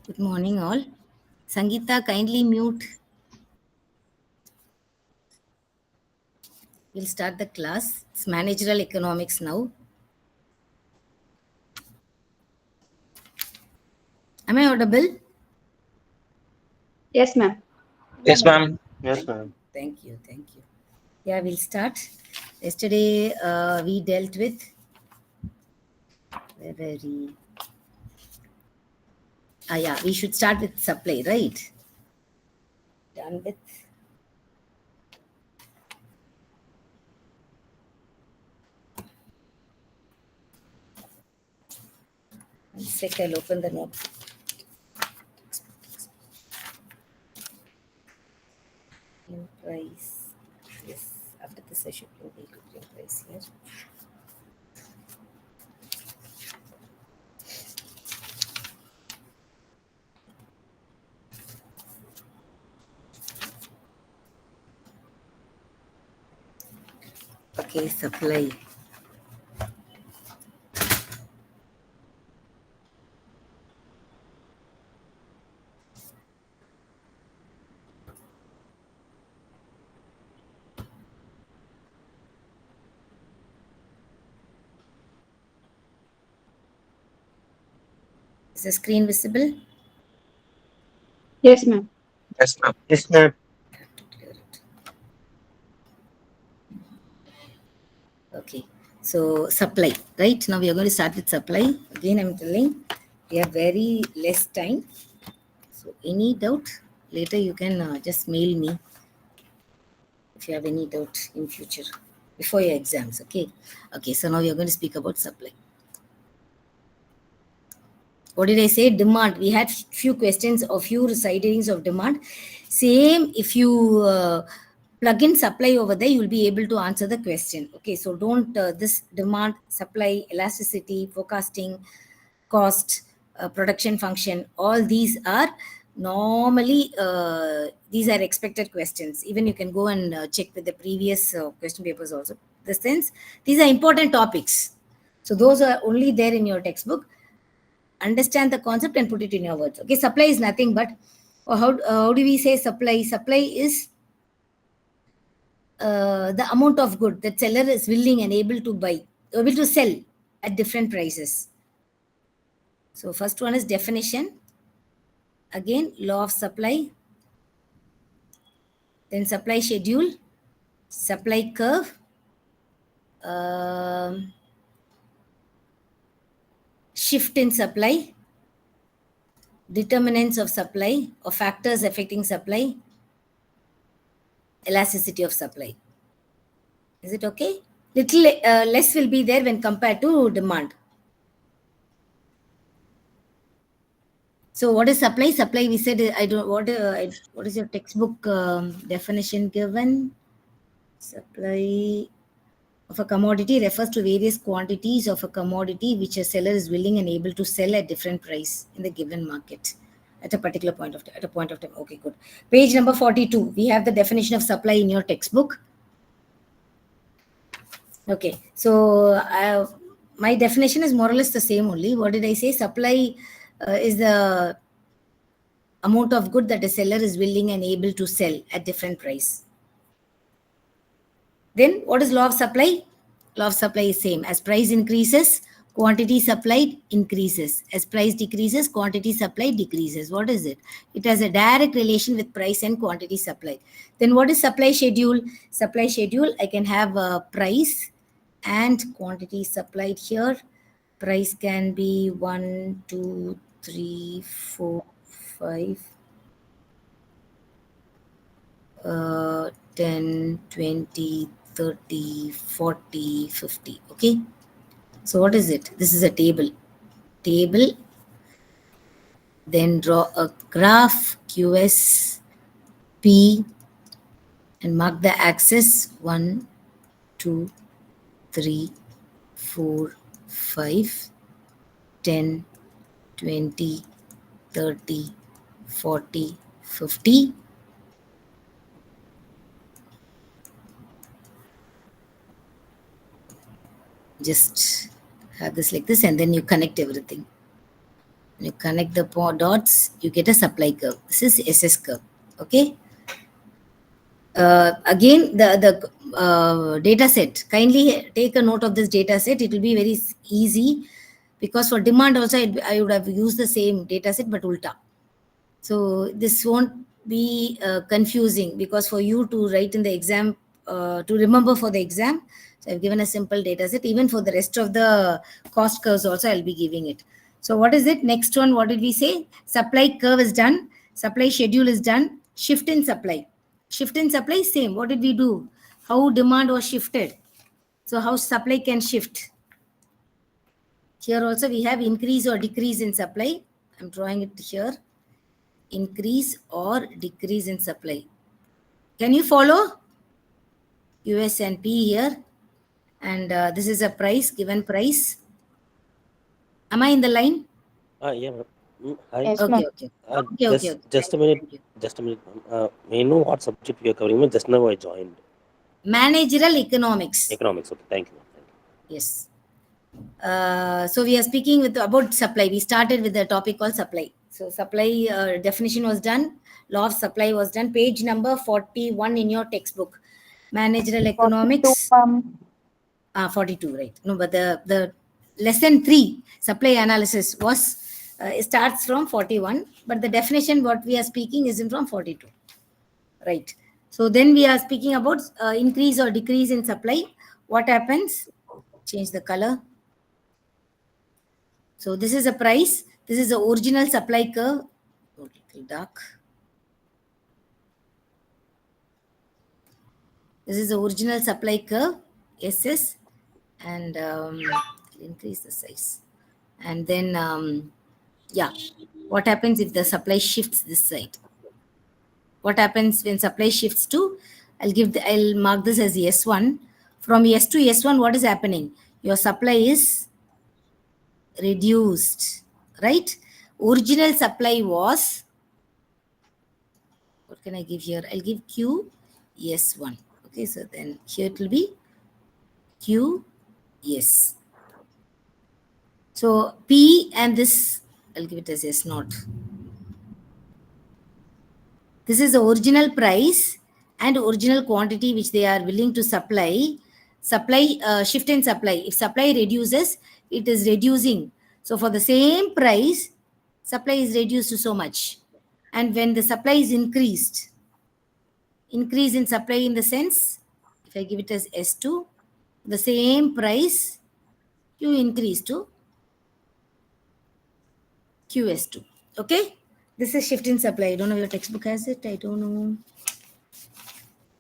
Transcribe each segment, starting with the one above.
Good morning, all. Sangeeta, kindly mute. We'll start the class. It's managerial economics now. Am I audible? Yes, ma'am. Yes, ma'am. Yes, ma'am. Thank you. Thank you. Yeah, we'll start. Yesterday, we dealt with where were we? Yeah, we should start with supply, right? Done with. One sec, I'll open the note. In price. Yes, after this, I should go to price here. Okay, supply. Is the screen visible? Yes, ma'am. Yes, ma'am. Yes, ma'am. I have to clear it. Okay, so supply, right? Now we are going to start with supply. Again, I'm telling we have very less time. So any doubt, later you can just mail me if you have any doubt in future before your exams. Okay. Okay. So now we are going to speak about supply. What did I say? Demand. We had few questions or few residings of demand. Same if you plug in supply over there, you will be able to answer the question. Okay, so don't this demand, supply, elasticity, forecasting, cost, production function, all these are normally these are expected questions. Even you can go and check with the previous question papers also. The sense these are important topics. So those are only there in your textbook. Understand the concept and put it in your words. Okay, supply is nothing but how do we say supply? Supply is the amount of good that seller is willing and able to buy, able to sell at different prices. So first one is definition. Again, law of supply. Then supply schedule, supply curve, shift in supply, determinants of supply or factors affecting supply, elasticity of supply. Is it okay? Little less will be there when compared to demand. So what is supply? Supply, we said, I don't, what is your textbook definition given? Supply of a commodity refers to various quantities of a commodity which a seller is willing and able to sell at different price in the given market at a particular point of time, at a point of time. Okay, good. Page number 42. We have the definition of supply in your textbook. Okay, so my definition is more or less the same only. What did I say? Supply is the amount of good that a seller is willing and able to sell at different price. Then what is law of supply? Law of supply is same. As price increases, quantity supplied increases. As price decreases, quantity supplied decreases. What is it? It has a direct relation with price and quantity supplied. Then what is supply schedule? Supply schedule, I can have a price and quantity supplied here. Price can be 1, 2, 3, 4, 5. 10, 20, 30, 40, 50. Okay. So what is it? This is a table. Table. Then draw a graph QS P and mark the axis 1, 2, 3, 4, 5, 10, 20, 30, 40, 50. Just have this like this and then you connect everything. When you connect the dots, you get a supply curve. This is SS curve. Okay. Again, the data set. Kindly take a note of this data set. It will be very easy. because for demand also I would have used the same data set but ulta. So this won't be confusing, because for you to write in the exam, to remember for the exam, so I've given a simple data set. Even for the rest of the cost curves also I'll be giving it. So what is it? Next one, what did we say? Supply curve is done. Supply schedule is done. Shift in supply. Shift in supply, same. What did we do? How demand was shifted. So how supply can shift. Here also we have increase or decrease in supply. I'm drawing it here. Increase or decrease in supply. Can you follow? US and P here. And this is a price, given price. Am I in the line? Yeah, ma'am. Hi. Yes, Okay, ma'am. okay. Okay, okay, okay. Just a minute. Thank you. Just a minute, ma'am. May I know what subject we are covering? Ma'am? Just now I joined. Managerial economics. Economics. Okay, thank you, ma'am. Thank you. Yes. So we are speaking about supply. We started with the topic called supply. So supply definition was done. Law of supply was done. Page number 41 in your textbook. Managerial economics. 42, right? No, but the lesson 3, supply analysis, was it starts from 41, but the definition what we are speaking is from 42, right? So then we are speaking about increase or decrease in supply. What happens? Change the color. So this is a price. This is the original supply curve. A little dark. This is the original supply curve, SS, and increase the size. And then, yeah, what happens if the supply shifts this side? What happens when supply shifts to, I'll mark this as S1. From S to S1, what is happening? Your supply is reduced, right? Original supply was, what can I give here? I'll give Q S1. Okay, so then here it will be Q S. So P and this, I'll give it as S naught. This is the original price and original quantity which they are willing to supply. Shift in supply. If supply reduces, it is reducing. So for the same price, supply is reduced to so much. And when the supply is increased, increase in supply in the sense, if I give it as S2, the same price, you increase to QS2. Okay? This is shift in supply. I don't know if your textbook has it. I don't know.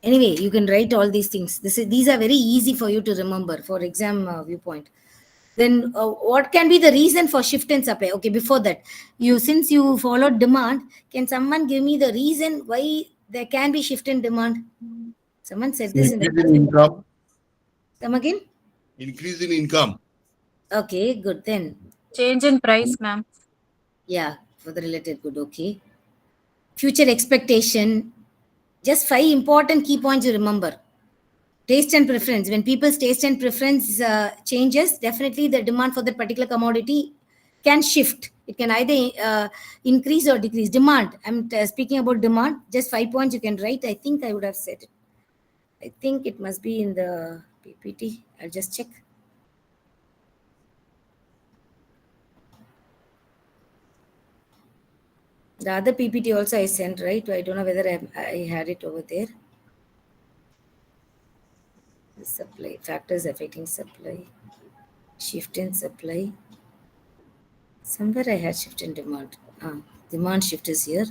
Anyway, you can write all these things. These are very easy for you to remember for exam viewpoint. Then what can be the reason for shift in supply? Okay, before that, since you followed demand, can someone give me the reason why there can be shift in demand? Someone said this in the Increase in income. Come again? Increase in income. Okay, good then. Change in price, ma'am. Yeah, for the related good, okay. Future expectation. Just 5 important key points you remember. Taste and preference. When people's taste and preference changes, definitely the demand for that particular commodity can shift. It can either increase or decrease. Demand. I'm speaking about demand. Just 5 points you can write. I think I would have said it. I think it must be in the PPT. I'll just check. The other PPT also I sent, right? I don't know whether I had it over there. The supply, factors affecting supply, shift in supply. Somewhere I had shift in demand. Demand shift is here.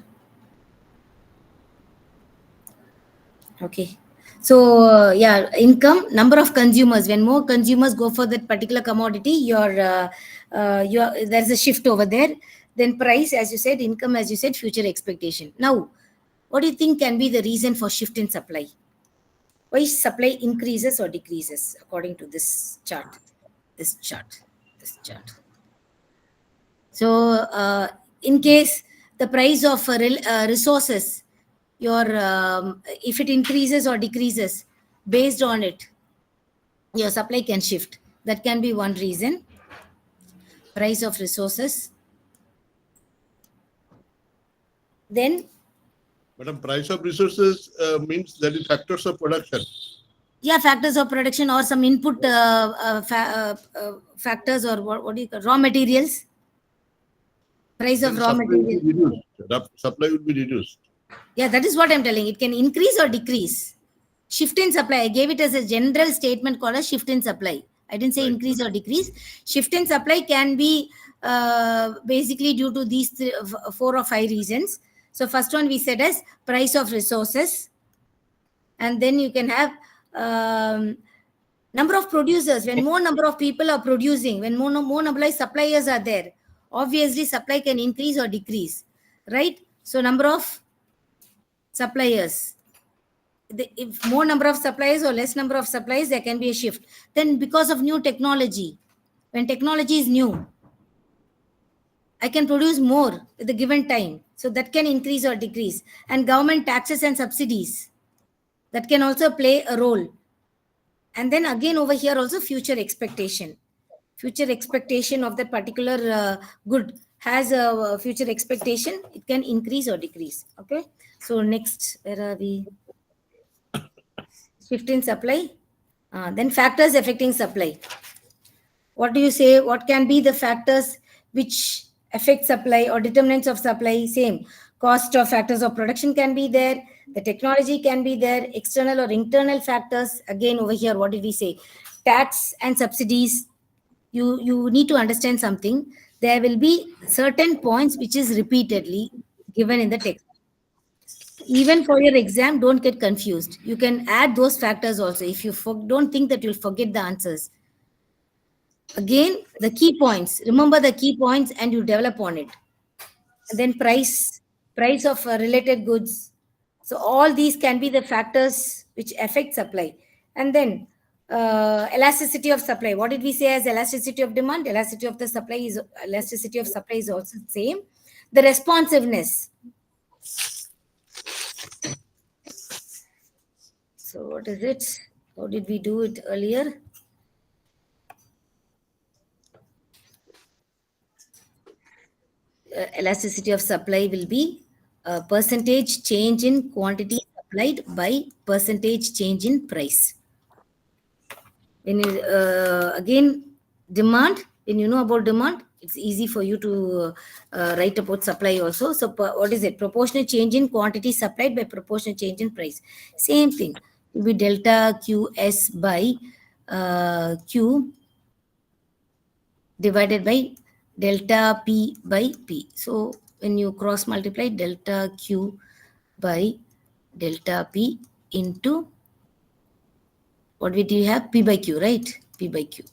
Okay. So yeah, income, number of consumers. When more consumers go for that particular commodity, there's a shift over there. Then price, as you said, income, as you said, future expectation. Now, what do you think can be the reason for shift in supply? Why supply increases or decreases according to this chart? This chart. So in case the price of resources, if it increases or decreases, based on it, your supply can shift. That can be one reason. Price of resources. Then, Madam, price of resources means that is factors of production. Yeah, factors of production or some input factors, or what do you call raw materials? Price Then of raw supply will materials. be reduced. Supply will be reduced. Yeah, that is what I'm telling. It can increase or decrease. Shift in supply. I gave it as a general statement called a shift in supply. I didn't say Right. increase or decrease. Shift in supply can be basically due to these 4 or 5 reasons. So first one we said as price of resources. And then you can have number of producers. When more number of people are producing, when more number of suppliers are there, obviously supply can increase or decrease, right? So number of suppliers, if more number of suppliers or less number of suppliers, there can be a shift. Then because of new technology, when technology is new, I can produce more at the given time, so that can increase or decrease. And government taxes and subsidies, that can also play a role. And then again over here also future expectation of that particular good has a future expectation. It can increase or decrease. Okay, so next, where are we? Shift in supply. Then factors affecting supply. What do you say? What can be the factors which affect supply or determinants of supply? Same. Cost of factors of production can be there. The technology can be there. External or internal factors. Again, over here, what did we say? Tax and subsidies. You need to understand something. There will be certain points which is repeatedly given in the text. Even for your exam, don't get confused. You can add those factors also. If you don't think that you'll forget the answers. Again, the key points. Remember the key points and you develop on it. And then price of related goods. So all these can be the factors which affect supply. And then elasticity of supply. What did we say as elasticity of demand? Elasticity of supply is also the same. The responsiveness. So what is it? How did we do it earlier? Elasticity of supply will be percentage change in quantity supplied by percentage change in price. When you again demand, when you know about demand, it's easy for you to write about supply also. So what is it? Proportional change in quantity supplied by proportional change in price. Same thing. It will be delta QS by Q divided by delta P by P. So when you cross multiply delta Q by delta P into, what do you have? P by Q, right? P by Q.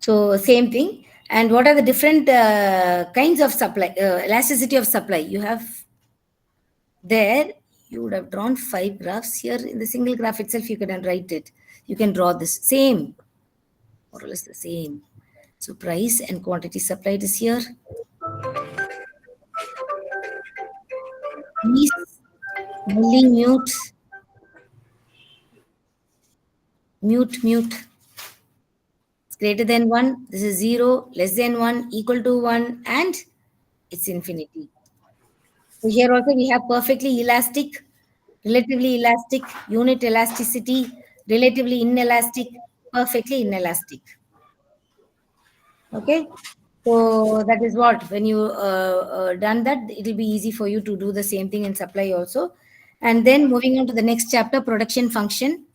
So same thing. And what are the different kinds of supply, elasticity of supply? You have there, you would have drawn 5 graphs here. In the single graph itself, you can write it. You can draw this. Same, more or less the same. So price and quantity supplied is here. Please only mute. It's greater than 1. This is 0, less than 1, equal to 1, and it's infinity. So here also we have perfectly elastic, relatively elastic, unit elasticity, relatively inelastic, perfectly inelastic. Okay, so that is what, when you done that, it will be easy for you to do the same thing in supply also. And then moving on to the next chapter, production function.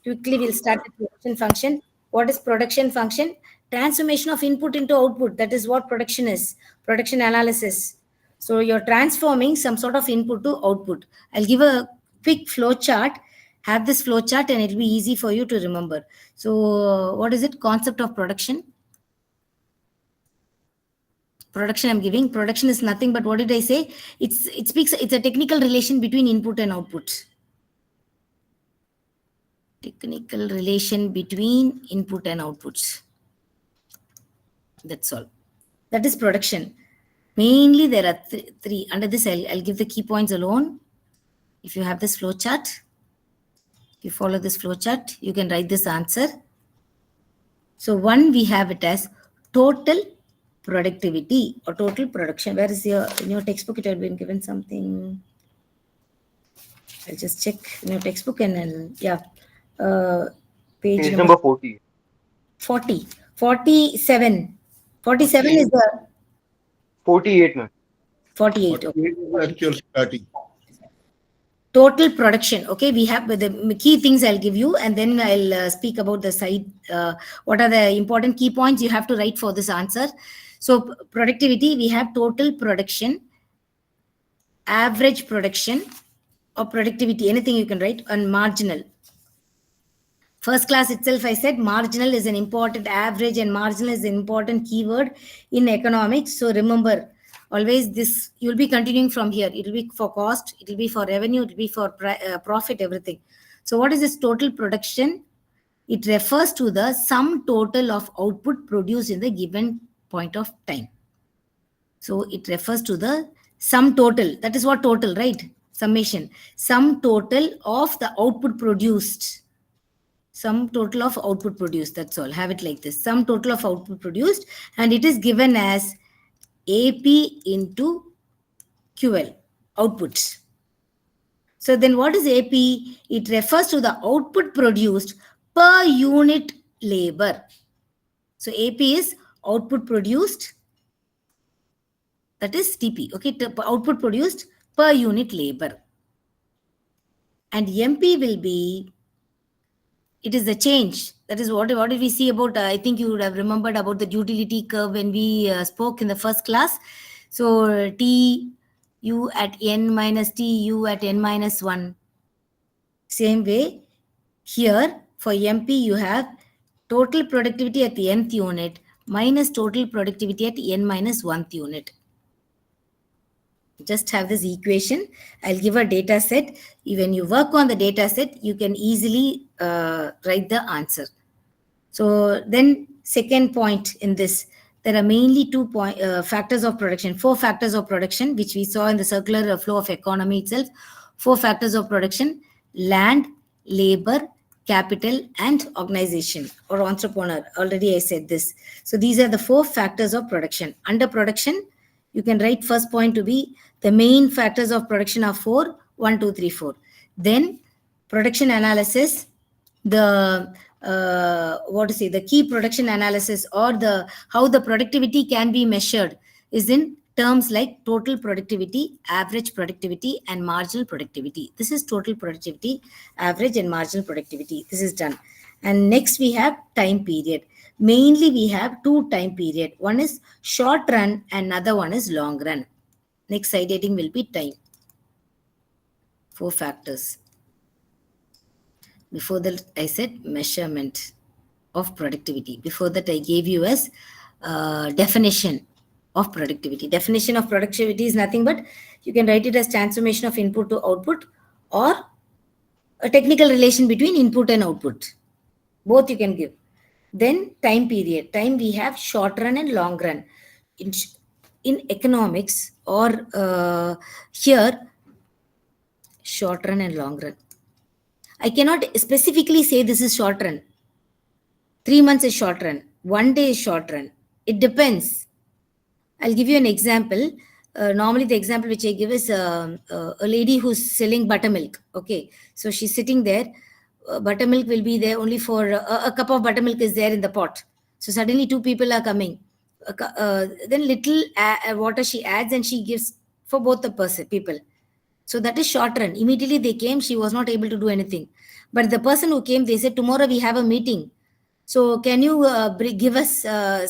Quickly we'll start with production function. What is production function? Transformation of input into output. That is what production is. Production analysis. So you're transforming some sort of input to output. I'll give a quick flow chart. Have this flow chart and it'll be easy for you to remember. So what is it? Concept of production. Production I'm giving. Production is nothing but, what did I say? It's a technical relation between input and output. Technical relation between input and outputs. That's all. That is production. Mainly there are three. Under this, I'll give the key points alone. If you have this flow chart, if you follow this flow chart, you can write this answer. So one, we have it as total productivity or total production. Where is in your textbook, it had been given something. I'll just check in your textbook and I'll, yeah. Page Page number number 40. 40. 47. 47 is the 48, ma'am. 48. What Okay. is the actual starting? Total production. Okay, we have the key things I'll give you, and then I'll speak about the side. What are the important key points you have to write for this answer? So, productivity, we have total production, average production, or productivity, anything you can write, and marginal. First class itself, I said marginal is an important, average and marginal is an important keyword in economics. So remember, always this, you'll be continuing from here. It will be for cost, it will be for revenue, it will be for profit, everything. So what is this total production? It refers to the sum total of output produced in the given point of time. So it refers to the sum total. That is what total, right? Summation. Sum total of the output produced. Sum total of output produced. That's all. Have it like this. Sum total of output produced. And it is given as AP into QL. Outputs. So then what is AP? It refers to the output produced per unit labor. So AP is output produced. That is TP. Okay. Output produced per unit labor. And MP will be, it is the change. That is what did we see about, I think you would have remembered about the utility curve when we spoke in the first class. So T U at n minus T U at n minus 1. Same way here for MP you have total productivity at the nth unit minus total productivity at n minus 1th unit. Just have this equation. I'll give a data set. When you work on the data set, you can easily write the answer. So then second point in this, there are mainly factors of production, 4 factors of production, which we saw in the circular flow of economy itself. 4 factors of production: land, labor, capital, and organization or entrepreneur. Already I said this. So these are the 4 factors of production. Under production, you can write first point to be the main factors of production are 4, 1, 2, 3, 4. Then production analysis, the the key production analysis or the how the productivity can be measured is in terms like total productivity, average productivity, and marginal productivity. This is total productivity, average, and marginal productivity. This is done. And next we have time period. Mainly we have 2 time period. One is short run and another one is long run. Next side heading will be time. 4 factors. Before that, I said measurement of productivity. Before that, I gave you as definition of productivity. Definition of productivity is nothing but you can write it as transformation of input to output or a technical relation between input and output. Both you can give. Then time period. Time we have short run and long run. In economics or here, short run and long run. I cannot specifically say this is short run. 3 months is short run. 1 day is short run. It depends. I'll give you an example. Normally the example which I give is a lady who's selling buttermilk. Okay. So she's sitting there. Buttermilk will be there only for a cup of buttermilk is there in the pot. So suddenly 2 people are coming. Then little water she adds and she gives for both the people. So that is short run. Immediately they came, she was not able to do anything. But the person who came, they said, tomorrow we have a meeting. So can you give us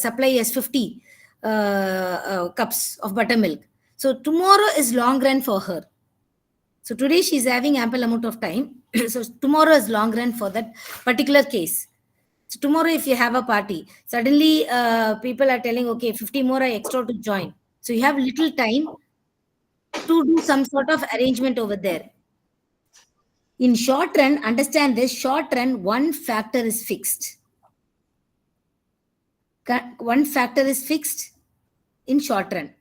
supply as 50 cups of buttermilk? So tomorrow is long run for her. So today she's having ample amount of time. So tomorrow is long run for that particular case. So tomorrow if you have a party, suddenly people are telling, okay, 50 more are extra to join. So you have little time to do some sort of arrangement over there. In short run, understand this, short run, 1 factor is fixed. 1 factor is fixed in short run.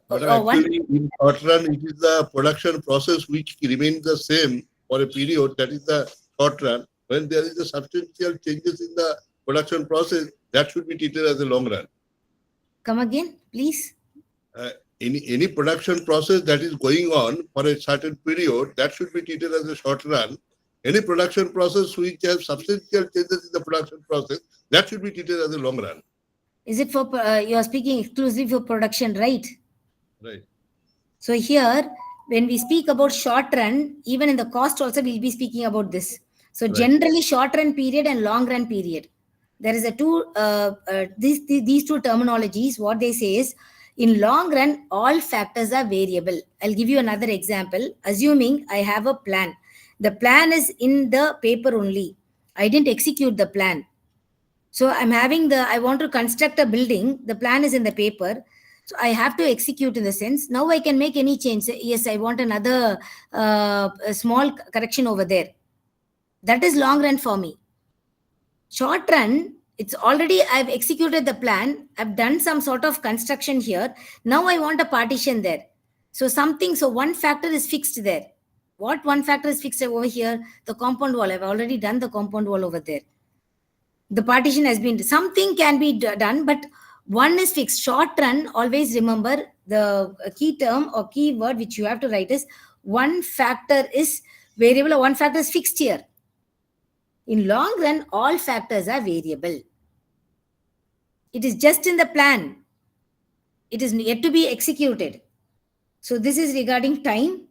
But actually, in short run, it is the production process which remains the same for a period. That is the short run. When there is a substantial changes in the production process, that should be treated as a long run. Come again, please. any production process that is going on for a certain period, that should be treated as a short run. Any production process which has substantial changes in the production process, that should be treated as a long run. Is it for, you are speaking exclusively for production, right? Right. So here, when we speak about short run, even in the cost also, we'll be speaking about this. So Right. generally short run period and long run period. There is a these two terminologies, what they say is, in long run, all factors are variable. I'll give you another example. Assuming I have a plan. The plan is in the paper only. I didn't execute the plan. So I want to construct a building. The plan is in the paper. So I have to execute in the sense. Now I can make any change. Yes, I want another a small correction over there. That is long run for me. Short run, it's already, I've executed the plan. I've done some sort of construction here. Now I want a partition there. So one factor is fixed there. What one factor is fixed over here? The compound wall. I've already done the compound wall over there. The partition has been, something can be done, but one is fixed. Short run, always remember the key term or key word which you have to write is one factor is variable or one factor is fixed here. In long run, all factors are variable. It is just in the plan. It is yet to be executed. So this is regarding time.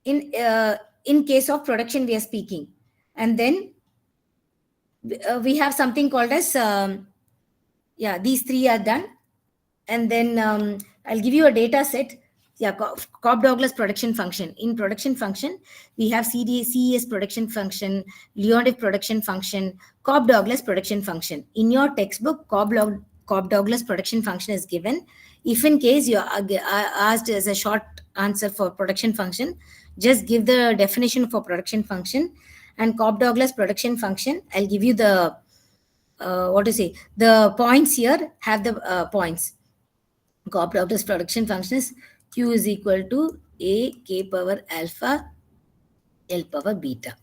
In case of production, we are speaking. And then we have something called as, these three are done. And then I'll give you a data set. Yeah, Cobb-Douglas production function. In production function, we have CES production function, Leontief production function, Cobb-Douglas production function. In your textbook, Cobb-Douglas production function is given. If in case you are asked as a short answer for production function, just give the definition for production function and Cobb-Douglas production function. I'll give you the, the points here, have the points. Cobb-Douglas production function is Q is equal to A K power alpha L power beta,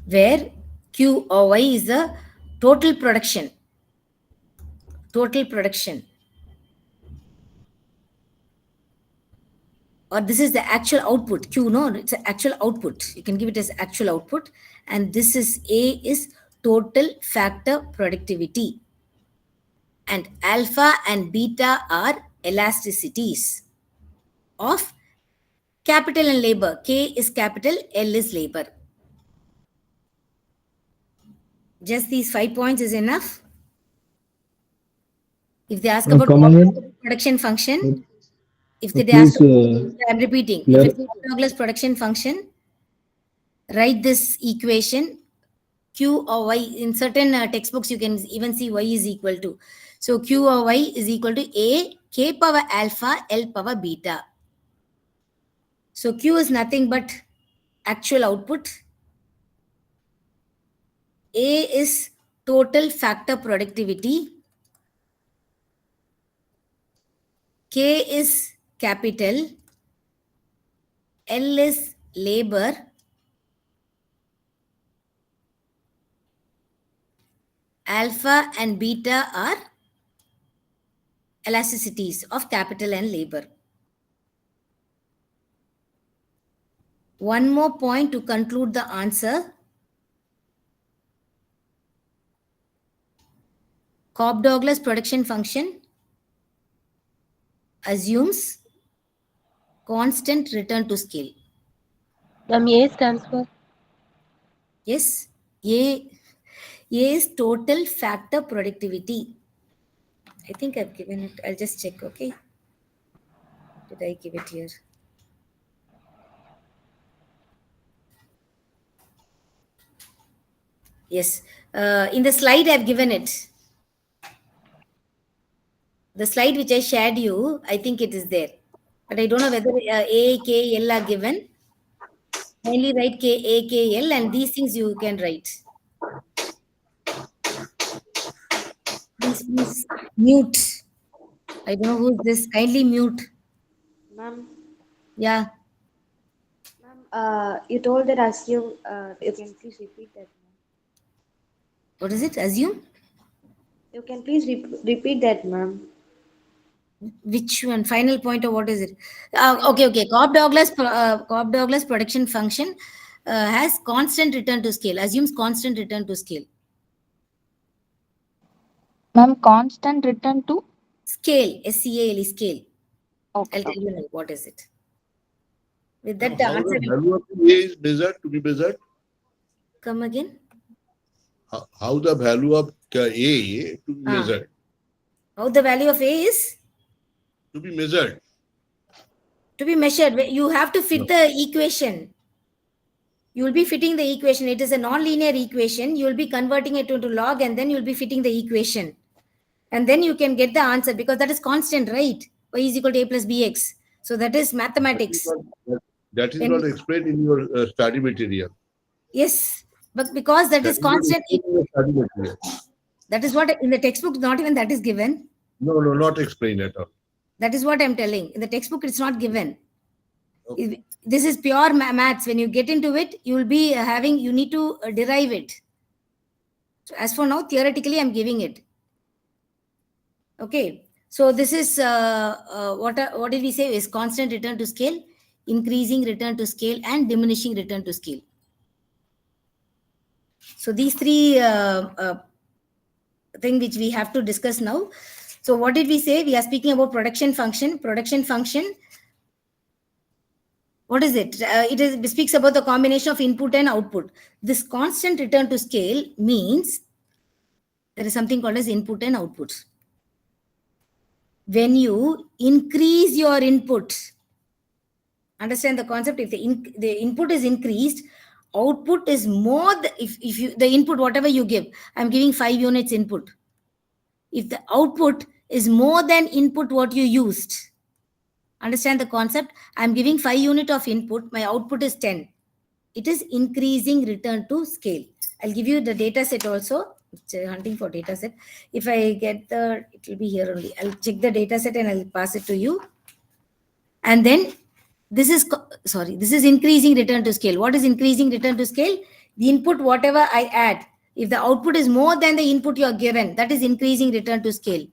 where Q or Y is the total production. Or this is the actual output. Q, no, it's an actual output. You can give it as actual output. And this is A is total factor productivity. And alpha and beta are elasticities of capital and labor. K is capital, L is labor. Just these 5 points is enough. If they ask about production function, if they ask, I'm repeating, if it's Cobb-Douglas production function, write this equation, Q or Y. In certain textbooks, you can even see Y is equal to. So Q or Y is equal to A, K power alpha, L power beta. So Q is nothing but actual output. A is total factor productivity. K is capital. L is labor. Alpha and beta are elasticities of capital and labor. One more point to conclude the answer. Cobb-Douglas production function assumes constant return to scale. A stands for? Yes, A is total factor productivity. I think I've given it. I'll just check, okay? Did I give it here? Yes. In the slide, I've given it. The slide which I shared you, I think it is there. But I don't know whether A, K, L are given. Only write K, A, K, L, and these things you can write. Please mute. I don't know who's this. Kindly mute. Ma'am. Yeah. Ma'am, you told that assume. You can please repeat that. What is it? Assume? You can please repeat that, ma'am. Which one? Final point or what is it? Okay. Cobb-Douglas production function has constant return to scale. Assumes constant return to scale. Ma'am, constant return to? Scale. SCALE scale. Okay. I'll tell you now what is it. With Now, that, the how answer the will value of A is measured, to be measured? come again. How the value of A to be measured? How the value of A is To be measured. to be measured. You have to fit the equation. You will be fitting the equation. It is a non-linear equation. You will be converting it into log and then you will be fitting the equation. And then you can get the answer because that is constant, right? Y is equal to A plus BX. So that is mathematics. That is not explained in your study material. Yes, but because that is constant, study material. that is what in the textbook, not even that is given. No, not explained at all. That is what I'm telling. In the textbook, it's not given. Okay. This is pure maths. When you get into it, you will be you need to derive it. So as for now, theoretically, I'm giving it. Okay. So this is what did we say is constant return to scale, increasing return to scale, and diminishing return to scale. So these three thing which we have to discuss now. So what did we say? We are speaking about production function. Production function. What is it? It speaks about the combination of input and output. This constant return to scale means there is something called as input and output. When you increase your input, understand the concept. If the input is increased, output is more. If you the input whatever you give, I'm giving 5 units input. If the output is more than input what you used, understand the concept. I'm giving 5 unit of input. My output is 10. It is increasing return to scale. I'll give you the data set also. Hunting for data set. If I get it will be here only. I'll check the data set and I'll pass it to you. And then this is increasing return to scale. What is increasing return to scale? The input, whatever I add, if the output is more than the input you are given, that is increasing return to scale.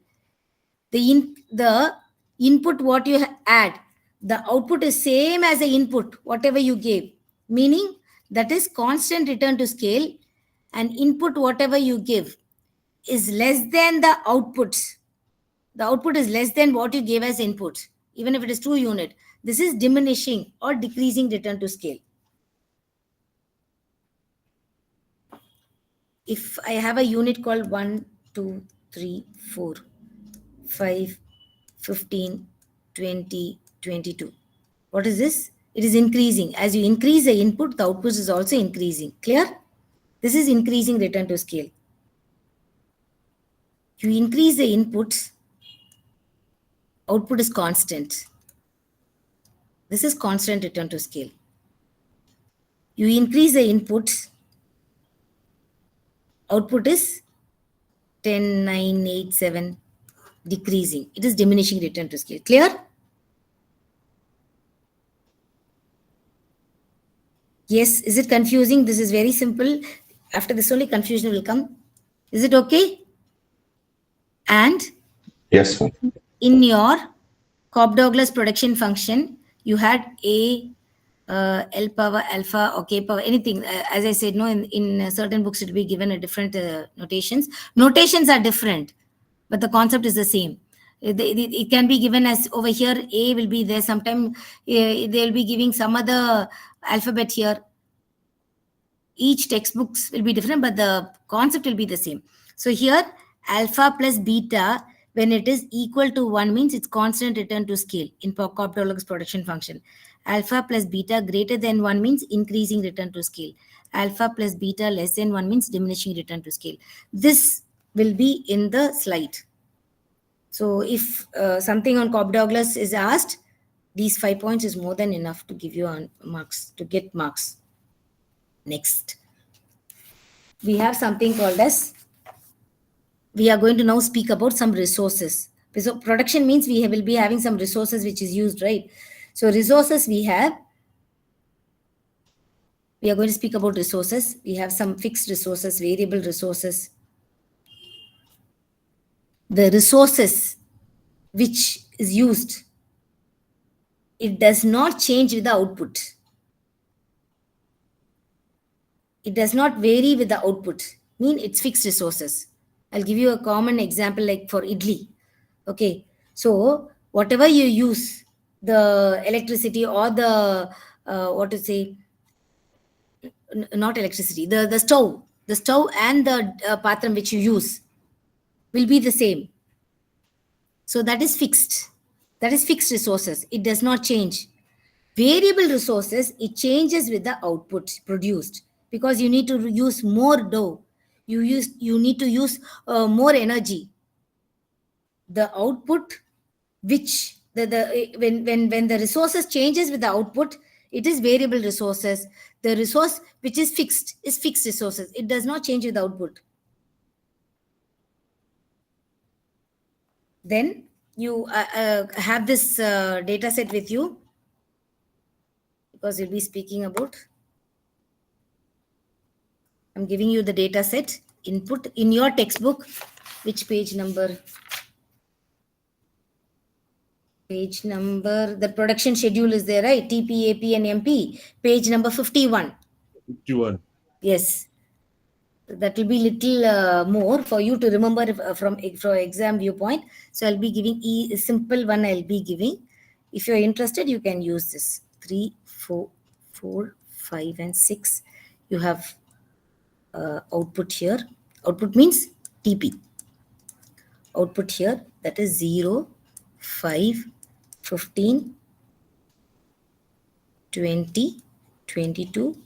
The input what you add, the output is same as the input, whatever you gave, meaning that is constant return to scale, and input whatever you give is less than the output. The output is less than what you gave as input, even if it is 2 unit. This is diminishing or decreasing return to scale. If I have a unit called 1, 2, 3, 4, 5, 15, 20, 22. What is this? It is increasing. As you increase the input, the output is also increasing. Clear? This is increasing return to scale. You increase the inputs, output is constant. This is constant return to scale. You increase the inputs, output is 10, 9, 8, 7, decreasing. It is diminishing return to scale. Clear? Yes. Is it confusing? This is very simple. After this only confusion will come. Is it okay? And yes, sir. In your Cobb-Douglas production function, you had A, L power, alpha, or K power, anything. As I said, no, in certain books it will be given a different notations. Notations are different, but the concept is the same. It can be given as over here, A will be there. Sometimes they'll be giving some other alphabet here. Each textbooks will be different, but the concept will be the same. So here, alpha plus beta, when it is equal to 1 means it's constant return to scale in Cobb-Douglas production function. Alpha plus beta greater than 1 means increasing return to scale. Alpha plus beta less than 1 means diminishing return to scale. This will be in the slide. So if something on Cobb-Douglas is asked, these 5 points is more than enough to give you marks, to get marks. Next, we have something called as, we are going to now speak about some resources. So production means we will be having some resources which is used, right? So resources we are going to speak about resources. We have some fixed resources, variable resources. The resources which is used, it does not change with the output. It does not vary with the output. Mean it's fixed resources. I'll give you a common example like for idli. Okay. So whatever you use, the electricity or the, what to say, not electricity, the stove and the patram which you use will be the same. So that is fixed. That is fixed resources. It does not change. Variable resources, it changes with the output produced because you need to use more dough. You need to use more energy. The output, which when the resources changes with the output, it is variable resources. The resource which is fixed resources. It does not change with the output. Then you have this data set with you because we'll be speaking about. I'm giving you the data set input in your textbook. Which page number? Page number, the production schedule is there, right? TP, AP, and MP. Page number 51. 51. Yes. That will be little more for you to remember from exam viewpoint. So I'll be giving a simple one I'll be giving. If you're interested, you can use this. 3, 4, 5, and 6. You have output here. Output means TP. Output here, that is 0, 5, 15, 20, 22,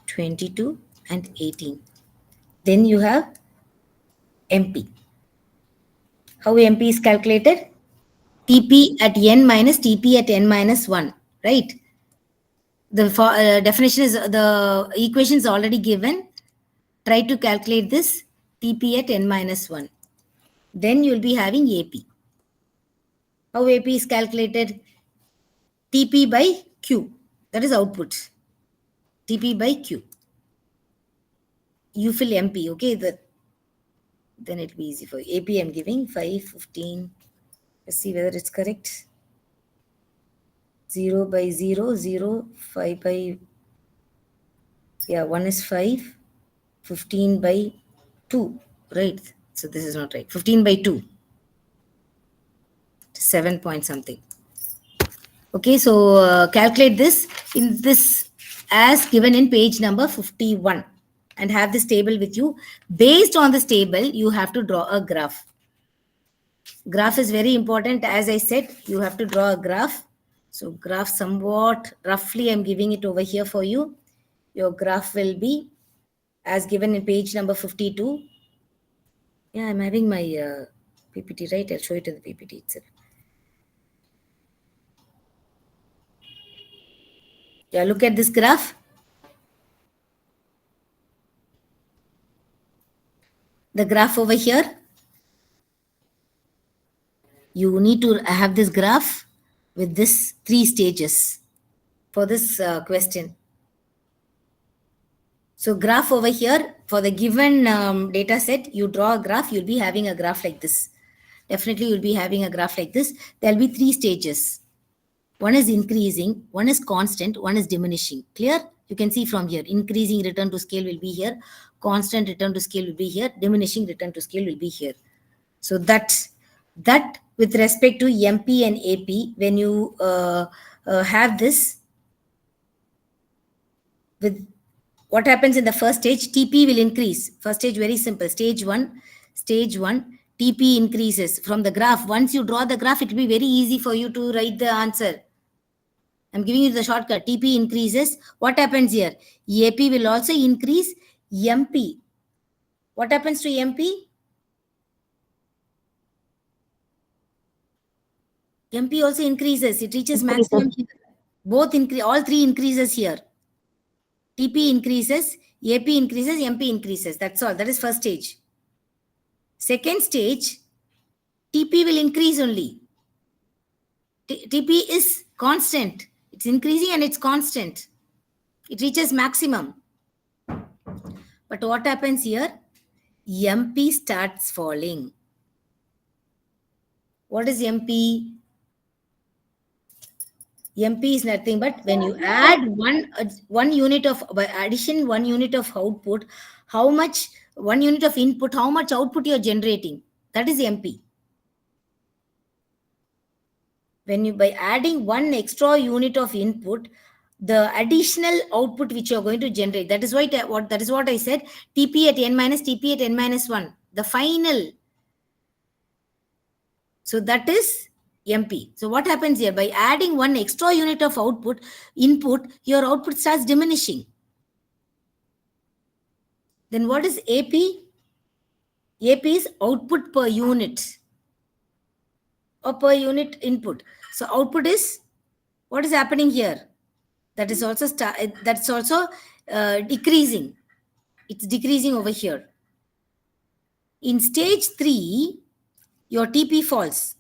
22, and 18. Then you have MP. How MP is calculated? TP at n minus TP at n minus 1, right? The definition is, the equation is already given. Try to calculate this TP at n minus 1. Then you will be having AP. How AP is calculated? TP by Q. That is output. TP by Q. You fill MP, okay? Then it will be easy for you. AP I'm giving 5, 15. Let's see whether it's correct. 0 by 0, 0, 5 by, yeah, 1 is 5, 15 by 2, right? So this is not right. 15 by 2. 7 point something. Okay, so calculate this in this as given in page number 51 and have this table with you. Based on this table, you have to draw a graph. Graph is very important. As I said, you have to draw a graph. So graph somewhat roughly, I'm giving it over here for you. Your graph will be as given in page number 52. Yeah, I'm having my PPT, right? I'll show it in the PPT itself. Yeah, look at this graph. The graph over here. You need to have this graph with this 3 stages for this question. So graph over here, for the given data set, you draw a graph, you'll be having a graph like this. Definitely you'll be having a graph like this. There'll be 3 stages. One is increasing, one is constant, one is diminishing. Clear? You can see from here, increasing return to scale will be here, constant return to scale will be here, diminishing return to scale will be here. So that with respect to MP and AP, when you have this, with what happens in the first stage, TP will increase. First stage, very simple. Stage 1, TP increases from the graph. Once you draw the graph, it will be very easy for you to write the answer. I'm giving you the shortcut. TP increases. What happens here? AP will also increase. MP. What happens to MP? MP also increases. It reaches maximum here. Both increase. All 3 increases here. TP increases. AP increases. MP increases. That's all. That is first stage. Second stage, TP will increase only. TP is constant. It's increasing and it's constant. It reaches maximum. But what happens here? MP starts falling. What is MP? MP is nothing but when you add one unit of, by addition 1 unit of output, how much, 1 unit of input, how much output you're generating. That is MP. When you, by adding 1 extra unit of input, the additional output which you're going to generate, that is why that is what I said, TP at n minus TP at n minus 1, the final. So that is MP. So what happens here? By adding 1 extra unit of input, your output starts diminishing. Then what is AP? AP is output per unit or per unit input. So output is, what is happening here? That is also decreasing. It's decreasing over here. In stage 3, your TP falls,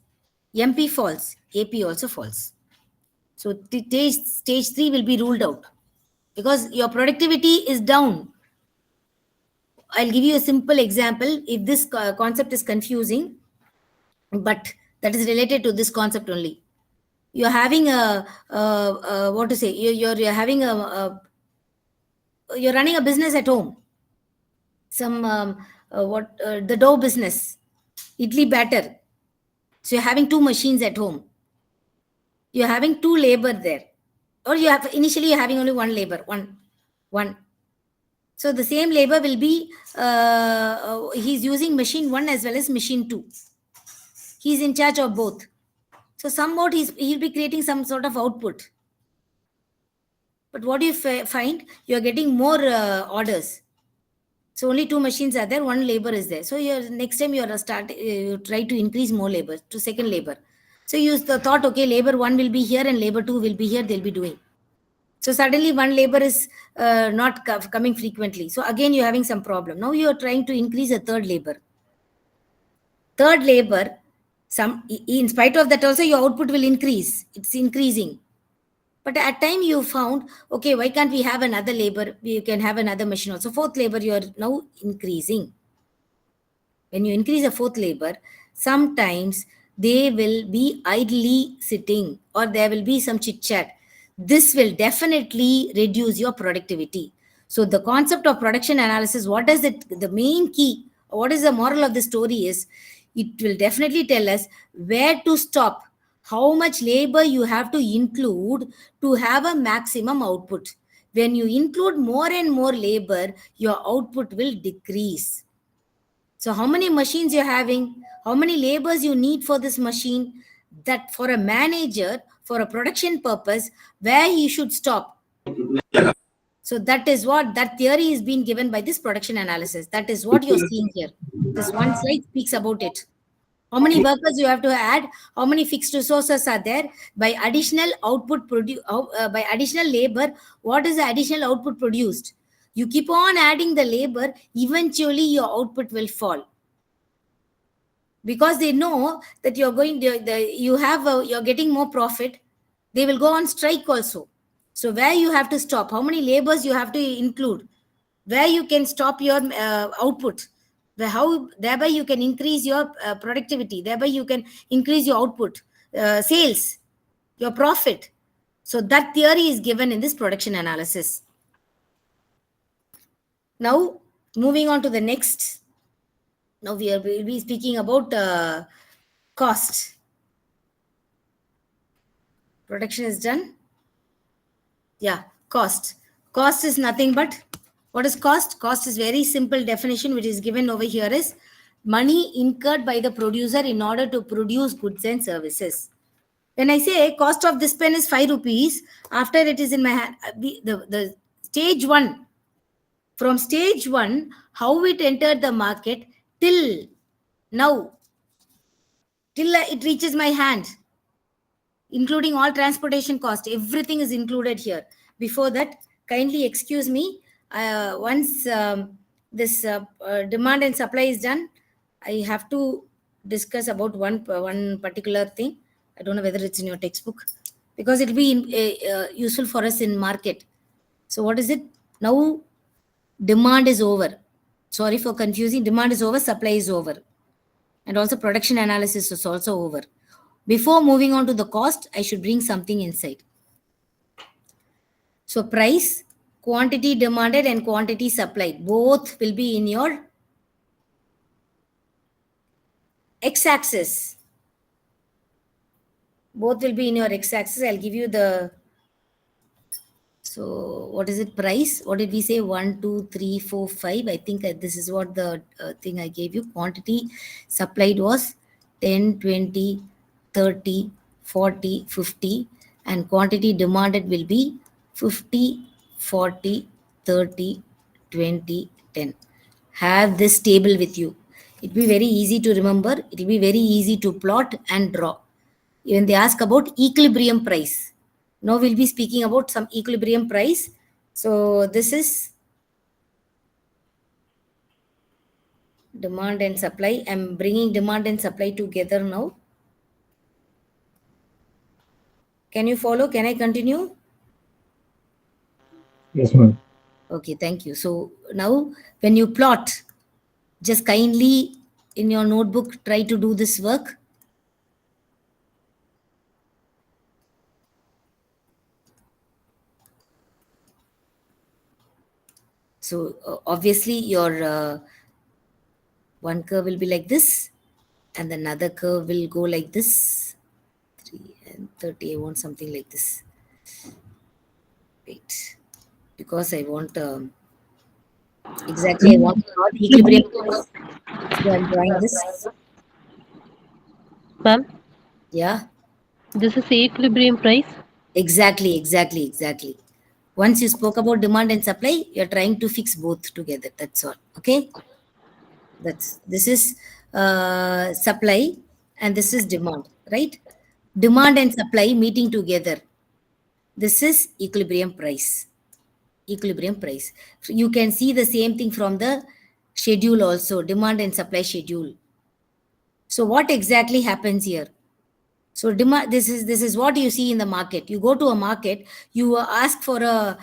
MP falls, AP also falls. So stage 3 will be ruled out because your productivity is down. I'll give you a simple example. If this concept is confusing, but that is related to this concept only. You're having what to say? You're having you're running a business at home. Some the dough business, idli batter. So you're having 2 machines at home. You're having 2 labor there, or initially you're having only 1 labor, one. So the same labor will be he's using machine 1 as well as machine 2. He's in charge of both. So somewhat he'll be creating some sort of output. But what do you find? You're getting more orders. So only 2 machines are there, 1 labor is there. So next time you try to increase more labor to second labor. So you thought, okay, labor 1 will be here and labor 2 will be here, they'll be doing. So suddenly 1 labor is not coming frequently. So again, you're having some problem. Now you're trying to increase a 3rd labor. 3rd labor, in spite of that also your output will increase. It's increasing. But at time you found, okay, why can't we have another labor? We can have another machine also. 4th labor, you are now increasing. When you increase a 4th labor, sometimes they will be idly sitting or there will be some chit chat. This will definitely reduce your productivity. So the concept of production analysis, what is it? The main key, what is the moral of the story is, it will definitely tell us where to stop, how much labor you have to include to have a maximum output. When you include more and more labor, your output will decrease. So how many machines you're having, how many labors you need for this machine, that for a manager, for a production purpose, where he should stop. So that is what, that theory is being given by this production analysis. That is what you're seeing here. This one slide speaks about it. How many workers you have to add, how many fixed resources are there, by additional output by additional labor, what is the additional output produced? You keep on adding the labor, eventually your output will fall. Because they know that you're going, you're getting more profit, they will go on strike also. So where you have to stop, how many labors you have to include, where you can stop your output, thereby you can increase your productivity, thereby you can increase your output, sales, your profit. So that theory is given in this production analysis. Now, moving on to the next. Now we'll be speaking about cost. Production is done. Yeah, cost. Cost is nothing but, what is cost? Cost is very simple definition which is given over here is money incurred by the producer in order to produce goods and services. When I say cost of this pen is 5 rupees, after it is in my hand, the stage 1, from stage 1, how it entered the market till now, till it reaches my hand, including all transportation cost, everything is included here. Before that, kindly excuse me, once this demand and supply is done, I have to discuss about one particular thing. I don't know whether it's in your textbook, because it will be useful for us in market. So what is it? Now demand is over. Sorry for confusing. Demand is over, supply is over. And also production analysis is also over. Before moving on to the cost, I should bring something inside. So price, quantity demanded and quantity supplied, both will be in your x-axis. Both will be in your x-axis. I'll give you the, so what is it, price? What did we say? 1, 2, 3, 4, 5. I think this is what the thing I gave you. Quantity supplied was 10, 20, 30, 40, 50. And quantity demanded will be 50, 40, 30, 20, 10. Have this table with you. It will be very easy to remember. It will be very easy to plot and draw. Even they ask about equilibrium price. Now we'll be speaking about some equilibrium price. So this is demand and supply. I'm bringing demand and supply together now. Can you follow? Can I continue? Yes, ma'am. Okay, thank you. So now when you plot, just kindly in your notebook, try to do this work. So obviously your one curve will be like this and another curve will go like this. 3 and 30, I want something like this. Wait, because I want exactly I want not equilibrium price. So I'm drawing this. Ma'am, Yeah, this is equilibrium price. exactly. Once you spoke about demand and supply, you're trying to fix both together. That's all. Okay. This is supply and this is demand, right? Demand and supply meeting together. This is equilibrium price. Equilibrium price. So you can see the same thing from the schedule also, demand and supply schedule. So what exactly happens here? So demand, this is what you see in the market. You go to a market, you ask for a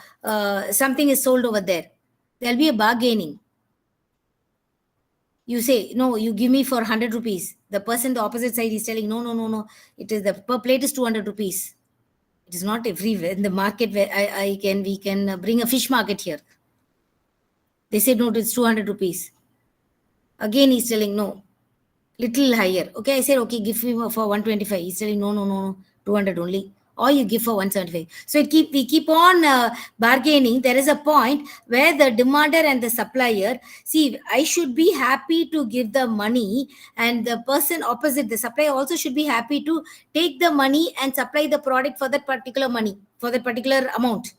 something is sold over there. There'll be a bargaining. You say, no, you give me for 100 rupees. The person the opposite side is telling, no. It is the per plate is 200 rupees. It is not everywhere in the market where we can bring a fish market here. They said, no, it's 200 rupees. Again, he's telling, no, little higher. Okay, I said, okay, give me for 125. He's telling, no, 200 only. Or you give for 175. So we keep on bargaining. There is a point where the demander and the supplier, see, I should be happy to give the money, and the person opposite, the supplier, also should be happy to take the money and supply the product for that particular money, for that particular amount.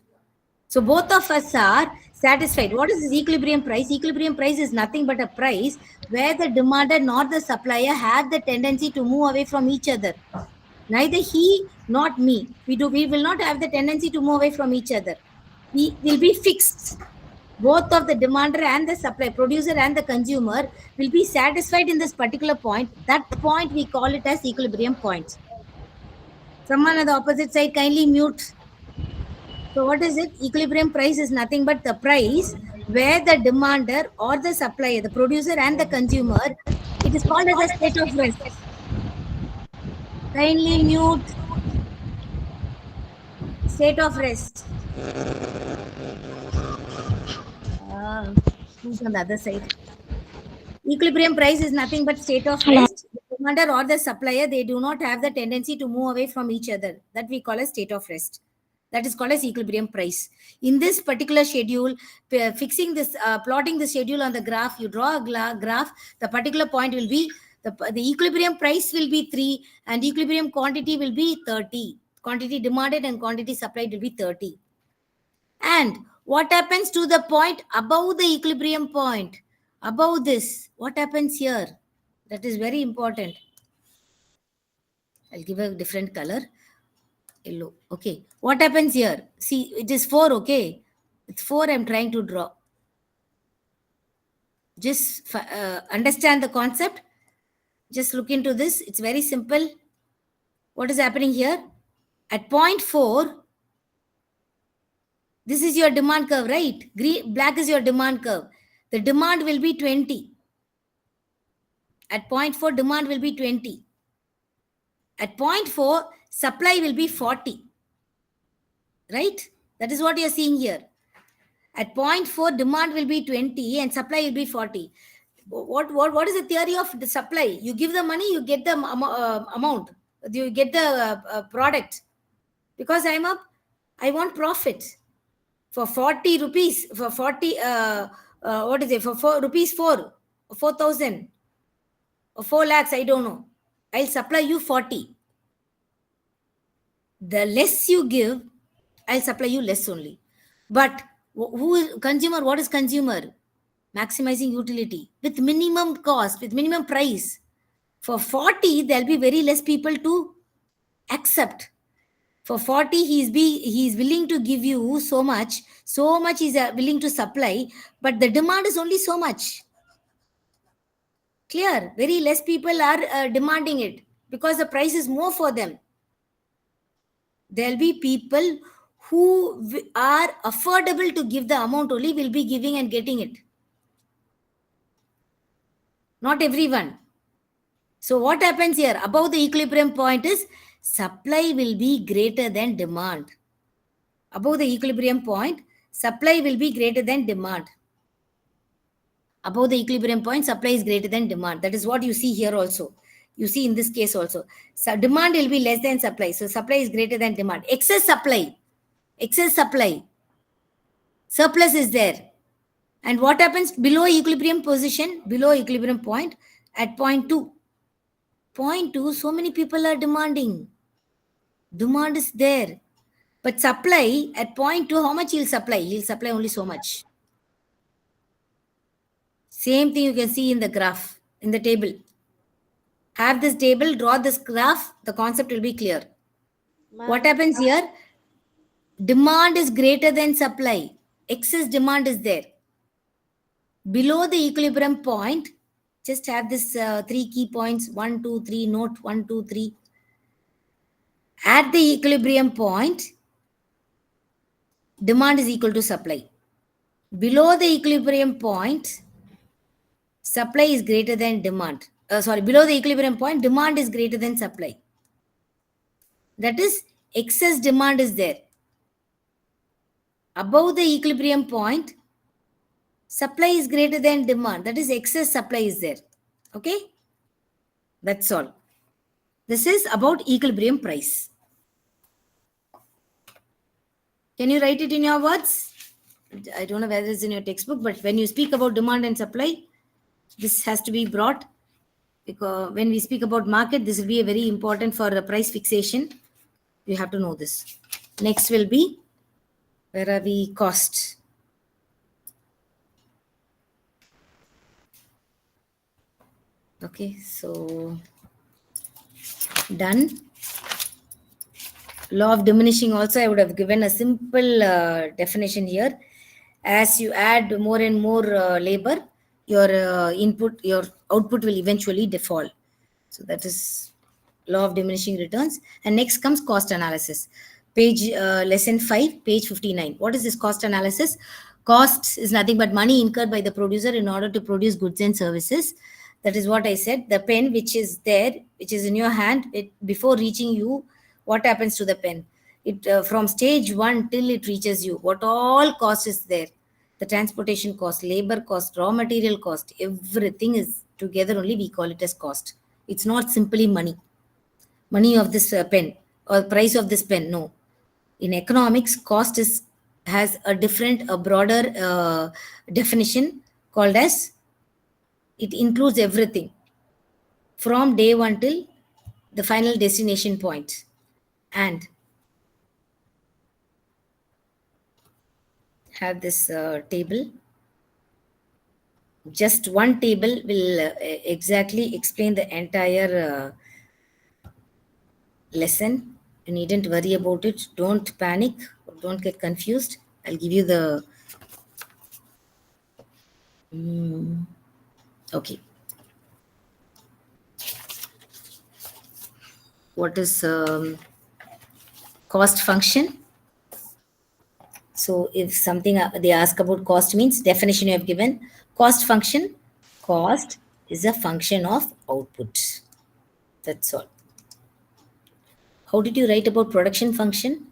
So both of us are satisfied. What is this equilibrium price? Equilibrium price is nothing but a price where the demander nor the supplier have the tendency to move away from each other. Neither he nor me. We will not have the tendency to move away from each other. We will be fixed. Both of the demander and the supply, producer and the consumer, will be satisfied in this particular point. That point we call it as equilibrium point. Someone on the opposite side, kindly mute. So what is it? Equilibrium price is nothing but the price where the demander or the supplier, the producer and the consumer, it is called as a state of rest. Kindly mute. State of rest. Who's on the other side? Equilibrium price is nothing but state of rest. The demander or the supplier, they do not have the tendency to move away from each other. That we call as state of rest. That is called as equilibrium price. In this particular schedule, fixing this, plotting the schedule on the graph, you draw a graph. The particular point will be, the equilibrium price will be 3 and equilibrium quantity will be 30. Quantity demanded and quantity supplied will be 30. And what happens to the point above the equilibrium point? Above this, what happens here? That is very important. I'll give a different color. Yellow. Okay. What happens here? See, it is 4, okay? It's 4 I'm trying to draw. Just understand the concept. Just look into this. It's very simple. What is happening here? At point 4, this is your demand curve, right? Green, black is your demand curve. The demand will be 20. At point 4, demand will be 20. At point 4, supply will be 40. Right? That is what you're seeing here. At point 4, demand will be 20 and supply will be 40. What is the theory of the supply? You give the money, you get the amount. You get the product. Because I want profit. For 40 rupees, for 40, what is it? For 4 rupees, 4,000 or 4 lakhs, I don't know. I'll supply you 40. The less you give, I'll supply you less only. But consumer, what is consumer? Maximizing utility with minimum cost, with minimum price. For 40, there'll be very less people to accept. For 40, he's willing to give you so much he's willing to supply, but the demand is only so much. Clear? Very less people are demanding it because the price is more for them. There'll be people who are affordable to give the amount only will be giving and getting it. Not everyone. So what happens here? Above the equilibrium point is supply will be greater than demand. Above the equilibrium point, supply will be greater than demand. Above the equilibrium point, supply is greater than demand. That is what you see here also. You see in this case also. So demand will be less than supply. So supply is greater than demand. Excess supply. Surplus is there. And what happens below equilibrium position, below equilibrium point at point 2? Point 2, so many people are demanding. Demand is there. But supply at point 2, how much he'll supply? He'll supply only so much. Same thing you can see in the graph, in the table. Have this table, draw this graph, the concept will be clear. What happens here? Demand is greater than supply. Excess demand is there. Below the equilibrium point, just have this 3 key points, 1, 2, 3, note 1, 2, 3. At the equilibrium point, demand is equal to supply. Below the equilibrium point, supply is greater than demand. Below the equilibrium point, demand is greater than supply. That is, excess demand is there. Above the equilibrium point, supply is greater than demand. That is, excess supply is there. Okay? That's all. This is about equilibrium price. Can you write it in your words? I don't know whether it's in your textbook, but when you speak about demand and supply, this has to be brought. Because when we speak about market, this will be very important for the price fixation. You have to know this. Next will be, where are we? Cost. Okay, so done. Law of diminishing also, I would have given a simple definition here. As you add more and more labor, your your output will eventually default. So that is law of diminishing returns. And next comes cost analysis. Page lesson 5, page 59. What is this cost analysis? Cost is nothing but money incurred by the producer in order to produce goods and services. That is what I said. The pen which is there, which is in your hand, before reaching you, what happens to the pen? It from stage 1 till it reaches you, what all cost is there? The transportation cost, labor cost, raw material cost, everything is together only, we call it as cost. It's not simply money. Money of this pen or price of this pen, no. In economics, cost has a broader definition called as, it includes everything from day 1 till the final destination point. And have this table. Just one table will exactly explain the entire lesson. You needn't worry about it. Don't panic. Don't get confused. I'll give you the... Okay. What is cost function? So if something they ask about cost means, definition you have given. Cost function. Cost is a function of output. That's all. How did you write about production function?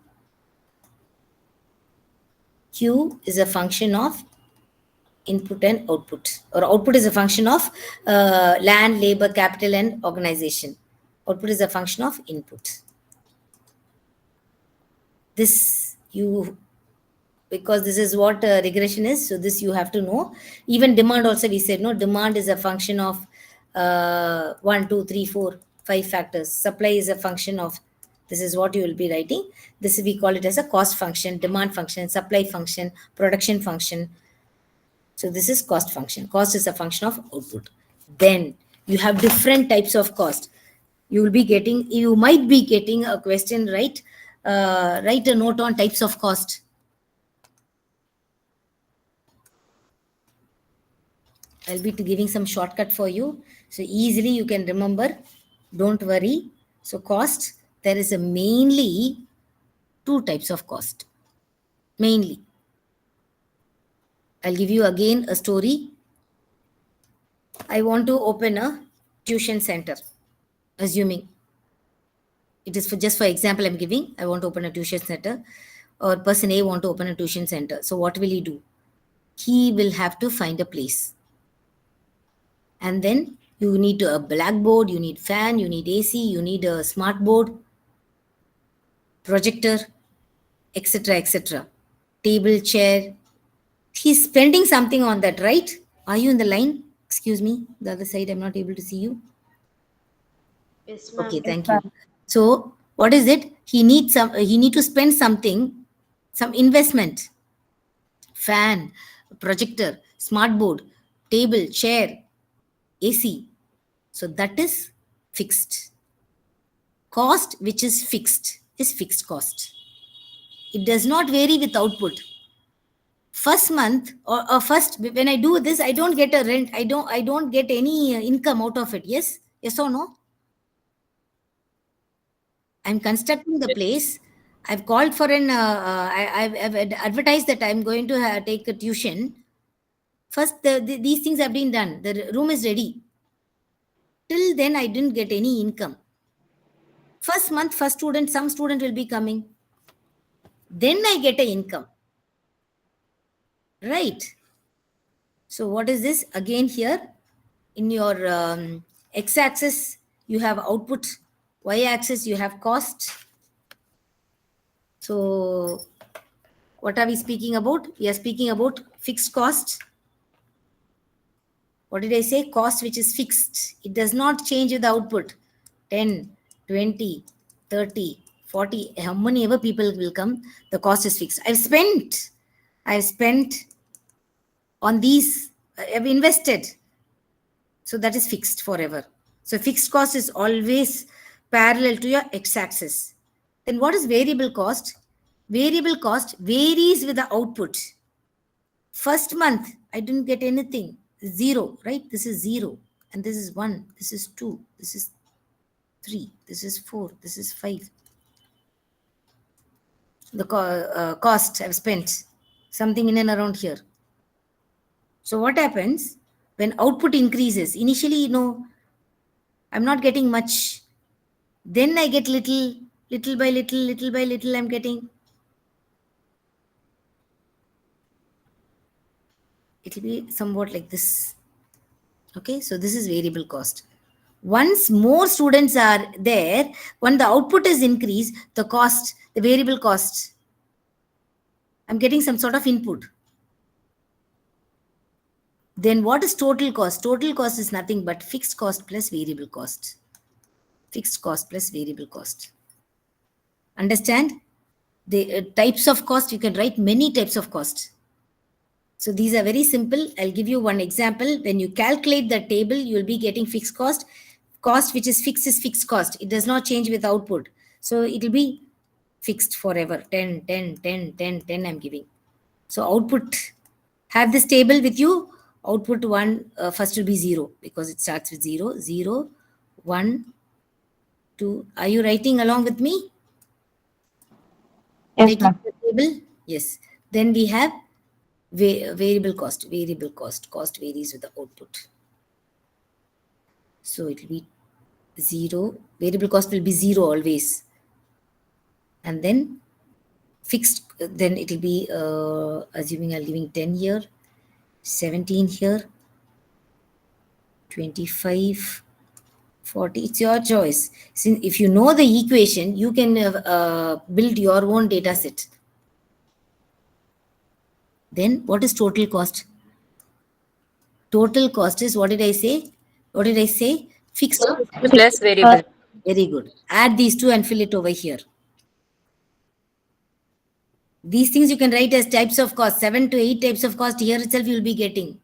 Q is a function of input and output, or output is a function of land, labor, capital, and organization. Output is a function of input. This you, because this is what regression is, so this you have to know. Even demand also, we said no, demand is a function of 1, 2, 3, 4, 5 factors. Supply is a function of, this is what you will be writing. This we call it as a cost function, demand function, supply function, production function. So this is cost function. Cost is a function of output. Then you have different types of cost. You might be getting a question, right? Write a note on types of cost. I'll be giving some shortcut for you. So easily you can remember. Don't worry. So cost, there is a mainly 2 types of cost. Mainly. I'll give you again a story. I want to open a tuition center. Assuming it is just for example I'm giving. I want to open a tuition center, or person A want to open a tuition center. So what will he do? He will have to find a place. And then you need a blackboard, you need fan, you need AC, you need a smart board, projector, etc., etc. Table, chair. He's spending something on that, right? Are you in the line? Excuse me, the other side, I'm not able to see you. Yes, ma'am. Okay, thank you. So what is it? He needs he need to spend something, some investment. Fan, projector, smart board, table, chair, AC. So that is fixed. Cost which is fixed cost. It does not vary with output. First month or first, when I do this, I don't get a rent. I don't get any income out of it. Yes or no? I'm constructing the place. I've called for I've advertised that I'm going to take a tuition. First, these things have been done. The room is ready. Till then, I didn't get any income. First month, first student, some student will be coming. Then I get an income. Right. So what is this? Again here, in your x-axis, you have output. Y-axis, you have cost. So what are we speaking about? We are speaking about fixed cost. What did I say? Cost which is fixed. It does not change with the output. 10, 20, 30, 40, how many ever people will come, the cost is fixed. I've spent on these, I've invested. So that is fixed forever. So fixed cost is always parallel to your x-axis. Then what is variable cost? Variable cost varies with the output. First month, I didn't get anything. 0, right? This is 0. And this is 1. This is 2. This is 3. This is 4. This is 5. The cost I've spent. Something in and around here. So what happens when output increases? Initially, I'm not getting much. Then I get little by little, I'm getting. It will be somewhat like this. Okay, so this is variable cost. Once more students are there, when the output is increased, the cost, the variable cost, I'm getting some sort of input. Then what is total cost? Total cost is nothing but fixed cost plus variable cost. Fixed cost plus variable cost. Understand? The types of cost, you can write many types of cost. So these are very simple. I'll give you one example. When you calculate the table, you'll be getting fixed cost. Cost which is fixed cost. It does not change with output. So it will be fixed forever. 10, 10, 10, 10, 10 I'm giving. So output, have this table with you. Output 1, first will be 0 because it starts with 0. 0, 1, 2. Are you writing along with me? Yes, Making ma'am. the table? Yes. Then we have variable cost. Variable cost. Cost varies with the output. So it will be 0. Variable cost will be 0 always. And then fixed, then it will be, assuming I'm giving 10 here, 17 here, 25, 40. It's your choice. Since if you know the equation, you can build your own data set. Then what is total cost? Total cost is, what did I say? What did I say? Fixed. Plus variable. Very good. Add these two and fill it over here. These things you can write as types of cost. 7 to 8 types of cost here itself you will be getting.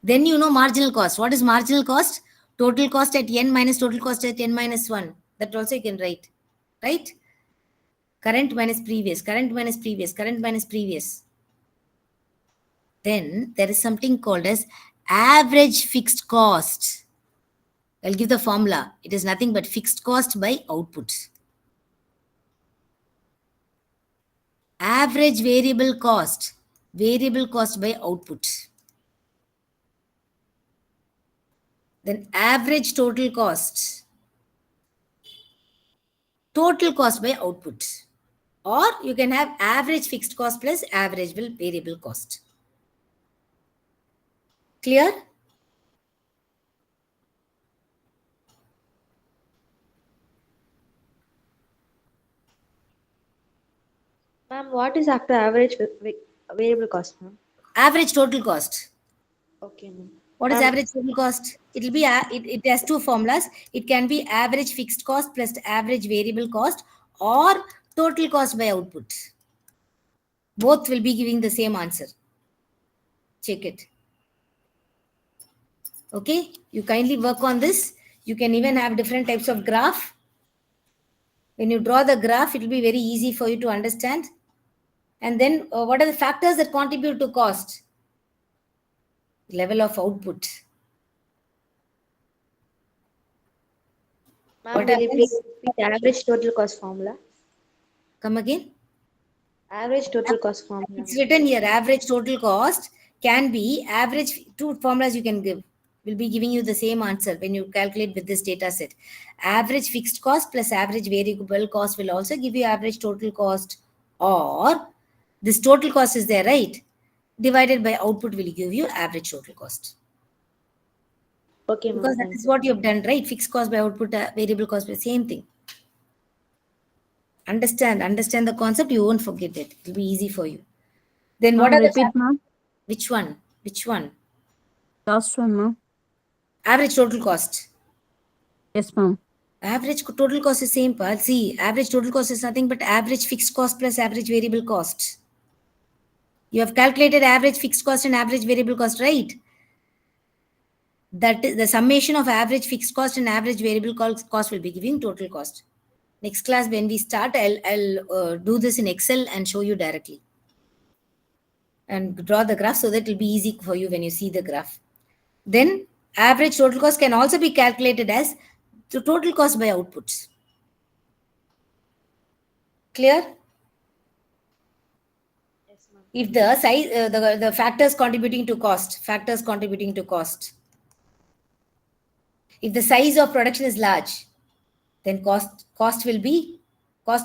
Then you know marginal cost. What is marginal cost? Total cost at n minus total cost at n minus 1. That also you can write. Right? Current minus previous, current minus previous, current minus previous. Then there is something called as average fixed cost. I'll give the formula. It is nothing but fixed cost by output. Average variable cost by output. Then average total cost by output. Or you can have average fixed cost plus average variable cost. Clear? Ma'am, what is after average variable cost, ma'am? Average total cost. Okay, ma'am. What is average total cost? It will be it has two formulas. It can be average fixed cost plus average variable cost or total cost by output. Both will be giving the same answer. Check it. Okay, you kindly work on this. You can even have different types of graph. When you draw the graph, it will be very easy for you to understand. And then what are the factors that contribute to cost? Level of output. Ma'am, will you please repeat average total cost formula? Come again. Average total cost formula. It's written here. Average total cost can be average. Two formulas you can give. Will be giving you the same answer when you calculate with this data set. Average fixed cost plus average variable cost will also give you average total cost, or this total cost is there, right? Divided by output will give you average total cost. Okay, ma'am. Because that is what you have done, right? Fixed cost by output, variable cost by same thing. Understand the concept. You won't forget it. It will be easy for you. Then what are the ma'am? Which one? Last one, ma'am. Average total cost. Yes, ma'am. Average total cost is same part. See, average total cost is nothing but average fixed cost plus average variable cost. You have calculated average fixed cost and average variable cost, right? That is the summation of average fixed cost and average variable cost will be giving total cost. Next class when we start, I'll do this in Excel and show you directly. And draw the graph so that it will be easy for you when you see the graph. Then average total cost can also be calculated as the total cost by outputs. Clear? Yes, ma'am. If the size, the factors contributing to cost. If the size of production is large, then cost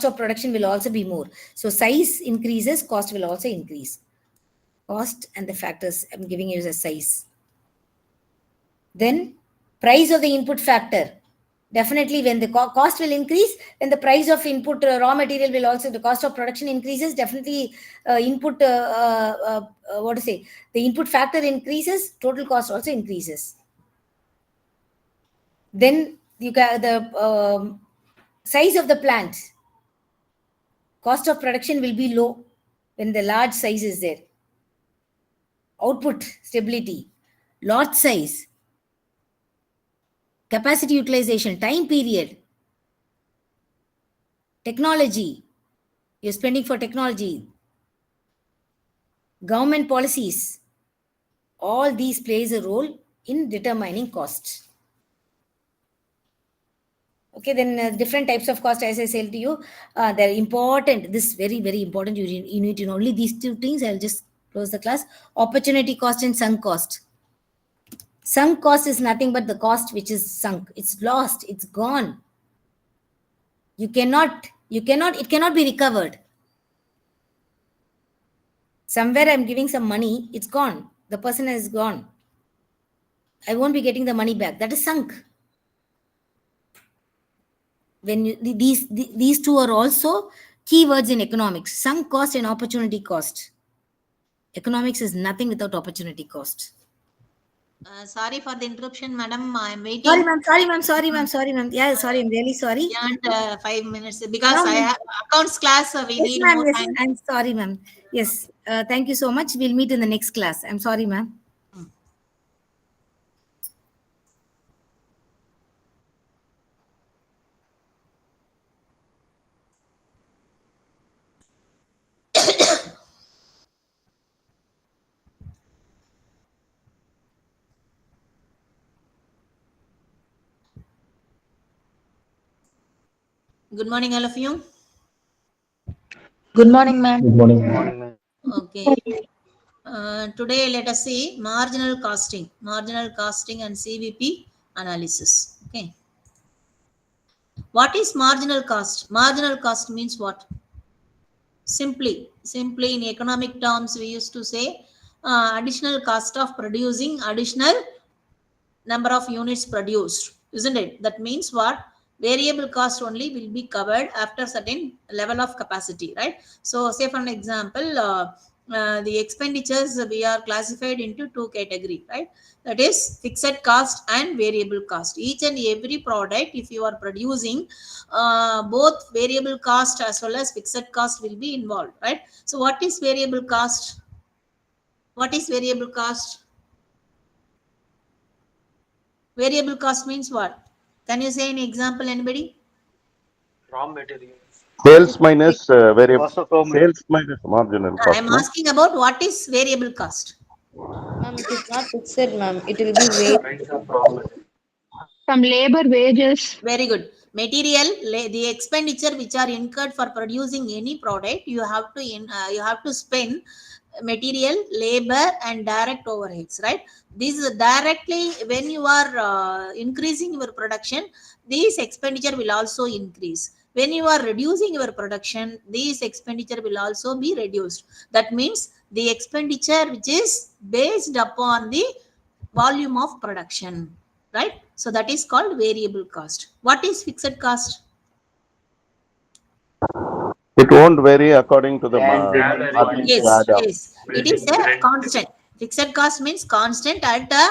of production will also be more. So size increases, cost will also increase. Cost and the factors I'm giving you as a size. Then price of the input factor. Definitely when the cost will increase, then the price of input raw material will also, the cost of production increases, definitely the input factor increases, total cost also increases. Then you got the size of the plant. Cost of production will be low when the large size is there. Output stability, lot size, capacity utilization, time period, technology, you're spending for technology, government policies, all these plays a role in determining cost. Okay, then different types of cost, as I said to you, they're important. This is very, very important. You need to know only these two things. I'll just close the class. Opportunity cost and sunk cost. Sunk cost is nothing but the cost which is sunk. It's lost. It's gone. It cannot be recovered. Somewhere I'm giving some money, it's gone. The person has gone. I won't be getting the money back. That is sunk. When you, these two are also keywords in economics: sunk cost and opportunity cost. Economics is nothing without opportunity cost. Sorry for the interruption, madam. I am waiting. Sorry, ma'am. Sorry, ma'am. Yeah, sorry. I'm really sorry. Beyond 5 minutes because No, I have accounts class, so we yes, need ma'am. more Yes, time. I'm sorry, ma'am. Yes. Thank you so much. We'll meet in the next class. I'm sorry, ma'am. Good morning, all of you. Good morning, ma'am. Good morning. Okay. Today, let us see marginal costing and CVP analysis. Okay. What is marginal cost? Marginal cost means what? Simply in economic terms, we used to say additional cost of producing additional number of units produced, isn't it? That means what? Variable cost only will be covered after certain level of capacity, right? So say for an example, the expenditures we are classified into two category, right? That is fixed cost and variable cost. Each and every product, if you are producing, both variable cost as well as fixed cost will be involved, right? So what is variable cost? What is variable cost? Variable cost means what? Can you say an example, anybody? Raw materials. Sales minus variable. Cost of raw materials. Sales minus marginal cost. I'm No? asking about what is variable cost. Ma'am, it is not fixed, ma'am. It will be weight. Price of raw materials. Some labor wages. Very good. Material, the expenditure which are incurred for producing any product, you have to spend material, labor, and direct overheads, right? These directly when you are increasing your production, these expenditure will also increase. When you are reducing your production, these expenditure will also be reduced. That means the expenditure which is based upon the volume of production, right? So that is called variable cost. What is fixed cost? It won't vary according to the Salary. margin you Yes, add up. yes. It is a constant. Fixed cost means constant at a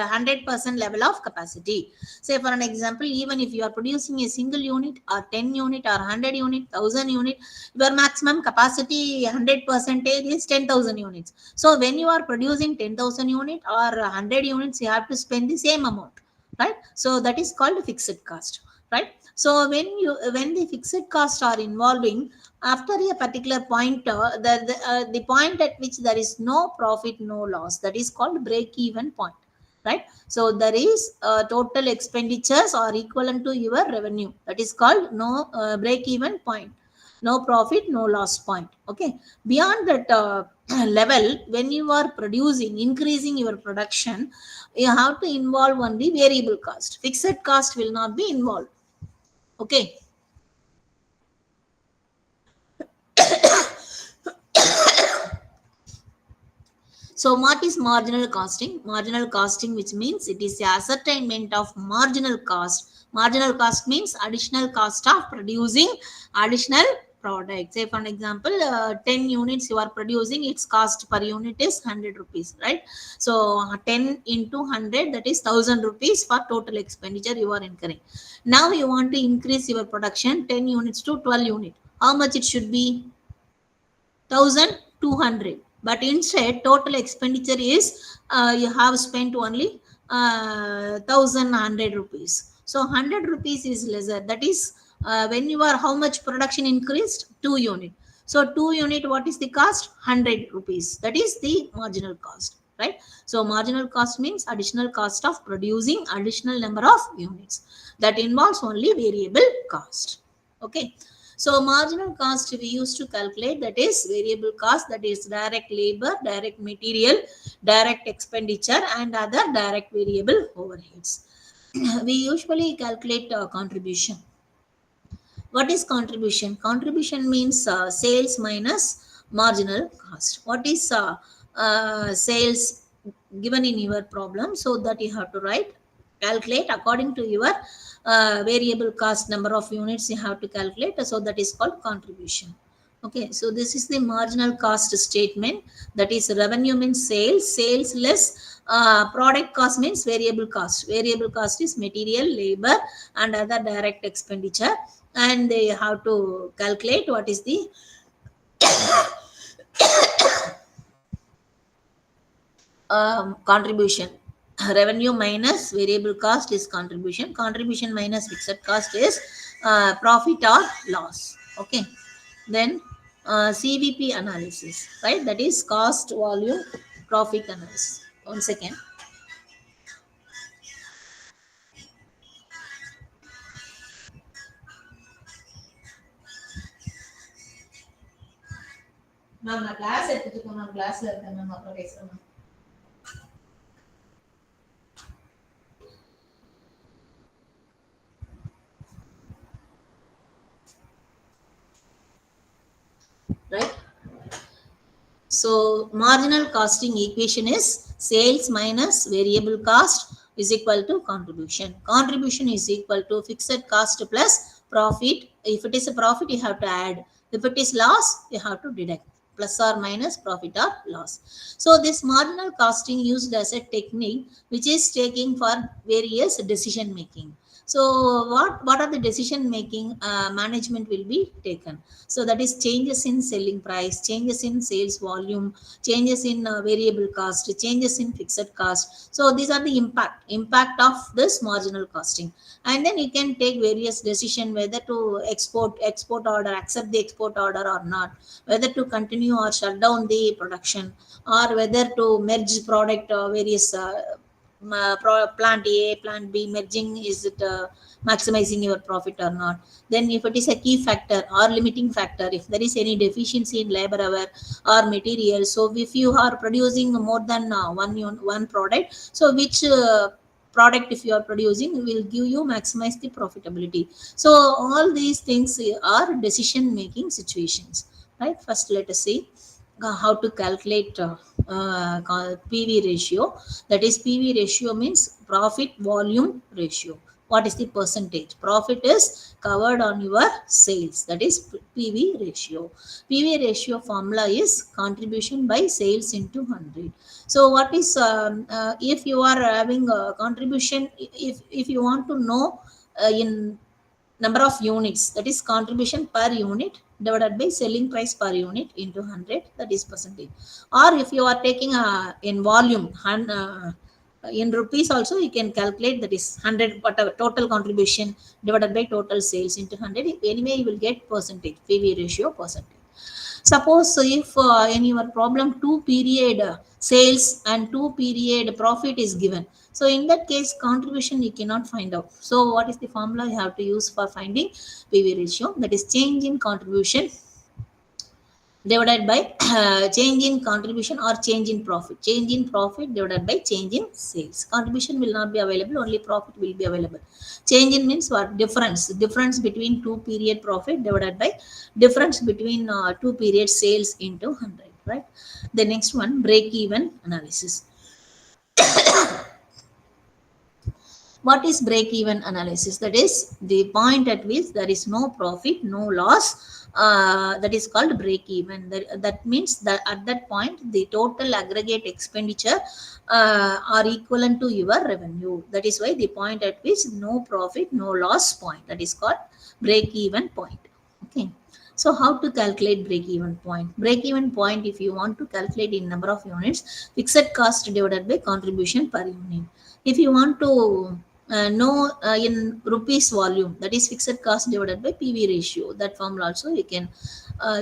100% level of capacity. Say for an example, even if you are producing a single unit or 10 unit or 100 unit, 1000 unit, your maximum capacity 100% is 10,000 units. So when you are producing 10,000 unit or 100 units, you have to spend the same amount, right? So that is called fixed cost, right? So when the fixed costs are involving, after a particular point, the point at which there is no profit, no loss, that is called break even point, right? So there is total expenditures are equivalent to your revenue, that is called no break even point, no profit, no loss point. Okay. Beyond that level, when you are producing, increasing your production, you have to involve only variable cost. Fixed cost will not be involved. Okay. So what is marginal costing? Marginal costing, which means it is the ascertainment of marginal cost. Marginal cost means additional cost of producing additional product. Say for an example, 10 units you are producing, its cost per unit is 100 rupees, right? So 10 into 100, that is 1000 rupees for total expenditure you are incurring. Now you want to increase your production 10 units to 12 units. How much it should be? 1200, but instead total expenditure is you have spent only 1100 rupees. So 100 rupees is lesser. That is when you are, how much production increased? 2 unit. So 2 unit, what is the cost? 100 rupees. That is the marginal cost, right? So marginal cost means additional cost of producing additional number of units. That involves only variable cost. Okay. So marginal cost we used to calculate, that is variable cost, that is direct labor, direct material, direct expenditure, and other direct variable overheads. We usually calculate contribution. What is contribution? Contribution means sales minus marginal cost. What is sales given in your problem? So that you have to write, calculate according to your variable cost, number of units you have to calculate. So that is called contribution. Okay, so this is the marginal cost statement. That is, revenue means sales, sales less product cost means variable cost. Variable cost is material, labor, and other direct expenditure. And they have to calculate what is the contribution. Revenue minus variable cost is contribution. Contribution minus fixed cost is profit or loss. Okay, then CVP analysis, right? That is cost, volume, profit analysis. 1 second. நான் class எடுத்துட்டு போன கிளாஸ்ல இருக்கேன் ma'am, அப்புறம் பேசுறேன். Right? So marginal costing equation is sales minus variable cost is equal to contribution. Contribution is equal to fixed cost plus profit. If it is a profit, you have to add. If it is loss, you have to deduct. Plus or minus profit or loss. So this marginal costing used as a technique which is taking for various decision making. So what are the decision making management will be taken? So that is changes in selling price, changes in sales volume, changes in variable cost, changes in fixed cost. So these are the impact of this marginal costing. And then you can take various decision whether to export order, accept the export order or not, whether to continue or shut down the production, or whether to merge product various plant A, plant B merging, is it maximizing your profit or not? Then if it is a key factor or limiting factor, if there is any deficiency in labor hour or material, so if you are producing more than one product, so which product if you are producing will give you maximize the profitability. So all these things are decision making situations, right? First let us see how to calculate PV ratio. That is, PV ratio means profit volume ratio. What is the percentage? Profit is covered on your sales. That is PV ratio. PV ratio formula is contribution by sales into 100. So what is if you are having a contribution, if you want to know in number of units, that is contribution per unit divided by selling price per unit into 100, that is percentage. Or if you are taking in volume in rupees also, you can calculate, that is 100 whatever total contribution divided by total sales into 100. Anyway you will get percentage, PV ratio percentage. Suppose if in your problem 2 period sales and 2 period profit is given, so in that case contribution you cannot find out. So what is the formula you have to use for finding PV ratio? That is change in contribution divided by change in contribution or change in profit. Change in profit divided by change in sales. Contribution will not be available, only profit will be available. Change in means what? Difference between 2 period profit divided by difference between 2 period sales into 100, right? The next one, break even analysis. What is break even analysis? That is the point at which there is no profit, no loss. That is called break even. That means that at that point the total aggregate expenditure are equivalent to your revenue. That is why the point at which no profit, no loss point, that is called break even point. Okay. So how to calculate break even point? Break even point, if you want to calculate in number of units, fixed cost divided by contribution per unit. If you want to know in rupees volume, that is fixed cost divided by PV ratio, that formula also you can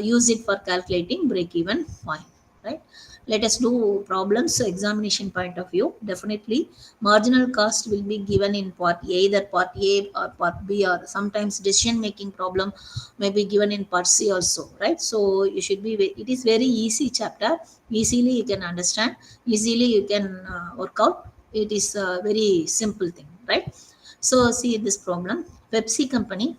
use it for calculating break even point, right? Let us do problems examination point of view. Definitely marginal cost will be given in part A, either part A or part B, or sometimes decision making problem may be given in part C also, right? So you should be, it is very easy chapter, easily you can understand, easily you can work out. It is a very simple thing, right? So see this problem. Pepsi company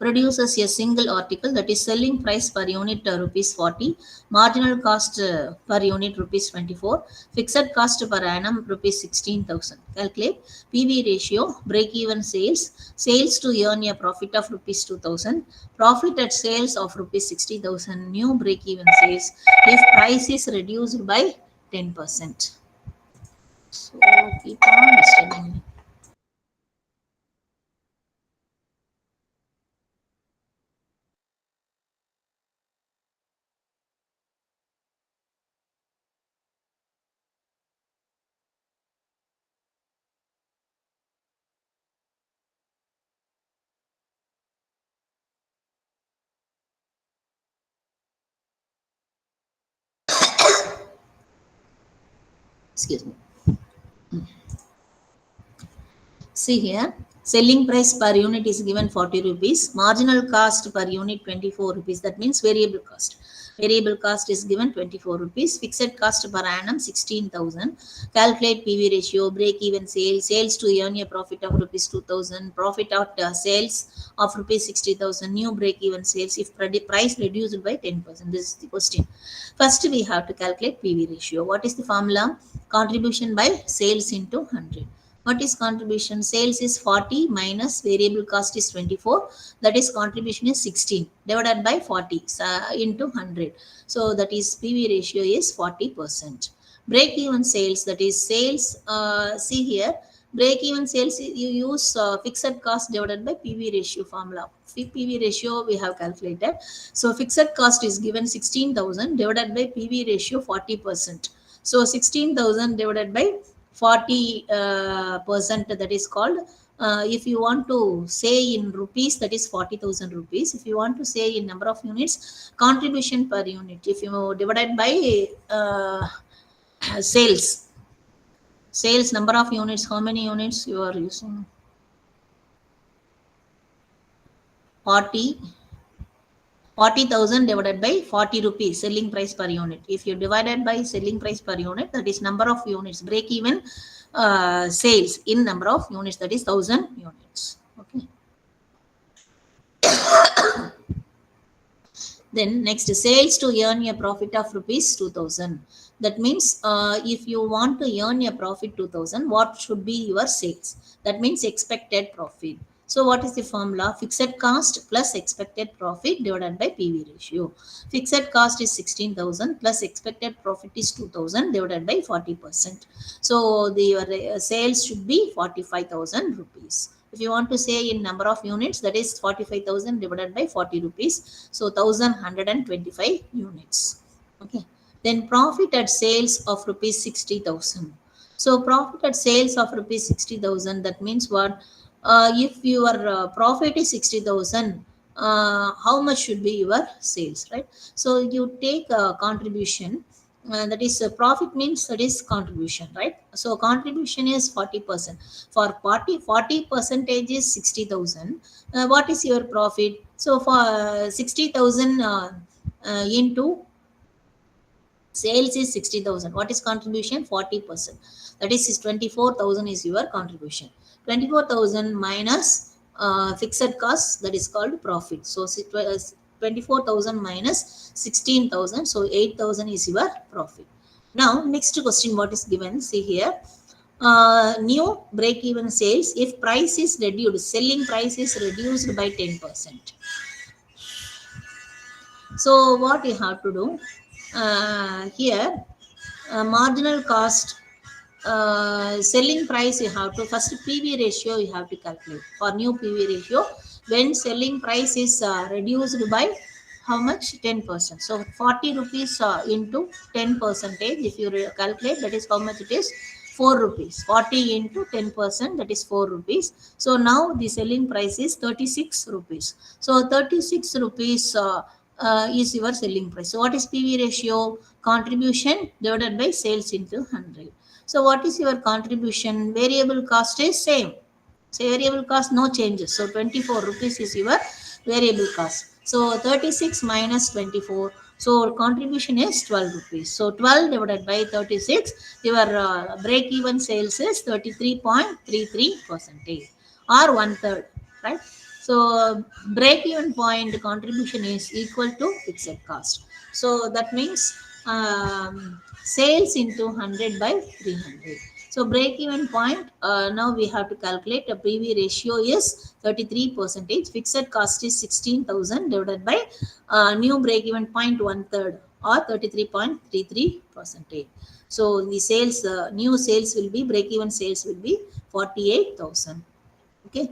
produces a single article, that is selling price per unit rupees 40, marginal cost per unit rupees 24, fixed cost per annum rupees 16,000. Calculate PV ratio, break even sales, sales to earn a profit of rupees 2,000, profit at sales of rupees 60,000, new break even sales if price is reduced by 10%. So keep on disturbing me. Excuse me. See here, selling price per unit is given 40 rupees, marginal cost per unit 24 rupees. That means variable cost. Variable cost is given 24 rupees, fixed cost per annum 16,000. Calculate PV ratio, break even sales, sales to earn a profit of rupees 2,000, profit out sales of rupees 60,000, new break even sales if price reduced by 10%. This is the question. First, we have to calculate PV ratio. What is the formula? Contribution by sales into 100. What is contribution? Sales is 40 minus variable cost is 24. That is contribution is 16 divided by 40 into 100. So that is PV ratio is 40%. Break even sales, that is sales, see here, break even sales, you use fixed cost divided by PV ratio formula. PV ratio we have calculated. So fixed cost is given 16,000 divided by PV ratio 40%. So 16,000 divided by 40%, that is called, if you want to say in rupees, that is 40,000 rupees. If you want to say in number of units, contribution per unit, if you divide by sales number of units, how many units you are using? 40,000 divided by 40 rupees selling price per unit. If you divided by selling price per unit, that is number of units, break even sales in number of units, that is 1,000 units. Okay. Then next, sales to earn a profit of rupees 2,000. That means if you want to earn a profit 2,000, what should be your sales? That means expected profit. So what is the formula? Fixed cost plus expected profit divided by PV ratio. Fixed cost is 16,000 plus expected profit is 2,000 divided by 40%. So your sales should be 45,000 rupees. If you want to say in number of units, that is 45,000 divided by 40 rupees. So 1,125 units. Okay. Then profit at sales of rupees 60,000. So profit at sales of rupees 60,000, that means what? If your profit is 60,000, how much should be your sales, right? So you take a contribution, that is profit means that is contribution, right? So contribution is 40%. For 40 percentage is 60,000. What is your profit? So for 60,000 into sales is 60,000. What is contribution? 40%. That is 24,000 is your contribution. 24,000 minus fixed costs, that is called profit. So 24,000 minus 16,000. So 8,000 is your profit. Now next question, what is given? See here. New break even sales if price is reduced, selling price is reduced by 10%. So what you have to do here, marginal cost, selling price, you have to first PV ratio you have to calculate. For new PV ratio, when selling price is reduced by how much? 10%. So 40 rupees into 10%, if you calculate, that is how much it is? 4 rupees. 40 into 10%, that is 4 rupees. So now the selling price is 36 rupees. So 36 rupees is your selling price. So what is PV ratio? Contribution divided by sales into 100. So what is your contribution? Variable cost is same. So variable cost no changes. So 24 rupees is your variable cost. So 36 minus 24. So contribution is 12 rupees. So 12 divided by 36, your break even sales is 33.33% or 1/3, right? So break even point contribution is equal to fixed cost. So that means sales into 100 by 300. So break even point, now we have to calculate a PV ratio is 33%. Fixed cost is 16,000 divided by new break even point 1/3 or 33.33%. So the sales, new sales will be, break even sales will be 48,000. Okay.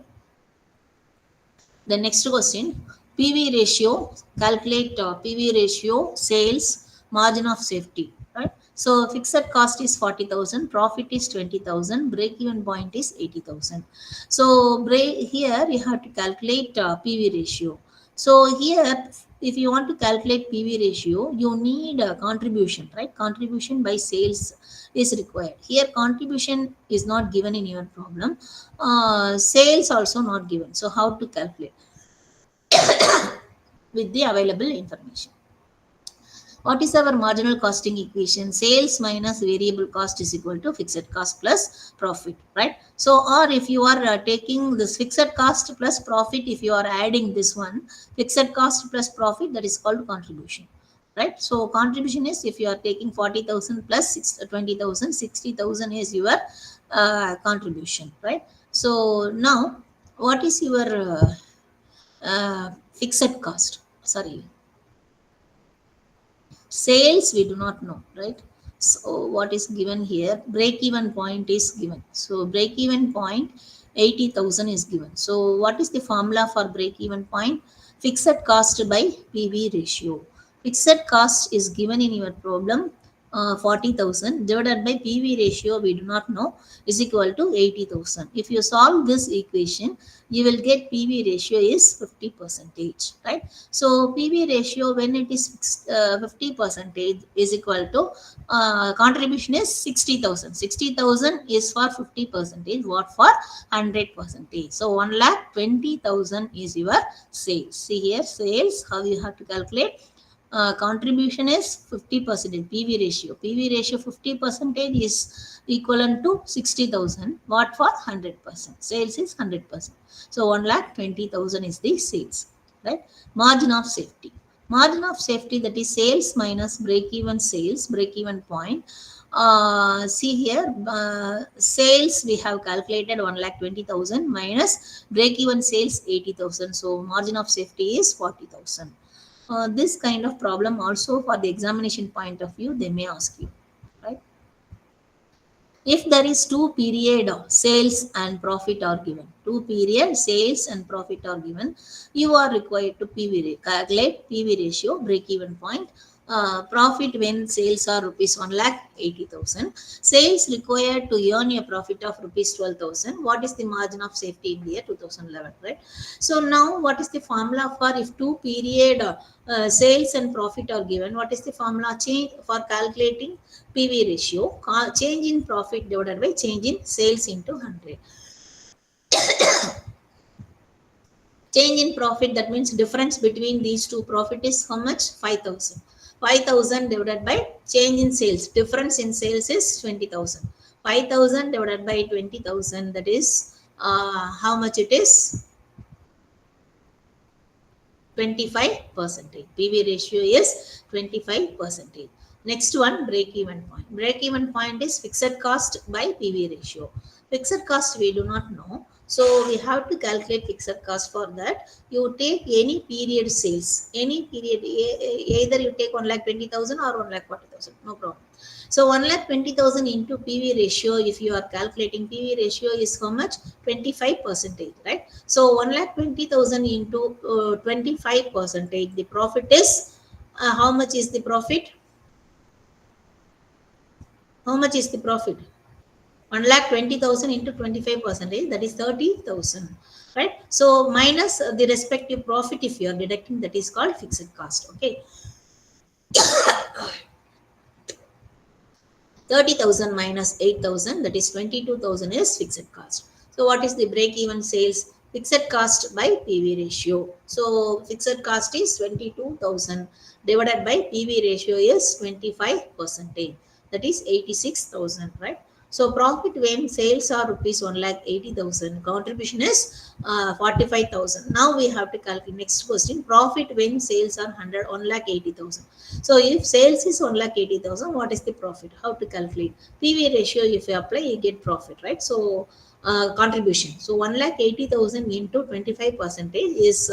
The next question, PV ratio, calculate PV ratio, sales, margin of safety, right? So fixed cost is 40,000, profit is 20,000, break even point is 80,000. So here you have to calculate PV ratio. So here, if you want to calculate PV ratio, you need a contribution, right? Contribution by sales is required. Here contribution is not given in your problem. Sales also not given. So how to calculate? With the available information. What is our marginal costing equation? Sales minus variable cost is equal to fixed cost plus profit, right? So, or if you are taking this fixed cost plus profit, if you are adding this one, fixed cost plus profit, that is called contribution, right? So, contribution is if you are taking 40,000 plus 20,000, 60,000 is your contribution, right? So, now what is your fixed cost? Sorry, sales we do not know, right? So what is given here? Break even point is given. So break even point 80,000 is given. So what is the formula for break even point? Fixed cost by PV ratio. Fixed cost is given in your problem, 40,000 divided by PV ratio we do not know, is equal to 80,000. If you solve this equation, you will get PV ratio is 50%, right? So PV ratio when it is 50% is equal to contribution is 60,000. 60,000 is for 50%. What for 100%? So 1,20,000 is your sales. See here, sales, how you have to calculate? Contribution is 50%. PV ratio. PV ratio 50% is equivalent to 60,000. What for 100%? Sales is 100%. So 1,20,000 is the sales, right? Margin of safety. Margin of safety, that is sales minus break-even sales, break-even point. See here, sales we have calculated 1,20,000 minus break-even sales 80,000. So margin of safety is 40,000. This kind of problem also for the examination point of view, they may ask you, right? If there is two period sales and profit are given, two period sales and profit are given, you are required to calculate PV ratio, break even point. Profit when sales are rupees 1,80,000, sales required to earn a profit of rupees 12,000. What is the margin of safety in the year 2011, right? So now what is the formula for if two period sales and profit are given? What is the formula change for calculating PV ratio? Change in profit divided by change in sales into 100. Change in profit, that means difference between these two profit is how much? 5,000. 5,000 divided by change in sales. Difference in sales is 20,000. 5,000 divided by 20,000, that is how much it is? 25%. PV ratio is 25%. Next one, break even point. Break even point is fixed cost by PV ratio. Fixed cost we do not know. So we have to calculate fixed cost. For that, you take any period sales, any period, either you take 1,20,000 or 1,40,000, no problem. So 1,20,000 into PV ratio, if you are calculating PV ratio is how much? 25%, right? So 1,20,000 into 25%, the profit is, how much is the profit? How much is the profit? 1,20,000 into 25%, that is 30,000, right? So minus the respective profit if you are deducting, that is called fixed cost, okay? 30,000 minus 8,000, that is 22,000 is fixed cost. So what is the break even sales? Fixed cost by PV ratio. So fixed cost is 22,000 divided by PV ratio is 25%. That is 86,000, right? So profit when sales are rupees 1,80,000, contribution is 45,000. Now we have to calculate next question. Profit when sales are 1,80,000. So if sales is 1,80,000, what is the profit? How to calculate? PV ratio, if you apply, you get profit, right? So contribution. So 1,80,000 into 25% is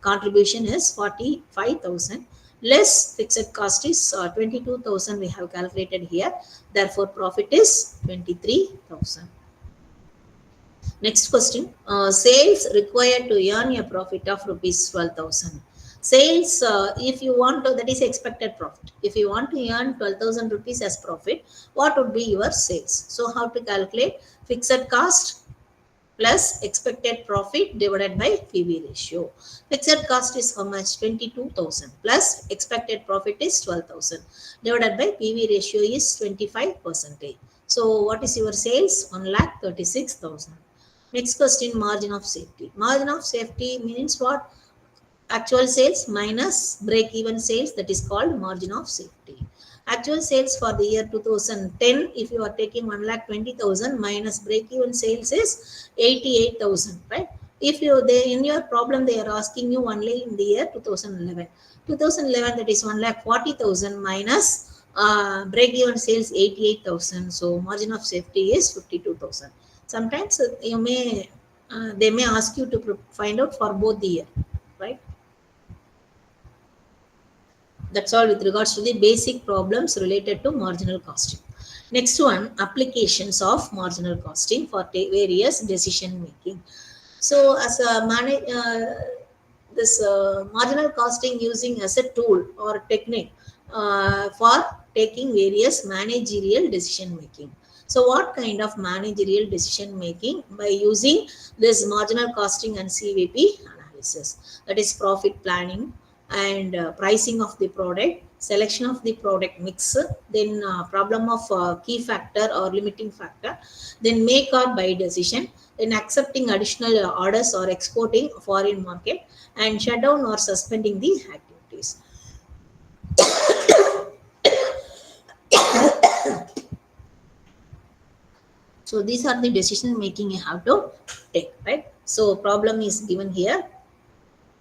contribution is 45,000. Less fixed cost is 22,000 we have calculated here. Therefore, profit is 23,000. Next question. Sales required to earn a profit of rupees 12,000. Sales, if you want to, that is expected profit. If you want to earn 12,000 rupees as profit, what would be your sales? So, how to calculate? Fixed cost plus expected profit divided by PV ratio. Fixed cost is how much? 22,000 plus expected profit is 12,000 divided by PV ratio is 25%. So what is your sales? 1,36,000. Next question, margin of safety. Margin of safety means what? Actual sales minus break even sales, that is called margin of safety. Actual sales for the year 2010, if you are taking 1,20,000 minus break even sales is 88,000, right? If you in your problem they are asking you only in the year 2011. 2011, that is 1,40,000 minus break even sales 88,000. So margin of safety is 52,000. Sometimes you may they may ask you to find out for both the year, right? That's all with regards to the basic problems related to marginal costing. Next one, applications of marginal costing for various decision making. So as a marginal costing using as a tool or technique for taking various managerial decision making. So what kind of managerial decision making? By using this marginal costing and CVP analysis, that is profit planning and pricing of the product, selection of the product mix, then problem of key factor or limiting factor, then make or buy decision, then accepting additional orders or exporting foreign market, and shut down or suspending the activities. So these are the decision making you have to take, right? So problem is given here.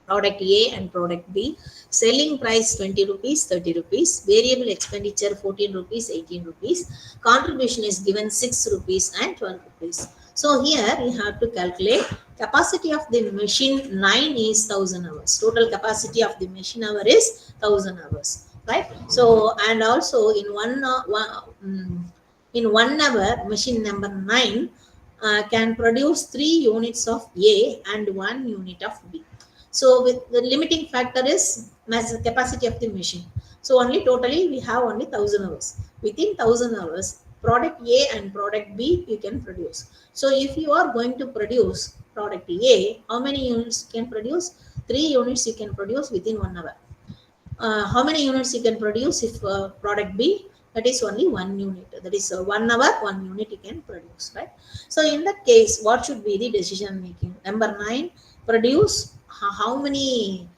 Product A and product B, selling price 20 rupees, 30 rupees, variable expenditure 14 rupees, 18 rupees, contribution is given 6 rupees and 12 rupees. So here you have to calculate capacity of the machine 9 is 1000 hours. Total capacity of the machine hour is 1000 hours, right? So, and also in one hour, machine number 9 can produce 3 units of A and 1 unit of B. So with the limiting factor is capacity of the machine. So only totally we have only 1000 hours. Within 1000 hours, product A and product B you can produce. So if you are going to produce product A, how many units you can produce? 3 units you can produce within 1 hour. How many units you can produce if product B? That is only 1 unit. That is 1 hour, 1 unit you can produce, right? So in that case, what should be the decision making? Number 9, produce how many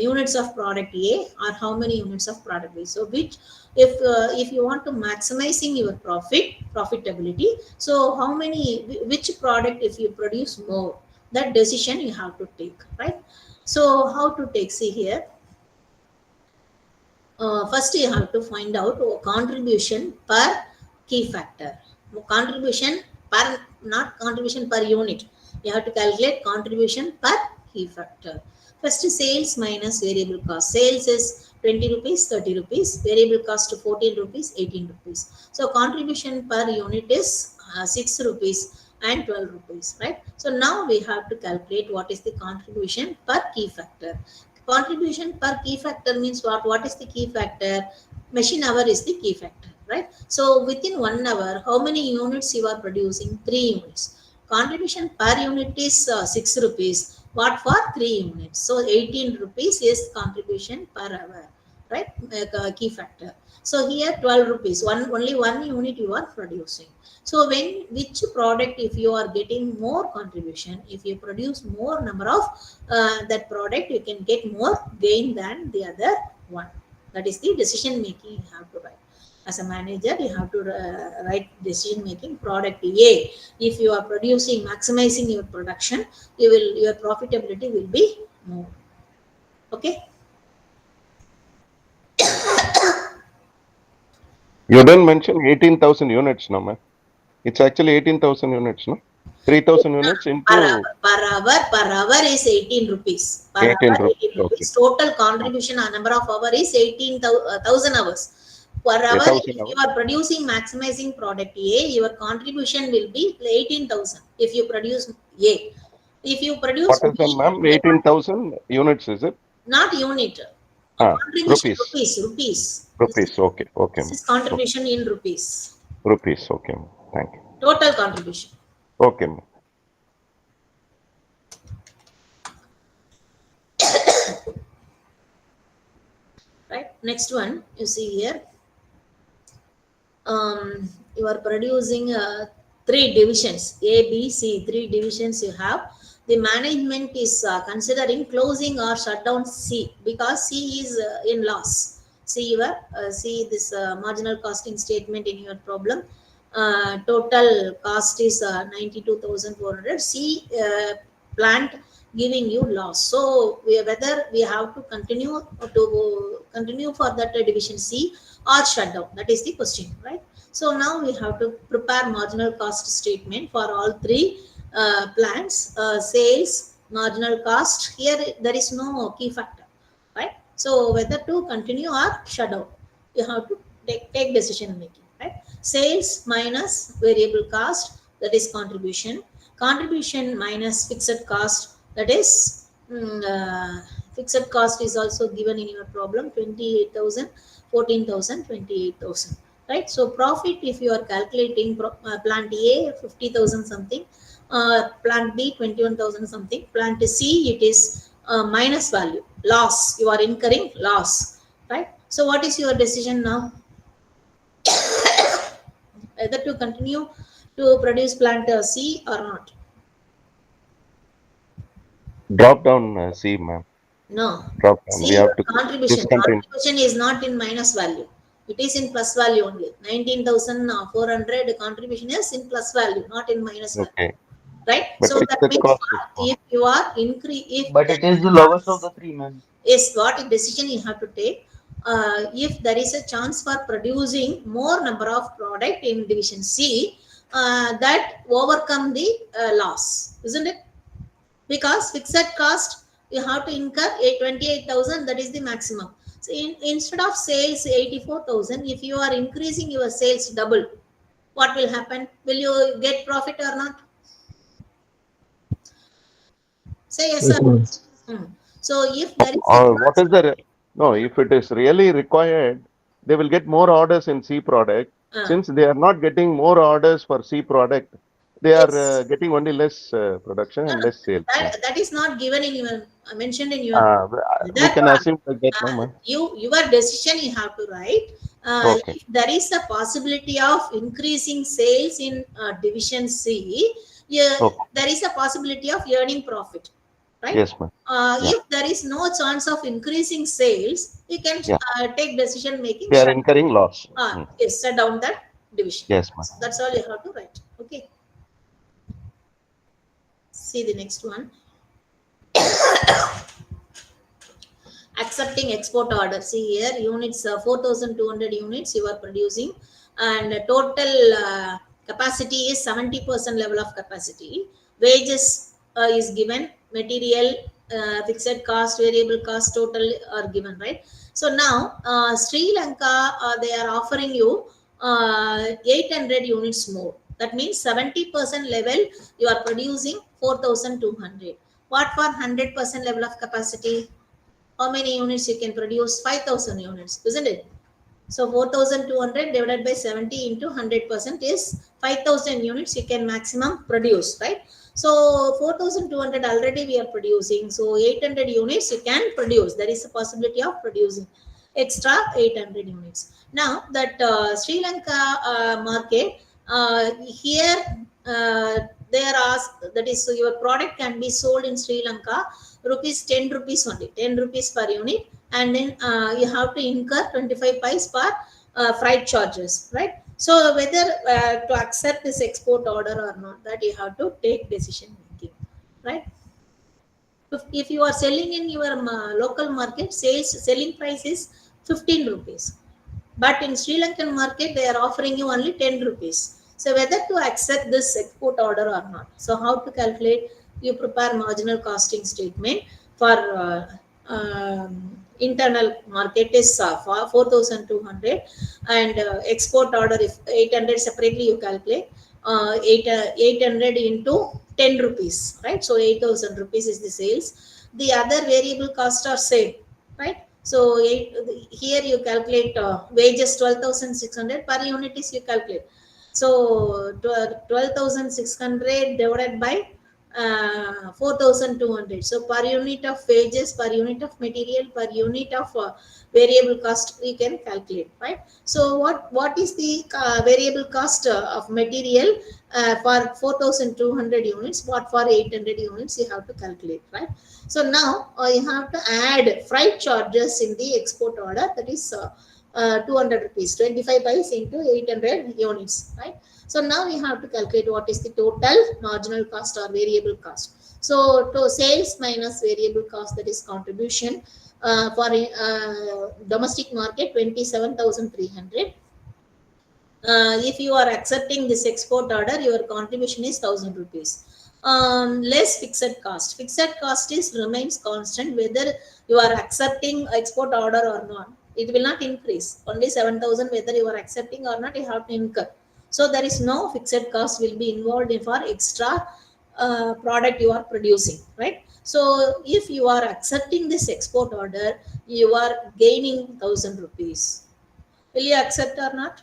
units of product A or how many units of product B. So which, if you want to maximizing your profitability, so how many, which product if you produce more, that decision you have to take, right? So how to take? See here. First you have to find out contribution per key factor. Contribution per, not contribution per unit. You have to calculate contribution per key factor. First, sales minus variable cost. Sales is 20 rupees, 30 rupees. Variable cost 14 rupees, 18 rupees. So contribution per unit is 6 rupees and 12 rupees, right? So now we have to calculate what is the contribution per key factor. Contribution per key factor means what? What is the key factor? Machine hour is the key factor, right? So within 1 hour, how many units you are producing? 3 units. Contribution per unit is 6 rupees. What for? 3 units. So 18 rupees is contribution per hour, right? Key factor. So here 12 rupees. Only 1 unit you are producing. So which product, if you are getting more contribution, if you produce more number of that product, you can get more gain than the other one. That is the decision making you have to write. As a manager, you have to write decision making. Product A, if you are producing, maximizing your production, your profitability will be more. Okay. You didn't mention 18,000 units, no, ma'am. It's actually 18,000 units, no? 3,000 units Per into hour is 18 rupees. Per 18 hour, rupees. 18 rupees. Total contribution number of hour is 18,000 hours. Per hour, 1,000 if hours. you are producing, maximizing product A, your contribution will be 18,000 if you produce A. If you produce What is that, B, ma'am? 18,000 units, is it? not unit. Contribution Rupees. rupees. Rupees, okay, okay. This is contribution in rupees. Rupees, okay, ma'am. Thank you. Total contribution. Okay, ma'am. Right. Next one, you see here. You are producing 3 divisions, A, B, C, 3 divisions you have. The management is considering closing or shutdown C because C is in loss. See this marginal costing statement in your problem. Total cost is 92,400. C plant giving you loss. So whether we have to continue for that division C or shutdown, that is the question, right? So now we have to prepare marginal cost statement for all 3 plants. Sales, marginal cost, here there is no key factor, right? So whether to continue or shutdown, you have to take decision making, right? Sales minus variable cost, that is contribution minus fixed cost, that is fixed cost is also given in your problem, 28,000, 14,000, 28,000, right? So profit, if you are calculating plant A 50,000 something, plant B 21,000 something, plant C it is minus value, loss, you are incurring loss, right? So what is your decision now? Whether to continue to produce plant C or not? Drop down C, ma'am. No. Drop down. See, We have to contribution. discontinue. Contribution is not in minus value. It is in plus value only. 19,400 contribution is in plus value, not in minus value. Okay. Right? But So that fixed means cost if you are increase, But it is the lowest of the 3, man. is what a decision you have to take. If there is a chance for producing more number of product in division C, that overcome the loss, isn't it? Because fixed cost you have to incur 28,000, that is the maximum. So instead of sales 84,000, if you are increasing your sales double, what will happen? Will you get profit or not? Say yes, sir. So if there is what is the no? If it is really required, they will get more orders in C product. Since they are not getting more orders for C product, they are getting only less production and less sales. that is not given in your mentioned in your We can assume like that, no, ma'am. your decision you have to write. Okay. If there is a possibility of increasing sales in division C, there is a possibility of earning profit, right? Yes, ma'am. If there is no chance of increasing sales, you can take decision making. They are incurring loss. Yes, shut down that division. Yes, ma'am. That's all you have to write. Okay. See the next one. Accepting export order. See here, units 4,200 units you are producing, and total capacity is 70% level of capacity. Wages is given, material, fixed cost, variable cost, total are given, right? So now Sri Lanka, they are offering you 800 units more. That means 70% level you are producing 4,200. What for 100% level of capacity? How many units you can produce? 5,000 units, isn't it? So 4,200 divided by 70 into 100% is 5,000 units you can maximum produce, right? So 4,200 already we are producing. So 800 units you can produce. There is a possibility of producing extra 800 units. Now that Sri Lanka market, here they are asked, that is, so your product can be sold in Sri Lanka rupees 10 rupees only, 10 rupees per unit, and then you have to incur 25 pice per freight charges, right? So whether to accept this export order or not, that you have to take decision making, right? If you are selling in your local market, selling price is 15 rupees, but in Sri Lankan market they are offering you only 10 rupees. So whether to accept this export order or not, so how to calculate? You prepare marginal costing statement for internal market is for 4200, and export order if 800 separately you calculate, 800 into 10 rupees, right? So 8000 rupees is the sales. The other variable cost are same, right? So here you calculate wages 12,600 per unit is you calculate. So 12,600 divided by 4,200. So per unit of wages, per unit of material, per unit of variable cost we can calculate, right? So what is the variable cost of material for 4,200 units? What for 800 units you have to calculate, right? So now you have to add freight charges in the export order, that is 200 rupees, 25 pice into 800 units, right? So now we have to calculate what is the total marginal cost or variable cost. So to sales minus variable cost, that is contribution for domestic market 27,300. If you are accepting this export order, your contribution is 1000 rupees. Less fixed cost. Fixed cost is remains constant whether you are accepting export order or not. It will not increase. Only 7,000 whether you are accepting or not, you have to incur. So there is no fixed cost will be involved in for extra product you are producing, right? So if you are accepting this export order, you are gaining 1000 rupees. Will you accept or not?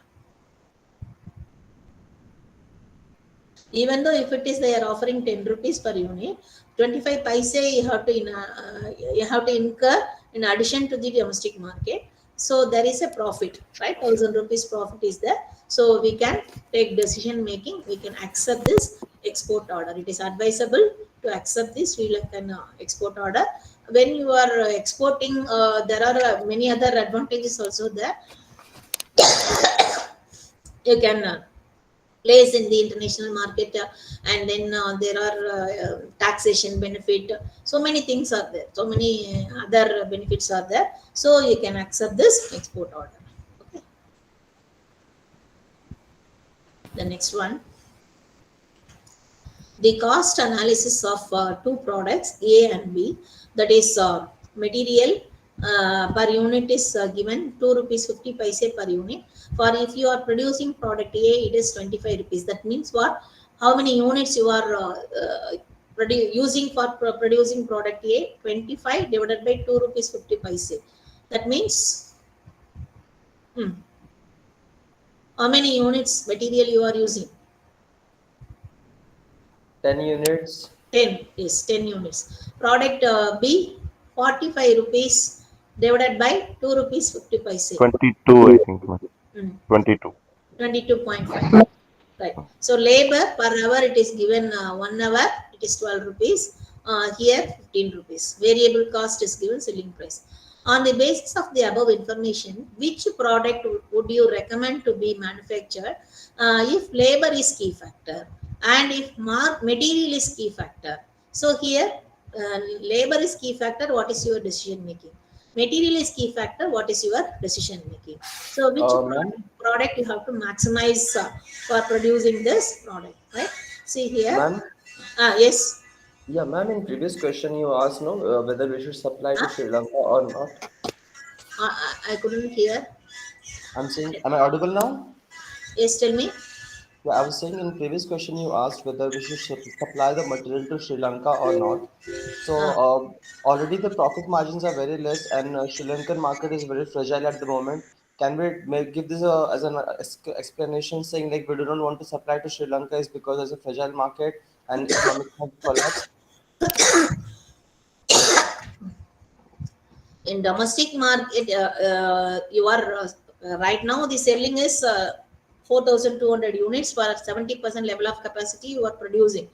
Even though if it is they are offering 10 rupees per unit, 25 paise you have to incur in addition to the domestic market. So there is a profit, right? 1000 rupees profit is there. So we can take decision making. We can accept this export order. It is advisable to accept this Sri Lankan export order. When you are exporting, there are many other advantages also there. You can place in the international market, and then there are taxation benefit, so many things are there, so many other benefits are there, so you can accept this export order. Okay. The next one, the cost analysis of two products A and B, that is material per unit is given 2 rupees 50 paise per unit. For if you are producing product A, it is 25 rupees. That means what? How many units you are using for producing product A? 25 divided by 2 rupees 50 paise. That means how many units material you are using? 10 units. 10 is 10 units. Product B, 45 rupees divided by 2 rupees 50 paise. 22, I think. 22. 22.5. Right. So labor per hour it is given 1 hour, it is 12 rupees. Here 15 rupees. Variable cost is given selling price. On the basis of the above information, which product would you recommend to be manufactured if labor is key factor and if material is key factor? So here labor is key factor, what is your decision making? Material is key factor, what is your decision making? So which product you have to maximize for producing this product, right? See here. Ma'am? Yes. Yeah, ma'am, in previous question you asked whether we should supply to Sri Lanka or not. I couldn't hear. I'm saying, am I audible now? Yes, tell me. Yeah, I was saying in previous question you asked whether we should supply the material to Sri Lanka or not. So already the profit margins are very less, and Sri Lankan market is very fragile at the moment. Can we give this as an explanation, saying like we do not want to supply to Sri Lanka is because there's a fragile market and economic has collapsed? In domestic market, you are right now the selling is 4,200 units for 70% level of capacity you are producing.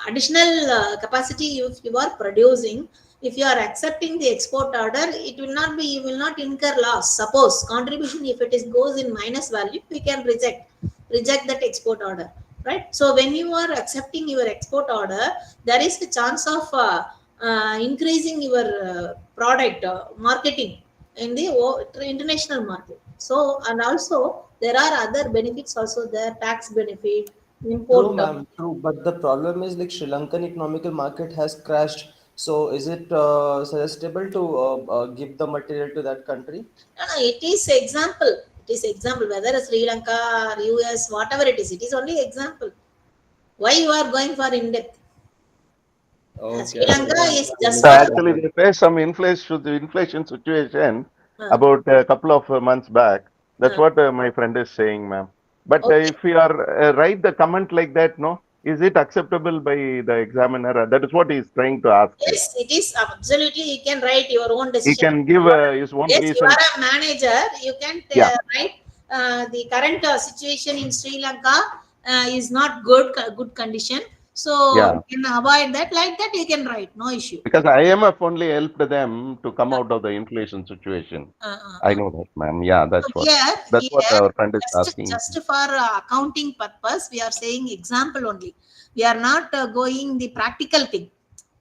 additional capacity if you are producing, if you are accepting the export order, it will not be, you will not incur loss. Suppose contribution, if it is goes in minus value, we can reject that export order, right? So when you are accepting your export order, there is the chance of increasing your product marketing in the international market. So, and also there are other benefits also there, tax benefit, True, import. ma'am. True, but the problem is like Sri Lankan economical market has crashed. So is it suggestible to give the material to that country? No, no, it is example. It is example. Whether Sri Lanka or US, whatever it is only example. Why you are going for in depth? Okay, Sri I Lanka understand. is I just So for. actually, they faced some inflation situation Uh, about a couple of months back. That's uh, what my friend is saying, ma'am. But okay. if you are write the comment like that, no, is it acceptable by the examiner? That is what he is trying to ask here. Yes, it is absolutely. You can write your own He decision. can give his own Yes, you reason. are a manager. You can Yeah, write the current situation in Sri Lanka is not good condition. So yeah. you can avoid that. Like that, you can write. No issue. Because IMF only helped them to come out of the inflation situation. Uh, uh, I uh. know that, ma'am. Yeah, So that's what here, our friend is asking. just for accounting purpose, we are saying example only. We are not going the practical thing,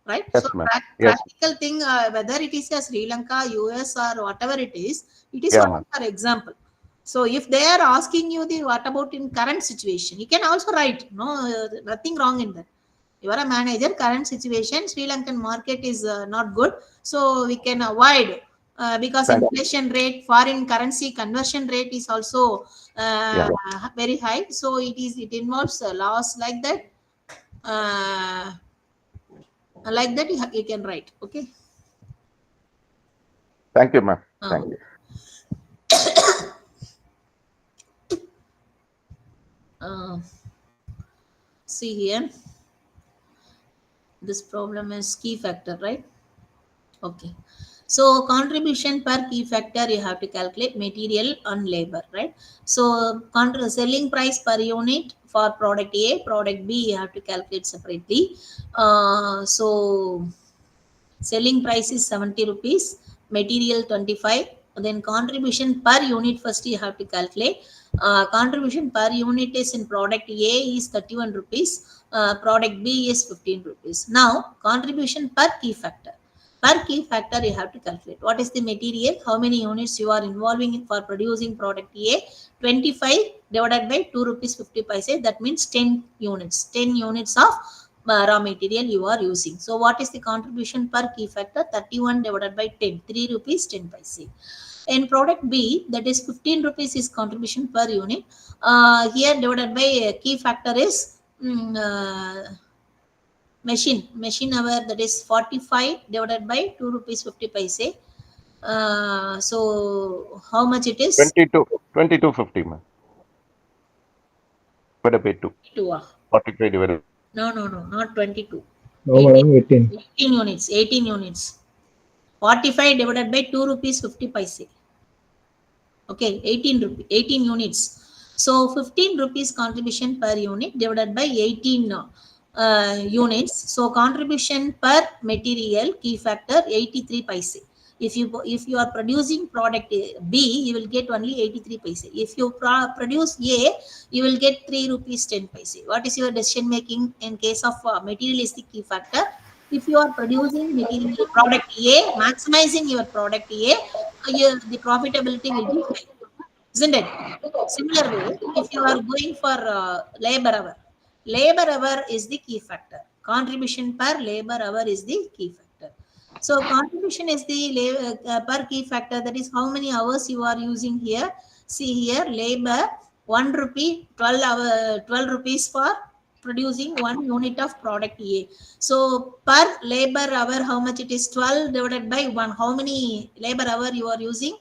right? So Yes, ma'am. Yes, practical thing, whether it is a Sri Lanka, US, or whatever it is yeah, only ma'am. for example. So if they are asking you the what about in current situation, you can also write. No, nothing wrong in that. You are a manager. Current situation, Sri Lankan market is not good, so we can avoid because Thank you. inflation rate, foreign currency conversion rate is also Yeah, very high. So it involves a loss like that. Uh, like that you can write. Okay. thank you, ma'am. Uh, Thank you. uh, see here, this problem is key factor, right? Okay. So contribution per key factor, you have to calculate material and labor, right? So selling price per unit for product A, product B, you have to calculate separately. So selling price is 70 rupees, material 25, then contribution per unit first you have to calculate. Contribution per unit is in product A is 31 rupees, product B is 15 rupees. Now contribution per key factor, you have to calculate what is the material, how many units you are involving in for producing product A. 25 divided by 2 rupees 50 paise, that means 10 units of raw material you are using. So what is the contribution per key factor? 31 divided by 10, 3 rupees 10 paise. In product B, that is 15 rupees is contribution per unit. Here divided by key factor is machine hour, that is 45 divided by 2 rupees 50 paise. So how much it is? 22.50, ma'am. Divided by 2. 2. 45 divided. No, not 22. No, madam, 18. 18 units. 18 units. 45 divided by 2 rupees 50 paise. Okay, 18 units. So 15 rupees contribution per unit divided by 18 units. So contribution per material key factor 83 paise. If you are producing product B, you will get only 83 paise. If you produce A, you will get 3 rupees 10 paise. What is your decision making in case of materialistic key factor? If you are producing material product A, maximizing your product A, the profitability will be high, isn't it? Similar way, if you are going for labor hour is the key factor. Contribution per labor hour is the key factor. So contribution is the per key factor, that is how many hours you are using here. See here, labor 1 rupee, 12 rupees for producing 1 unit of product A. So per labor hour, how much it is? 12 divided by 1. How many labor hour you are using?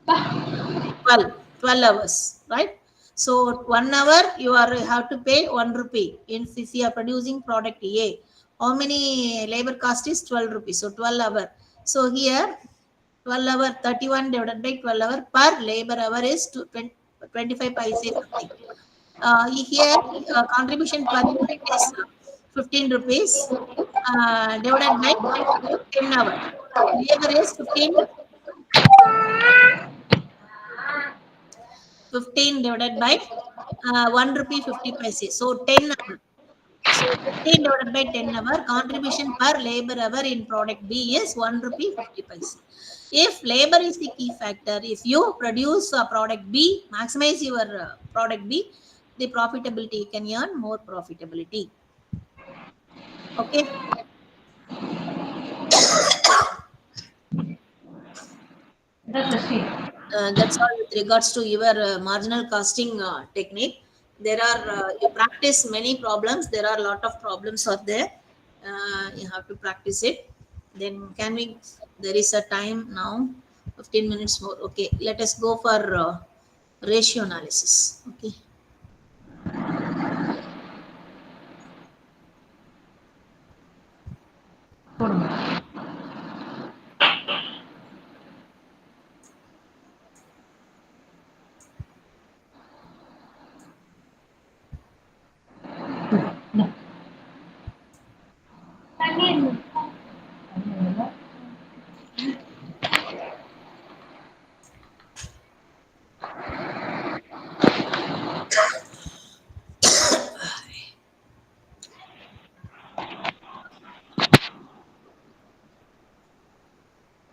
12 hours, right? So 1 hour you have to pay 1 rupee if you are producing product A. How many labor cost is 12 rupees? So 12 hour. So here 12 hour, 31 divided by 12 hour per labor hour is 25 paise something. Here contribution per unit is 15 rupees divided by 10 hours. Labor is 15 divided by 1 rupee 50 paise. So 10 hours. So 15 divided by 10 hour, contribution per labor hour in product B is 1 rupee 50 paise. If labor is the key factor, if you produce a product B, maximize your product B, the profitability, you can earn more profitability. Okay. That's all with regards to your marginal costing technique. There are, you practice many problems. There are a lot of problems are there. You have to practice it. Then can we, there is a time now, 15 minutes more. Okay, let us go for ratio analysis. Okay.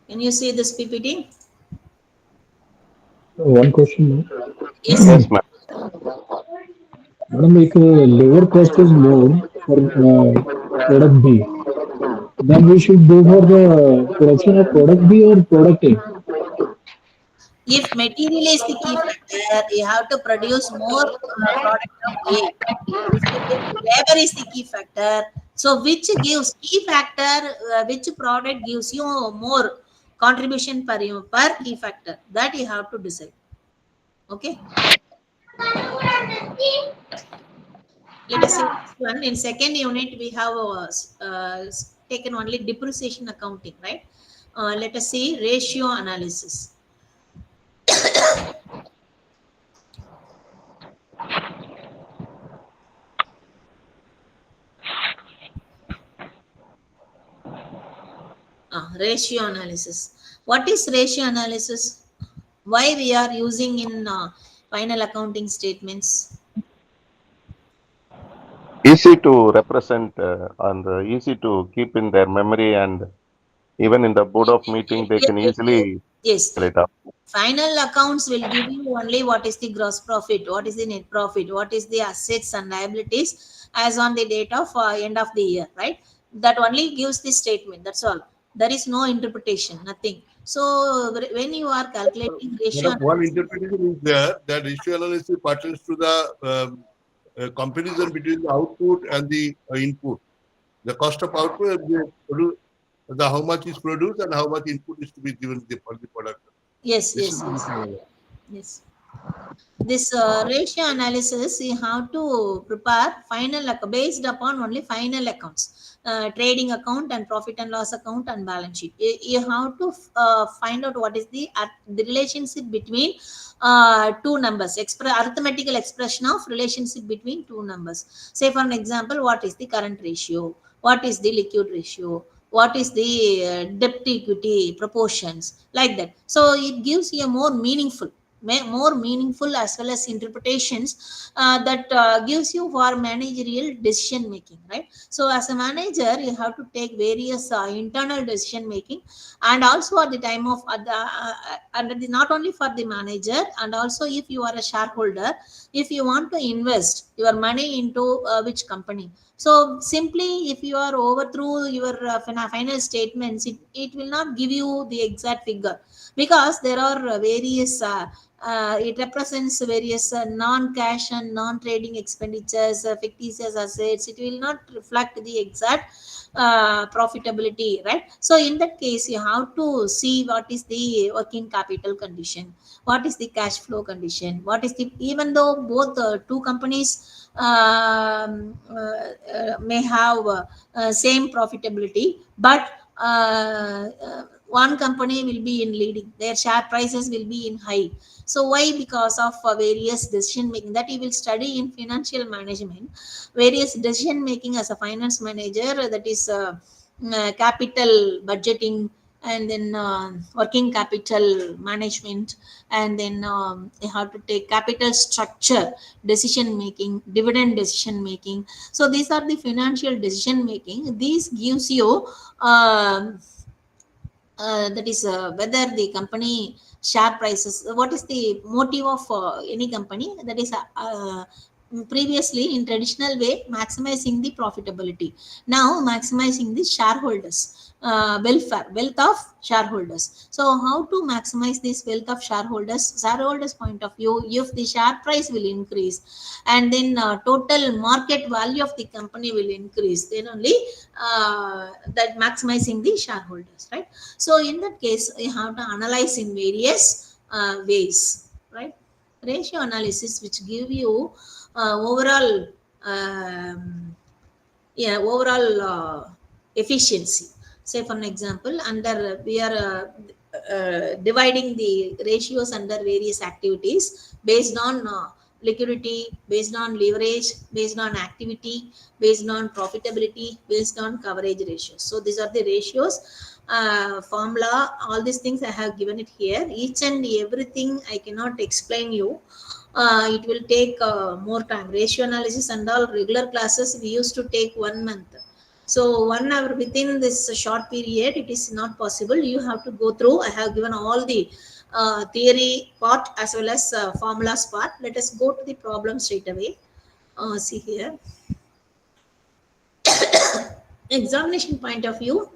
Can you see this PPT? One question, ma'am. Yes. Yes, ma'am. Madam, if labor cost is more for product B, then we should go for the production of product B or product A. If material is the key factor, you have to produce more product of A. If labor is the key factor, so which gives key factor, which product gives you more contribution per key factor, that you have to decide. Okay. Let us say this one. In second unit, we have taken only depreciation accounting, right? Let us see ratio analysis. Ratio analysis. What is ratio analysis? Why we are using in final accounting statements? Easy to represent and easy to keep in their memory, and even in the board of meeting, they can easily Yes. it up. Final accounts will give you only what is the gross profit, what is the net profit, what is the assets and liabilities as on the date of end of the year, right? That only gives the statement. That's all. There is no interpretation, nothing. So when you are calculating ratio, One interpretation is there that ratio analysis pertains to the comparison between the output and the input. The cost of output, the how much is produced and how much input is to be given for the product. yes. Yes. This ratio analysis, you have to prepare final based upon only final accounts, trading account and profit and loss account and balance sheet. You have to find out what is the relationship between two numbers, arithmetical expression of relationship between two numbers. Say for an example, what is the current ratio, what is the liquid ratio, what is the debt equity proportions, like that. So it gives you a more meaningful as well as interpretations that gives you for managerial decision making, right? So as a manager, you have to take various internal decision making, and also at the time of not only for the manager, and also if you are a shareholder, if you want to invest your money into which company. So simply if you are over through your final statements, it will not give you the exact figure, because there are various it represents various non-cash and non-trading expenditures, fictitious assets. It will not reflect the exact profitability, right? So in that case, you have to see what is the working capital condition, what is the cash flow condition, what is the, even though both two companies may have same profitability, but one company will be in leading, their share prices will be in high. So why? Because of various decision making that you will study in financial management. Various decision making as a finance manager, that is capital budgeting, and then working capital management, and then you have to take capital structure decision making, dividend decision making. So these are the financial decision making. This gives you that is whether the company share prices, what is the motive of any company, that is previously in traditional way maximizing the profitability, now maximizing the shareholders welfare, wealth of shareholders. So how to maximize this wealth of shareholders point of view? If the share price will increase, and then total market value of the company will increase, then only that maximizing the shareholders, right? So in that case, you have to analyze in various ways, right? Ratio analysis, which give you overall, overall efficiency. Say for an example, under we are dividing the ratios under various activities based on liquidity, based on leverage, based on activity, based on profitability, based on coverage ratios. So these are the ratios, formula, all these things I have given it here. Each and everything I cannot explain you. It will take more time. Ratio analysis and all regular classes we used to take 1 month. So 1 hour within this short period, it is not possible. You have to go through. I have given all the theory part as well as formulas part. Let us go to the problem straight away. See here. Examination point of view,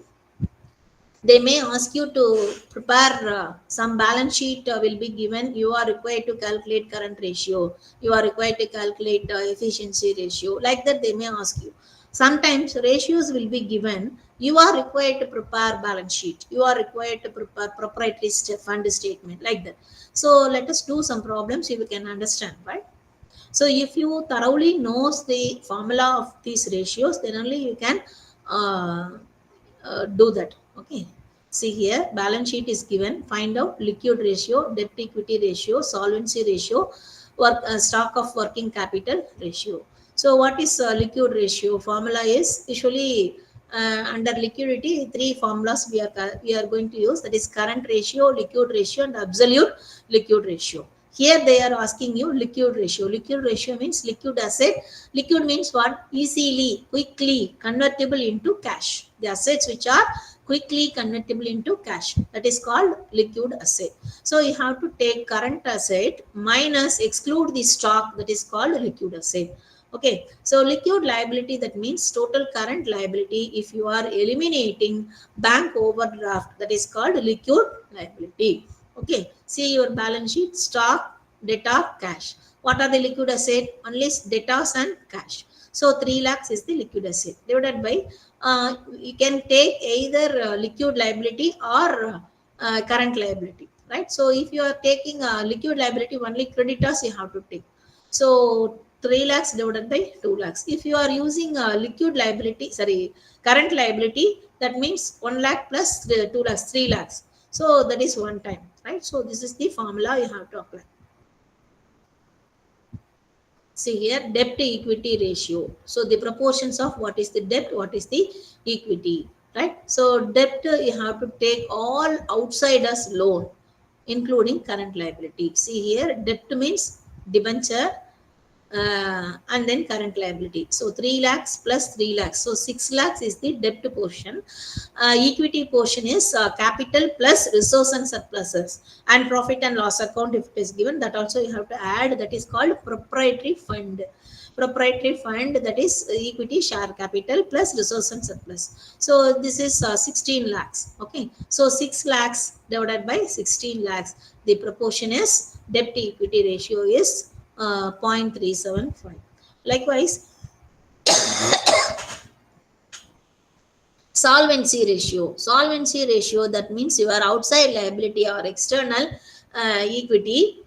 they may ask you to prepare some balance sheet will be given. You are required to calculate current ratio. You are required to calculate efficiency ratio. Like that, they may ask you. Sometimes ratios will be given. You are required to prepare balance sheet. You are required to prepare proprietary fund statement, like that. So let us do some problems so you can understand, right? So if you thoroughly knows the formula of these ratios, then only you can do that. Okay. See here, balance sheet is given. Find out liquid ratio, debt equity ratio, solvency ratio, stock of working capital ratio. So what is liquid ratio? Formula is usually under liquidity, 3 formulas we are going to use. That is current ratio, liquid ratio, and absolute liquid ratio. Here they are asking you liquid ratio. Liquid ratio means liquid asset. Liquid means what? Easily, quickly convertible into cash. The assets which are quickly convertible into cash. That is called liquid asset. So you have to take current asset minus exclude the stock. That is called liquid asset. Okay. So liquid liability, that means total current liability. If you are eliminating bank overdraft, that is called liquid liability. Okay, see your balance sheet, stock, debtor, cash. What are the liquid asset? Only debtors and cash. So 3 lakhs is the liquid asset. Divided by, you can take either liquid liability or current liability, right? So if you are taking liquid liability, only creditors you have to take. So 3 lakhs divided by 2 lakhs. If you are using liquid liability, current liability, that means 1 lakh plus 2 lakhs, 3 lakhs. So that is one time, right? So this is the formula you have to apply. See here, debt to equity ratio. So the proportions of what is the debt, what is the equity, right? So debt you have to take all outsiders loan, including current liability. See here, debt means debenture, and then current liability. So 3 lakhs plus 3 lakhs. So 6 lakhs is the debt portion. Equity portion is capital plus resource and surpluses, and profit and loss account if it is given, that also you have to add. That is called proprietary fund. Proprietary fund, that is equity share capital plus resource and surplus. So this is 16 lakhs. Okay. So 6 lakhs divided by 16 lakhs. The proportion is debt to equity ratio is 0.375. Likewise, solvency ratio. Solvency ratio, that means your outside liability or external equity.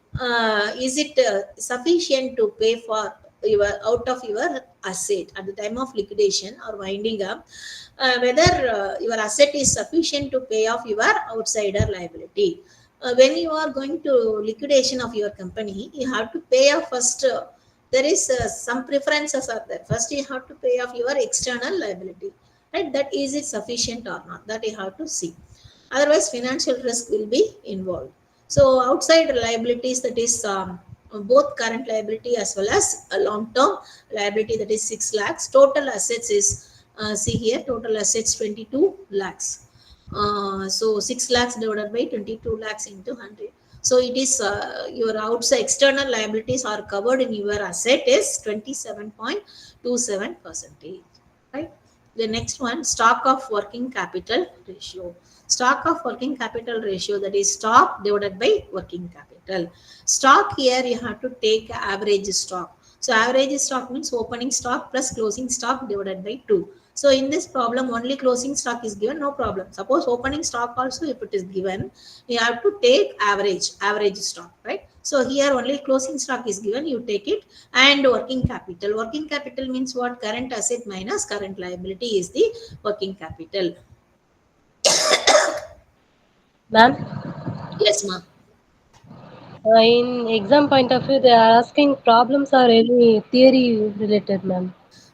Is it sufficient to pay for your out of your asset at the time of liquidation or winding up, whether your asset is sufficient to pay off your outsider liability. When you are going to liquidation of your company, you have to pay off first. There is some preferences are there. First, you have to pay off your external liability, right? That is it sufficient or not? That you have to see. Otherwise, financial risk will be involved. So, outside liabilities, that is both current liability as well as a long-term liability, that is 6 lakhs. Total assets is see here, total assets 22 lakhs. So 6 lakhs divided by 22 lakhs into 100. So it is your outside external liabilities are covered in your asset is 27.27%. Right. The next one, stock of working capital ratio. Stock of working capital ratio, that is stock divided by working capital. Stock here you have to take average stock. So average stock means opening stock plus closing stock divided by 2. So in this problem, only closing stock is given, no problem. Suppose opening stock also, if it is given, you have to take average stock, right? So here only closing stock is given, you take it. And working capital. Working capital means what? Current asset minus current liability is the working capital. Ma'am, Yes, ma'am. in exam point of view, they are asking problems are any theory related, ma'am.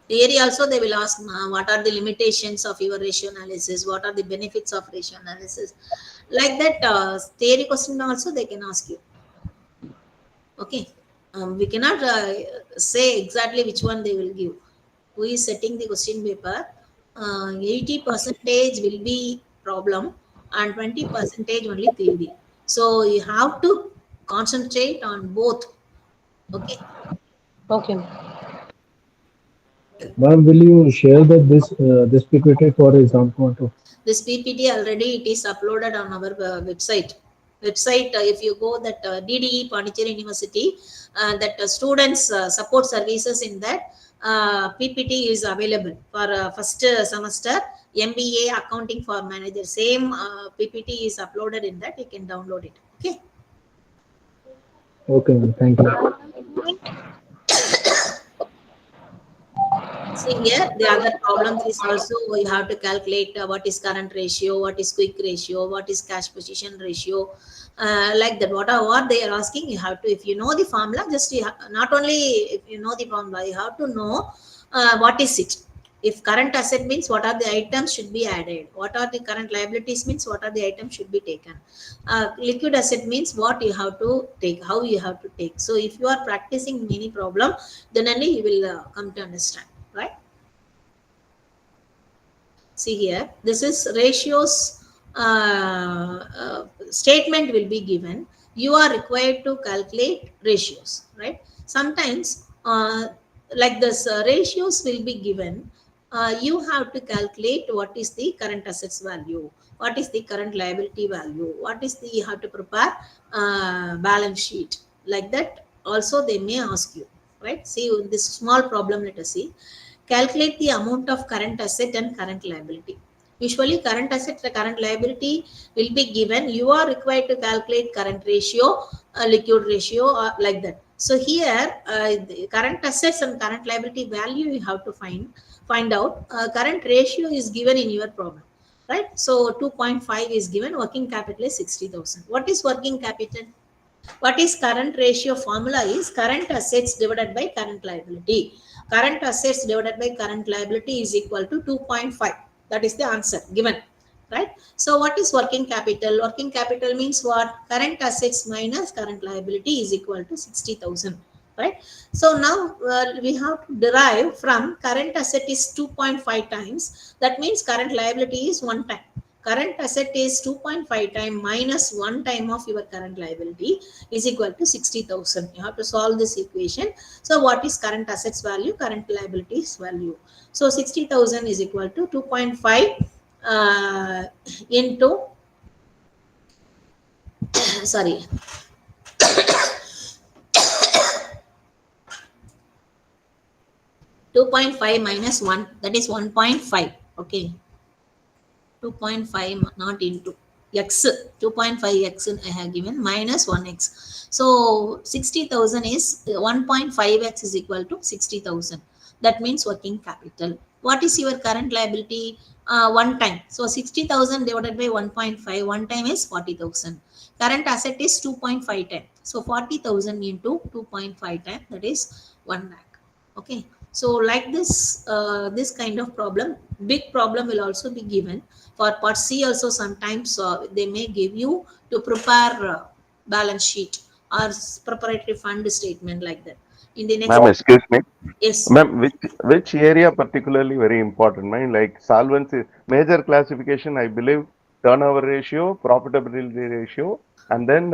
Theory also they will ask, what are the limitations of your ratio analysis? What are the benefits of ratio analysis? Like that, theory question also they can ask you. Okay. We cannot say exactly which one they will give. Who is setting the question paper? 80% will be problem and 20% only theory. So you have to concentrate on both. Okay. Okay. Ma'am, will you share that this PPT for exam point of? This PPT already it is uploaded on our website. If you go that DDE Pondicherry University, that students support services in that PPT is available for first semester MBA accounting for manager. Same PPT is uploaded in that. You can download it. Okay. Okay, ma'am. Thank you. See here, the other problems is also you have to calculate what is current ratio, what is quick ratio, what is cash position ratio, like that. What they are asking, you have to, if you know the formula, just not only if you know the formula, you have to know what is it. If current asset means what are the items should be added, what are the current liabilities means what are the items should be taken. Liquid asset means what you have to take, how you have to take. So if you are practicing many problem, then only you will come to understand. Right? See here, this is ratios statement will be given. You are required to calculate ratios, right? Sometimes like this ratios will be given. You have to calculate what is the current assets value, what is the current liability value, what is the, you have to prepare balance sheet. Like that also they may ask you, right? See this small problem, let us see. Calculate the amount of current asset and current liability. Usually current asset and current liability will be given. You are required to calculate current ratio, liquid ratio, or like that. So here the current assets and current liability value you have to find out. Current ratio is given in your problem, right? So 2.5 is given. Working capital is 60,000. What is working capital? What is current ratio formula is current assets divided by current liability. Current assets divided by current liability is equal to 2.5. That is the answer given, right? So what is working capital? Working capital means what? Current assets minus current liability is equal to 60,000, right? So now we have to derive from current asset is 2.5 times. That means current liability is 1 time. Current asset is 2.5 time minus 1 time of your current liability is equal to 60,000. You have to solve this equation. So what is current assets value? Current liabilities value. So 60,000 is equal to 2.5 into sorry. 2.5 minus 1, that is 1.5. Okay. 2.5 not into x, 2.5x I have given minus 1x. So 60,000 is 1.5x is equal to 60,000. That means working capital. What is your current liability? One time. So 60,000 divided by 1.5. One time is 40,000. Current asset is 2.5 times. So 40,000 into 2.5 times, that is 1 lakh. Okay. So like this, this kind of problem, big problem will also be given. For part C also sometimes they may give you to prepare balance sheet or preparatory fund statement like that. In the next, Ma'am, excuse me. yes. Ma'am, which area particularly very important, ma'am? Like solvency, major classification, I believe, turnover ratio, profitability ratio, and then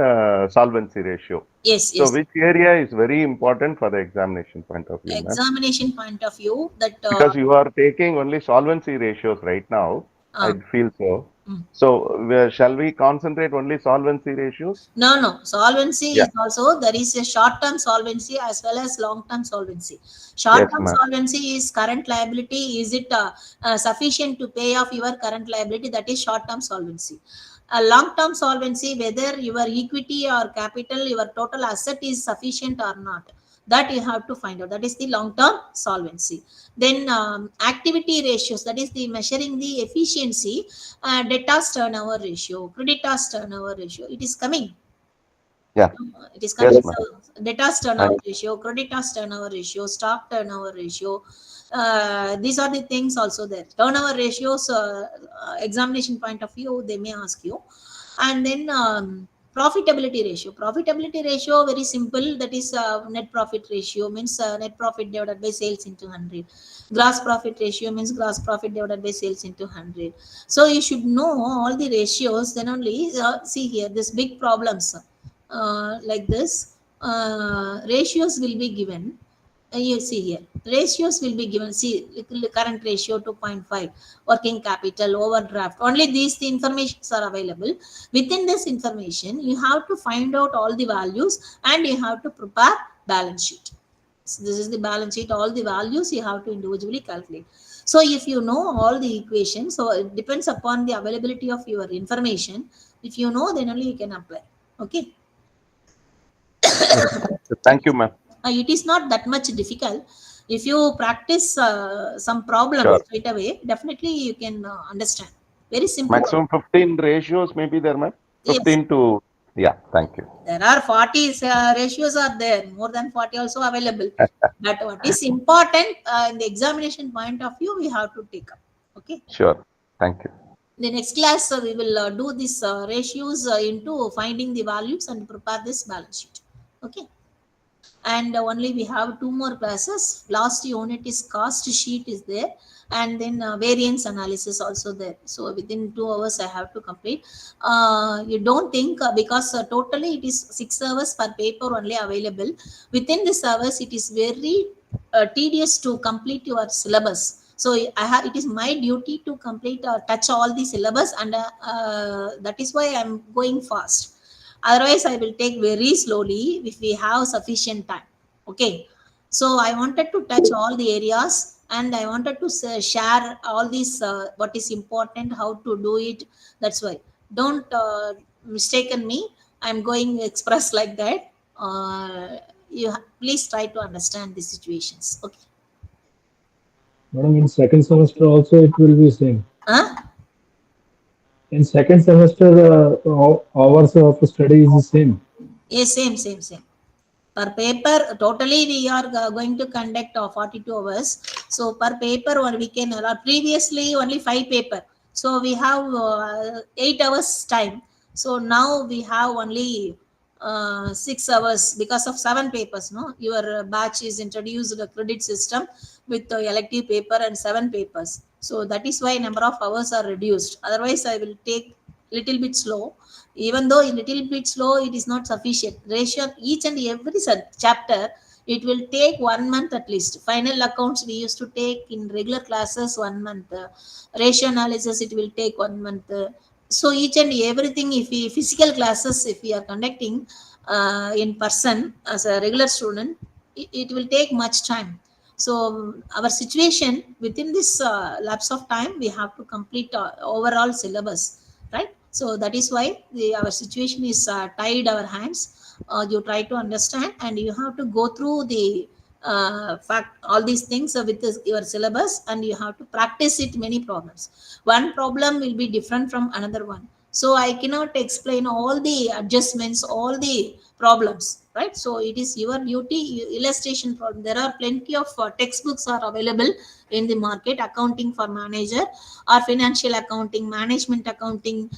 solvency ratio. Yes, So yes. which area is very important for the examination point of view, ma'am? Examination point of view, that Because you are taking only solvency ratios right now, I feel so. So shall we concentrate only solvency ratios? No. Solvency Yeah. is also, there is a short-term solvency as well as long-term solvency. Yes, Short-term ma'am. solvency is current liability. Is it sufficient to pay off your current liability? That is short-term solvency. A long-term solvency, whether your equity or capital, your total asset is sufficient or not, that you have to find out. That is the long-term solvency. Then activity ratios, that is the measuring the efficiency, debtors turnover ratio, creditors turnover ratio, it is coming. Yeah. It is coming. Yes, ma'am. So debtors turnover ratio, creditors turnover ratio, stock turnover ratio, these are the things also there. Turnover ratios, examination point of view, they may ask you. And then profitability ratio. Profitability ratio, very simple. That is net profit ratio, means net profit divided by sales into 100. Gross profit ratio means gross profit divided by sales into 100. So you should know all the ratios. Then only see here this big problems like this. Ratios will be given. You see here, ratios will be given. See, current ratio 2.5, working capital, overdraft. Only these the informations are available. Within this information, you have to find out all the values and you have to prepare balance sheet. So this is the balance sheet. All the values you have to individually calculate. So if you know all the equations, so it depends upon the availability of your information. If you know, then only you can apply. Okay. Thank you, ma'am. It is not that much difficult. If you practice some problems Sure. straight away, definitely you can understand. Very simple. Maximum 15 ratios may be there, ma'am. Yes. 15 to, yeah, thank you. There are 40 ratios are there, more than 40 also available. But what is important in the examination point of view, we have to take up. Okay. Sure. Thank you. The next class, we will do these ratios into finding the values and prepare this balance sheet. Okay. And only we have 2 more classes. Last unit is cost sheet is there, and then variance analysis also there. So within 2 hours I have to complete. You don't think because totally it is 6 hours per paper only available. Within this hours it is very tedious to complete your syllabus. So it is my duty to complete touch all the syllabus, and that is why I'm going fast. Otherwise I will take very slowly if we have sufficient time. Okay. So I wanted to touch all the areas, and I wanted to share all these what is important, how to do it. That's why don't mistaken me. I'm going express like that. Please try to understand the situations. Okay. Madam, in second semester also it will be same. Huh? In second semester, hours of study is the same. Yes, same. Per paper, totally we are going to conduct 42 hours. So per paper we can previously only 5 paper. So we have 8 hours time. So now we have only 6 hours because of 7 papers. No, your batch is introduced the credit system with the elective paper and 7 papers. So that is why number of hours are reduced. Otherwise I will take little bit slow. Even though a little bit slow, it is not sufficient. Ratio each and every chapter, it will take 1 month at least. Final accounts we used to take in regular classes 1 month. Ratio analysis it will take 1 month. So each and everything, if we physical classes, if we are conducting in person as a regular student, it will take much time. So our situation within this lapse of time, we have to complete overall syllabus, right? So that is why our situation is tied our hands. You try to understand, and you have to go through the fact, all these things with your syllabus, and you have to practice it many problems. One problem will be different from another one. So I cannot explain all the adjustments, all the problems, right? So it is your duty. Illustration problem. There are plenty of textbooks are available in the market. Accounting for manager, or financial accounting, management accounting,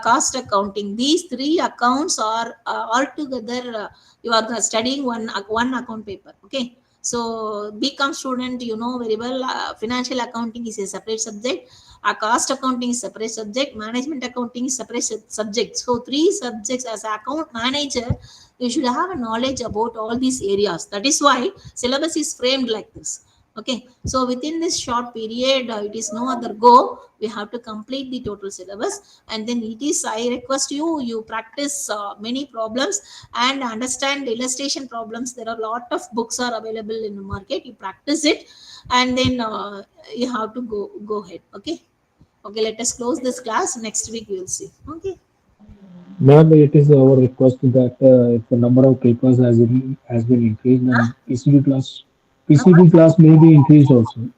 cost accounting. These three accounts are all together. You are studying one account paper. Okay. So BCom student, you know very well, financial accounting is a separate subject, cost accounting is separate subject, management accounting is separate subject. So three subjects. As account manager, you should have a knowledge about all these areas. That is why syllabus is framed like this. Okay, so within this short period, it is no other go. We have to complete the total syllabus, and then it is, I request you practice many problems and understand the illustration problems. There are a lot of books are available in the market. You practice it, and then you have to go ahead. Okay. Okay, let us close this class. Next week we will see. Okay. Ma'am, it is our request that if the number of papers has been increased, then PCP class may be increased also.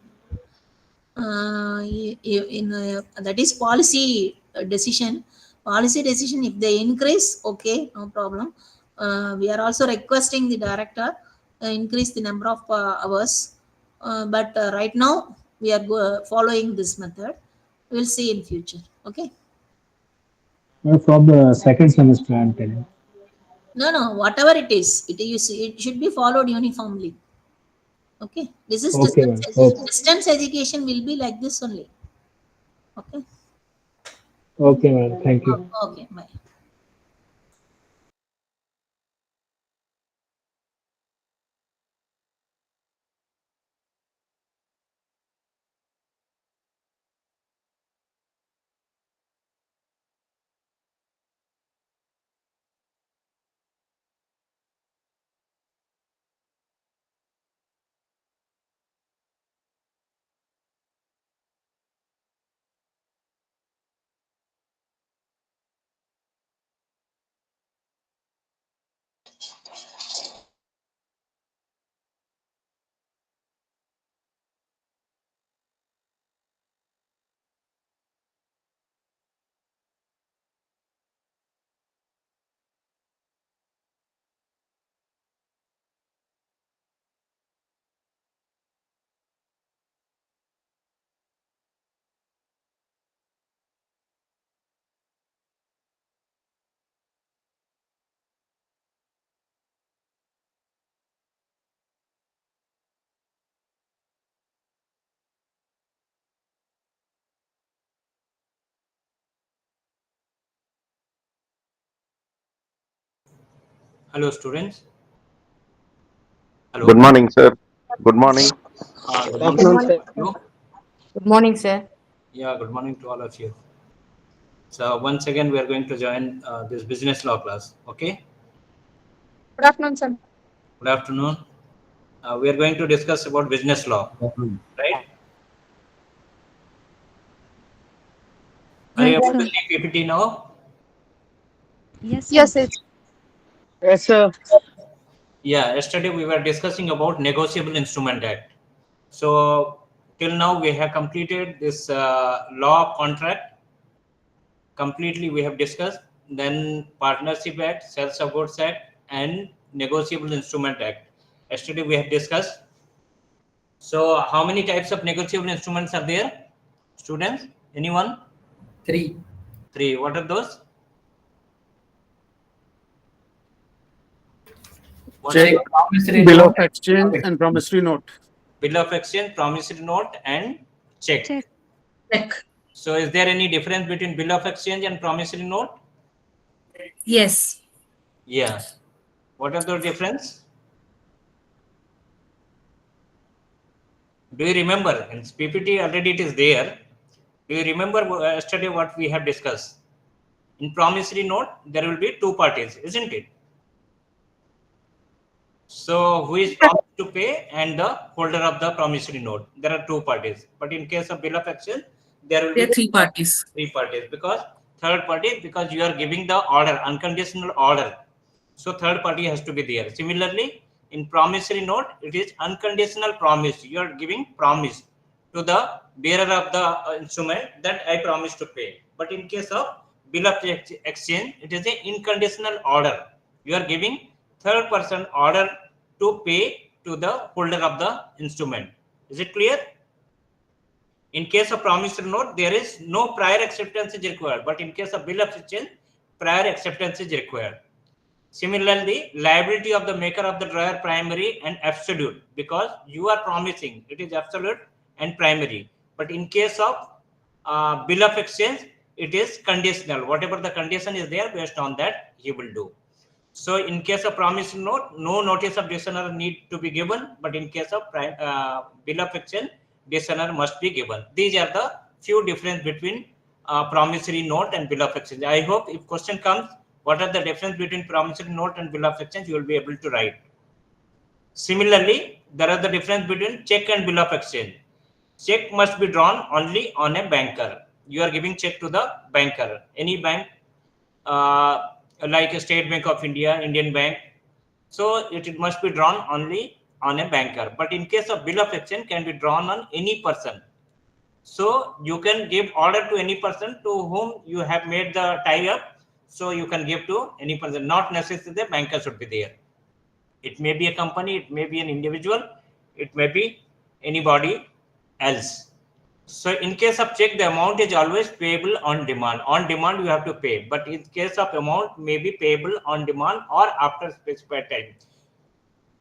That is policy decision. Policy decision. If they increase, okay, no problem. We are also requesting the director increase the number of hours. But right now we are following this method. We'll see in future. Okay. From the second semester, I'm telling. No. Whatever it is, it should be followed uniformly. Okay. This is Okay, ma'am. Okay. distance education will be like this only. Okay. Okay, ma'am. Thank you. Okay. Bye. Hello, students. Hello. Good morning, sir. Good morning. Good Good morning morning. to you. Good morning, sir. Yeah, good morning to all of you. So once again, we are going to join this business law class. Okay. Good afternoon, sir. Good afternoon. We are going to discuss about business law, right? Are you able to see PPT now? Yes, Yes. Yes, sir. Yeah. Yesterday we were discussing about Negotiable Instrument Act. So till now we have completed this law contract. Completely we have discussed. Then Partnership Act, Sales of Goods Act, and Negotiable Instrument Act. Yesterday we have discussed. So how many types of negotiable instruments are there, students? Anyone? Three. What are those? Check, promissory Bill note, of exchange and promissory note. Bill of exchange, promissory note, and check. Check. So is there any difference between bill of exchange and promissory note? Yes. Yeah. What are the difference? Do you remember? In PPT already it is there. Do you remember yesterday what we have discussed? In promissory note, there will be two parties, isn't it? So who is promised to pay and the holder of the promissory note? There are two parties. But in case of bill of exchange, there will be three parties. Three parties, because third party, because you are giving the order, unconditional order. So third party has to be there. Similarly, In promissory note, it is unconditional promise. You are giving promise to the bearer of the instrument that I promise to pay. But in case of bill of exchange, it is an unconditional order. You are giving third person order to pay to the holder of the instrument. Is it clear? In case of promissory note, there is no prior acceptance is required, but in case of bill of exchange, prior acceptance is required. Similarly, liability of the maker of the drawer primary and absolute, because you are promising it is absolute and primary. But in case of bill of exchange, it is conditional. Whatever the condition is there, based on that he will do. So in case of promissory note, no notice of dishonor need to be given, but in case of bill of exchange, dishonor must be given. These are the few difference between promissory note and bill of exchange. I hope if question comes, what are the difference between promissory note and bill of exchange, you will be able to write. Similarly, there are the difference between check and bill of exchange. Check must be drawn only on a banker. You are giving check to the banker, any bank, like a State Bank of India, Indian Bank. So it must be drawn only on a banker. But in case of bill of exchange, can be drawn on any person. So you can give order to any person to whom you have made the tie-up. So you can give to any person. Not necessarily the banker should be there. It may be a company, it may be an individual, it may be anybody else. So in case of check, the amount is always payable on demand. On demand, you have to pay. But in case of amount, may be payable on demand or after specified time.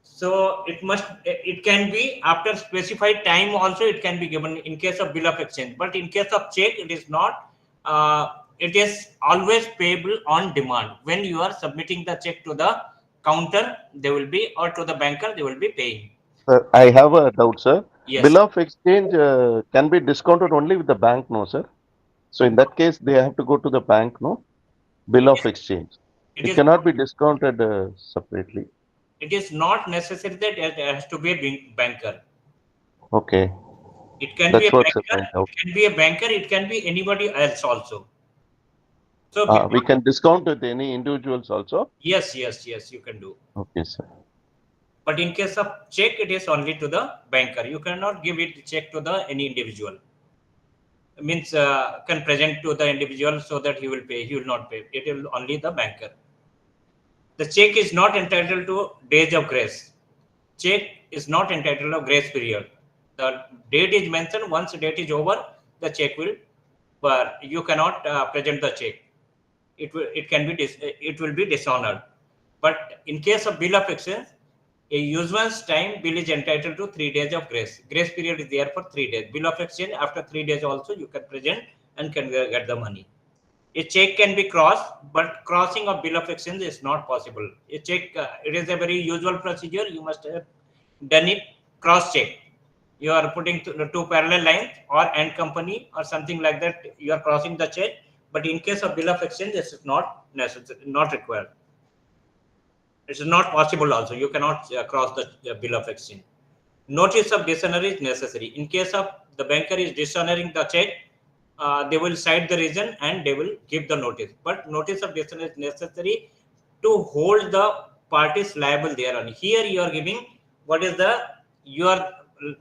So it can be after specified time also, it can be given in case of bill of exchange. But in case of check, it is not. It is always payable on demand. When you are submitting the check to the counter, they will be, or to the banker, they will be paying. Sir, I have a doubt, sir. Yes. Bill of exchange can be discounted only with the bank, no, sir? So in that case, they have to go to the bank, no? Bill of exchange. It cannot be discounted separately. It is not necessary that it has to be a banker. Okay. It can That's be a what's banker. my doubt. It can be a banker. It can be anybody else also. So We can discount with any individuals also? Yes, you can do. Okay, sir. But in case of check, it is only to the banker. You cannot give it check to the any individual. It means can present to the individual so that he will pay. He will not pay. It will only the banker. The check is not entitled to days of grace. Check is not entitled to grace period. The date is mentioned. Once the date is over, the check will, but you cannot present the check. It will be dishonored. But in case of bill of exchange, a user's time bill is entitled to 3 days of grace. Grace period is there for 3 days. Bill of exchange, after 3 days also you can present and can get the money. A check can be crossed, but crossing of bill of exchange is not possible. A check, it is a very usual procedure. You must have done it cross check. You are putting two parallel lines or and company or something like that. You are crossing the check. But in case of bill of exchange, this is not necessary, not required. It is not possible also. You cannot cross the bill of exchange. Notice of dishonor is necessary. In case of the banker is dishonoring the check, they will cite the reason and they will give the notice. But notice of dishonor is necessary to hold the parties liable thereon. Here you are giving you are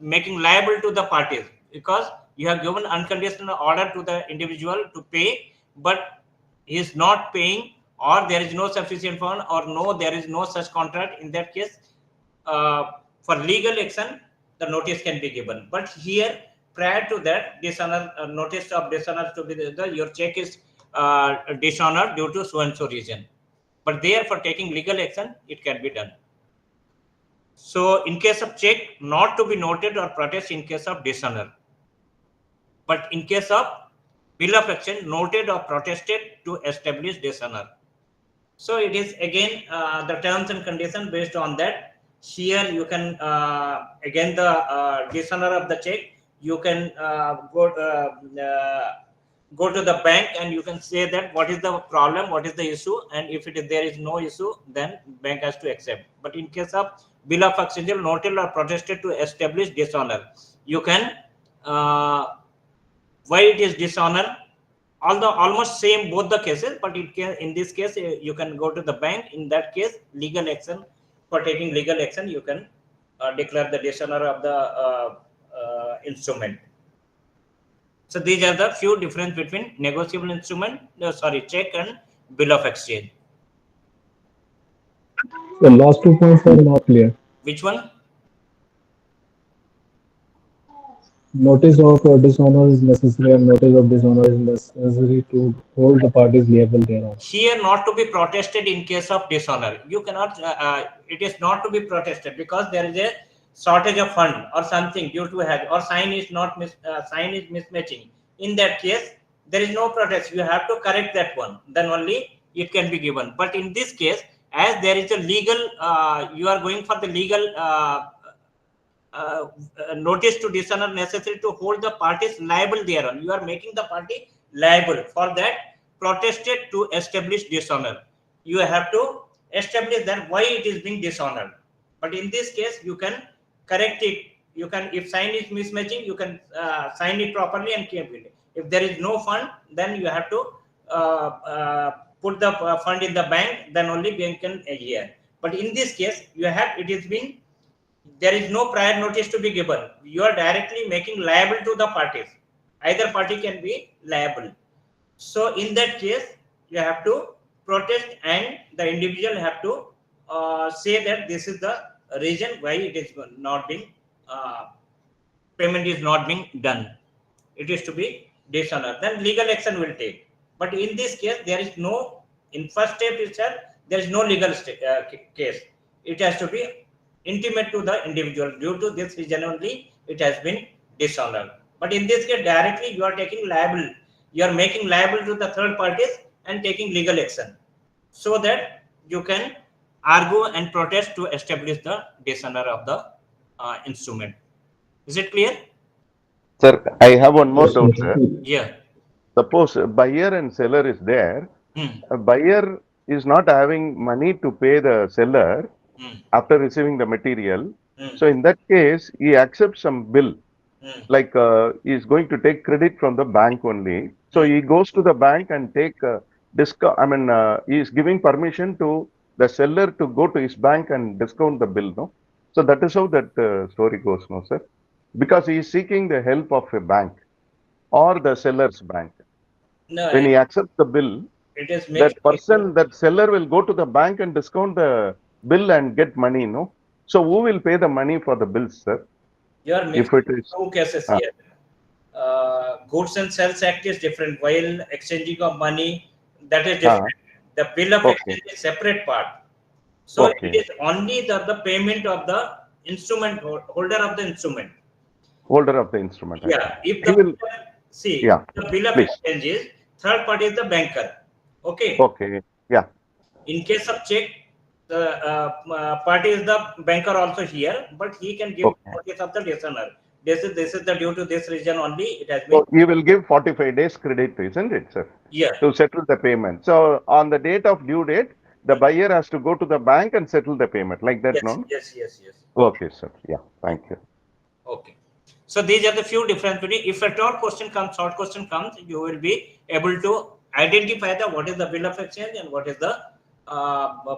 making liable to the parties because you have given unconditional order to the individual to pay, but he is not paying, or there is no sufficient fund, or no, there is no such contract. In that case, for legal action, the notice can be given. But here, prior to that, dishonor notice of dishonor to be your check is dishonored due to so and so reason. But there, for taking legal action, it can be done. So, in case of check, not to be noted or protest in case of dishonor. But in case of bill of exchange, noted or protested to establish dishonor. So it is again the terms and conditions based on that. Here you can again the dishonor of the check. You can go to the bank and you can say that what is the problem, what is the issue, and if there is no issue, then bank has to accept. But in case of bill of exchange, noted or protested to establish dishonor, you can why it is dishonor. Although almost same both the cases, but it can, in this case you can go to the bank. In that case, legal action for taking legal action, you can declare the dishonor of the instrument. So these are the few difference between negotiable instrument, check and bill of exchange. The last 2 points are not clear. Which one? Notice of dishonor is necessary, and notice of dishonor is necessary to hold the parties liable thereon. Here, not to be protested in case of dishonor. You cannot. It is not to be protested because there is a shortage of fund or something due to have, or sign is mismatching. In that case, there is no protest. You have to correct that one. Then only it can be given. But in this case, as there is a legal, you are going for the legal. Notice to dishonor necessary to hold the parties liable thereon. You are making the party liable for that protested to establish dishonor. You have to establish that why it is being dishonored. But in this case, you can correct it. You can, if sign is mismatching, you can sign it properly and keep it. If there is no fund, then you have to put the fund in the bank. Then only bank can adhere. But in this case, you have, it is being, there is no prior notice to be given. You are directly making liable to the parties. Either party can be liable. So in that case, you have to protest, and the individual have to say that this is the reason why it is not being payment is not being done. It is to be dishonor. Then legal action will take. But in this case, there is no, in first step itself, there is no legal case. It has to be intimate to the individual. Due to this reason only, it has been dishonored. But in this case, directly you are taking liable. You are making liable to the third parties and taking legal action, so that you can argue and protest to establish the dishonor of the instrument. Is it clear? Sir, I have one more doubt, sir. Yeah. Suppose a buyer and seller is there. A buyer is not having money to pay the seller after receiving the material. So in that case, he accepts some bill. Like he is going to take credit from the bank only. So he goes to the bank and take discount. I mean, he is giving permission to the seller to go to his bank and discount the bill. No, so that is how that story goes, no, sir. Because he is seeking the help of a bank or the seller's bank. No, when he accepts the bill, that person, that seller will go to the bank and discount the bill and get money. No, so who will pay the money for the bills, sir? You are mixing two cases here. Goods and Sales Act is different, while exchanging of money, that is different. The bill of exchange is separate part. So it is only the payment of the instrument, holder of the instrument. Holder of the instrument. Yeah. If the the bill of exchange is, third party is the banker. Okay. Okay. Yeah. In case of check, the party is the banker also here, but he can give notice of the dishonor. This is the due to this reason only it has been. So he will give 45 days credit, isn't it, sir? Yeah. To settle the payment. So on the date of due date, the buyer has to go to the bank and settle the payment, like that, yes, no? Yes. Okay, sir. Yeah. Thank you. Okay. So these are the few difference between, if a short question comes, you will be able to identify the what is the bill of exchange and what is the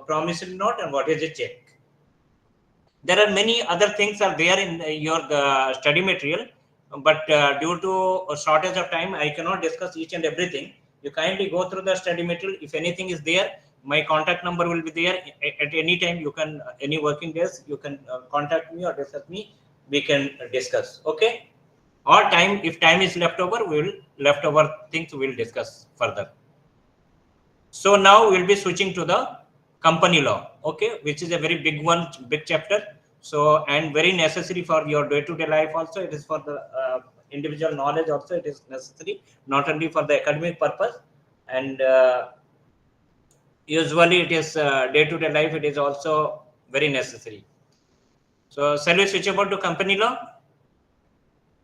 promissory note and what is a check. There are many other things are there in your study material, but due to a shortage of time, I cannot discuss each and everything. You kindly go through the study material. If anything is there, my contact number will be there. At any time, you can, any working days, you can contact me or discuss me. We can discuss. Okay. Or time, if time is left over, we will leftover things we will discuss further. So now we'll be switching to the company law, okay, which is a very big one, big chapter. So, and very necessary for your day-to-day life also. It is for the individual knowledge also. It is necessary, not only for the academic purpose. And usually it is day-to-day life. It is also very necessary. So, shall we switch about to company law?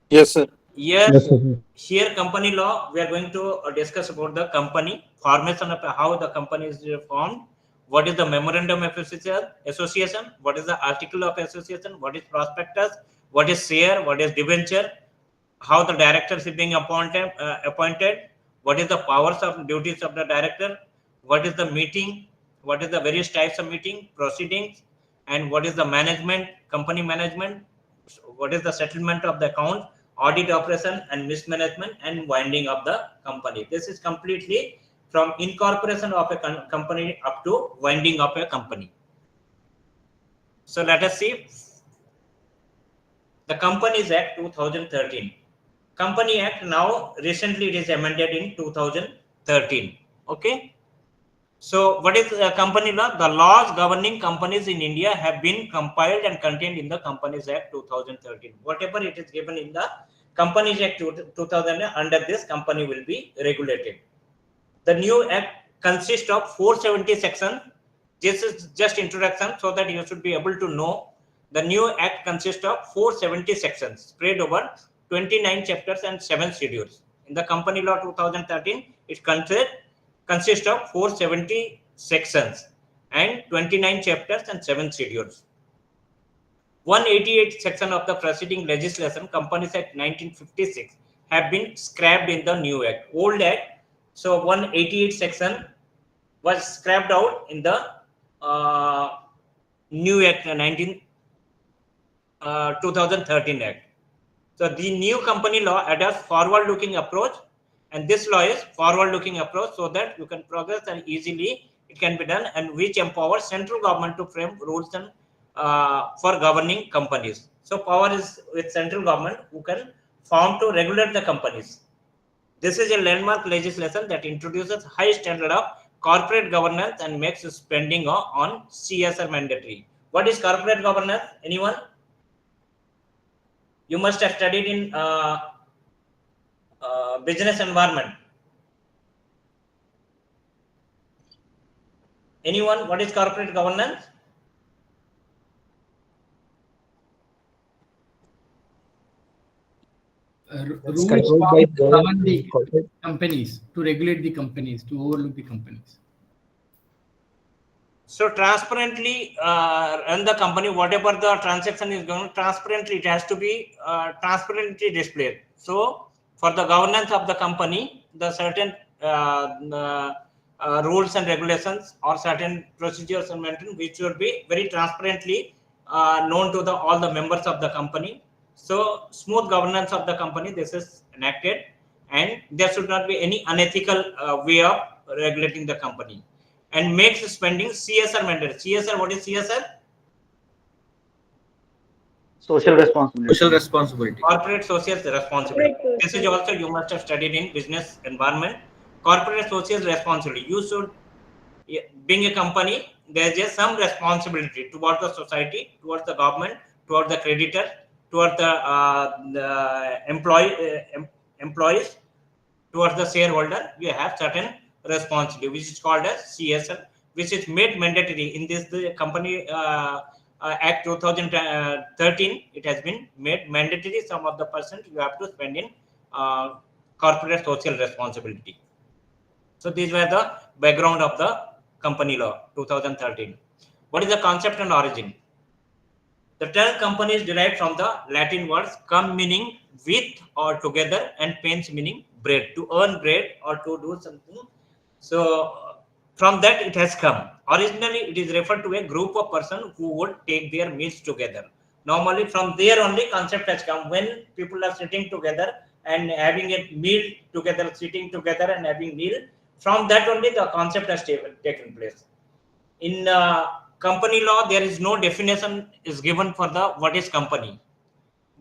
Yes, sir. Here company law, we are going to discuss about the company, formation of how the company is formed, what is the memorandum of association, what is the article of association, what is prospectus, what is share, what is debenture, how the directors is being appointed, what is the powers of duties of the director, what is the meeting, what is the various types of meeting, proceedings, and what is the management, company management, what is the settlement of the account, audit operation and mismanagement, and winding of the company. This is completely from incorporation of a company up to winding of a company. So let us see the Companies Act 2013. Company Act now recently it is amended in 2013. Okay. So what is company law? The laws governing companies in India have been compiled and contained in the Companies Act 2013. Whatever it is given in the Companies Act 2000, under this company will be regulated. The new act consists of 470 sections. This is just introduction so that you should be able to know. The new act consists of 470 sections spread over 29 chapters and 7 schedules. In the Company Law 2013, it consists of 470 sections and 29 chapters and 7 schedules. 188 section of the preceding legislation, Companies Act 1956, have been scrapped in the new act. Old act, so 188 section was scrapped out in the new act 2013 act. So the new company law adopts forward-looking approach, and this law is forward-looking approach so that you can progress and easily it can be done, and which empowers central government to frame rules and for governing companies. So power is with central government who can form to regulate the companies. This is a landmark legislation that introduces high standard of corporate governance and makes spending on CSR mandatory. What is corporate governance? Anyone? You must have studied in business environment. Anyone? What is corporate governance? Rules to govern the companies, to regulate the companies, to overlook the companies. So transparently run the company, whatever the transaction is going transparently, it has to be transparently displayed. So for the governance of the company, the certain rules and regulations or certain procedures and maintenance which should be very transparently known to all the members of the company. So smooth governance of the company, this is enacted, and there should not be any unethical way of regulating the company, and makes spending CSR mandatory. CSR, what is CSR? Social responsibility. Social responsibility. Corporate social responsibility. This is also you must have studied in business environment. Corporate social responsibility. You should, being a company, there is some responsibility towards the society, towards the government, towards the creditor, towards the employees, towards the shareholder. You have certain responsibility, which is called as CSR, which is made mandatory in this the Company Act 2013. It has been made mandatory. Some of the percent you have to spend in corporate social responsibility. So these were the background of the Company Law 2013. What is the concept and origin? The term company is derived from the Latin words cum meaning with or together, and pens meaning bread, to earn bread or to do something. So from that it has come. Originally it is referred to a group of persons who would take their meals together. Normally from there only concept has come, when people are sitting together and having a meal together, sitting together and having meal. From that only the concept has taken place. In company law, there is no definition is given for the what is company,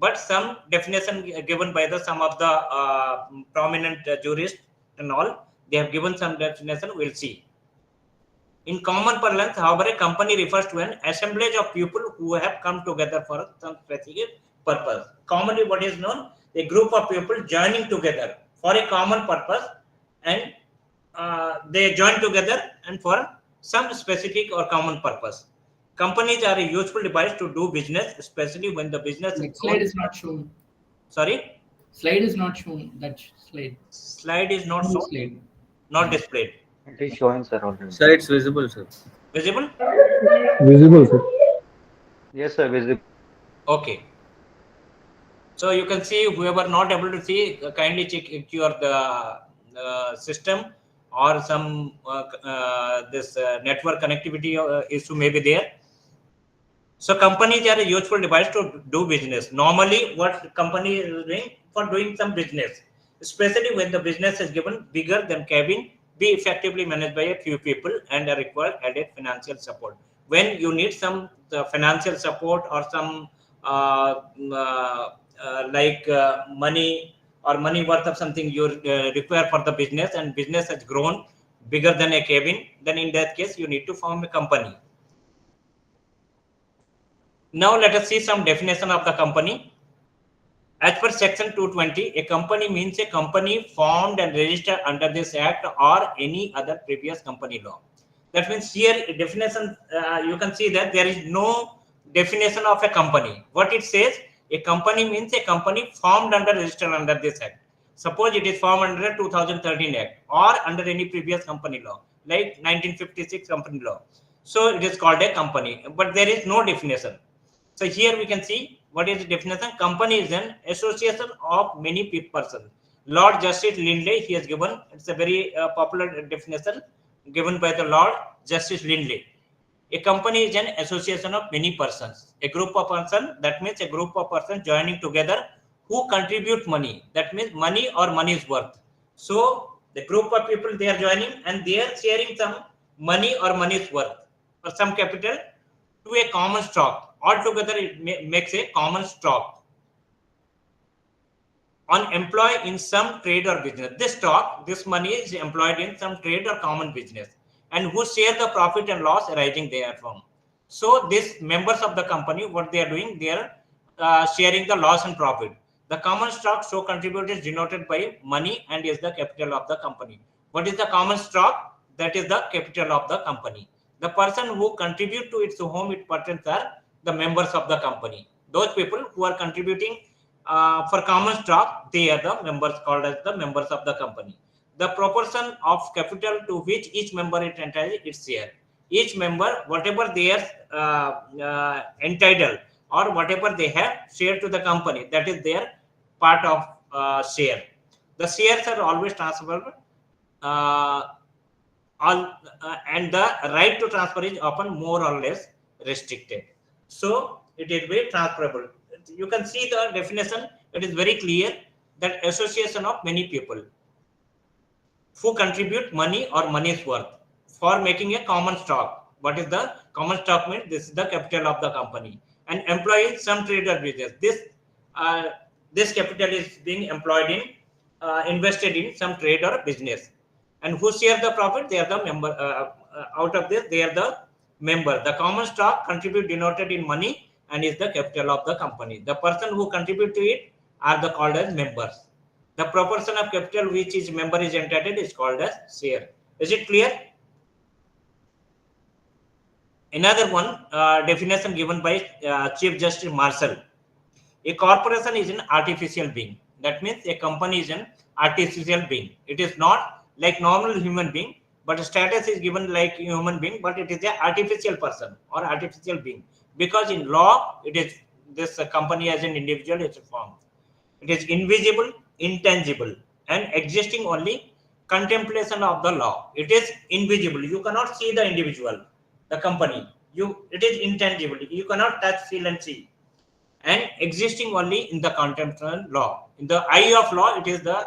but some definition given by the some of the prominent jurists and all. They have given some definition. We'll see. In common parlance, however, a company refers to an assemblage of people who have come together for some specific purpose. Commonly, what is known, a group of people joining together for a common purpose, and they join together and for some specific or common purpose. Companies are a useful device to do business, especially when the business slide is not shown. Sorry? Slide is not shown. That slide. Slide is not shown. Slide. Not displayed. It is showing, sir, already. Sir, it's visible, sir. Visible? Visible, sir. Yes, sir, visible. Okay. So you can see, whoever not able to see, kindly check your system or some this network connectivity issue may be there. So companies are a useful device to do business. Normally, what company is doing for doing some business, especially when the business is given bigger than cabin, be effectively managed by a few people and are required added financial support. When you need some financial support or some money or money worth of something you require for the business, and business has grown bigger than a cabin, then in that case you need to form a company. Now let us see some definition of the company. As per section 220, a company means a company formed and registered under this act or any other previous company law. That means here definition, you can see that there is no definition of a company. What it says, a company means a company formed under, registered under this act. Suppose it is formed under 2013 act or under any previous company law, like 1956 company law. So it is called a company, but there is no definition. So here we can see what is the definition. Company is an association of many persons. Lord Justice Lindley, he has given, it's a very popular definition given by the Lord Justice Lindley. A company is an association of many persons. A group of persons, that means a group of persons joining together who contribute money. That means money or money's worth. So the group of people, they are joining and they are sharing some money or money's worth or some capital to a common stock. Altogether, it makes a common stock on employed in some trade or business. This stock, this money is employed in some trade or common business, and who share the profit and loss arising therefrom. So these members of the company, what they are doing, they are sharing the loss and profit. The common stock so contributed is denoted by money and is the capital of the company. What is the common stock? That is the capital of the company. The person who contribute to its whom it pertains are the members of the company. Those people who are contributing for common stock, they are the members called as the members of the company. The proportion of capital to which each member is entitled, its share. Each member, whatever they are entitled or whatever they have shared to the company, that is their part of share. The shares are always transferable. And the right to transfer is often more or less restricted. So it is very transferable. You can see the definition. It is very clear that association of many people who contribute money or money's worth for making a common stock. What is the common stock means? This is the capital of the company. And employ some trade or business. This capital is being employed in, invested in some trade or business. And who share the profit? They are the member. Out of this, they are the member. The common stock contribute denoted in money and is the capital of the company. The person who contribute to it are the called as members. The proportion of capital which each member is entitled is called as share. Is it clear? Another one definition given by Chief Justice Marshall. A corporation is an artificial being. That means a company is an artificial being. It is not like normal human being, but status is given like human being, but it is an artificial person or artificial being. Because in law, it is this company as an individual is formed. It is invisible, intangible, and existing only contemplation of the law. It is invisible. You cannot see the individual, the company. It is intangible. You cannot touch, feel, and see. And existing only in the contemplative law. In the eye of law, it is the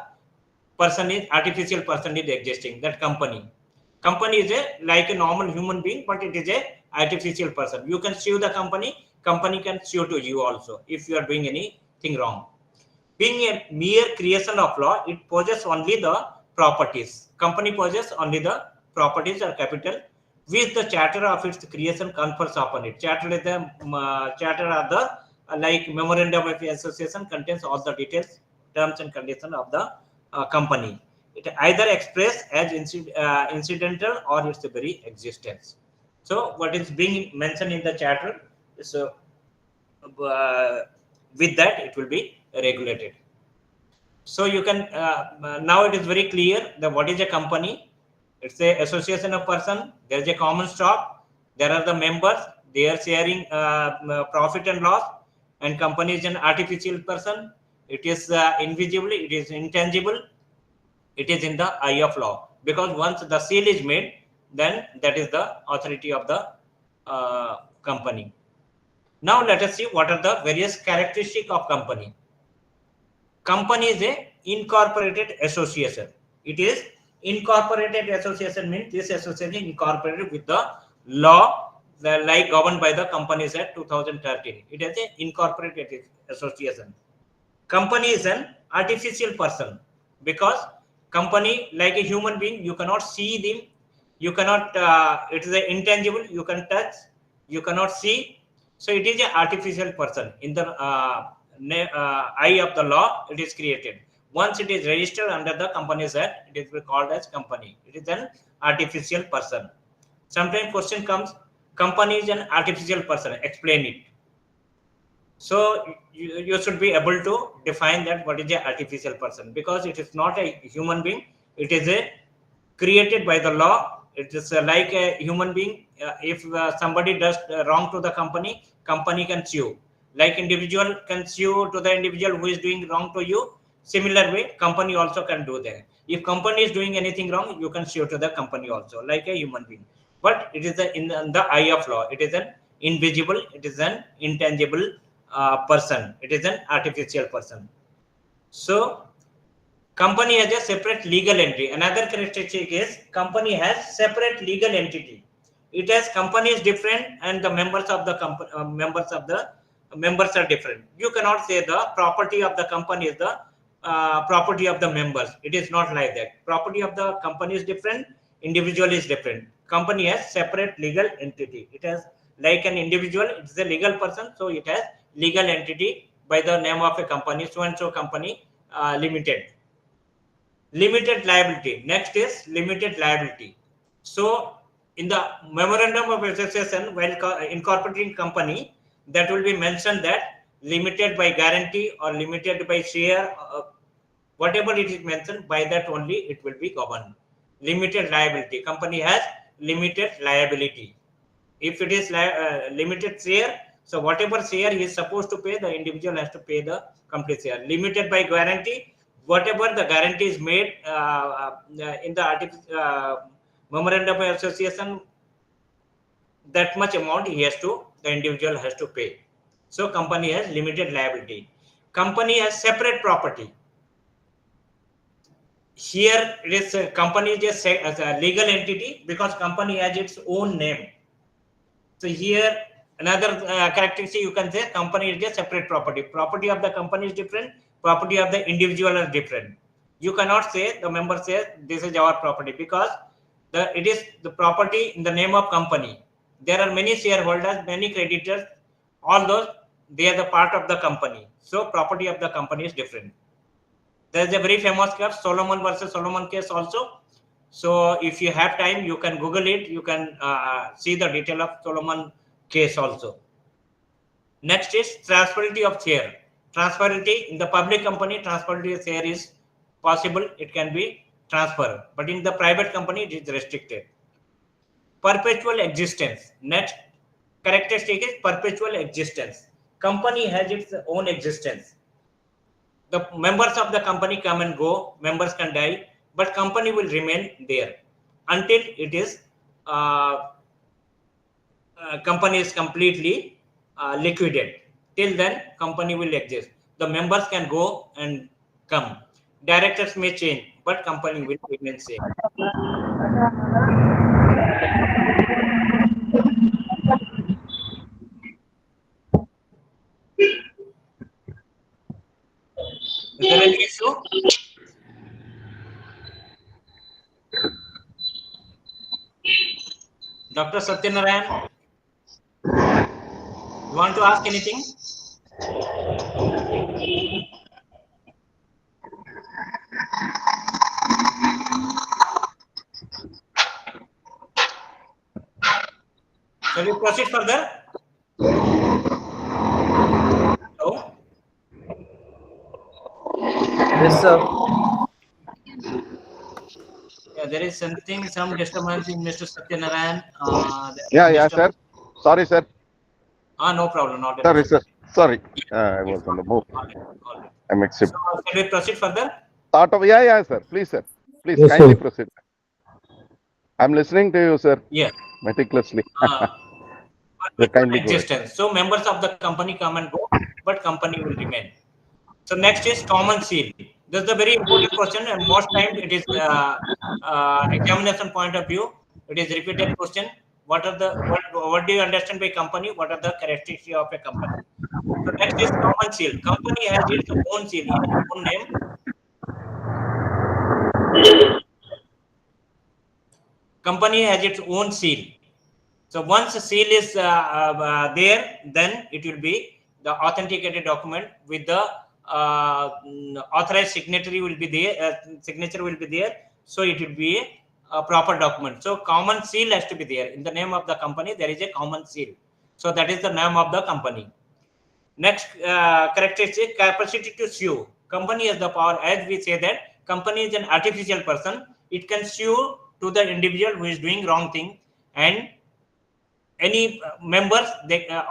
person is artificial person is existing. That company is like a normal human being, but it is a artificial person. You can sue the company can sue to you also if you are doing anything wrong. Being a mere creation of law, it possesses only the properties. Company possesses only the properties or capital which the charter of its creation confers upon it. Charter is the charter of the like memorandum of association contains all the details, terms and conditions of the company. It either expressed as incidental or its very existence. So what is being mentioned in the charter, so with that it will be regulated. So you can now it is very clear that what is a company. It's a association of person. There is a common stock. There are the members. They are sharing profit and loss. And company is an artificial person. It is invisible. It is intangible. It is in the eye of law. Because once the seal is made, then that is the authority of the company. Now let us see what are the various characteristics of company. Company is a incorporated association. It is incorporated association means this association is incorporated with the law like governed by the Companies Act 2013. It is an incorporated association. Company is an artificial person because company, like a human being, you cannot see them, you cannot it is an intangible, you can touch, you cannot see, so it is an artificial person. In the eye of the law, it is created. Once it is registered under the Companies Act, it is called as company. It is an artificial person. Sometimes question comes, company is an artificial person, explain it. So you should be able to define that what is a artificial person, because it is not a human being, it is a created by the law. It is like a human being. If somebody does wrong to the company, company can sue. Like individual can sue to the individual who is doing wrong to you, similar way company also can do that. If company is doing anything wrong, you can sue to the company also, like a human being. But it is in the eye of law, it is an invisible, it is an intangible person, it is an artificial person. So company has a separate legal entity. Another characteristic is company has separate legal entity. It has company is different and the members of the members are different. You cannot say the property of the company is the property of the members. It is not like that. Property of the company is different, individual is different. Company has separate legal entity. It has like an individual, it is a legal person, so it has legal entity by the name of a company, so and so company limited. Limited liability. Next is limited liability. So in the memorandum of association, while incorporating company, that will be mentioned that limited by guarantee or limited by share, whatever it is mentioned, by that only it will be governed. Limited liability. Company has limited liability. If it is limited share, so whatever share he is supposed to pay, the individual has to pay the complete share. Limited by guarantee, whatever the guarantee is made in the memorandum of association, that much amount the individual has to pay. So company has limited liability. Company has separate property. Here it is company is as a legal entity because company has its own name. So here another characteristic you can say, company is a separate property. Property of the company is different, property of the individual is different. You cannot say the member says this is our property, because it is the property in the name of company. There are many shareholders, many creditors, all those they are the part of the company. So property of the company is different. There is a very famous case, Solomon versus Solomon case also. So if you have time, you can Google it. You can see the detail of Solomon case also. Next is transferability of share. Transferability in the public company, transferability of share is possible. It can be transferred, but in the private company, it is restricted. Perpetual existence. Next characteristic is perpetual existence. Company has its own existence. The members of the company come and go, members can die, but company will remain there until it is company is completely liquidated. Till then, company will exist. The members can go and come. Directors may change, but company will remain same. Is there any issue? Dr. Satyanarayan, you want to ask anything? Shall we proceed further? Hello? Yes, sir. Yeah, there is something, some disturbance in Mr. Satyanarayan. Yeah, sir. Sorry, sir. No problem. Not Sorry, sir. Sorry. I was on the move. I'm accepting. So, shall we proceed further? Yeah, sir. Please, sir. Please, Yes, kindly sir. proceed. I'm listening to you, sir. Yeah. Meticulously. kindly go ahead. existence. So members of the company come and go, but company will remain. So next is common seal. This is a very important question, and most times it is examination point of view. It is repeated question. What do you understand by company? What are the characteristics of a company? So next is common seal. Company has its own seal, its own name. Company has its own seal. So once a seal is there, then it will be the authenticated document with the authorized signatory will be there. Signature will be there. So it will be a proper document. So common seal has to be there. In the name of the company, there is a common seal. So that is the name of the company. Next characteristic, capacity to sue. Company has the power, as we say that company is an artificial person. It can sue to the individual who is doing wrong thing, and any members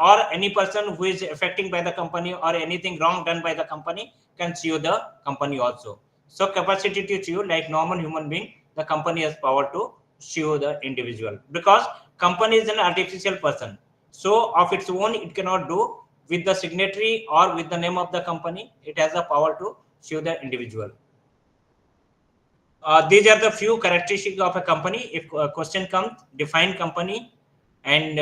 or any person who is affecting by the company or anything wrong done by the company can sue the company also. So capacity to sue, like normal human being, the company has power to sue the individual, because company is an artificial person. So of its own, it cannot do with the signatory or with the name of the company. It has the power to sue the individual. These are the few characteristics of a company. If a question comes, define company, and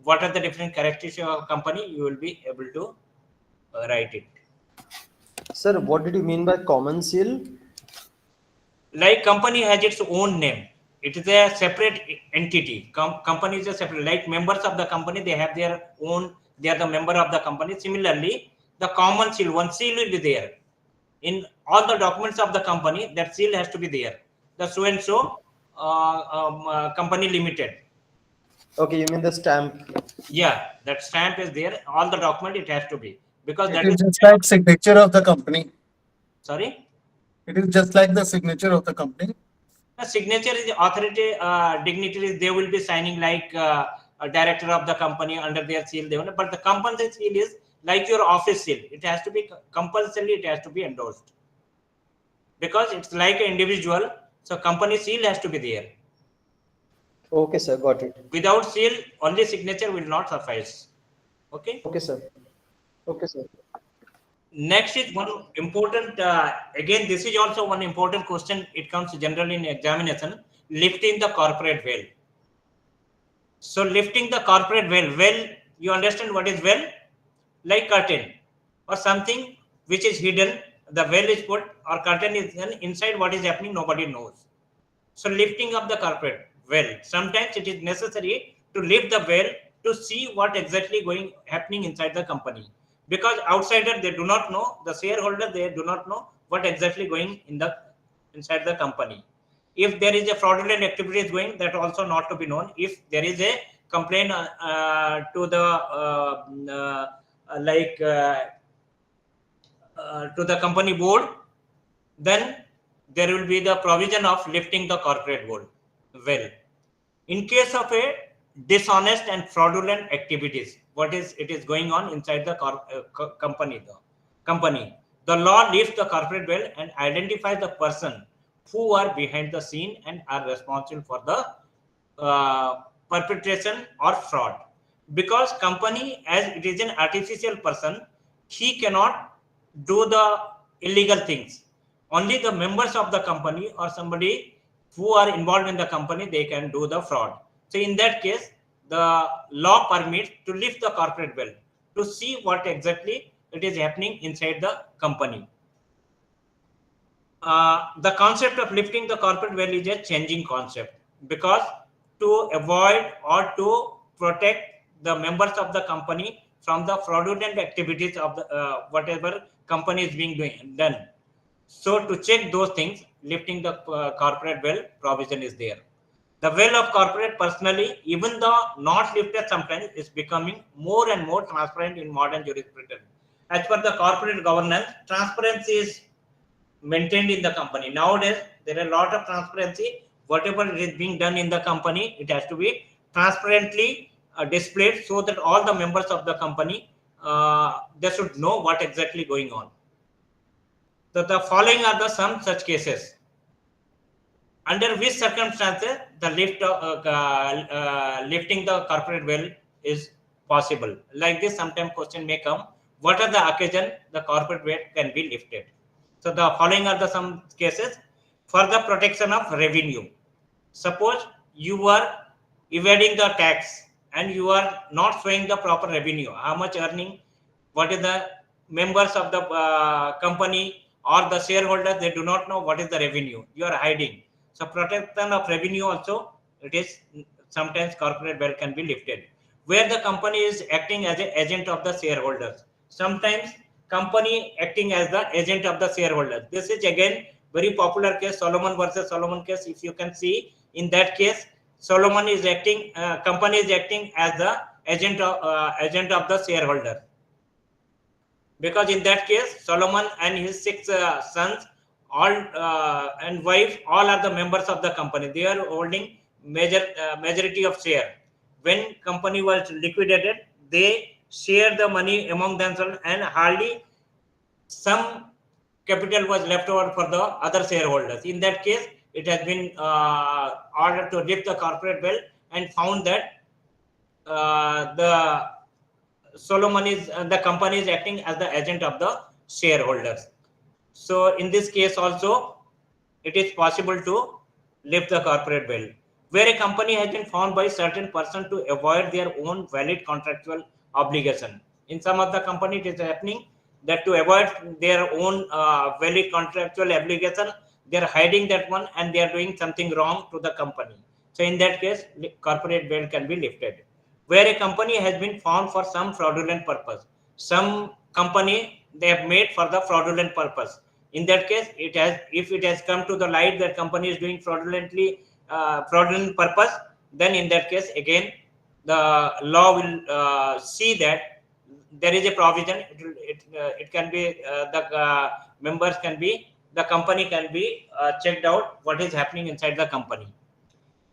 what are the different characteristics of a company, you will be able to write it. Sir, what did you mean by common seal? Like company has its own name. It is a separate entity. Company is a separate, like members of the company, they have their own, they are the member of the company. Similarly, the common seal, one seal will be there. In all the documents of the company, that seal has to be there. The so and so company limited. Okay, you mean the stamp? Yeah, that stamp is there. All the document it has to be, because It that is is just like signature of the company. sorry. It is just like the signature of the company. The signature is authority, dignitaries. They will be signing like a director of the company under their seal. They will, but the company seal is like your office seal. It has to be compulsory. It has to be endorsed, because it's like an individual. So company seal has to be there. Okay, sir, got it. Without seal, only signature will not suffice. Okay. Okay, sir. Okay, sir. Next is one important, again, this is also one important question. It comes generally in examination, lifting the corporate veil. So lifting the corporate veil, you understand what is veil? Like curtain or something which is hidden, the veil is put or curtain is inside, what is happening, nobody knows. So lifting of the corporate veil, sometimes it is necessary to lift the veil to see what exactly happening inside the company, because outsider, they do not know, the shareholder, they do not know what exactly going inside the company. If there is a fraudulent activity is going, that also not to be known. If there is a complaint to the to the company board, then there will be the provision of lifting the corporate veil. In case of a dishonest and fraudulent activities, it is going on inside the company, the law lifts the corporate veil and identifies the person who are behind the scene and are responsible for the perpetration or fraud. Because company, as it is an artificial person, he cannot do the illegal things. Only the members of the company or somebody who are involved in the company, they can do the fraud. So in that case, the law permits to lift the corporate veil to see what exactly it is happening inside the company. The concept of lifting the corporate veil is a changing concept, because to avoid or to protect the members of the company from the fraudulent activities of the whatever company is being done. So to check those things, lifting the corporate veil provision is there. The veil of corporate personally, even though not lifted sometimes, is becoming more and more transparent in modern jurisprudence. As per the corporate governance, transparency is maintained in the company. Nowadays, there are a lot of transparency. Whatever is being done in the company, it has to be transparently displayed, so that all the members of the company, they should know what exactly going on. So the following are some such cases. Under which circumstances the lifting the corporate veil is possible. Like this, sometimes question may come, what are the occasion the corporate wealth can be lifted? So the following are the some cases. For the protection of revenue. Suppose you are evading the tax and you are not showing the proper revenue, how much earning, what is the members of the company or the shareholders, they do not know what is the revenue, you are hiding. So protection of revenue also, it is sometimes corporate wealth can be lifted. Where the company is acting as an agent of the shareholders. Sometimes company acting as the agent of the shareholders. This is again very popular case, Solomon versus Solomon case. If you can see, in that case, Solomon is acting, company is acting as the agent of the shareholder. Because in that case, Solomon and his 6 sons, all and wife, all are the members of the company. They are holding majority of share. When company was liquidated, they share the money among themselves, and hardly some capital was left over for the other shareholders. In that case, it has been ordered to lift the corporate wealth and found that the Solomon is the company is acting as the agent of the shareholders. So in this case also, it is possible to lift the corporate wealth. Where a company has been found by certain person to avoid their own valid contractual obligation. In some of the company, it is happening that to avoid their own valid contractual obligation, they are hiding that one and they are doing something wrong to the company. So in that case, corporate wealth can be lifted. Where a company has been found for some fraudulent purpose. Some company they have made for the fraudulent purpose. In that case, it has, if it has come to the light that company is doing fraudulent purpose, then in that case again the law will see that there is a provision. It can be the members can be, the company can be checked out what is happening inside the company.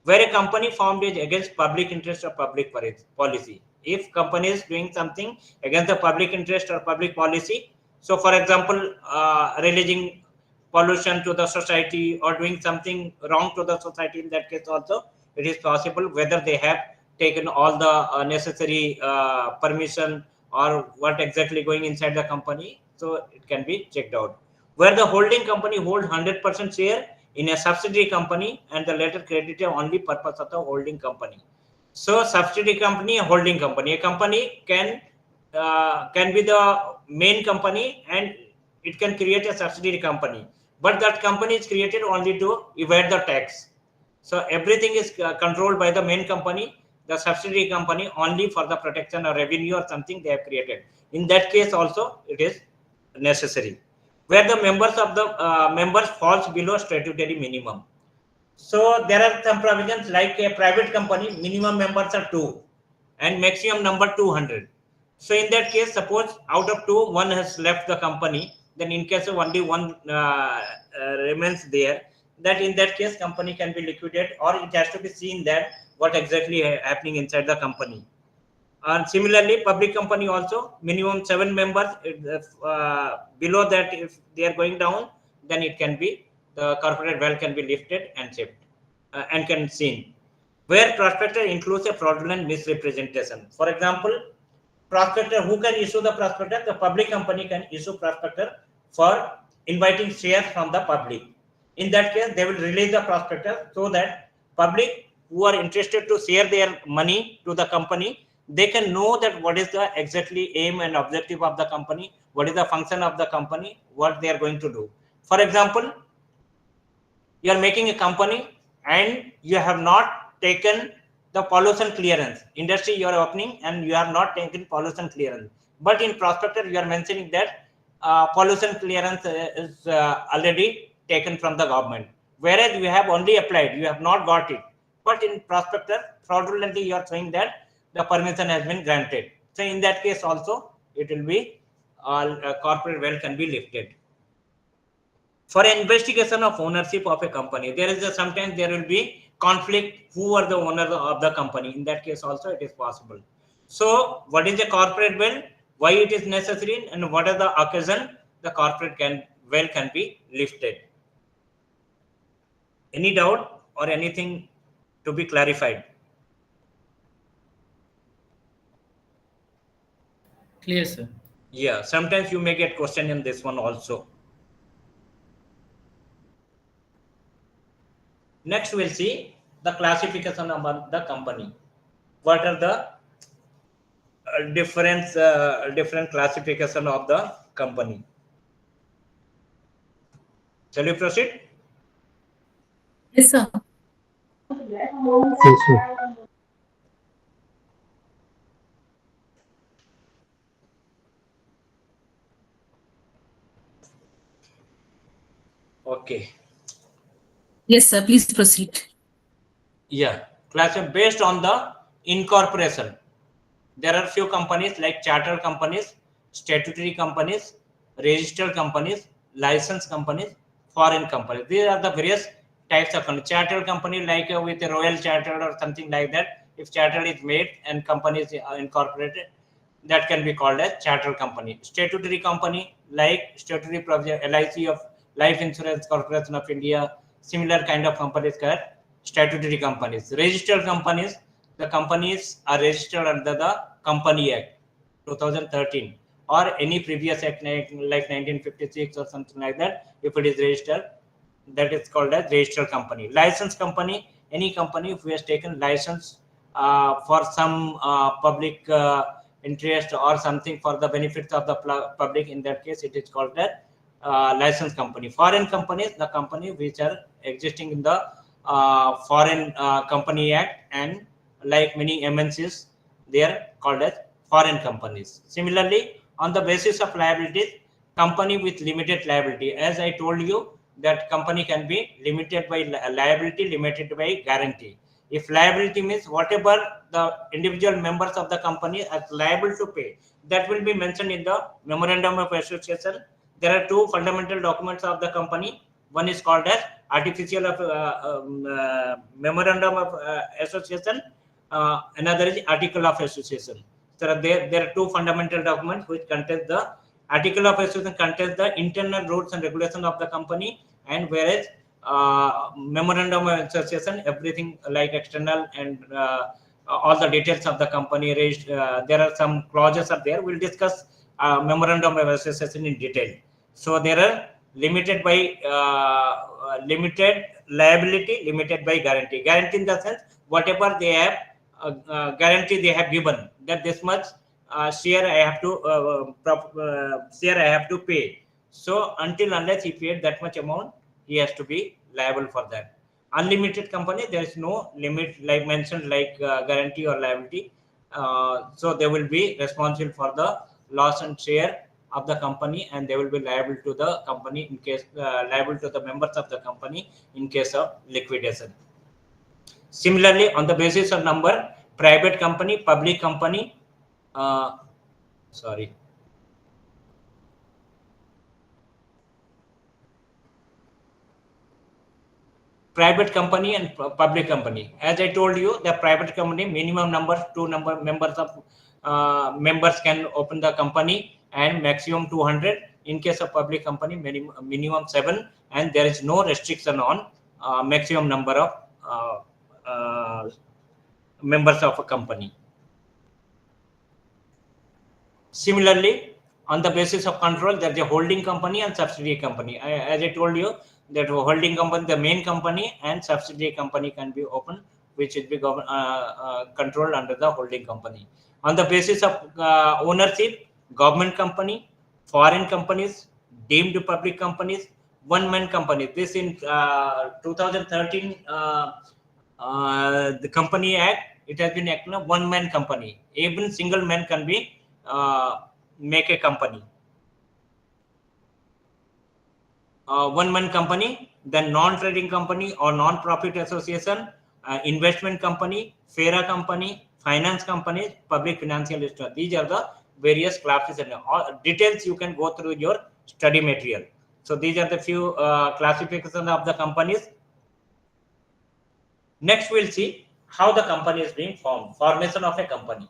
Where a company formed is against public interest or public policy. If company is doing something against the public interest or public policy, so for example, releasing pollution to the society or doing something wrong to the society, in that case also it is possible whether they have taken all the necessary permission or what exactly going inside the company. So it can be checked out. Where the holding company hold 100% share in a subsidiary company and the latter credited only purpose of the holding company. So subsidiary company, a holding company. A company can be the main company and it can create a subsidiary company. But that company is created only to evade the tax. So everything is controlled by the main company. The subsidiary company only for the protection of revenue or something they have created. In that case also it is necessary. Where the members of the members falls below statutory minimum. So there are some provisions like a private company, minimum members are 2 and maximum number 200. So in that case, suppose out of 2, one has left the company, then in case of only one remains there, that in that case company can be liquidated, or it has to be seen that what exactly happening inside the company. And similarly, public company also minimum 7 members. Below that, if they are going down, then it can be the corporate wealth can be lifted and shipped and can seen. Where prospector includes a fraudulent misrepresentation. For example, prospector who can issue the prospectus? The public company can issue prospectus for inviting shares from the public. In that case, they will release the prospectus so that public who are interested to share their money to the company, they can know that what is the exactly aim and objective of the company, what is the function of the company, what they are going to do. For example, you are making a company and you have not taken the pollution clearance. Industry you are opening and you have not taken pollution clearance. But in prospectus you are mentioning that pollution clearance is already taken from the government. Whereas you have only applied, you have not got it. But in prospectus, fraudulently you are saying that the permission has been granted. So in that case also, it will be corporate wealth can be lifted. For an investigation of ownership of a company, there is sometimes there will be conflict who are the owner of the company. In that case also it is possible. So what is a corporate wealth, why it is necessary, and what are the occasion the corporate wealth can be lifted. Any doubt or anything to be clarified? Clear, sir. Yeah, sometimes you may get question in this one also. Next, we'll see the classification of the company. What are the different classification of the company? Shall we proceed? Yes, sir. Yes, sir. Okay. Yes, sir. Please proceed. Yeah, based on the incorporation. There are few companies like charter companies, statutory companies, registered companies, licensed companies, foreign companies. These are the various types of companies. Charter company like with a royal charter or something like that. If charter is made and company is incorporated, that can be called as charter company. Statutory company like statutory provision, LIC of Life Insurance Corporation of India, similar kind of companies called statutory companies. Registered companies, the companies are registered under the Company Act 2013 or any previous act like 1956 or something like that. If it is registered, that is called as registered company. Licensed company, any company who has taken license for some public interest or something for the benefits of the public. In that case, it is called that licensed company. Foreign companies, the company which are existing in the Foreign Company Act, and like many MNCs, they are called as foreign companies. Similarly, on the basis of liabilities, company with limited liability. As I told you, that company can be limited by liability, limited by guarantee. If liability means whatever the individual members of the company are liable to pay, that will be mentioned in the memorandum of association. There are two fundamental documents of the company. One is called as artificial of memorandum of association. Another is article of association. So there are two fundamental documents which contains the article of association contains the internal rules and regulations of the company, and whereas memorandum of association, everything like external and all the details of the company raised. There are some clauses are there. We'll discuss memorandum of association in detail. So there are limited by limited liability, limited by guarantee. Guarantee in the sense whatever they have guarantee they have given that this much share I have to share I have to pay. So until unless he paid that much amount, he has to be liable for that. Unlimited company, there is no limit like mentioned like guarantee or liability. So they will be responsible for the loss and share of the company, and they will be liable to the company in case liable to the members of the company in case of liquidation. Similarly, on the basis of number, private company, public company, sorry. Private company and public company. As I told you, the private company minimum number members of members can open the company, and maximum 200. In case of public company, minimum 7, and there is no restriction on maximum number of members of a company. Similarly, on the basis of control, there is a holding company and subsidiary company. As I told you, that holding company, the main company, and subsidiary company can be opened, which will be controlled under the holding company. On the basis of ownership, government company, foreign companies, deemed public companies, one-man company. This in 2013, the Company Act, it has been acted a one-man company. Even single man can be make a company. One-man company, then non-trading company or non-profit association, investment company, FERA company, finance company, public financial institution. These are the various classes and details you can go through your study material. So these are the few classifications of the companies. Next, we'll see how the company is being formed. Formation of a company.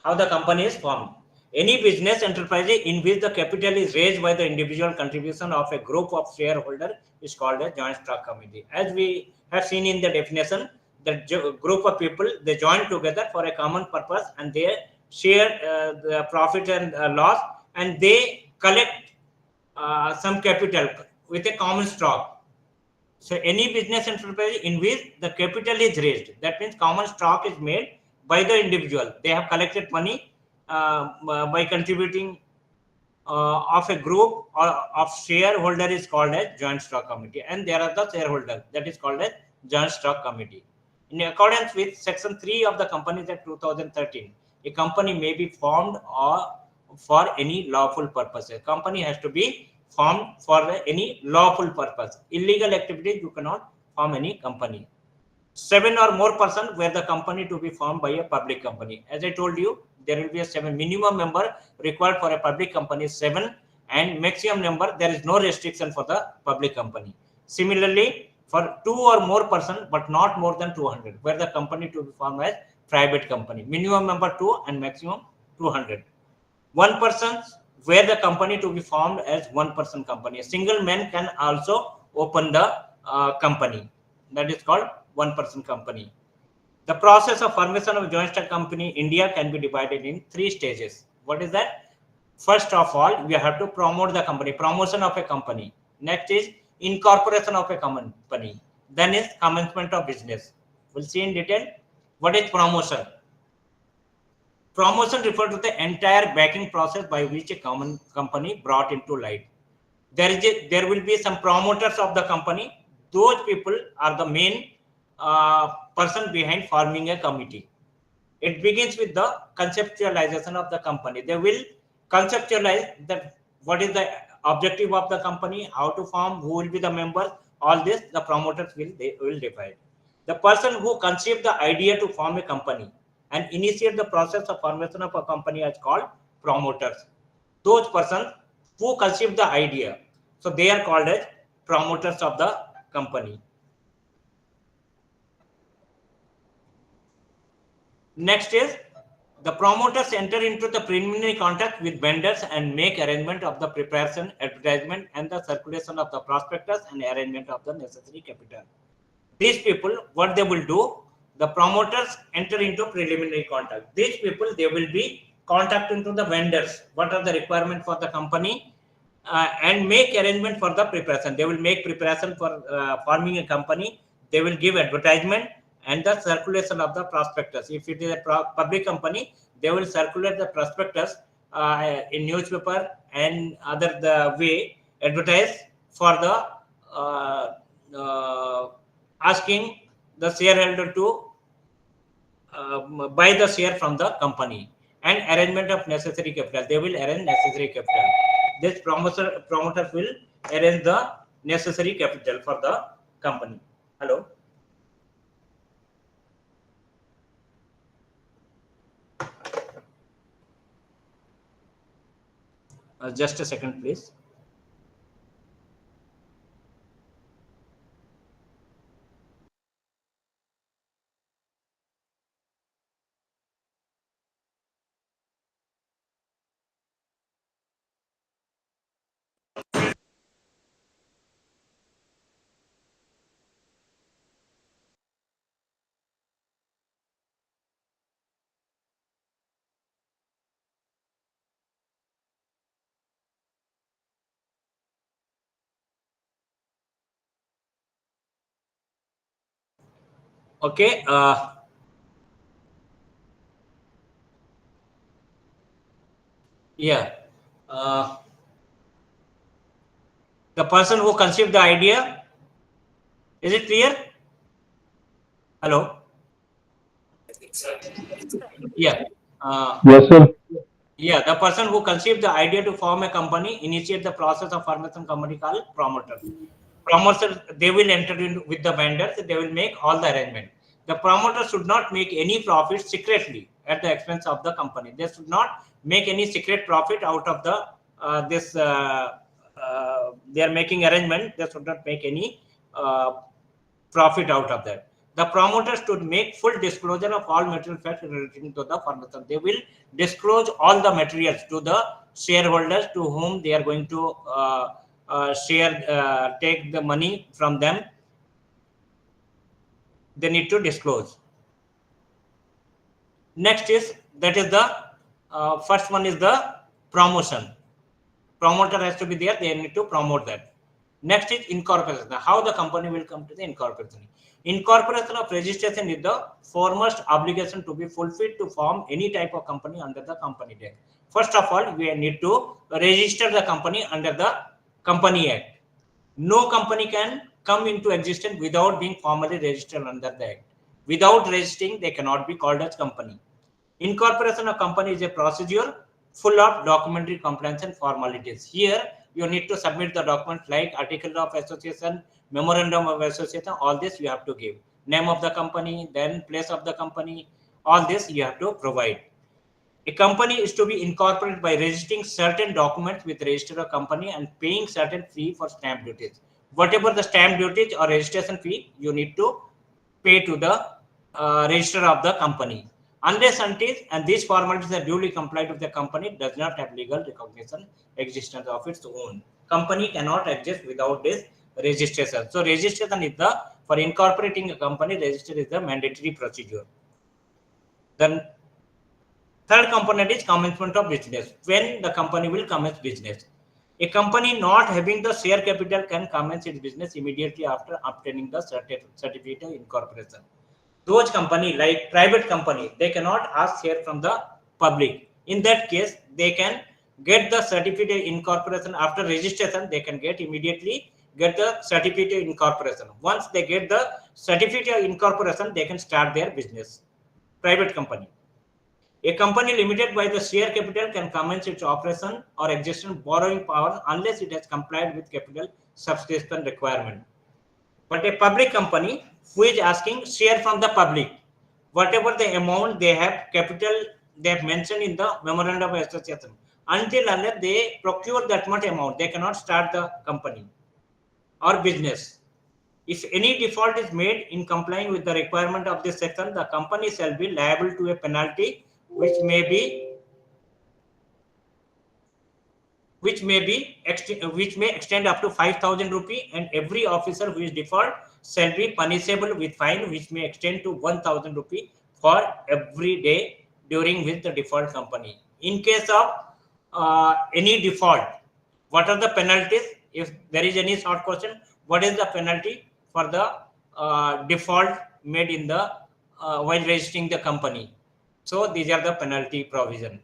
How the company is formed. Any business enterprise in which the capital is raised by the individual contribution of a group of shareholders is called a joint stock committee. As we have seen in the definition, the group of people, they join together for a common purpose, and they share the profit and loss, and they collect some capital with a common stock. So any business enterprise in which the capital is raised, that means common stock is made by the individual. They have collected money by contributing of a group or of shareholder is called as joint stock committee, and there are the shareholders, that is called as joint stock committee. In accordance with section 3 of the Companies Act 2013, a company may be formed or for any lawful purpose. A company has to be formed for any lawful purpose. Illegal activities, you cannot form any company. 7 or more persons were the company to be formed by a public company. As I told you, there will be a 7 minimum member required for a public company, 7, and maximum number, there is no restriction for the public company. Similarly, for 2 or more persons, but not more than 200, where the company to be formed as private company. Minimum number 2 and maximum 200. 1 person, where the company to be formed as 1 person company. A single man can also open the company. That is called 1 person company. The process of formation of joint stock company India can be divided in 3 stages. What is that? First of all, we have to promote the company, promotion of a company. Next is incorporation of a company. Then is commencement of business. We'll see in detail. What is promotion? Promotion refers to the entire backing process by which a common company brought into light. There will be some promoters of the company. Those people are the main person behind forming a committee. It begins with the conceptualization of the company. They will conceptualize that what is the objective of the company, how to form, who will be the members. All this the promoters will define. The person who conceived the idea to form a company and initiate the process of formation of a company is called promoters. Those persons who conceived the idea, so they are called as promoters of the company. Next is the promoters enter into the preliminary contract with vendors and make arrangement of the preparation, advertisement, and the circulation of the prospectus and arrangement of the necessary capital. These people, what they will do, the promoters enter into preliminary contract. These people, they will be contacting to the vendors, what are the requirements for the company, and make arrangement for the preparation. They will make preparation for forming a company. They will give advertisement and the circulation of the prospectus. If it is a public company, they will circulate the prospectus in newspaper and other the way, advertise for the asking the shareholder to buy the share from the company, and arrangement of necessary capital. They will arrange necessary capital. This promoters will arrange the necessary capital for the company. Hello. Just a second, please. Okay. Yeah. The person who conceived the idea, is it clear? Hello. Yeah. Yes, sir. Yeah, the person who conceived the idea to form a company, initiate the process of formation company called promoter. Promoters, they will enter in with the vendors, they will make all the arrangement. The promoter should not make any profit secretly at the expense of the company. They should not make any secret profit out of the they are making arrangement. They should not make any profit out of that. The promoters should make full disclosure of all material facts relating to the formation. They will disclose all the materials to the shareholders to whom they are going to take the money from them. They need to disclose. Next is, that is the First one is the promotion. Promoter has to be there. They need to promote that. Next is incorporation. How the company will come to the incorporation. Incorporation of registration is the foremost obligation to be fulfilled to form any type of company under the Company Act. First of all, we need to register the company under the Company Act. No company can come into existence without being formally registered under the Act. Without registering, they cannot be called as company. Incorporation of company is a procedure full of documentary compliance and formalities. Here, you need to submit the documents like article of association, memorandum of association, all this you have to give. Name of the company, then place of the company, all this you have to provide. A company is to be incorporated by registering certain documents with register of company and paying certain fee for stamp duties. Whatever the stamp duties or registration fee, you need to pay to the register of the company. Unless until and these formalities are duly complied with, the company does not have legal recognition existence of its own. Company cannot exist without this registration. So registration is the, for incorporating a company, register is the mandatory procedure. Then third component is commencement of business. When the company will commence business. A company not having the share capital can commence its business immediately after obtaining the certificate of incorporation. Those company like private company, they cannot ask share from the public. In that case, they can get the certificate of incorporation after registration. They can get immediately get the certificate of incorporation. Once they get the certificate of incorporation, they can start their business. Private company. A company limited by the share capital can commence its operation or existing borrowing power unless it has complied with capital subscription requirement. But a public company who is asking share from the public, whatever the amount they have capital they have mentioned in the memorandum of association, until unless they procure that much amount, they cannot start the company or business. If any default is made in complying with the requirement of this section, the company shall be liable to a penalty which may extend up to 5,000 rupee, and every officer who is default shall be punishable with fine which may extend to 1,000 rupee for every day during which the default company. In case of any default, what are the penalties? If there is any short question, what is the penalty for the default made in the while registering the company? So these are the penalty provision.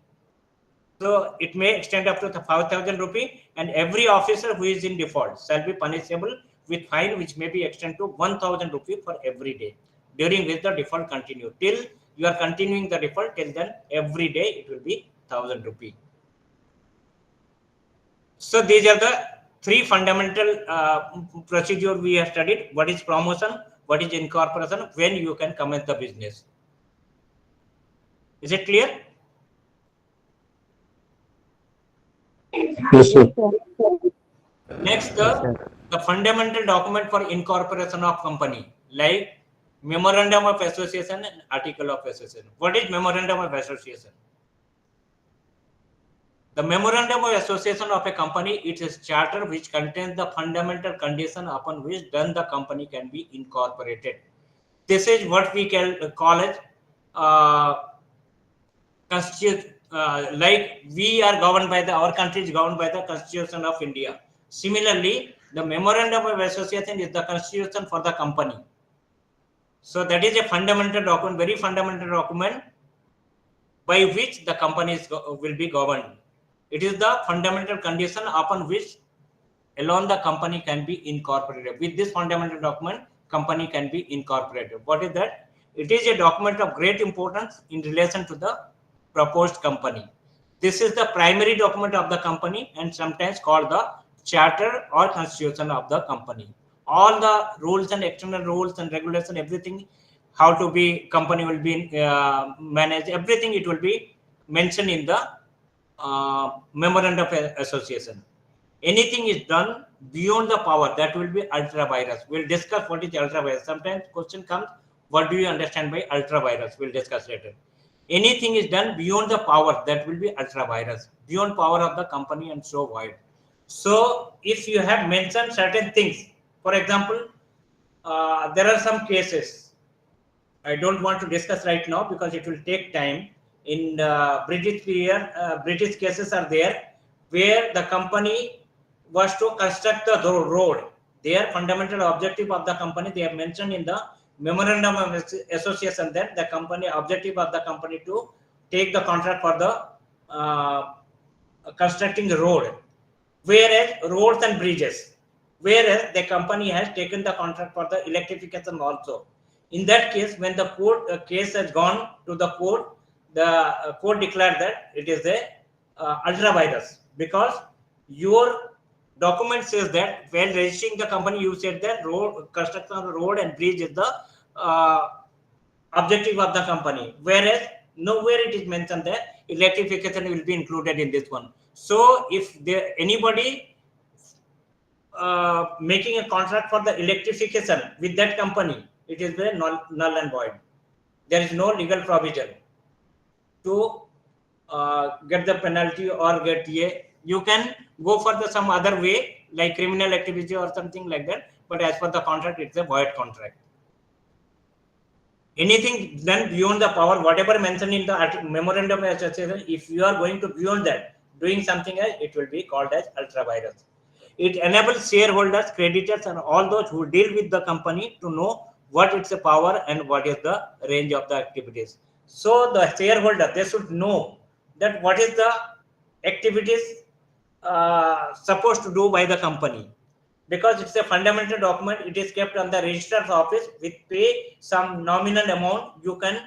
So it may extend up to the 5,000 rupee, and every officer who is in default shall be punishable with fine which may be extended to 1,000 rupee for every day during which the default continue. Till you are continuing the default, till then every day it will be 1,000 rupee. So these are the three fundamental procedure we have studied. What is promotion? What is incorporation? When you can commence the business? Is it clear? Yes, sir. Next, the fundamental document for incorporation of company, like memorandum of association and article of association. What is memorandum of association? The memorandum of association of a company, it is a charter which contains the fundamental condition upon which then the company can be incorporated. This is what we can call as constitution. Like we are governed by our country is governed by the Constitution of India. Similarly, the memorandum of association is the constitution for the company. So that is a fundamental document, very fundamental document by which the company will be governed. It is the fundamental condition upon which alone the company can be incorporated. With this fundamental document, company can be incorporated. What is that? It is a document of great importance in relation to the proposed company. This is the primary document of the company and sometimes called the charter or constitution of the company. All the rules and external rules and regulation, everything, how to be company will be managed, everything it will be mentioned in the memorandum of association. Anything is done beyond the power, that will be ultra virus. We'll discuss what is ultra virus. Sometimes question comes, what do you understand by ultra virus? We'll discuss later. Anything is done beyond the power, that will be ultra virus, beyond power of the company and so wide. So if you have mentioned certain things, for example, there are some cases I don't want to discuss right now because it will take time. in British period, British cases are there where the company was to construct the road. Their fundamental objective of the company, they have mentioned in the memorandum of association that the company objective of the company to take the contract for the constructing the road, whereas roads and bridges, whereas the company has taken the contract for the electrification also. In that case, when the court case has gone to the court, the court declared that it is a ultra virus, because your document says that when registering the company, you said that road construction of the road and bridge is the objective of the company, whereas nowhere it is mentioned that electrification will be included in this one. So if there anybody making a contract for the electrification with that company, it is very null and void. There is no legal provision to get the penalty or get you can go for the some other way like criminal activity or something like that, but as per the contract, it's a void contract. Anything done beyond the power, whatever mentioned in the memorandum of association, if you are going to beyond that, doing something else, it will be called as ultra virus. It enables shareholders, creditors, and all those who deal with the company to know what its power and what is the range of the activities. So the shareholder, they should know that what is the activities supposed to do by the company, because it's a fundamental document. It is kept on the registrar's office with pay some nominal amount. You can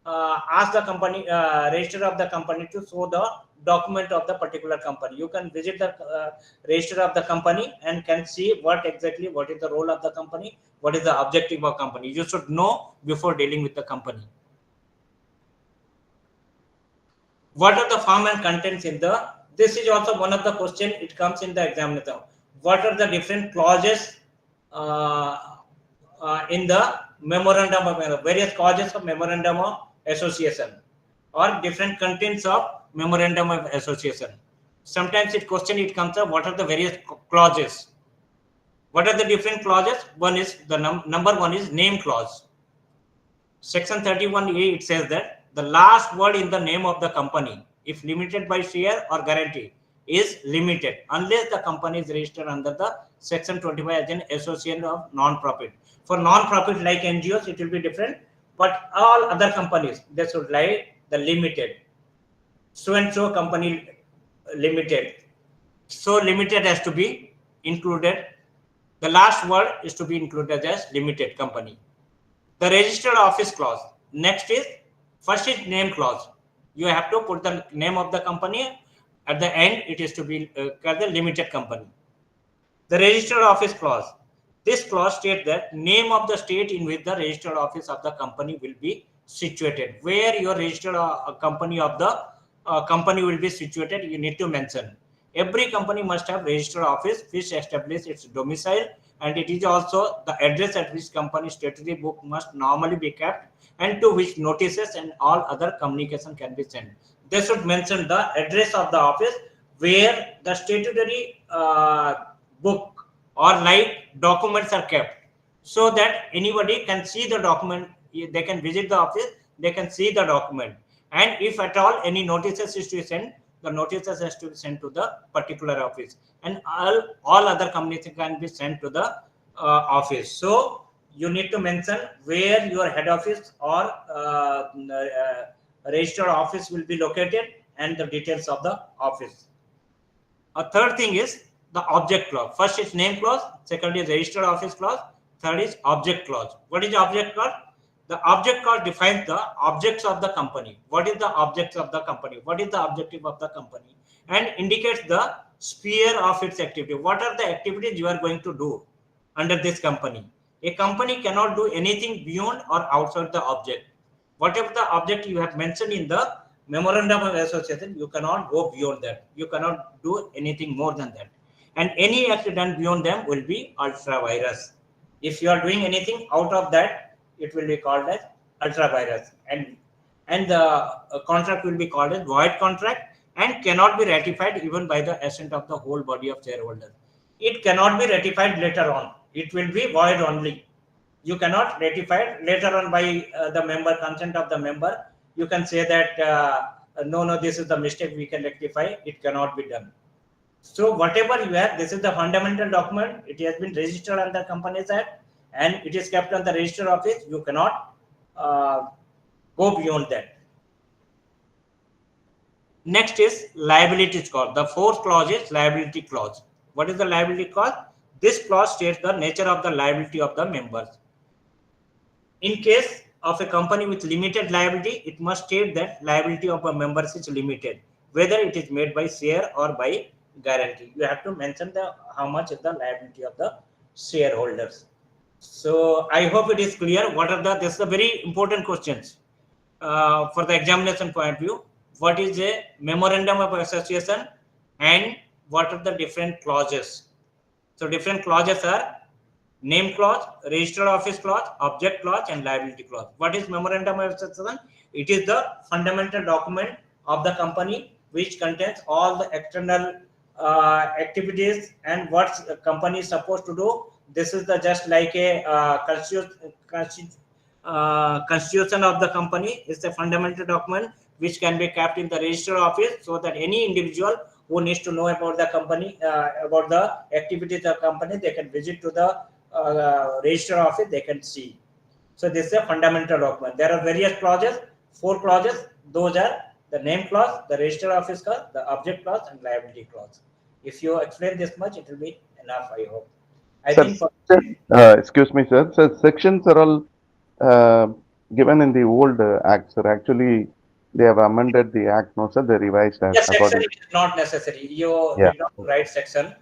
ask the company register of the company to show the document of the particular company. You can visit the register of the company and can see what is the role of the company, what is the objective of company. You should know before dealing with the company. What are the form and contents in the, this is also one of the question, it comes in the examination. What are the different clauses in the memorandum of various clauses of memorandum of association, or different contents of memorandum of association? Sometimes it comes up, what are the various clauses? What are the different clauses? One is the number one is name clause. Section 31A, it says that the last word in the name of the company, if limited by share or guarantee, is limited unless the company is registered under the section 25 as an association of non-profit. For non-profit like NGOs, it will be different, but all other companies, they should write the limited. So and so company limited. So limited has to be included. The last word is to be included as limited company. The registered office clause. Next is, first is name clause. You have to put the name of the company. At the end, it is to be called the limited company. The registered office clause. This clause states that name of the state in which the registered office of the company will be situated. Where your registered company of the company will be situated, you need to mention. Every company must have registered office which establishes its domicile, and it is also the address at which company statutory book must normally be kept, and to which notices and all other communication can be sent. They should mention the address of the office where the statutory book or like documents are kept, so that anybody can see the document. They can visit the office, they can see the document, and if at all any notices is to be sent, the notices has to be sent to the particular office, and all other communication can be sent to the office. So you need to mention where your head office or registered office will be located and the details of the office. A third thing is the object clause. First is name clause, second is registered office clause, third is object clause. What is object clause? The object clause defines the objects of the company. What is the objects of the company? What is the objective of the company? And indicates the sphere of its activity. What are the activities you are going to do under this company? A company cannot do anything beyond or outside the object. Whatever the object you have mentioned in the memorandum of association, you cannot go beyond that. You cannot do anything more than that. And any act done beyond them will be ultra virus. If you are doing anything out of that, it will be called as ultra virus, and the contract will be called as void contract and cannot be ratified even by the assent of the whole body of shareholders. It cannot be ratified later on. It will be void only. You cannot ratify it later on by the member, consent of the member. you can say that no, this is the mistake, we can rectify. It cannot be done. So whatever you have, this is the fundamental document. It has been registered under Companies Act and it is kept on the register office. You cannot go beyond that. Next is liability clause. The fourth clause is liability clause. What is the liability clause? This clause states the nature of the liability of the members. In case of a company with limited liability, it must state that liability of a members is limited, whether it is made by share or by guarantee. You have to mention how much is the liability of the shareholders. So I hope it is clear. What are this is a very important questions for the examination point of view. What is a memorandum of association and what are the different clauses? So different clauses are name clause, registered office clause, object clause, and liability clause. What is memorandum of association? It is the fundamental document of the company which contains all the external activities and what the company is supposed to do. This is the just like a constitution of the company. Is a fundamental document which can be kept in the registered office so that any individual who needs to know about the company, about the activities of the company, they can visit to the register office, they can see. So this is a fundamental document. There are various clauses, 4 clauses. Those are the name clause, the register office clause, the object clause, and liability clause. If you explain this much, it will be enough, I hope. Excuse me, sir. So sections are all given in the old act, sir. Actually, they have amended the act, no, sir. They revised as yes, section according. is not necessary. You Yeah. did not write section.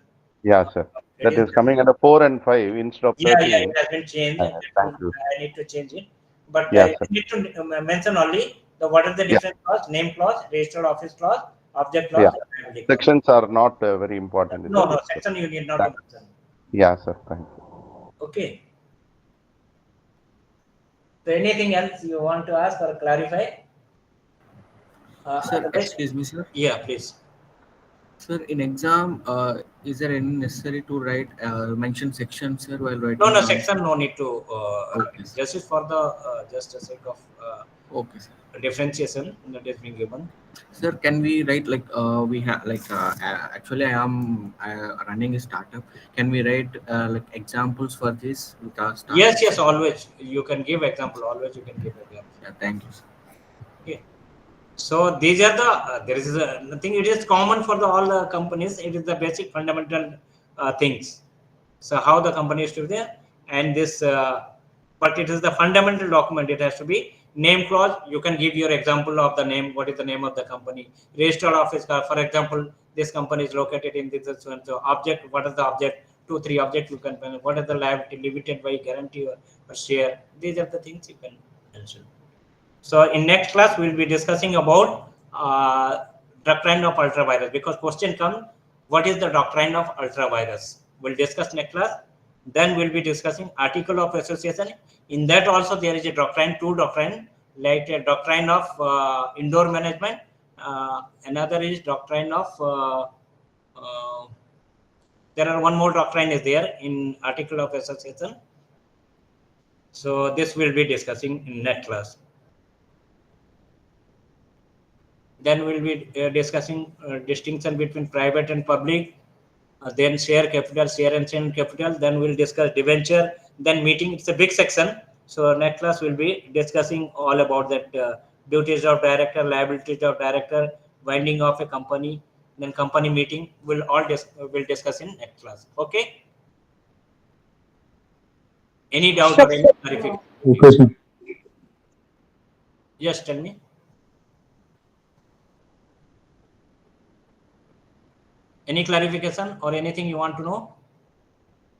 Yeah, sir. That is coming under 4 and 5 instead of 13. Yeah, it has been changed. Thank you. I need to change it. But Yeah, I need to mention only what are the different clause, name clause, registered office clause, object clause, and liability clause. Sections are not very important. No, section you need not to mention. Yeah, sir. Thank you. Okay. So anything else you want to ask or clarify? Sir, excuse me, sir. Yeah, please. Sir, in exam, is there any necessary to write mention section, sir, while writing? No, section no need to. Okay, just is for the just a sake of okay, sir. Differentiation that is being given. Sir, can we write like we have like actually I am running a startup. Can we write like examples for this with our startup? Yes, always you can give example. Always you can give example. Yeah, thank you, sir. Okay. So these are the there is nothing. It is common for all the companies. It is the basic fundamental things. So how the company is to be there, and this, but it is the fundamental document. It has to be name clause. You can give your example of the name. What is the name of the company? Registered office. For example, this company is located in this and so object. What is the object? 2, 3 objects you can. What is the liability? Limited by guarantee or share. These are the things you can mention. So in next class, we'll be discussing about doctrine of ultravirus, because question comes, what is the doctrine of ultravirus? We'll discuss next class. Then we'll be discussing article of association. In that also there is a doctrine, 2 doctrine, like a doctrine of indoor management. Another is doctrine of, there are one more doctrine is there in article of association. So this will be discussing in next class. Then we'll be discussing distinction between private and public, then share capital, share and share capital. Then we'll discuss debenture, then meeting. It's a big section. So next class we'll be discussing all about that duties of director, liabilities of director, winding of a company, then company meeting. We'll we'll discuss in next class. Okay. Any doubt or any clarification? Okay, sir. Yes, tell me. Any clarification or anything you want to know?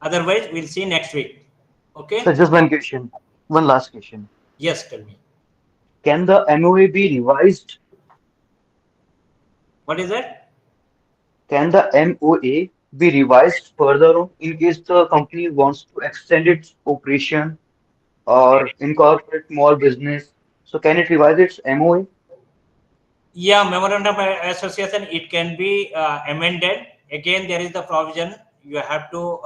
Otherwise, we'll see next week. Okay. So just one question, one last question. Yes, tell me. Can the MOA be revised? What is that? Can the MOA be revised further on in case the company wants to extend its operation or incorporate more business? So can it revise its MOA? Yeah, memorandum of association, it can be amended. Again, there is the provision. You have to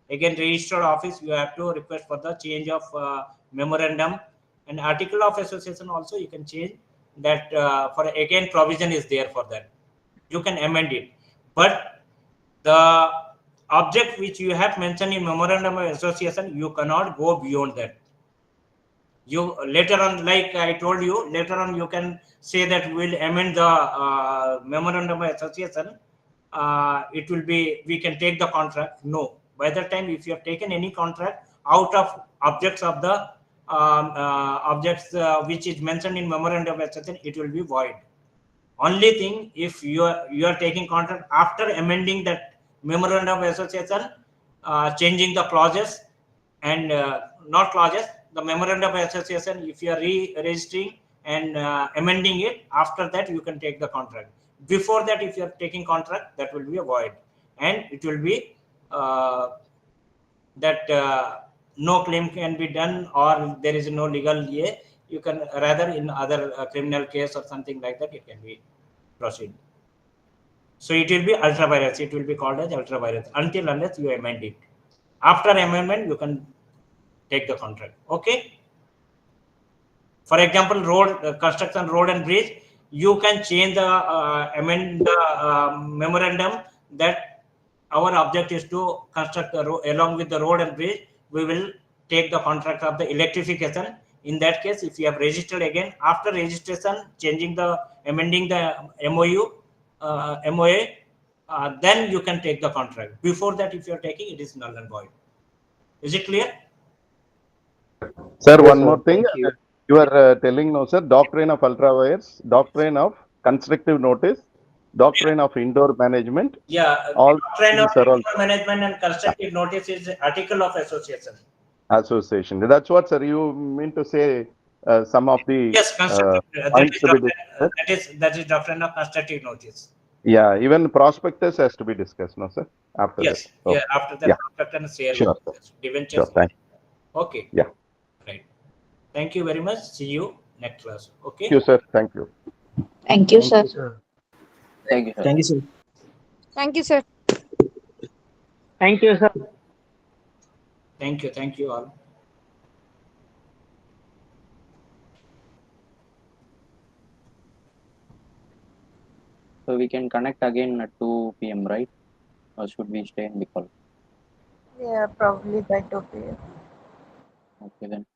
again registered office. You have to request for the change of memorandum, And article of association also you can change that for again provision is there for that. You can amend it, but the object which you have mentioned in memorandum of association, you cannot go beyond that. You later on, like I told you, later on you can say that we'll amend the memorandum of association. It will be, we can take the contract. No, by that time, if you have taken any contract out of objects of the objects which is mentioned in memorandum of association, it will be void. Only thing, if you are taking contract after amending that memorandum of association, changing the clauses and not clauses, the memorandum of association, if you are re-registering and amending it, after that you can take the contract. Before that, if you are taking contract, that will be a void, and it will be that no claim can be done, or there is no legal way. You can rather in other criminal case or something like that, it can be proceed. So it will be ultra virus. It will be called as ultra virus until unless you amend it. After amendment, you can take the contract. Okay. For example, road construction, road and bridge, you can change the amend the memorandum that our object is to construct the road along with the road and bridge. We will take the contract of the electrification. In that case, if you have registered again after registration, changing the amending the MOU, MOA, then you can take the contract. Before that, if you are taking, it is null and void. Is it clear? Sir, Yes, one sir. more thing. Thank you. You are telling no, sir. Doctrine of ultra wires, doctrine of constructive notice, doctrine of indoor management. Yeah, All doctrine of these are all management and constructive notice is article of association. association. That's what, sir. You mean to say some of the Yes, constructive. points to be discussed? That is doctrine of constructive notice. Yeah, even prospectus has to be discussed, no, sir. After that. Yes, yeah. After that, Yeah. prospectus and share Sure, sir. debentures. Sure. Thank you. Okay. Yeah. Right. Thank you very much. See you next class. Okay. Thank you, sir. Thank you. Thank you, sir. Thank you, sir. Thank you, sir. Thank you, sir. Thank you, sir. Thank you. Thank you all. So we can connect again at 2 p.m., right? Or should we stay in the call? Yeah, probably by 2 p.m. Okay, then.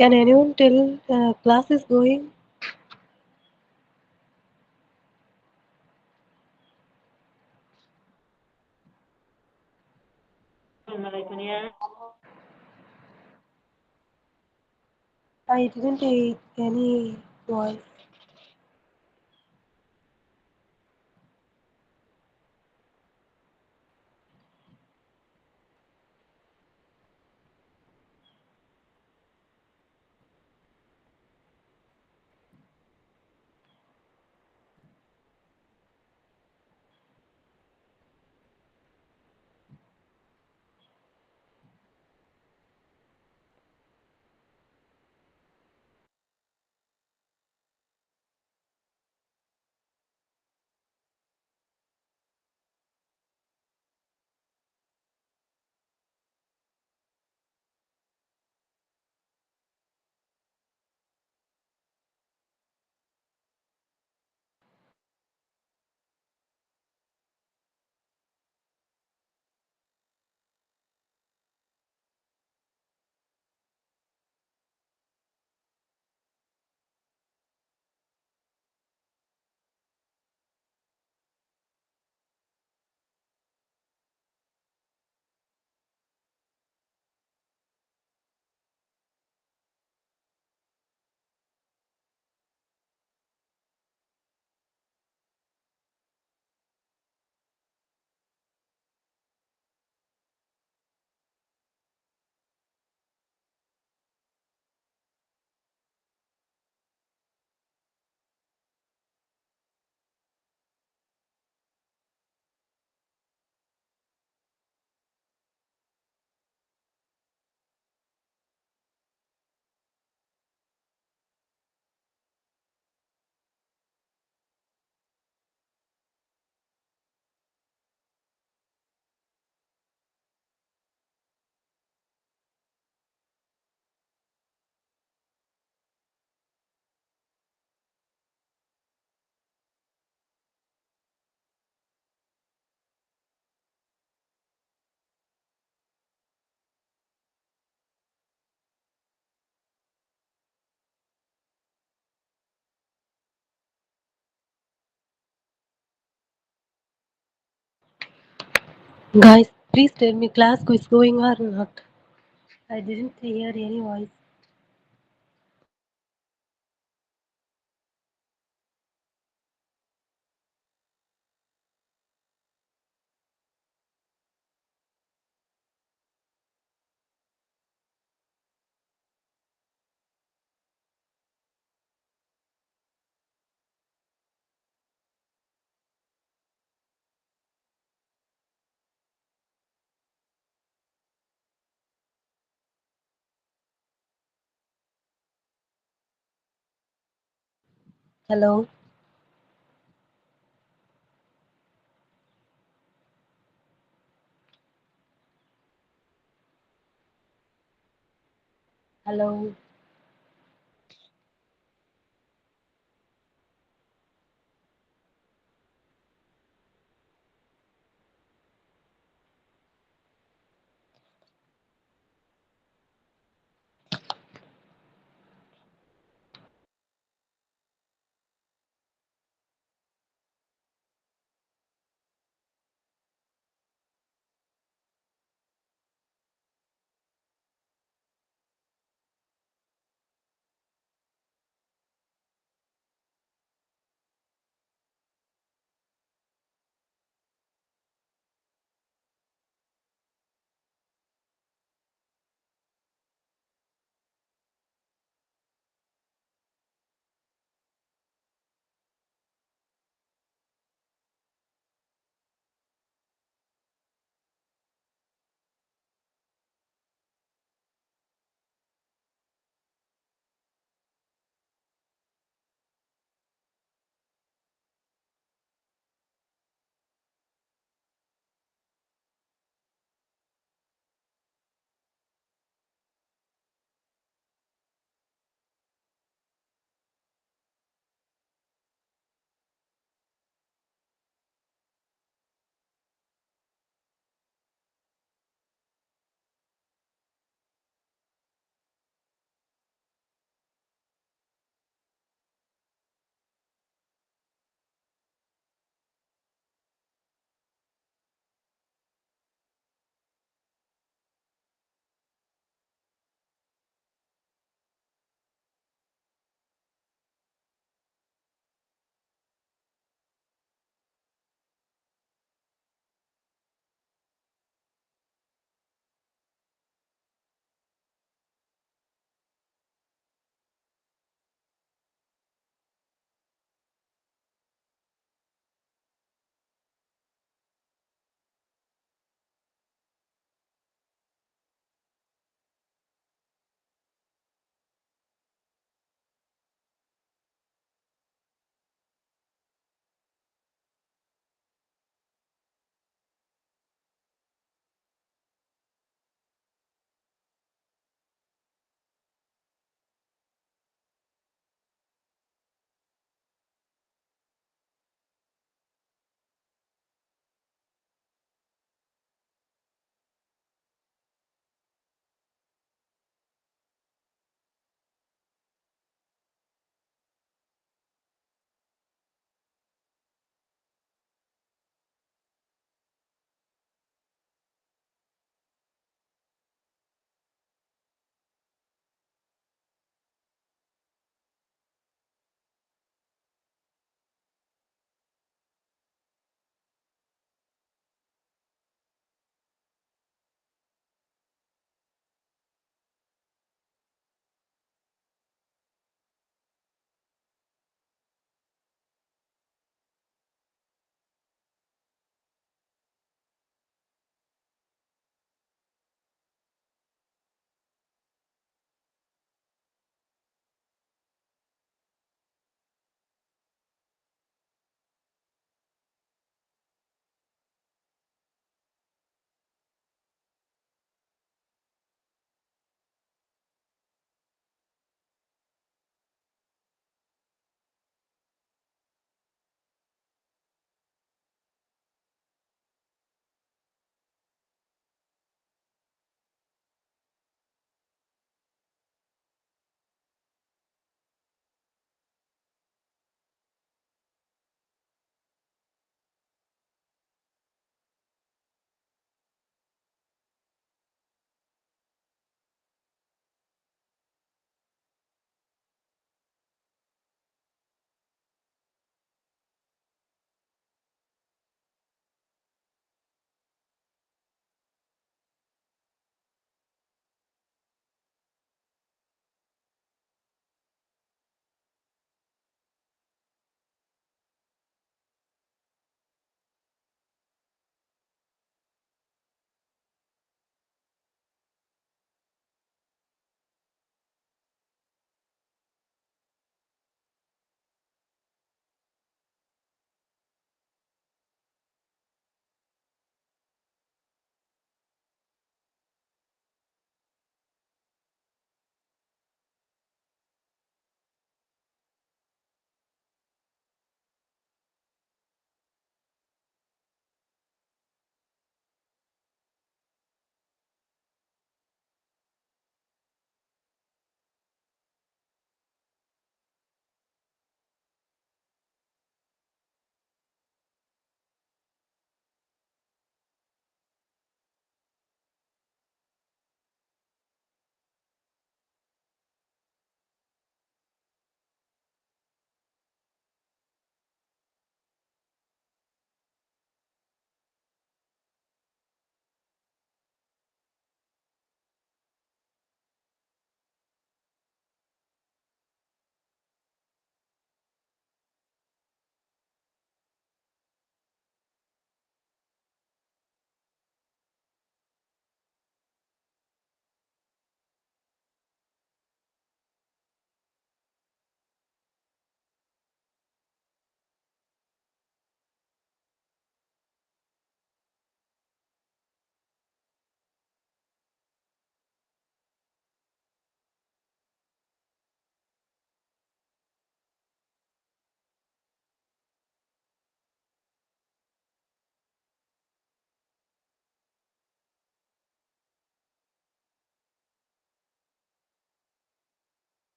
Can anyone tell class is going? I didn't hear any voice. Guys, please tell me class is going or not. I didn't hear any voice. Hello. Hello.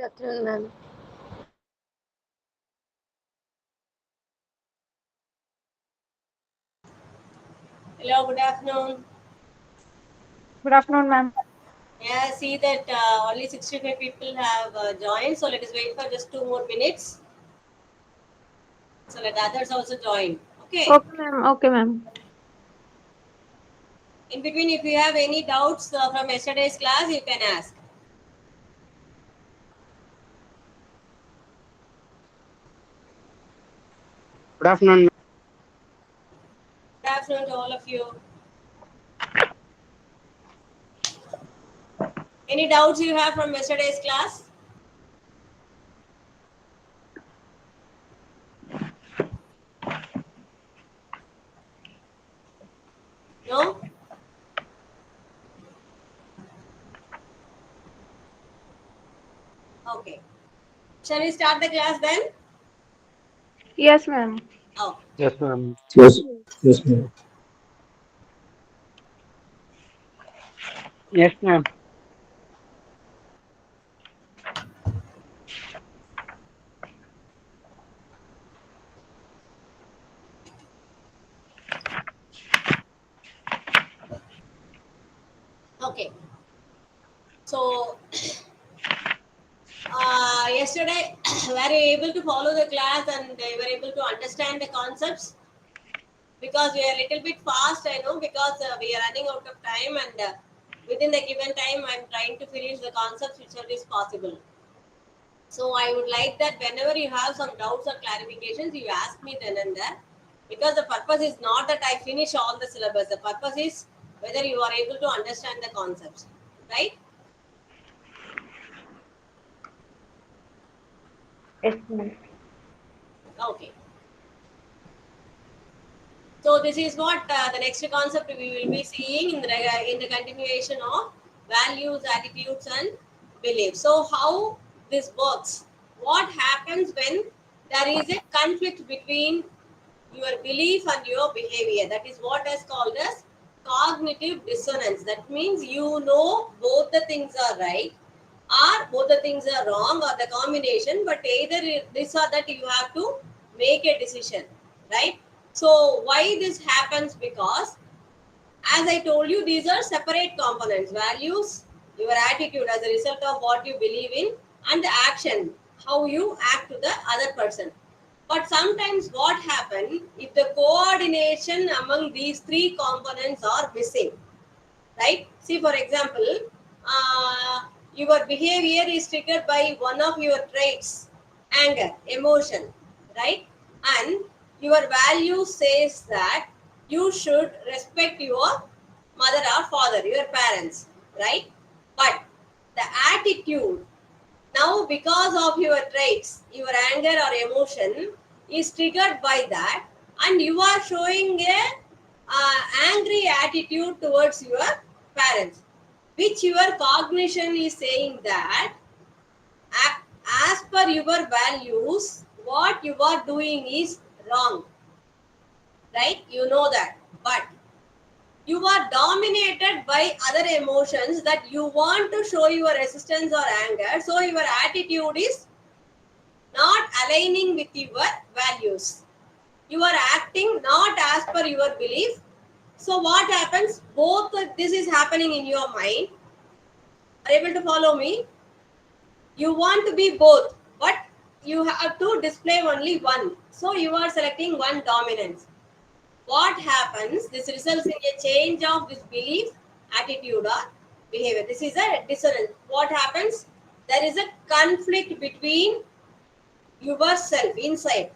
Good afternoon, ma'am. Hello, good afternoon. Good afternoon, ma'am. Yeah, see that only 65 people have joined, so let us wait for just 2 more minutes. So let others also join. Okay. Okay, ma'am. Okay, ma'am. In between, if you have any doubts from yesterday's class, you can ask. Good afternoon. Good afternoon to all of you. Any doubts you have from yesterday's class? No? Okay. Shall we start the class then? Yes, ma'am. Oh. Yes, ma'am. Yes, yes, ma'am. Yes, ma'am. Okay. So, yesterday, were you able to follow the class and you were able to understand the concepts? Because we are a little bit fast, I know, because we are running out of time and within the given time, I'm trying to finish the concepts which is possible. So I would like that whenever you have some doubts or clarifications, you ask me then and there. Because the purpose is not that I finish all the syllabus. The purpose is whether you are able to understand the concepts, right? Yes, ma'am. Okay. So this is what the next concept we will be seeing in the continuation of values, attitudes, and beliefs. So how this works? What happens when there is a conflict between your belief and your behavior? That is what is called as cognitive dissonance. That means you know both the things are right or both the things are wrong or the combination, but either this or that you have to make a decision, right? So why this happens? Because as I told you, these are separate components: values, your attitude as a result of what you believe in, and the action, how you act to the other person. But sometimes what happens if the coordination among these three components are missing, right? See, for example, your behavior is triggered by one of your traits, anger, emotion, right? And your value says that you should respect your mother or father, your parents, right? But the attitude, now because of your traits, your anger or emotion is triggered by that, and you are showing a angry attitude towards your parents, which your cognition is saying that as per your values, what you are doing is wrong, right? You know that, but you are dominated by other emotions that you want to show your resistance or anger, so your attitude is not aligning with your values. You are acting not as per your belief. So what happens? Both this is happening in your mind. Are you able to follow me? You want to be both, but you have to display only one. So you are selecting one dominance. What happens? This results in a change of this belief, attitude, or behavior. This is a dissonance. What happens? There is a conflict between yourself inside.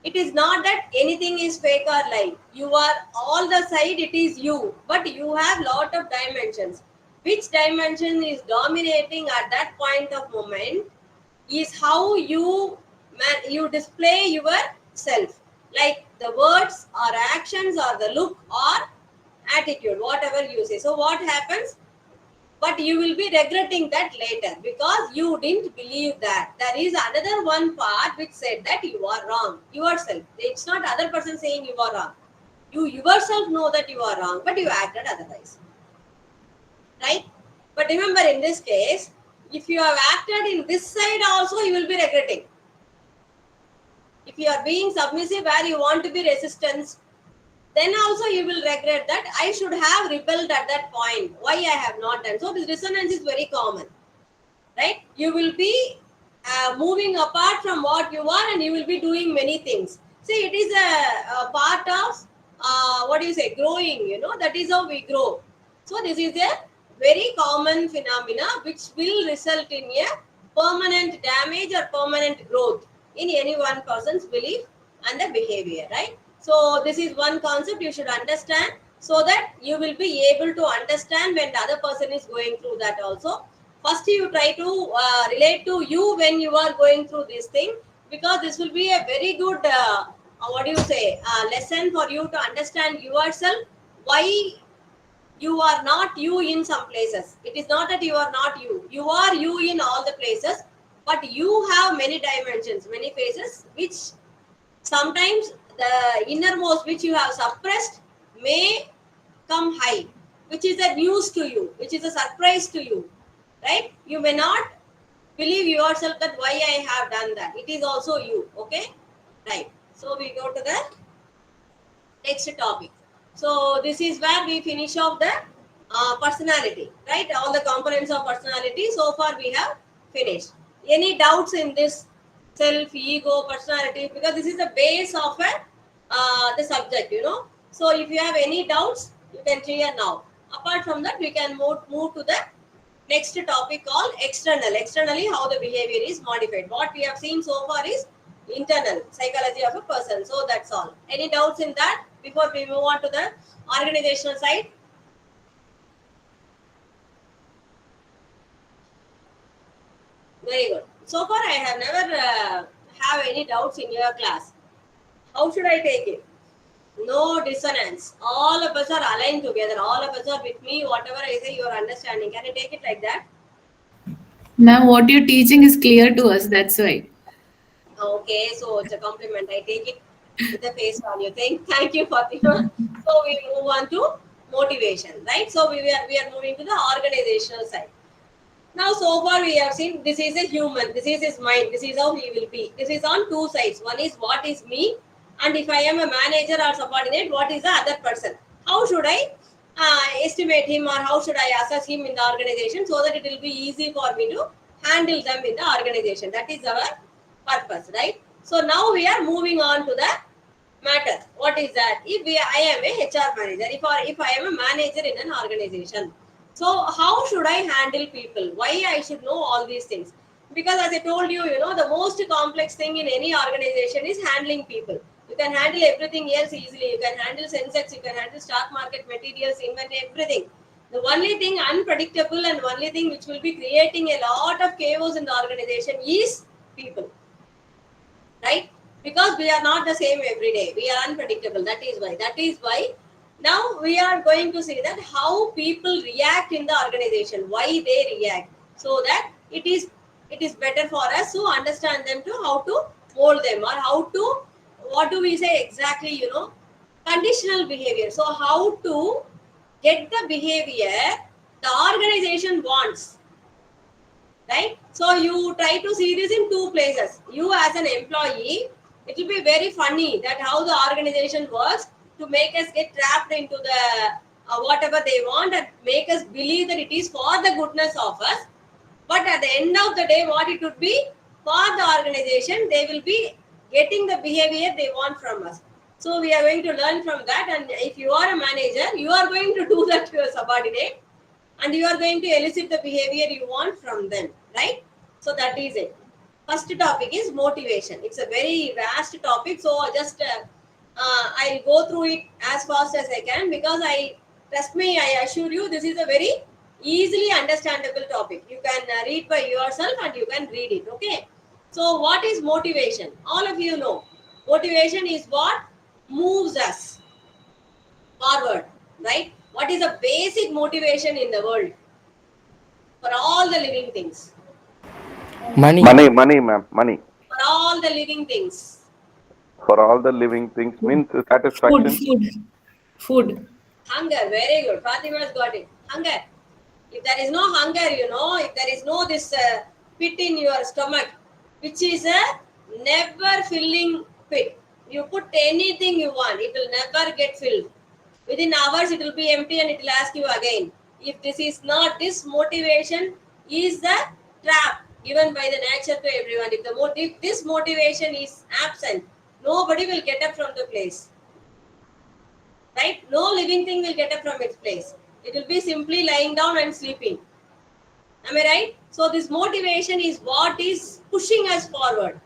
It is not that anything is fake or lie. You are all the side, it is you, but you have lot of dimensions. Which dimension is dominating at that point of moment is how you display yourself, like the words or actions or the look or attitude, whatever you say. So what happens? But you will be regretting that later because you didn't believe that. There is another one part which said that you are wrong yourself. It's not other person saying you are wrong. You yourself know that you are wrong, but you acted otherwise, right? But remember, in this case, If you have acted in this side also, you will be regretting. If you are being submissive where you want to be resistance, then also you will regret that I should have rebelled at that point. Why I have not done? So this dissonance is very common, right? You will be moving apart from what you are, and you will be doing many things. See, it is a part of what do you say, growing. You know, that is how we grow. So this is a very common phenomena which will result in a permanent damage or permanent growth in any one person's belief and the behavior, right? So this is one concept you should understand, so that you will be able to understand when the other person is going through that also. First, you try to relate to you when you are going through this thing, because this will be a very good what do you say, lesson for you to understand yourself, why you are not you in some places. It is not that you are not you. You are you in all the places, but you have many dimensions, many phases, which sometimes the innermost which you have suppressed may come high, which is a news to you, which is a surprise to you, right? You may not believe yourself that why I have done that. It is also you, okay? Right. So we go to the next topic. So this is where we finish off the personality, right? All the components of personality so far we have finished. Any doubts in this self, ego, personality? Because this is the base of the subject, you know. So if you have any doubts, you can clear now. Apart from that, we can move to the next topic called external. Externally, how the behavior is modified. What we have seen so far is internal psychology of a person. So that's all. Any doubts in that before we move on to the organizational side? Very good. So far, I have never have any doubts in your class. How should I take it? No dissonance. All of us are aligned together. All of us are with me. Whatever I say, you are understanding. Can I take it like that? Ma'am, what you're teaching is clear to us. That's why. Okay, so it's a compliment. I take it with a face value. Thank you, Fatima. So we move on to motivation, right? So we are moving to the organizational side. Now, so far we have seen this is a human, this is his mind, this is how he will be. This is on two sides. One is what is me, and if I am a manager or subordinate, what is the other person? How should I estimate him, or how should I assess him in the organization, so that it will be easy for me to handle them in the organization? That is our purpose, right? So now we are moving on to the matter. What is that? I am a HR manager, if I am a manager in an organization, so how should I handle people? Why I should know all these things? Because as I told you, you know, the most complex thing in any organization is handling people. You can handle everything else easily. You can handle Sensex, you can handle stock market, materials, inventory, everything. The only thing unpredictable and only thing which will be creating a lot of chaos in the organization is people, right? Because we are not the same every day. We are unpredictable. That is why now we are going to see that how people react in the organization, why they react, so that it is better for us to understand them, to how to mold them, or how to, what do we say exactly, you know, conditional behavior. So how to get the behavior the organization wants, right? So you try to see this in two places. You as an employee, it will be very funny that how the organization works to make us get trapped into the whatever they want, and make us believe that it is for the goodness of us. But at the end of the day, what it would be for the organization, they will be getting the behavior they want from us. So we are going to learn from that. And if you are a manager, you are going to do that to your subordinate, and you are going to elicit the behavior you want from them, right? So that is it. First topic is motivation. It's a very vast topic, so just I'll go through it as fast as I can, because trust me, I assure you, this is a very easily understandable topic. You can read by yourself and you can read it, okay? So what is motivation? All of you know, motivation is what moves us forward, right? What is the basic motivation in the world for all the living things? Money, ma'am. Money. For all the living things. For all the living things means satisfaction. Food. Hunger. Very good. Fatima's got it. Hunger. If there is no hunger, if there is no this pit in your stomach, which is a never filling pit. You put anything you want, it will never get filled. Within hours, it will be empty and it will ask you again. If this is not, this motivation is the trap given by the nature to everyone. If this motivation is absent, nobody will get up from the place. Right? No living thing will get up from its place. It will be simply lying down and sleeping. Am I right? So this motivation is what is pushing us forward.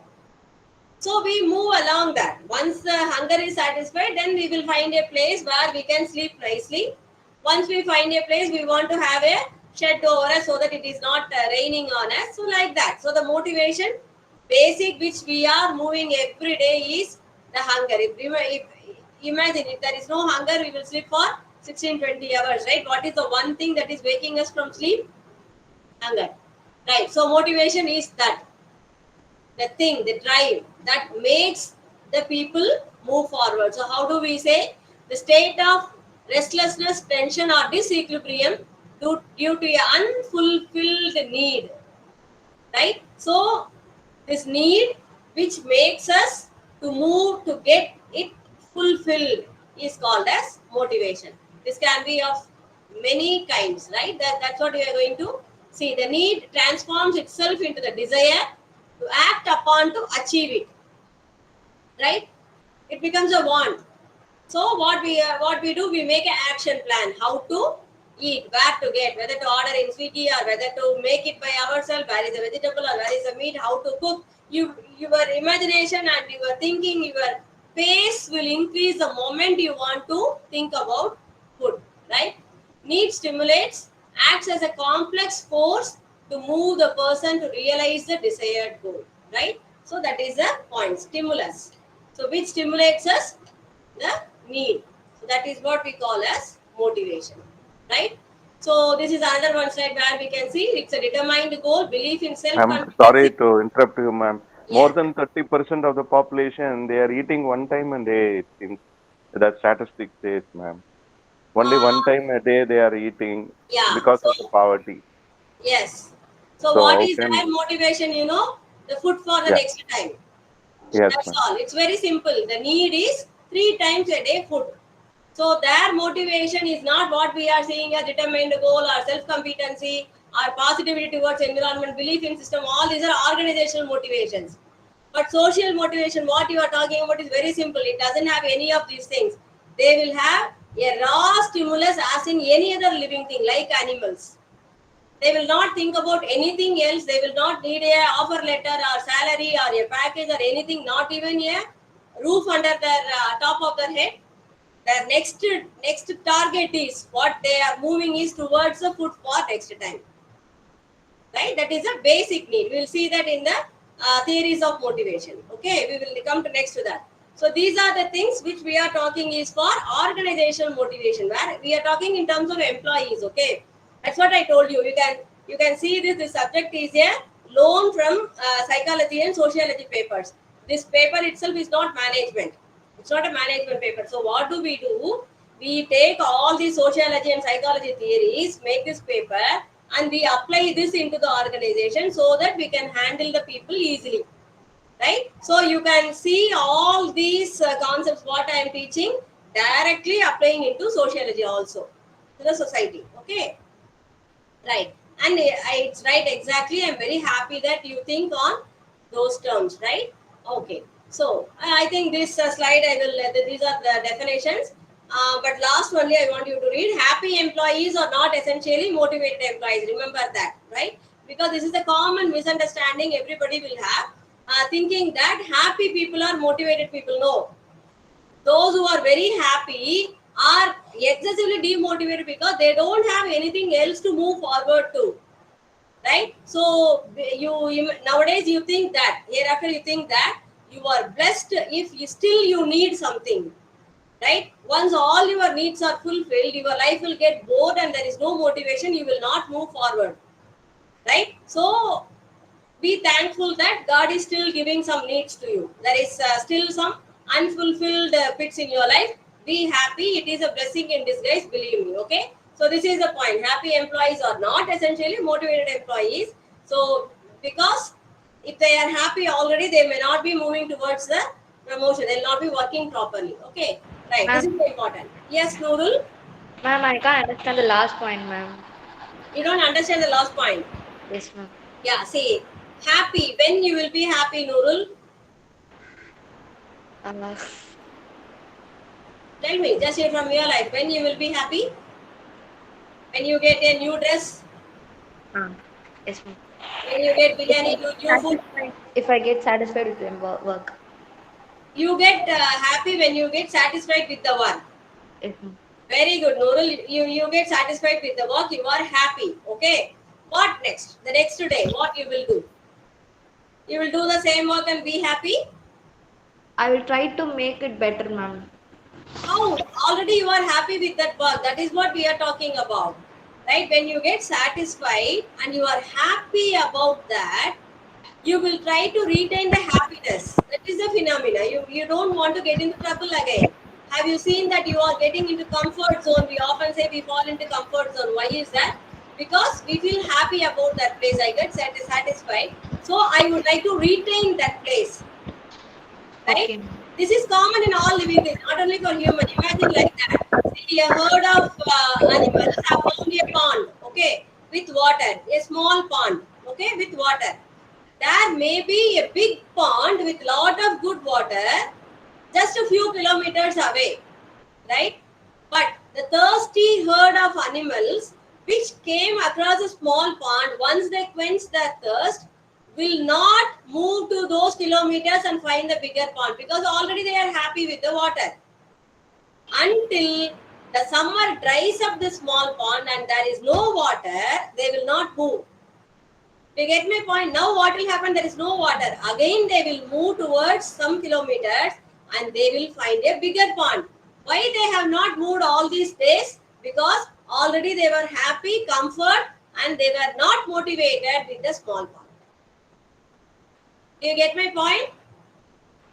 So we move along that. Once the hunger is satisfied, then we will find a place where we can sleep nicely. Once we find a place, we want to have a shed over us so that it is not raining on us. So like that. So the motivation, basic which we are moving every day is the hunger. Imagine if there is no hunger, we will sleep for 16-20 hours, right? What is the one thing that is waking us from sleep? Hunger. Right. So motivation is that. The thing, the drive that makes the people move forward. So how do we say? The state of restlessness, tension or disequilibrium due to an unfulfilled need. Right? So this need which makes us to move to get it fulfilled is called as motivation. This can be of many kinds, right? That's what we are going to see. The need transforms itself into the desire to act upon to achieve it, right? It becomes a want. So what we do, we make an action plan, how to eat, where to get, whether to order in Swiggy or whether to make it by ourselves, where is the vegetable or where is the meat, how to cook. Your imagination and your thinking, your pace will increase the moment you want to think about food, right? Need stimulates, acts as a complex force to move the person to realize the desired goal, right? So that is the point, stimulus. So which stimulates us? The need. So that is what we call as motivation, right? So this is another one slide where we can see it's a determined goal, belief in I'm self-confidence. sorry to interrupt you, ma'am. More than 30% of the population, they are eating one time a day, it seems. That statistic says, ma'am. Only one time a day they are eating Yeah. because of the poverty. Yes. So So what how is their can, motivation? The food for the yeah, next time. yes, That's ma'am. all. It's very simple. The need is 3 times a day food. So their motivation is not what we are seeing as determined goal or self-competency or positivity towards environment, belief in system. All these are organizational motivations. But social motivation, what you are talking about is very simple. It doesn't have any of these things. They will have a raw stimulus as in any other living thing like animals. They will not think about anything else. They will not need a offer letter or salary or a package or anything, not even a roof under their top of their head. Their next target is what they are moving is towards the food for next time, right? That is a basic need. We will see that in the theories of motivation. Okay, we will come to next to that. So these are the things which we are talking is for organizational motivation, where we are talking in terms of employees. Okay, that's what I told you. You can see this subject is a loan from psychology and sociology papers. This paper itself is not management. It's not a management paper. So what do? We take all the sociology and psychology theories, make this paper, and we apply this into the organization so that we can handle the people easily, right? So you can see all these concepts what I am teaching directly applying into sociology also to the society. Okay, right? And it's right exactly. I'm very happy that you think on those terms, right? Okay, so I think this slide I will these are the definitions. But last only I want you to read, happy employees are not essentially motivated employees. Remember that, right? Because this is a common misunderstanding everybody will have, thinking that happy people are motivated people. No, those who are very happy are excessively demotivated because they don't have anything else to move forward to, right? So you nowadays you think that hereafter you think that you are blessed if you need something, right? Once all your needs are fulfilled, your life will get bored and there is no motivation, you will not move forward, right? So be thankful that God is still giving some needs to you. There is still some unfulfilled bits in your life. Be happy. It is a blessing in disguise, believe me. Okay. So this is the point. Happy employees are not essentially motivated employees. So because if they are happy already, they may not be moving towards the promotion. They'll not be working properly. Okay, right. This is important. Yes, Nurul. Ma'am, I can't understand the last point, ma'am. You don't understand the last point. Yes, ma'am. Yeah. See, happy. When you will be happy, Nurul? Tell me, just say from your life, when you will be happy? When you get a new dress? Yes, ma'am. When you get biryani, new food? If I get satisfied with the work. You get happy when you get satisfied with the work. Yes, ma'am. Very good, Nurul. You get satisfied with the work, you are happy. Okay. What next? The next day, what you will do? You will do the same work and be happy? I will try to make it better, ma'am. How? Already you are happy with that work. That is what we are talking about. Right? When you get satisfied and you are happy about that, you will try to retain the happiness. That is the phenomena. You don't want to get into trouble again. Have you seen that you are getting into comfort zone? We often say we fall into comfort zone. Why is that? Because we feel happy about that place. I get satisfied. So I would like to retain that place. Right? Okay. This is common in all living things, not only for human. Imagine like that. See, a herd of animals have found a pond, okay, with water, a small pond, okay, with water. There may be a big pond with lot of good water just a few kilometers away, right? But the thirsty herd of animals which came across a small pond, once they quench their thirst, will not move to those kilometers and find the bigger pond because already they are happy with the water. Until the summer dries up the small pond and there is no water, they will not move. You get my point? Now what will happen? There is no water. Again they will move towards some kilometers and they will find a bigger pond. Why they have not moved all these days? Because already they were happy, comfort, and they were not motivated with the small pond. Do you get my point?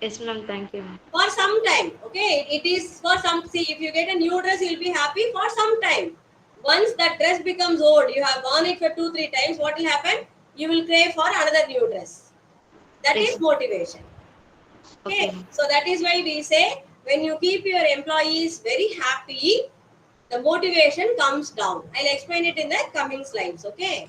Yes, ma'am. Thank you. For some time, okay? It is for some. See, if you get a new dress, you'll be happy for some time. Once that dress becomes old, you have worn it for 2-3 times. What will happen? You will crave for another new dress. That is motivation. Okay. So that is why we say when you keep your employees very happy, the motivation comes down. I'll explain it in the coming slides. Okay.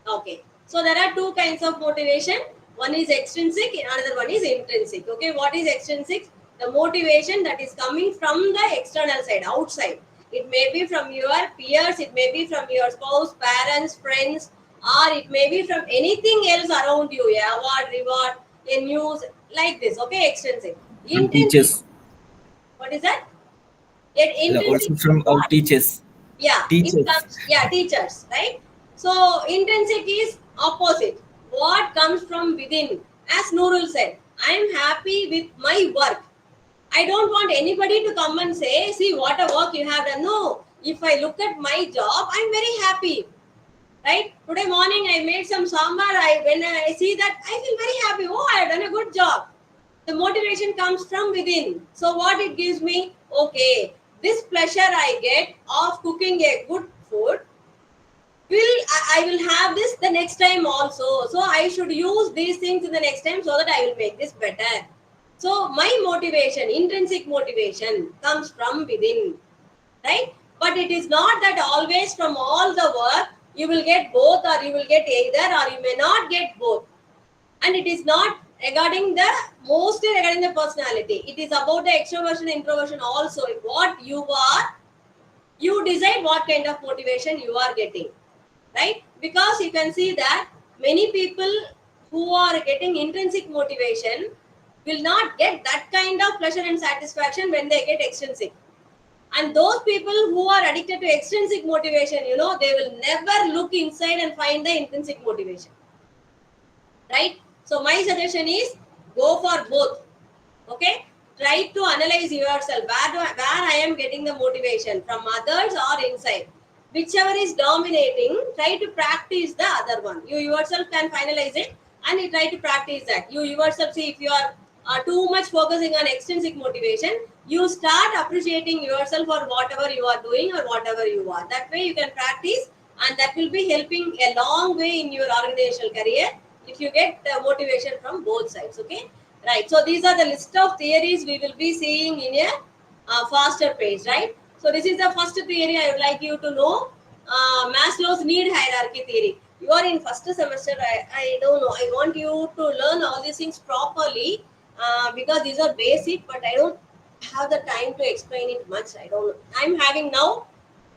Okay. So there are two kinds of motivation. One is extrinsic, another one is intrinsic. Okay. What is extrinsic? The motivation that is coming from the external side, outside. It may be from your peers, it may be from your spouse, parents, friends, or it may be from anything else around you. A award, reward, a news, like this. Okay. Extrinsic. From teachers. What is that? Yet intrinsic. Also from our teachers. Yeah, Teachers. it comes, yeah, teachers, right? So intrinsic is opposite. What comes from within? As Nurul said, I am happy with my work. I don't want anybody to come and say, see what a work you have done. No, if I look at my job, I'm very happy. Right? Today morning I made some sambar. When I see that, I feel very happy. Oh, I have done a good job. The motivation comes from within. So what it gives me? Okay, this pleasure I get of cooking a good food, I will have this the next time also. So I should use these things in the next time so that I will make this better. So my motivation, intrinsic motivation, comes from within, right? But it is not that always from all the work you will get both, or you will get either, or you may not get both. And it is not mostly regarding the personality. It is about the extroversion, introversion also. What you are, you decide what kind of motivation you are getting, right? Because you can see that many people who are getting intrinsic motivation will not get that kind of pleasure and satisfaction when they get extrinsic. And those people who are addicted to extrinsic motivation, they will never look inside and find the intrinsic motivation, right? So my suggestion is go for both. Okay, try to analyze yourself. Where I am getting the motivation, from others or inside. Whichever is dominating, try to practice the other one. You yourself can finalize it and you try to practice that. You yourself see if you are too much focusing on extrinsic motivation, you start appreciating yourself for whatever you are doing or whatever you are. That way you can practice, and that will be helping a long way in your organizational career if you get motivation from both sides. Okay, right. So these are the list of theories we will be seeing in a faster pace, right? So this is the first theory I would like you to know, Maslow's need hierarchy theory. You are in first semester. I don't know. I want you to learn all these things properly because these are basic, but I don't have the time to explain it much. I don't know. I'm having now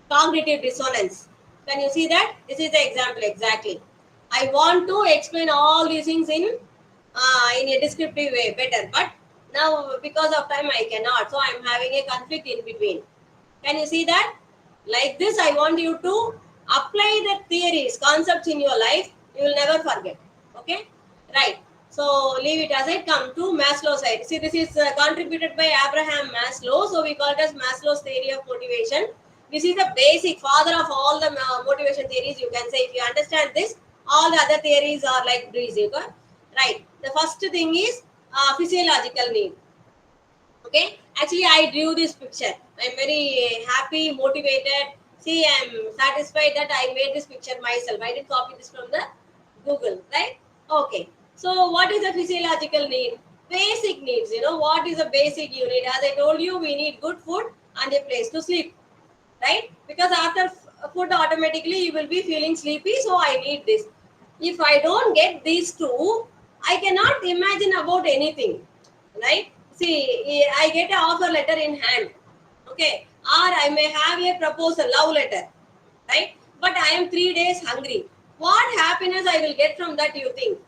cognitive dissonance. Can you see that? This is the example exactly. I want to explain all these things in a descriptive way better, but now because of time I cannot. So I'm having a conflict in between. Can you see that? Like this, I want you to apply the theories, concepts in your life. You will never forget. Okay, right? So leave it as I come to Maslow's side. See, this is contributed by Abraham Maslow. So we call it as Maslow's theory of motivation. This is the basic father of all the motivation theories. You can say if you understand this, all the other theories are like breezy. Okay? Right. The first thing is physiological need. Okay, actually I drew this picture. I'm very happy, motivated. See, I'm satisfied that I made this picture myself. I didn't copy this from the Google, right? Okay, so what is a physiological need? Basic needs. You know what is a basic unit? As I told you, we need good food and a place to sleep, right? Because after food automatically you will be feeling sleepy, so I need this. If I don't get these two, I cannot imagine about anything, right? See, I get an offer letter in hand, okay, or I may have a proposal, love letter, right? But I am 3 days hungry. What happiness I will get from that, you think?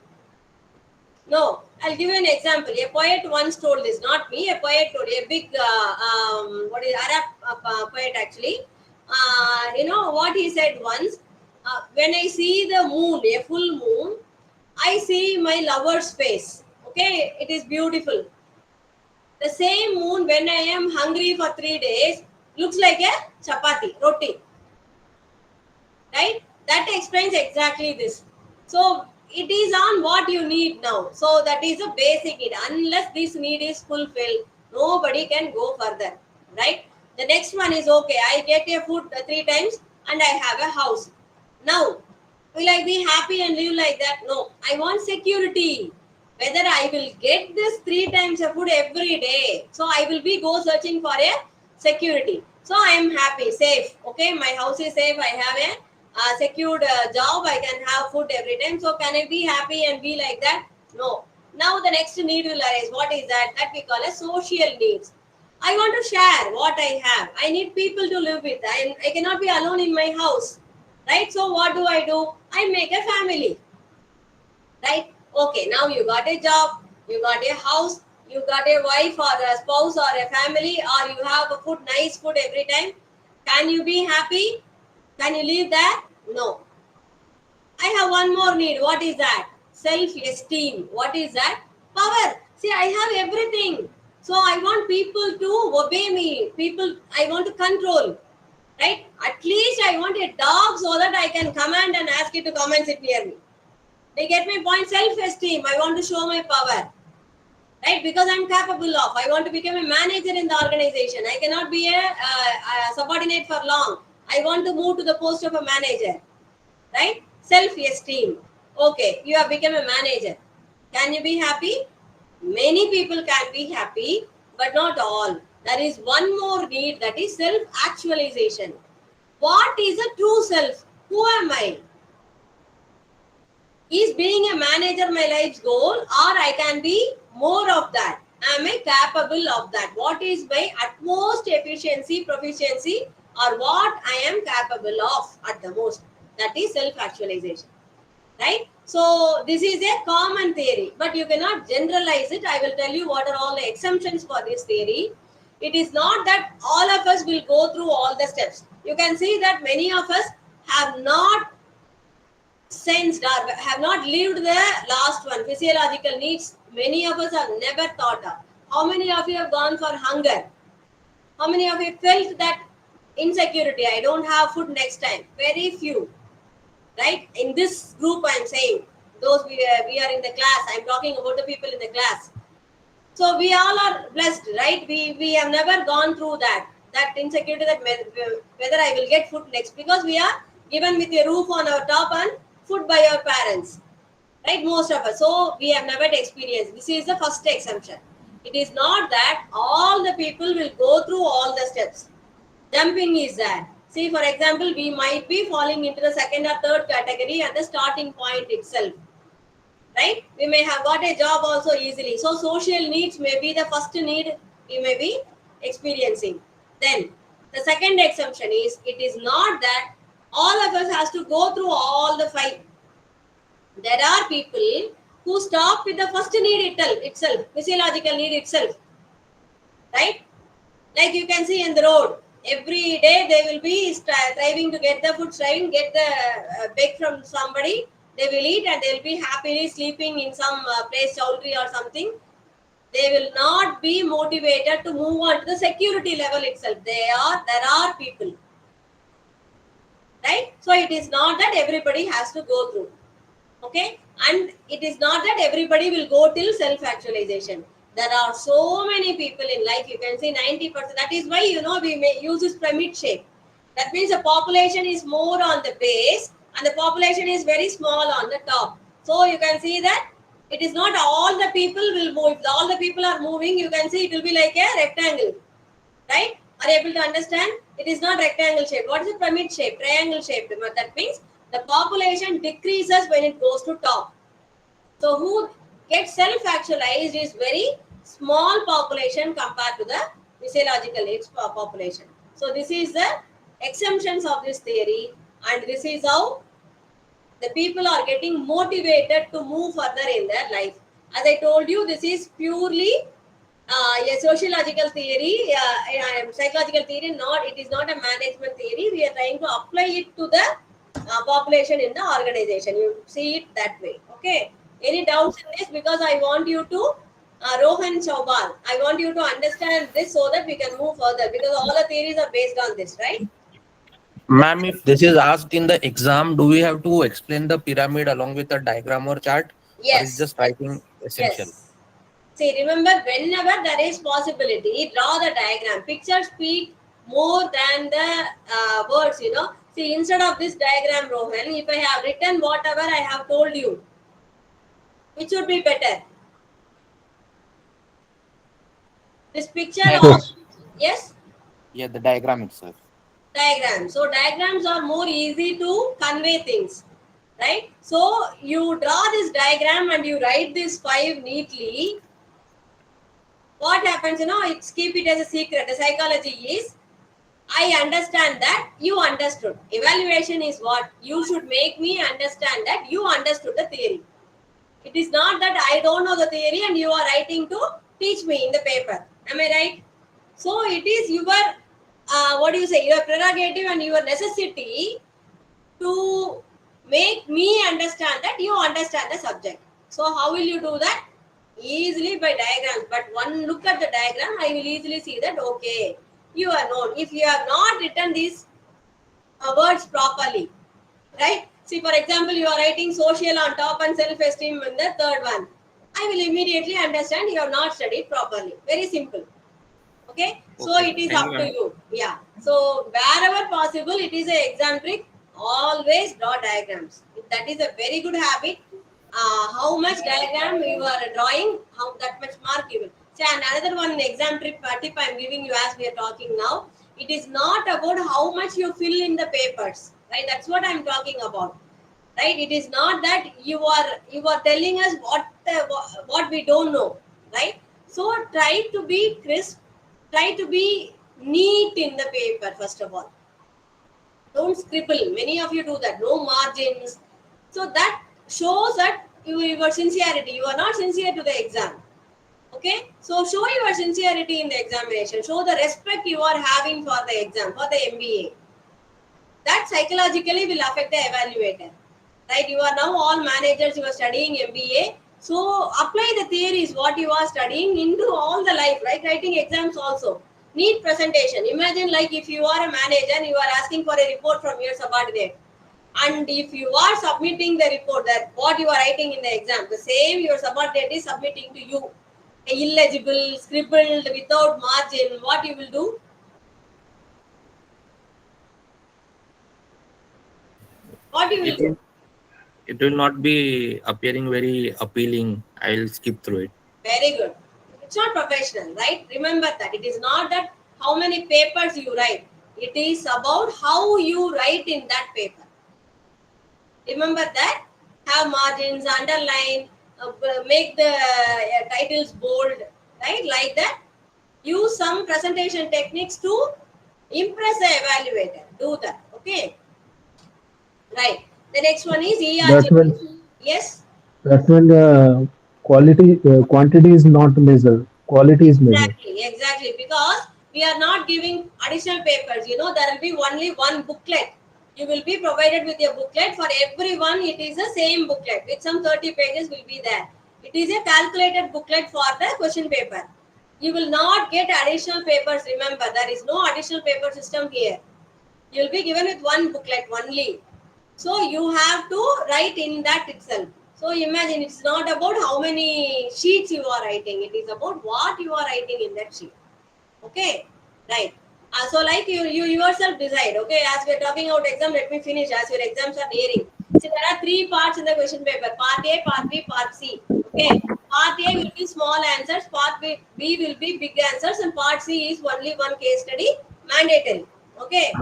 No, I'll give you an example. A poet once told this, not me, a poet told, a big, what is Arab poet actually. You know what he said once? When I see the moon, a full moon, I see my lover's face. Okay, it is beautiful. The same moon, when I am hungry for 3 days, looks like a chapati, roti. Right? That explains exactly this. So it is on what you need now. So that is a basic need. Unless this need is fulfilled, nobody can go further. Right? The next one is okay. I get a food 3 times and I have a house. Now, will I be happy and live like that? No. I want security. Whether I will get this 3 times a food every day. So I will be go searching for a security. So I am happy, safe. Okay, my house is safe. I have a secured job. I can have food every time. So can I be happy and be like that? No. Now the next need will arise. What is that? That we call as social needs. I want to share what I have. I need people to live with. I cannot be alone in my house. Right? So what do? I make a family. Right? Okay, now you got a job, you got a house, you got a wife or a spouse or a family, or you have a food, nice food every time. Can you be happy? Can you live there? No. I have one more need. What is that? Self-esteem. What is that? Power. See, I have everything. So I want people to obey me. People, I want to control. Right? At least I want a dog so that I can command and ask it to come and sit near me. They get my point. Self-esteem. I want to show my power. Right? Because I'm capable of. I want to become a manager in the organization. I cannot be a subordinate for long. I want to move to the post of a manager. Right? Self-esteem. Okay, you have become a manager. Can you be happy? Many people can be happy, but not all. There is one more need, that is self-actualization. What is a true self? Who am I? Is being a manager my life's goal, or I can be more of that? Am I capable of that? What is my utmost efficiency, proficiency, or what I am capable of at the most? That is self-actualization. Right? So this is a common theory, but you cannot generalize it. I will tell you what are all the exemptions for this theory. It is not that all of us will go through all the steps. You can see that many of us have not sensed or have not lived the last one, physiological needs. Many of us have never thought of. How many of you have gone for hunger? How many of you felt that insecurity? I don't have food next time. Very few. Right? In this group, I'm saying, those we are in the class, I'm talking about the people in the class. So we all are blessed, right? We have never gone through that insecurity, that whether I will get food next, because we are given with a roof on our top and food by our parents, right? Most of us. So we have never experienced. This is the first exemption. It is not that all the people will go through all the steps. Jumping is there. See, for example, we might be falling into the second or third category at the starting point itself, right? We may have got a job also easily. So social needs may be the first need we may be experiencing. Then the second exemption is, it is not that all of us has to go through all the 5. There are people who stop with the first need itself, physiological need itself, right? Like you can see in the road, every day they will be striving to get the food, striving get the beg from somebody. They will eat and they will be happily sleeping in some place, chowdhury or something. They will not be motivated to move on to the security level itself. There are people, right? So it is not that everybody has to go through. Okay, and it is not that everybody will go till self-actualization. There are so many people in life. You can see 90%. That is why, we may use this pyramid shape. That means the population is more on the base and the population is very small on the top. So you can see that it is not all the people will move. If all the people are moving, you can see it will be like a rectangle, right? Are you able to understand? It is not rectangle shape. What is a pyramid shape? Triangle shape. That means the population decreases when it goes to top. So who gets self-actualized is very small population compared to the physiological age population. So this is the exemptions of this theory, and this is how the people are getting motivated to move further in their life. As I told you, this is purely a sociological theory, psychological theory. It is not a management theory. We are trying to apply it to the population in the organization. You see it that way. Okay. Any doubts in this? Because I want you to, Rohan Chaubal, I want you to understand this so that we can move further, because all the theories are based on this, right? Ma'am, if this is asked in the exam, do we have to explain the pyramid along with a diagram or chart? Yes. Or is just writing essential? Yes. See, remember, whenever there is possibility, draw the diagram. Pictures speak more than the words, See, instead of this diagram, Rohan, if I have written whatever I have told you, which would be better? This picture or... Yes? Yeah, the diagram itself. Diagram. So, diagrams are more easy to convey things, right? So, you draw this diagram and you write this 5 neatly. What happens, keep it as a secret. The psychology is, I understand that you understood. Evaluation is what? You should make me understand that you understood the theory. It is not that I don't know the theory and you are writing to teach me in the paper. Am I right? So it is your, your prerogative and your necessity to make me understand that you understand the subject. So how will you do that? Easily by diagrams. But one look at the diagram, I will easily see that, okay, you are known. If you have not written these words properly, right? See, for example, you are writing social on top and self-esteem in the third one. I will immediately understand you have not studied properly. Very simple. Okay? So it is up to you. Yeah. So wherever possible, it is an exam trick. Always draw diagrams. That is a very good habit. How much diagram you are drawing, how that much mark you will. See, and another one exam tip I am giving you as we are talking now. It is not about how much you fill in the papers, right? That's what I am talking about, right? It is not that you are telling us what we don't know, right? So try to be crisp, try to be neat in the paper first of all. Don't scribble. Many of you do that. No margins. So that shows that your sincerity. You are not sincere to the exam. Okay. So show your sincerity in the examination. Show the respect you are having for the exam, for the MBA. That psychologically will affect the evaluator. Right. You are now all managers. You are studying MBA. So apply the theories what you are studying into all the life. Right. Writing exams also. Neat presentation. Imagine like if you are a manager and you are asking for a report from your subordinate. And if you are submitting the report that what you are writing in the exam, the same your subordinate is submitting to you. illegible, scribbled without margin, what you will do? What you will do? It will not be appearing very appealing. I'll skip through it. Very good. It's not professional, right? Remember that. It is not that how many papers you write. It is about how you write in that paper. Remember that. Have margins, underline, make the titles bold, right? Like that. Use some presentation techniques to impress the evaluator. Do that. Okay. Right. The next one is That's ERG. when Yes. quantity is not measured. Quality is measured. Exactly. Because we are not giving additional papers. You know, there will be only one booklet. You will be provided with a booklet for everyone. It is the same booklet with some 30 pages will be there. It is a calculated booklet for the question paper. You will not get additional papers. Remember, there is no additional paper system here. You will be given with one booklet only. So you have to write in that itself. So imagine it's not about how many sheets you are writing. It is about what you are writing in that sheet. Okay, right. So like you yourself decide. Okay, as we are talking about exam, let me finish as your exams are nearing. So there are 3 parts in the question paper: part A, part B, part C. Okay, part A will be small answers, part B will be big answers, and part C is only one case study, mandatory. Okay,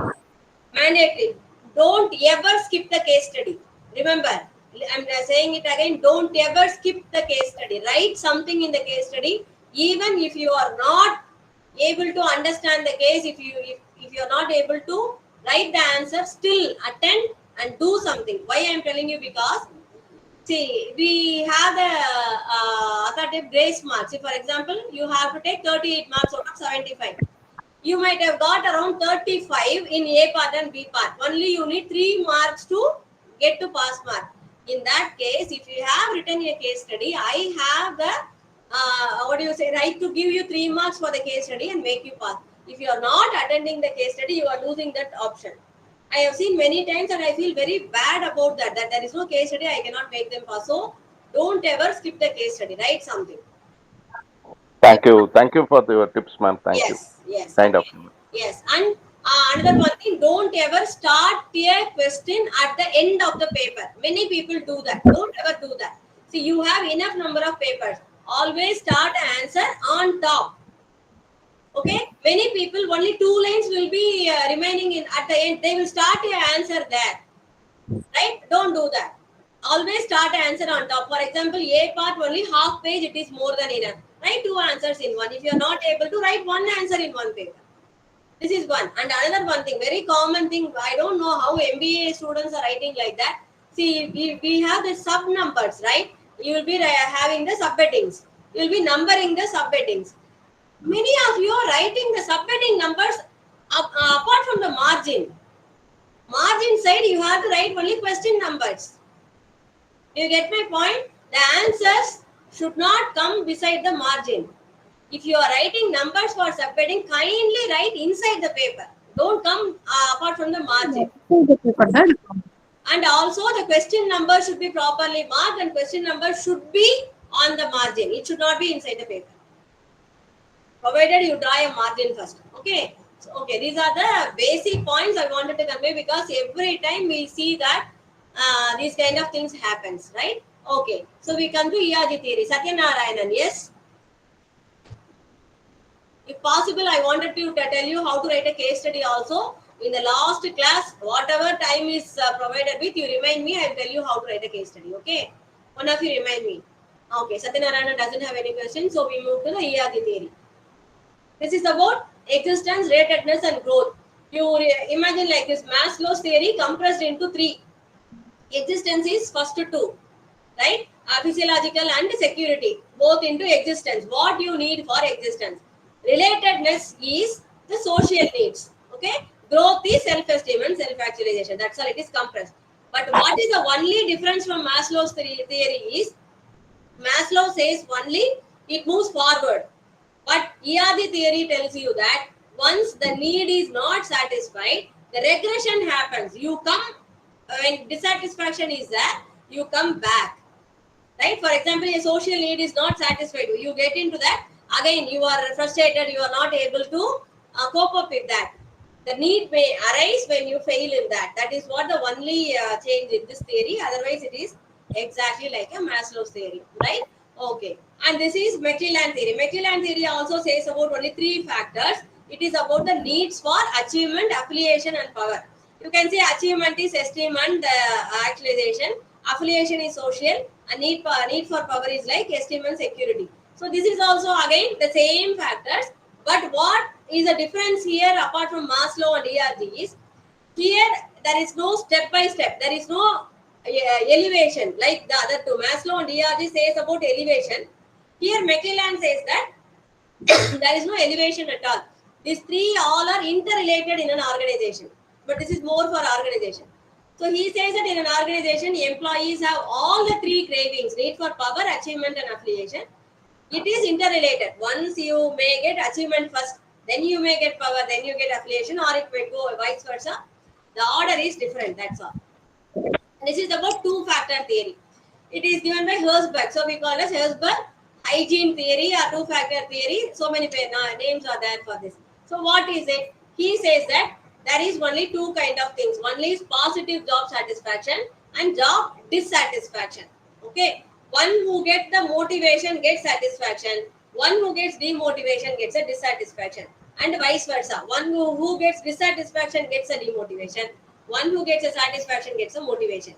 mandatory. Don't ever skip the case study. Remember, I'm saying it again. Don't ever skip the case study. Write something in the case study, even if you are not able to understand the case. If you are not able to write the answer, still attend and do something. Why I am telling you? Because see, we have the authoritative grace marks. For example, you have to take 38 marks out of 75. You might have got around 35 in A part and B part. Only you need 3 marks to get to pass mark. In that case, if you have written a case study, I have the right to give you 3 marks for the case study and make you pass. If you are not attending the case study, you are losing that option. I have seen many times and I feel very bad about that there is no case study, I cannot make them pass. So don't ever skip the case study. Write something. Thank you. Thank you for your tips, ma'am. Thank you. Yes. Kind of. Yes, and another one thing, don't ever start a question at the end of the paper. Many people do that. Don't ever do that. See, you have enough number of papers. Always start answer on top. Okay, many people only 2 lines will be remaining in at the end. They will start your answer there. Right? Don't do that. Always start answer on top. For example, A part only half page, it is more than enough. Write 2 answers in one. If you are not able to write 1 answer in 1 paper. This is one. And another one thing, very common thing, I don't know how MBA students are writing like that. See, we have the sub numbers, right? You will be having the subheadings. You will be numbering the subheadings. Many of you are writing the subheading numbers apart from the margin. Margin side, you have to write only question numbers. Do you get my point? The answers should not come beside the margin. If you are writing numbers for subheading, kindly write inside the paper. Don't come apart from the margin. And also the question number should be properly marked and question number should be on the margin. It should not be inside the paper. Provided you draw a margin first. Okay. So, okay, these are the basic points I wanted to convey because every time we see that these kind of things happens, right? Okay. So we come to ERG theory. Satyanarayanan, yes? If possible, I wanted to tell you how to write a case study also. In the last class, whatever time is provided with, you remind me, I will tell you how to write a case study, okay? One of you remind me. Okay, Satyanarayana doesn't have any questions, so we move to the ERG theory. This is about existence, ratedness and growth. You imagine like this, Maslow's theory compressed into 3. Existence is first 2, right? Physiological and security, both into existence. What you need for existence. Relatedness is the social needs. Okay, growth is self-esteem and self-actualization. That's all. It is compressed. But what is the only difference from Maslow's theory is Maslow says only it moves forward, but ERG theory tells you that once the need is not satisfied, the regression happens. You come when dissatisfaction is there, you come back. right? For example, a social need is not satisfied. You get into that, again you are frustrated, you are not able to cope up with that. The need may arise when you fail in that. That is what the only change in this theory. Otherwise, it is exactly like a Maslow's theory, right? Okay. And this is McClellan theory. McClellan theory also says about only 3 factors. It is about the needs for achievement, affiliation, and power. You can say achievement is esteem and actualization. Affiliation is social. And need for power is like esteem and security. So this is also again the same factors. But what is the difference here apart from Maslow and ERG is here there is no step by step. There is no elevation like the other two. Maslow and ERG says about elevation. Here McClellan says that there is no elevation at all. These 3 all are interrelated in an organization. But this is more for organization. So he says that in an organization, employees have all the 3 cravings: need for power, achievement, and affiliation. It is interrelated. Once you may get achievement first, then you may get power, then you get affiliation, or it may go vice versa. The order is different, that's all. This is about 2-factor theory. It is given by Herzberg. So we call it Herzberg hygiene theory or 2-factor theory. So many names are there for this. So what is it? He says that there is only 2 kind of things. One is positive job satisfaction and job dissatisfaction. Okay. One who gets the motivation gets satisfaction. One who gets demotivation gets a dissatisfaction. And vice versa. One who gets dissatisfaction gets a demotivation. One who gets a satisfaction gets a motivation.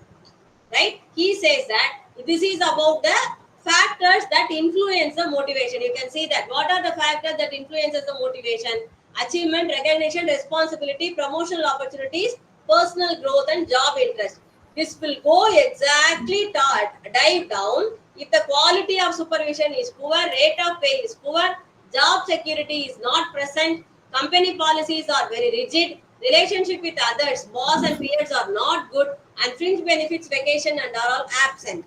Right? He says that this is about the factors that influence the motivation. You can see that. What are the factors that influences the motivation? Achievement, recognition, responsibility, promotional opportunities, personal growth, and job interest. This will go exactly dive down. If the quality of supervision is poor, rate of pay is poor, job security is not present, company policies are very rigid, relationship with others, boss and peers are not good, and fringe benefits, vacation, and are all absent.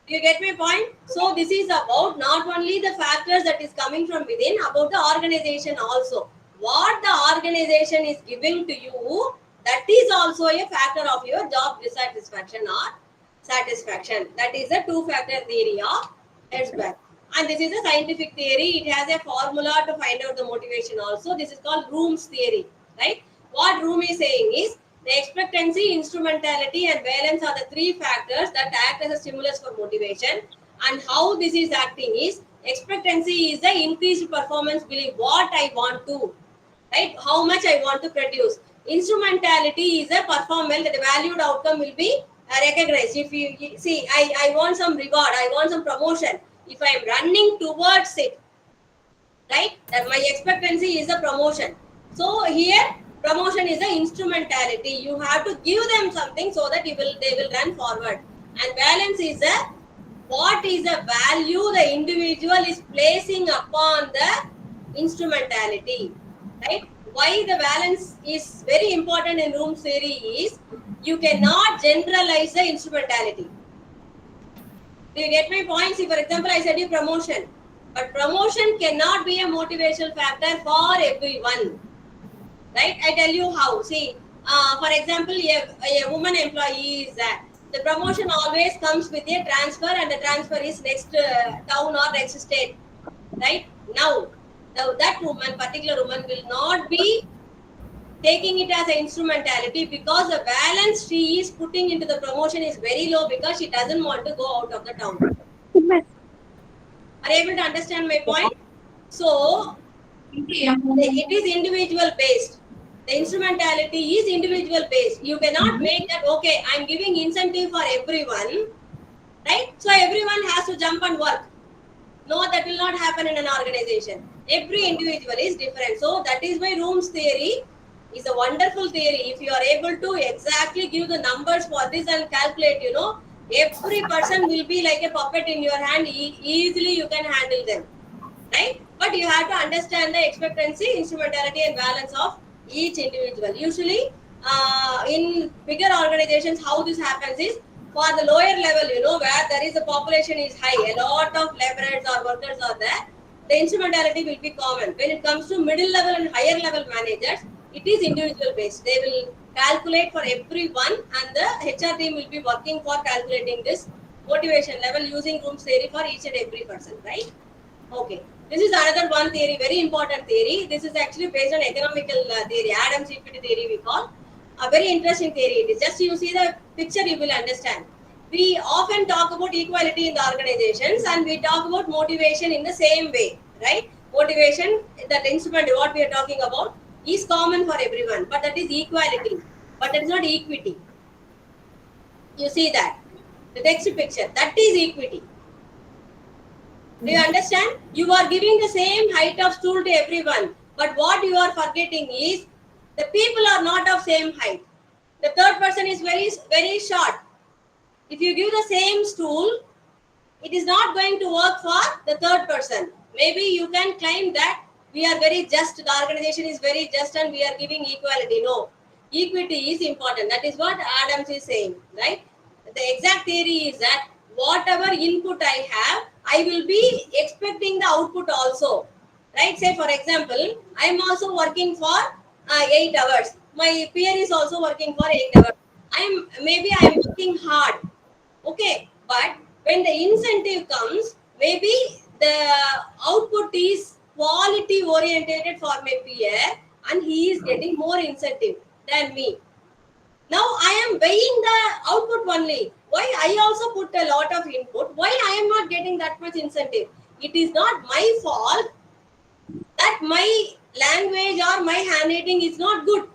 You get my point? So this is about not only the factors that is coming from within, about the organization also. What the organization is giving to you, that is also a factor of your job dissatisfaction or satisfaction. That is a 2-factor theory of Herzberg. And this is a scientific theory. It has a formula to find out the motivation also. This is called Room's theory, right? What Room is saying is the expectancy, instrumentality, and balance are the 3 factors that act as a stimulus for motivation. And how this is acting is expectancy is the increased performance belief, what I want to, right? How much I want to produce. Instrumentality is a performance that the valued outcome will be recognized. If you see, I want some reward, I want some promotion. If I am running towards it, right, that my expectancy is a promotion. So here promotion is the instrumentality. You have to give them something so that they will run forward. And balance is what is the value the individual is placing upon the instrumentality, right? Why the balance is very important in Room's theory is you cannot generalize the instrumentality. Do you get my point? See, for example, I said you promotion, but promotion cannot be a motivational factor for everyone, right? I tell you how. See, for example, a woman employee is that the promotion always comes with a transfer, and the transfer is next town or next state, right? Now, that woman, particular woman, will not be taking it as an instrumentality because the balance she is putting into the promotion is very low because she doesn't want to go out of the town. Are you able to understand my point? So, it is individual based. The instrumentality is individual based. You cannot make that, okay, I'm giving incentive for everyone, right? So everyone has to jump and work. No, that will not happen in an organization. Every individual is different. So that is why Room's theory is a wonderful theory. If you are able to exactly give the numbers for this and calculate, every person will be like a puppet in your hand. Easily you can handle them, right? But you have to understand the expectancy, instrumentality, and balance of each individual. Usually, in bigger organizations, how this happens is for the lower level, where there is a population is high, a lot of laborers or workers are there, the instrumentality will be common. When it comes to middle level and higher level managers, it is individual based. They will calculate for everyone, and the HR team will be working for calculating this motivation level using Room's theory for each and every person, right? Okay. This is another one theory, very important theory. This is actually based on economical theory, Adams equity theory we call. A very interesting theory. It is just you see the picture, you will understand. We often talk about equality in the organizations and we talk about motivation in the same way, right? Motivation, that instrument, what we are talking about, is common for everyone, but that is equality, but that is not equity. You see that? The next picture, that is equity. Do you understand? You are giving the same height of stool to everyone, but what you are forgetting is the people are not of same height. The third person is very short. If you give the same stool, it is not going to work for the third person. Maybe you can claim that we are very just, the organization is very just and we are giving equality. No, equity is important. That is what Adams is saying, right? The exact theory is that whatever input I have, I will be expecting the output also, right? Say for example, I am also working for 8 hours. My peer is also working for 8 hours. Maybe I am working hard, okay, but when the incentive comes, maybe the output is quality orientated for my peer and he is getting more incentive than me. Now I am weighing the output only. Why I also put a lot of input? Why I am not getting that much incentive? It is not my fault that my language or my handwriting is not good.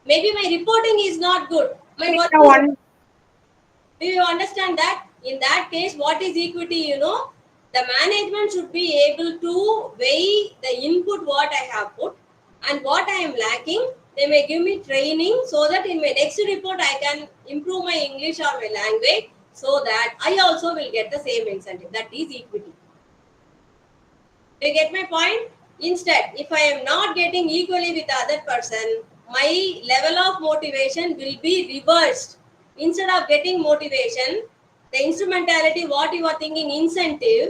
Maybe my reporting is not good. My work is. Do you understand that? In that case, what is equity? You know, the management should be able to weigh the input what I have put and what I am lacking. They may give me training so that in my next report I can improve my English or my language so that I also will get the same incentive. That is equity. Do you get my point? Instead, if I am not getting equally with the other person, my level of motivation will be reversed. Instead of getting motivation, the instrumentality, what you are thinking incentive,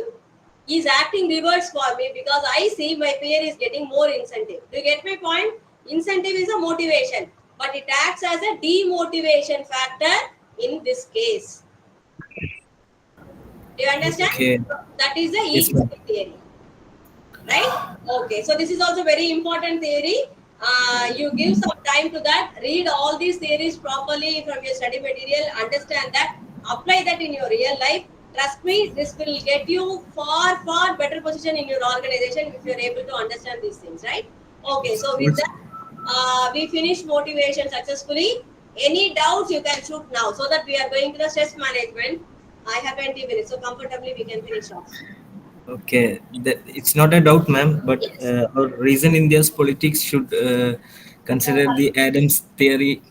is acting reverse for me because I see my peer is getting more incentive. Do you get my point? Incentive is a motivation, but it acts as a demotivation factor in this case. Do you understand? Okay. That is the Yes, ma'am. equity theory. Right? Okay, so this is also very important theory. You give some time to that, read all these theories properly from your study material, understand that, apply that in your real life. Trust me, this will get you far, far better position in your organization if you're able to understand these things, right? Okay, so with that, we finished motivation successfully. Any doubts you can shoot now so that we are going to the stress management. I have 20 minutes, so comfortably we can finish off. Okay, it's not a doubt, ma'am, but Yes. our reason India's politics should consider the Adams theory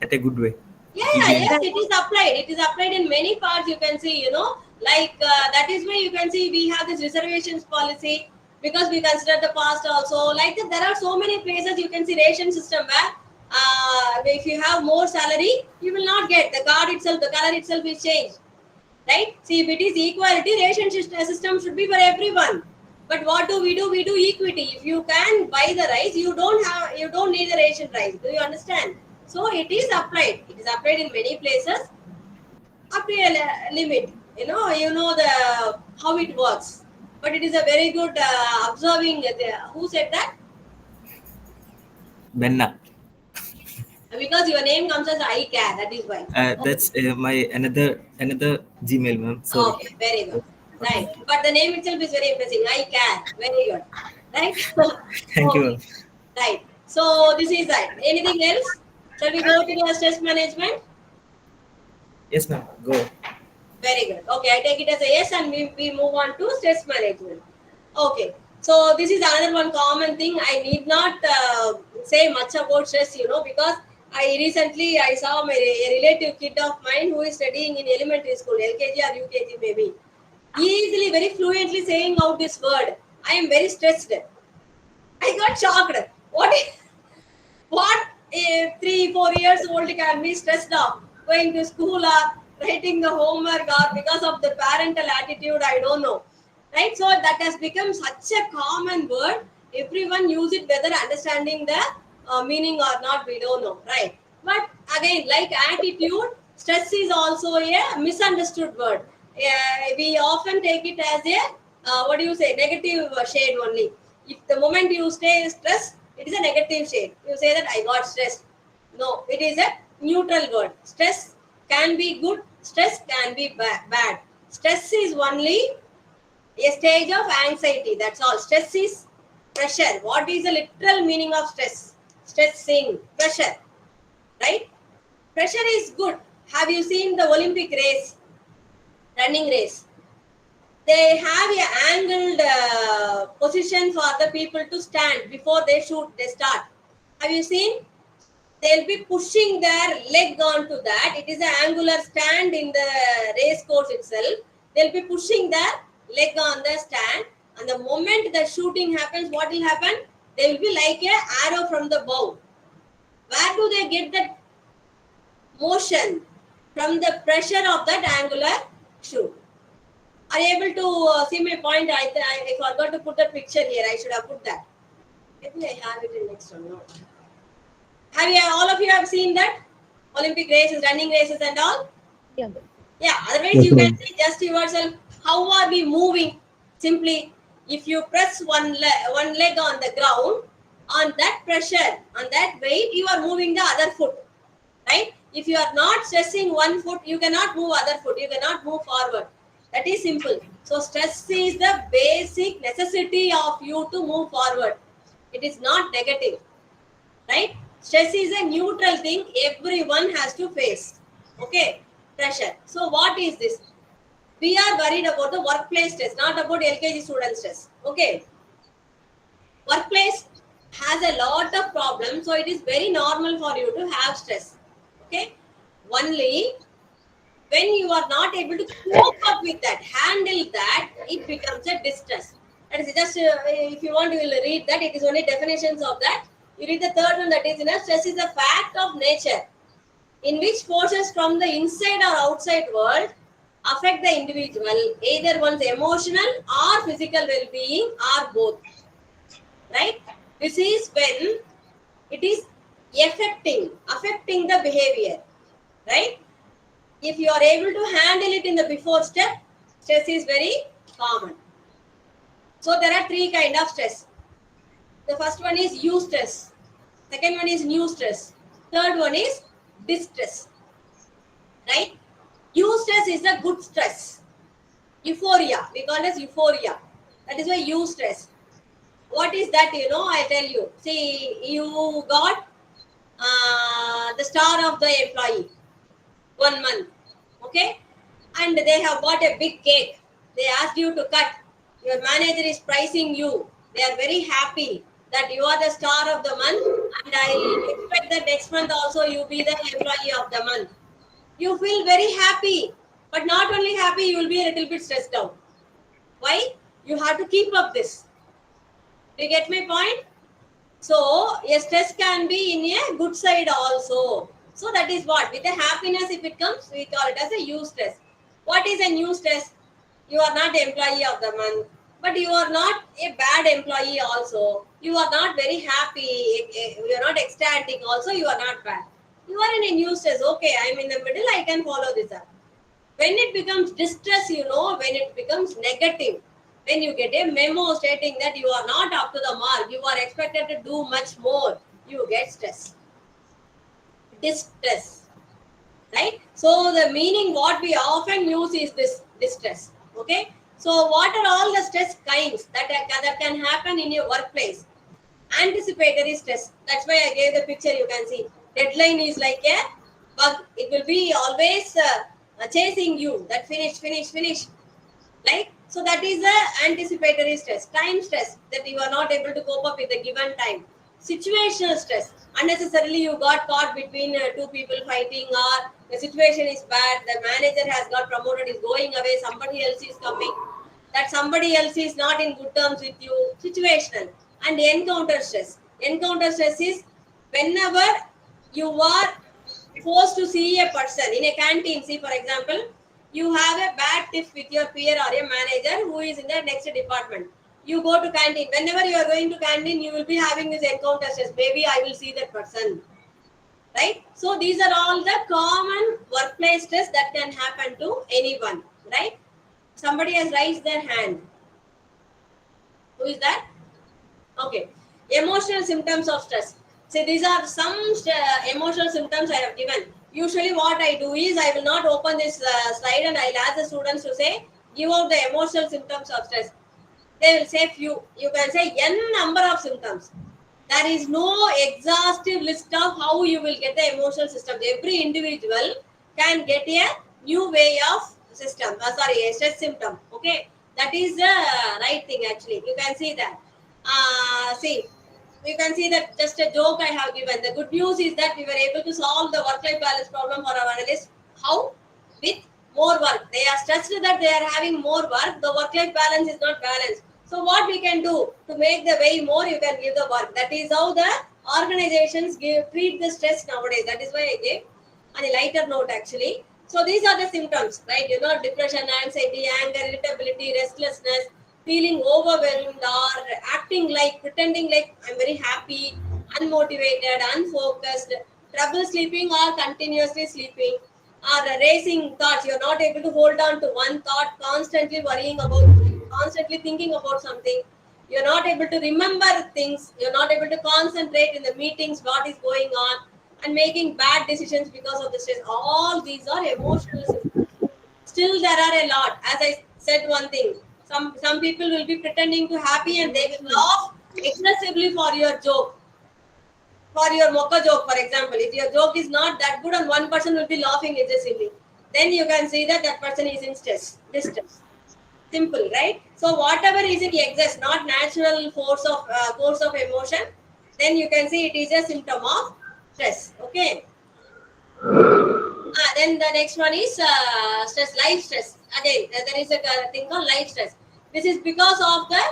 at a good way. Yes, it is applied. It is applied in many parts. You can see, you know, like that is why you can see we have this reservations policy because we consider the past also. Like that, there are so many places you can see ration system where if you have more salary, you will not get the card itself. The color itself is changed, right? See, if it is equality, ration system should be for everyone. But what do? We do equity. If you can buy the rice, you don't need the ration rice. Do you understand? So it is applied. It is applied in many places up to a limit. You know the how it works. But it is a very good observing. Who said that? Benna. Because your name comes as I care. That is why. That's my another Gmail, ma'am. Sorry. Okay, very good. Right. But the name itself is very impressive. I care. Very good. Right? Thank you, Okay. ma'am. Right. So this is that. Anything else? Shall we go to the stress management? Yes, ma'am. Go. Very good. Okay, I take it as a yes and we move on to stress management. Okay. So this is another one common thing. I need not say much about stress, because I saw a relative kid of mine who is studying in elementary school, LKG or UKG maybe. Easily, very fluently saying out this word. I am very stressed. I got shocked. What a 3-4 years old can be stressed out going to school or writing the homework or because of the parental attitude? I don't know, right? So that has become such a common word. Everyone use it, whether understanding the meaning or not, we don't know, right? But again, like attitude, Stress is also a misunderstood word. We often take it as a negative shade only. If the moment you say stress, it is a negative shade. You say that I got stressed. No, it is a neutral word. Stress can be good, stress can be bad. Stress is only a stage of anxiety. That's all. Stress is pressure. What is the literal meaning of stress? Stressing, pressure, right? Pressure is good. Have you seen the Olympic race, running race? They have a angled position for the people to stand before they shoot, they start. Have you seen? They'll be pushing their leg onto that. It is an angular stand in the race course itself. They'll be pushing their leg on the stand. And the moment the shooting happens, what will happen? They will be like an arrow from the bow. Where do they get that motion? From the pressure of that angular shoot. Are you able to see my point? I forgot to put the picture here. I should have put that. Maybe I have it in next one. No. Have you, all of you have seen that? Olympic races, running races and all? Yeah. Yeah, otherwise Yes, you can ma'am. see just yourself, how are we moving? Simply, if you press one leg on the ground, on that pressure, on that weight, you are moving the other foot, right? If you are not stressing one foot, you cannot move other foot, you cannot move forward. That is simple. So stress is the basic necessity of you to move forward. It is not negative, right? Stress is a neutral thing everyone has to face. Okay, pressure. So what is this? We are worried about the workplace stress, not about LKG student stress. Okay, workplace has a lot of problems, so it is very normal for you to have stress. Okay, only when you are not able to cope up with that, handle that, it becomes a distress. That is just if you want, you will read that. It is only definitions of that. You read the third one, that is, stress is a fact of nature in which forces from the inside or outside world affect the individual, either one's emotional or physical well-being or both. Right? This is when it is affecting the behavior. Right? If you are able to handle it in the before step, stress is very common. So there are three kind of stress. The first one is eustress. Second one is new stress. Third one is distress. Right? Eustress is a good stress. Euphoria. We call it as euphoria. That is why eustress. What is that? I tell you. See, you got the star of the employee 1 month. Okay? And they have got a big cake. They asked you to cut. Your manager is pricing you. They are very happy that you are the star of the month, and I expect that next month also you be the employee of the month. You feel very happy, but not only happy, you will be a little bit stressed out. Why? You have to keep up this. Do you get my point? So, a stress can be in a good side also. So, that is what? With the happiness, if it comes, we call it as a eustress. What is a new stress? You are not employee of the month, but you are not a bad employee also. You are not very happy. You are not ecstatic also. You are not bad. You are in a new stress. Okay, I am in the middle. I can follow this up. When it becomes distress, when it becomes negative, when you get a memo stating that you are not up to the mark, you are expected to do much more, you get stress. Distress. Right? So the meaning what we often use is this distress. Okay? So what are all the stress kinds that can happen in your workplace? Anticipatory stress. That's why I gave the picture, you can see. Deadline is like a bug. It will be always chasing you. That finish. Right? So that is the anticipatory stress. Time stress, that you are not able to cope up with the given time. Situational stress. Unnecessarily you got caught between two people fighting, or the situation is bad, the manager has got promoted, is going away, somebody else is coming. That somebody else is not in good terms with you. Situational. And encounter stress. Encounter stress is whenever you are forced to see a person in a canteen. See, for example, you have a bad tiff with your peer or a manager who is in the next department. You go to canteen. Whenever you are going to canteen, you will be having this encounter stress. Maybe I will see that person. right? So these are all the common workplace stress that can happen to anyone, right? Somebody has raised their hand. Who is that? Okay. Emotional symptoms of stress. See, these are some emotional symptoms I have given. Usually what I do is I will not open this slide and I'll ask the students to say, give out the emotional symptoms of stress. They will say few. You can say n number of symptoms. There is no exhaustive list of how you will get the emotional system. Every individual can get a new way of system. A stress symptom. Okay, that is the right thing actually. You can see that. See, you can see that just a joke I have given. The good news is that we were able to solve the work-life balance problem for our analysts. How? With more work. They are stressed that they are having more work. The work-life balance is not balanced. So what we can do to make the way more, you can give the work. That is how the organizations treat the stress nowadays. That is why I gave on a lighter note actually. So these are the symptoms, right? You know, depression, anxiety, anger, irritability, restlessness, feeling overwhelmed or acting like, pretending like I'm very happy, unmotivated, unfocused, trouble sleeping or continuously sleeping, or racing thoughts. You're not able to hold on to one thought, constantly worrying about, constantly thinking about something. You're not able to remember things. You're not able to concentrate in the meetings, what is going on, and making bad decisions because of the stress. All these are emotional symptoms. Still, there are a lot. As I said, one thing. Some people will be pretending to happy and they will laugh excessively for your joke. For your mocha joke, for example, if your joke is not that good and one person will be laughing excessively, then you can see that that person is in stress, distress. Simple, right? So whatever is in excess, not natural force of emotion, then you can see it is a symptom of stress. Okay. Then the next one is stress, life stress. Again, there is a thing called life stress. This is because of the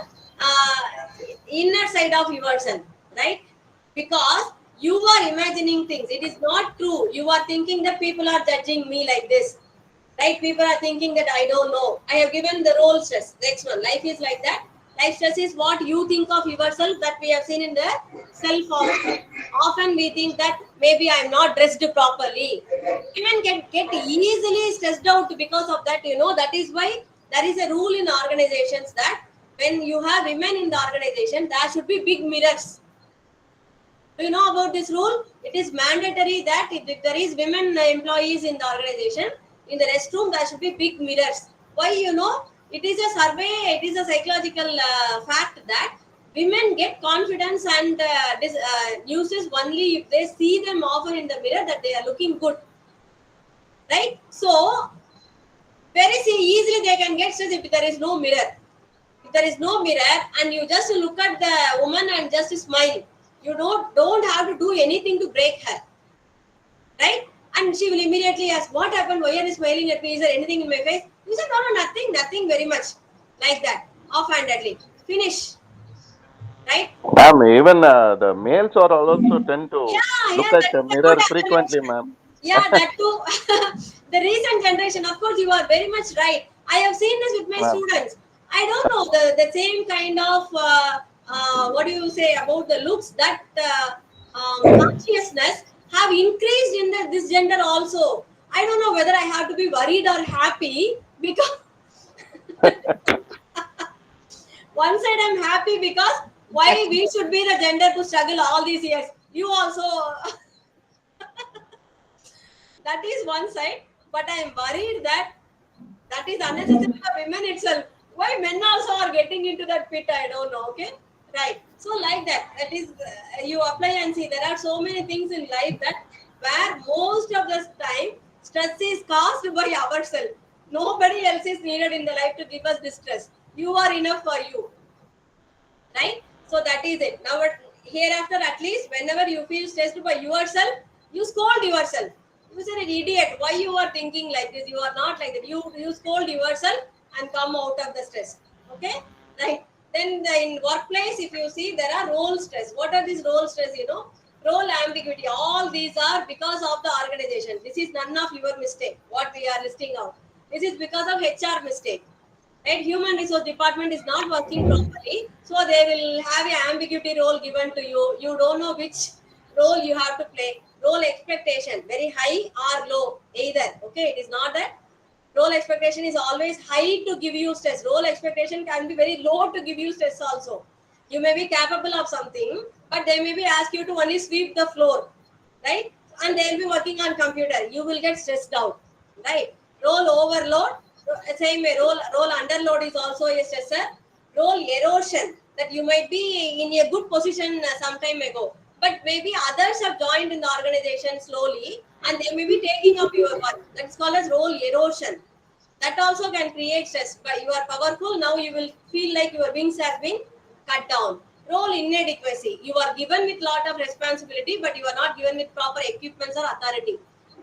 inner side of yourself, right? Because you are imagining things. It is not true. You are thinking that people are judging me like this, right? People are thinking that I don't know. I have given the role stress. Next one, life is like that. Life stress is what you think of yourself, that we have seen in the self also. Often we think that maybe I'm not dressed properly. Women get easily stressed out because of that. You know, that is why there is a rule in organizations that when you have women in the organization, there should be big mirrors. Do you know about this rule? It is mandatory that if there is women employees in the organization, in the restroom, there should be big mirrors. Why? You know, it is a survey, it is a psychological fact that women get confidence and uses only if they see them often in the mirror that they are looking good. Right? So, very easily they can get stressed if there is no mirror. If there is no mirror and you just look at the woman and just smile, you don't have to do anything to break her, right? And she will immediately ask, what happened? Why are you smiling at me? Is there anything in my face? You said, no, nothing very much. Like that, offhandedly. Finish, right? Ma'am, even the males are also tend to look Yeah, at that the is a good mirror frequently, observation. ma'am. Yeah, that too. The recent generation, of course, you are very much right. I have seen this with my Ma'am. students. I don't know the same kind of what do you say about the looks, that consciousness have increased in this gender also. I don't know whether I have to be worried or happy, because one side I'm happy because why we should be the gender to struggle all these years. You also. That is one side, but I am worried that that is unnecessary for women itself. Why men also are getting into that pit, I don't know. Okay, right. So like that, that is you apply and see. There are so many things in life that where most of the time stress is caused by ourselves. Nobody else is needed in the life to give us distress. You are enough for you, right? So that is it. Now, hereafter, at least whenever you feel stressed by yourself, you scold yourself. You say, an idiot, why you are thinking like this? You are not like that. You scold yourself and come out of the stress. Okay, right? Then in workplace, if you see, there are role stress. What are these role stress? You know, role ambiguity. All these are because of the organization. This is none of your mistake. What we are listing out. This is because of HR mistake. Right? Human resource department is not working properly, so they will have an ambiguity role given to you. You don't know which role you have to play. role expectation very high or low, either. Okay, it is not that role expectation is always high to give you stress. Role expectation can be very low to give you stress also. You may be capable of something, but they may be ask you to only sweep the floor, right? And they'll be working on computer. You will get stressed out, right? Role overload, same way. Role underload is also a stressor. Role erosion, that you might be in a good position some time ago, but maybe others have joined in the organization slowly, and they may be taking up your work. That's called as role erosion. That also can create stress. But you are powerful, now you will feel like your wings have been cut down. Role inadequacy, you are given with lot of responsibility, but you are not given with proper equipments or authority.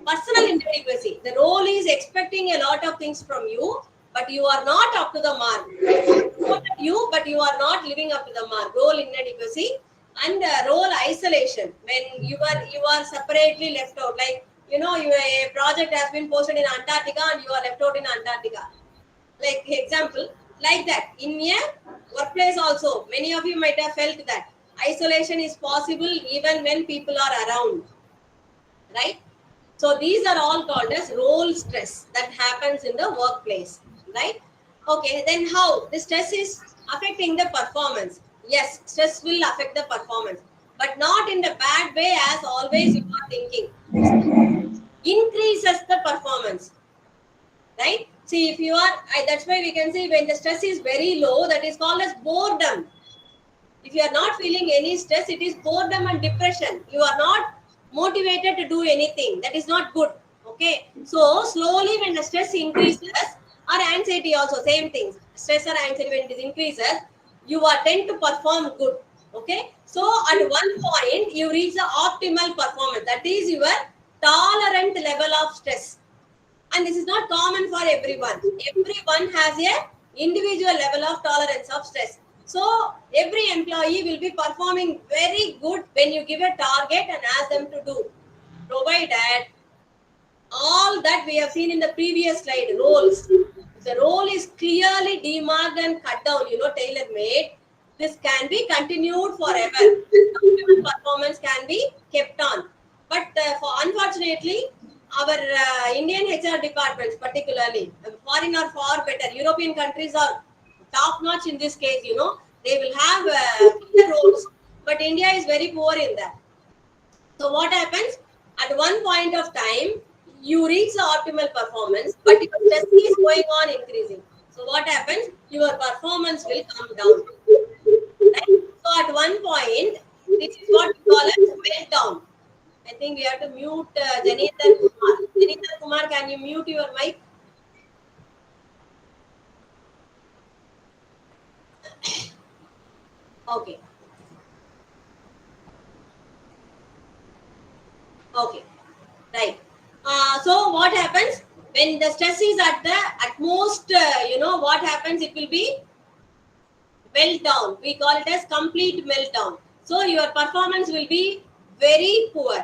Personal inadequacy, the role is expecting a lot of things from you, but you are not up to the mark. You, but you are not living up to the mark. Role inadequacy. And role isolation, when you are separately left out, like a project has been posted in Antarctica and you are left out in Antarctica, like example, like that. In a workplace also, many of you might have felt that isolation is possible even when people are around, right? So these are all called as role stress that happens in the workplace, right? Okay, then how the stress is affecting the performance? Yes, stress will affect the performance, but not in the bad way as always you are thinking. Increases the performance, right? See, if you are, that's why we can see when the stress is very low, that is called as boredom. If you are not feeling any stress, it is boredom and depression. You are not motivated to do anything. That is not good. Okay. So slowly when the stress increases, or anxiety also, same things. Stress or anxiety when it increases, you are tend to perform good. Okay. So at one point you reach the optimal performance. That is your tolerant level of stress. And this is not common for everyone. Everyone has a individual level of tolerance of stress. So every employee will be performing very good when you give a target and ask them to do, provided all that we have seen in the previous slide, roles. If the role is clearly demarked and cut down, tailor made, this can be continued forever. Optimal performance can be kept on. But unfortunately, our Indian HR departments, particularly foreign are far better. European countries are top notch in this case. They will have clear roles, but India is very poor in that. So what happens? At one point of time, you reach the optimal performance, but your stress is going on increasing. So what happens? Your performance will come down. Right? So at one point, this is what we call as meltdown. I think we have to mute Janitha Kumar. Janitha Kumar, can you mute your mic? Okay. Okay. Right. So what happens when the stress is at the utmost? What happens? It will be meltdown. We call it as complete meltdown. So your performance will be very poor,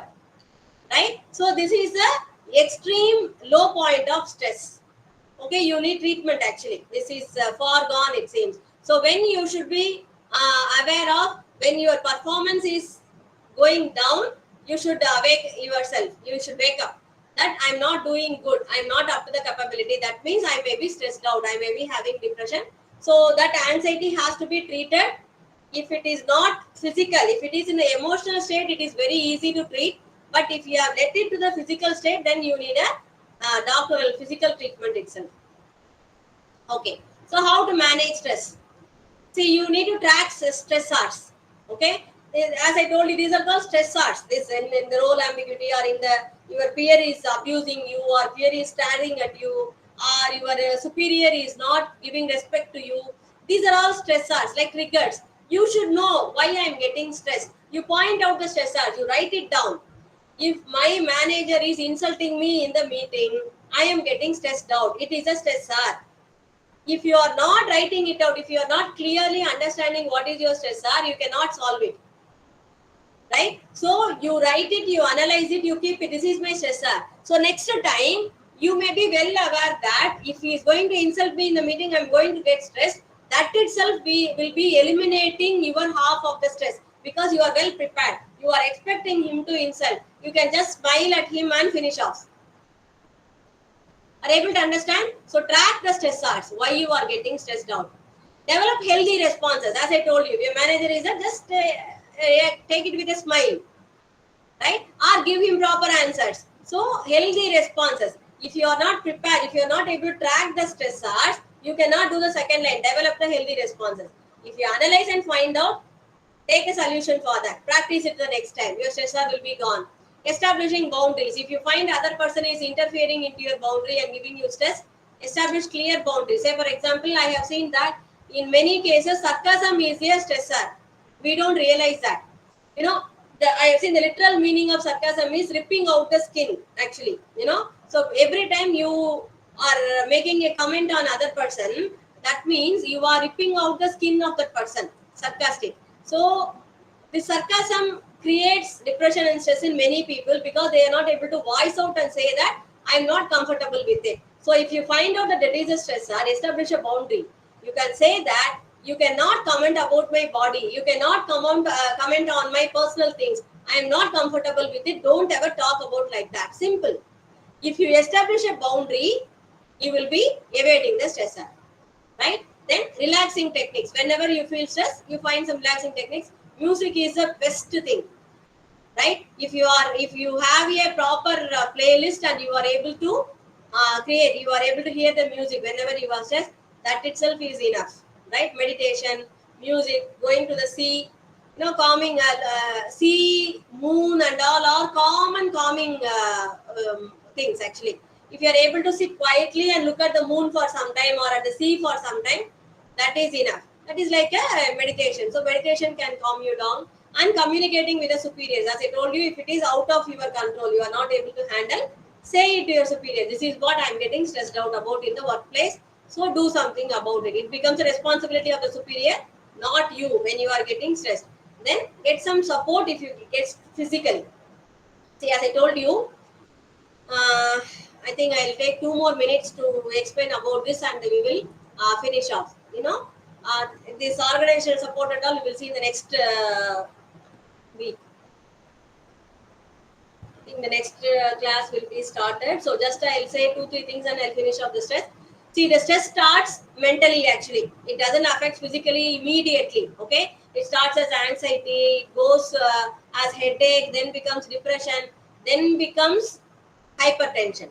right? So this is the extreme low point of stress. Okay, you need treatment actually. This is far gone, it seems. So when you should be aware of when your performance is going down, you should wake yourself. You should wake up that I'm not doing good. I'm not up to the capability. That means I may be stressed out. I may be having depression. So that anxiety has to be treated. If it is not physical, if it is in the emotional state, it is very easy to treat. But if you have let it to the physical state, then you need a doctoral physical treatment itself. Okay. So how to manage stress? See, you need to track stressors. Okay. As I told you, these are called stressors. This in the role ambiguity, or in the your peer is abusing you, or peer is staring at you, or your superior is not giving respect to you. These are all stressors, like triggers. You should know why I am getting stressed. You point out the stressors. You write it down. If my manager is insulting me in the meeting, I am getting stressed out. It is a stressor. If you are not writing it out, if you are not clearly understanding what is your stressor, you cannot solve it. Right? So you write it, you analyze it, you keep it. This is my stressor. So next time, you may be well aware that if he is going to insult me in the meeting, I am going to get stressed. That itself will be eliminating your half of the stress, because you are well prepared. You are expecting him to insult. You can just smile at him and finish off. Are able to understand? So track the stressors, why you are getting stressed out. Develop healthy responses. As I told you, if your manager is just take it with a smile, right? Or give him proper answers. So healthy responses. If you are not prepared, if you are not able to track the stressors, you cannot do the second line. Develop the healthy responses. If you analyze and find out, take a solution for that. Practice it the next time. Your stressor will be gone. Establishing boundaries. If you find other person is interfering into your boundary and giving you stress, establish clear boundaries. Say for example, I have seen that in many cases sarcasm is a stressor. We don't realize that. You know, I have seen the literal meaning of sarcasm is ripping out the skin. Actually, so every time you are making a comment on other person, that means you are ripping out the skin of that person. Sarcastic. So this sarcasm creates depression and stress in many people because they are not able to voice out and say that I am not comfortable with it. So if you find out that it is a stressor, establish a boundary. You can say that you cannot comment about my body. You cannot comment on my personal things. I am not comfortable with it. Don't ever talk about like that. Simple. If you establish a boundary, you will be evading the stressor, right? Then relaxing techniques. Whenever you feel stress, you find some relaxing techniques. Music is the best thing, right? If you have a proper playlist and you are able to you are able to hear the music whenever you are stressed, that itself is enough, right? Meditation, music, going to the sea, calming, sea, moon and all are calming things actually. If you are able to sit quietly and look at the moon for some time or at the sea for some time, that is enough. That is like a meditation. So meditation can calm you down. And communicating with the superiors. As I told you, if it is out of your control, you are not able to handle, say it to your superior. This is what I am getting stressed out about in the workplace. So do something about it. It becomes a responsibility of the superior, not you, when you are getting stressed. Then get some support if you get physically. See, as I told you, I think I'll take 2 more minutes to explain about this and we will finish off. This organizational support and all, we will see in the next week. I think the next class will be started. So just I'll say 2-3 things and I'll finish off the stress. See, the stress starts mentally actually. It doesn't affect physically immediately. Okay, it starts as anxiety, goes as headache, then becomes depression, then becomes hypertension.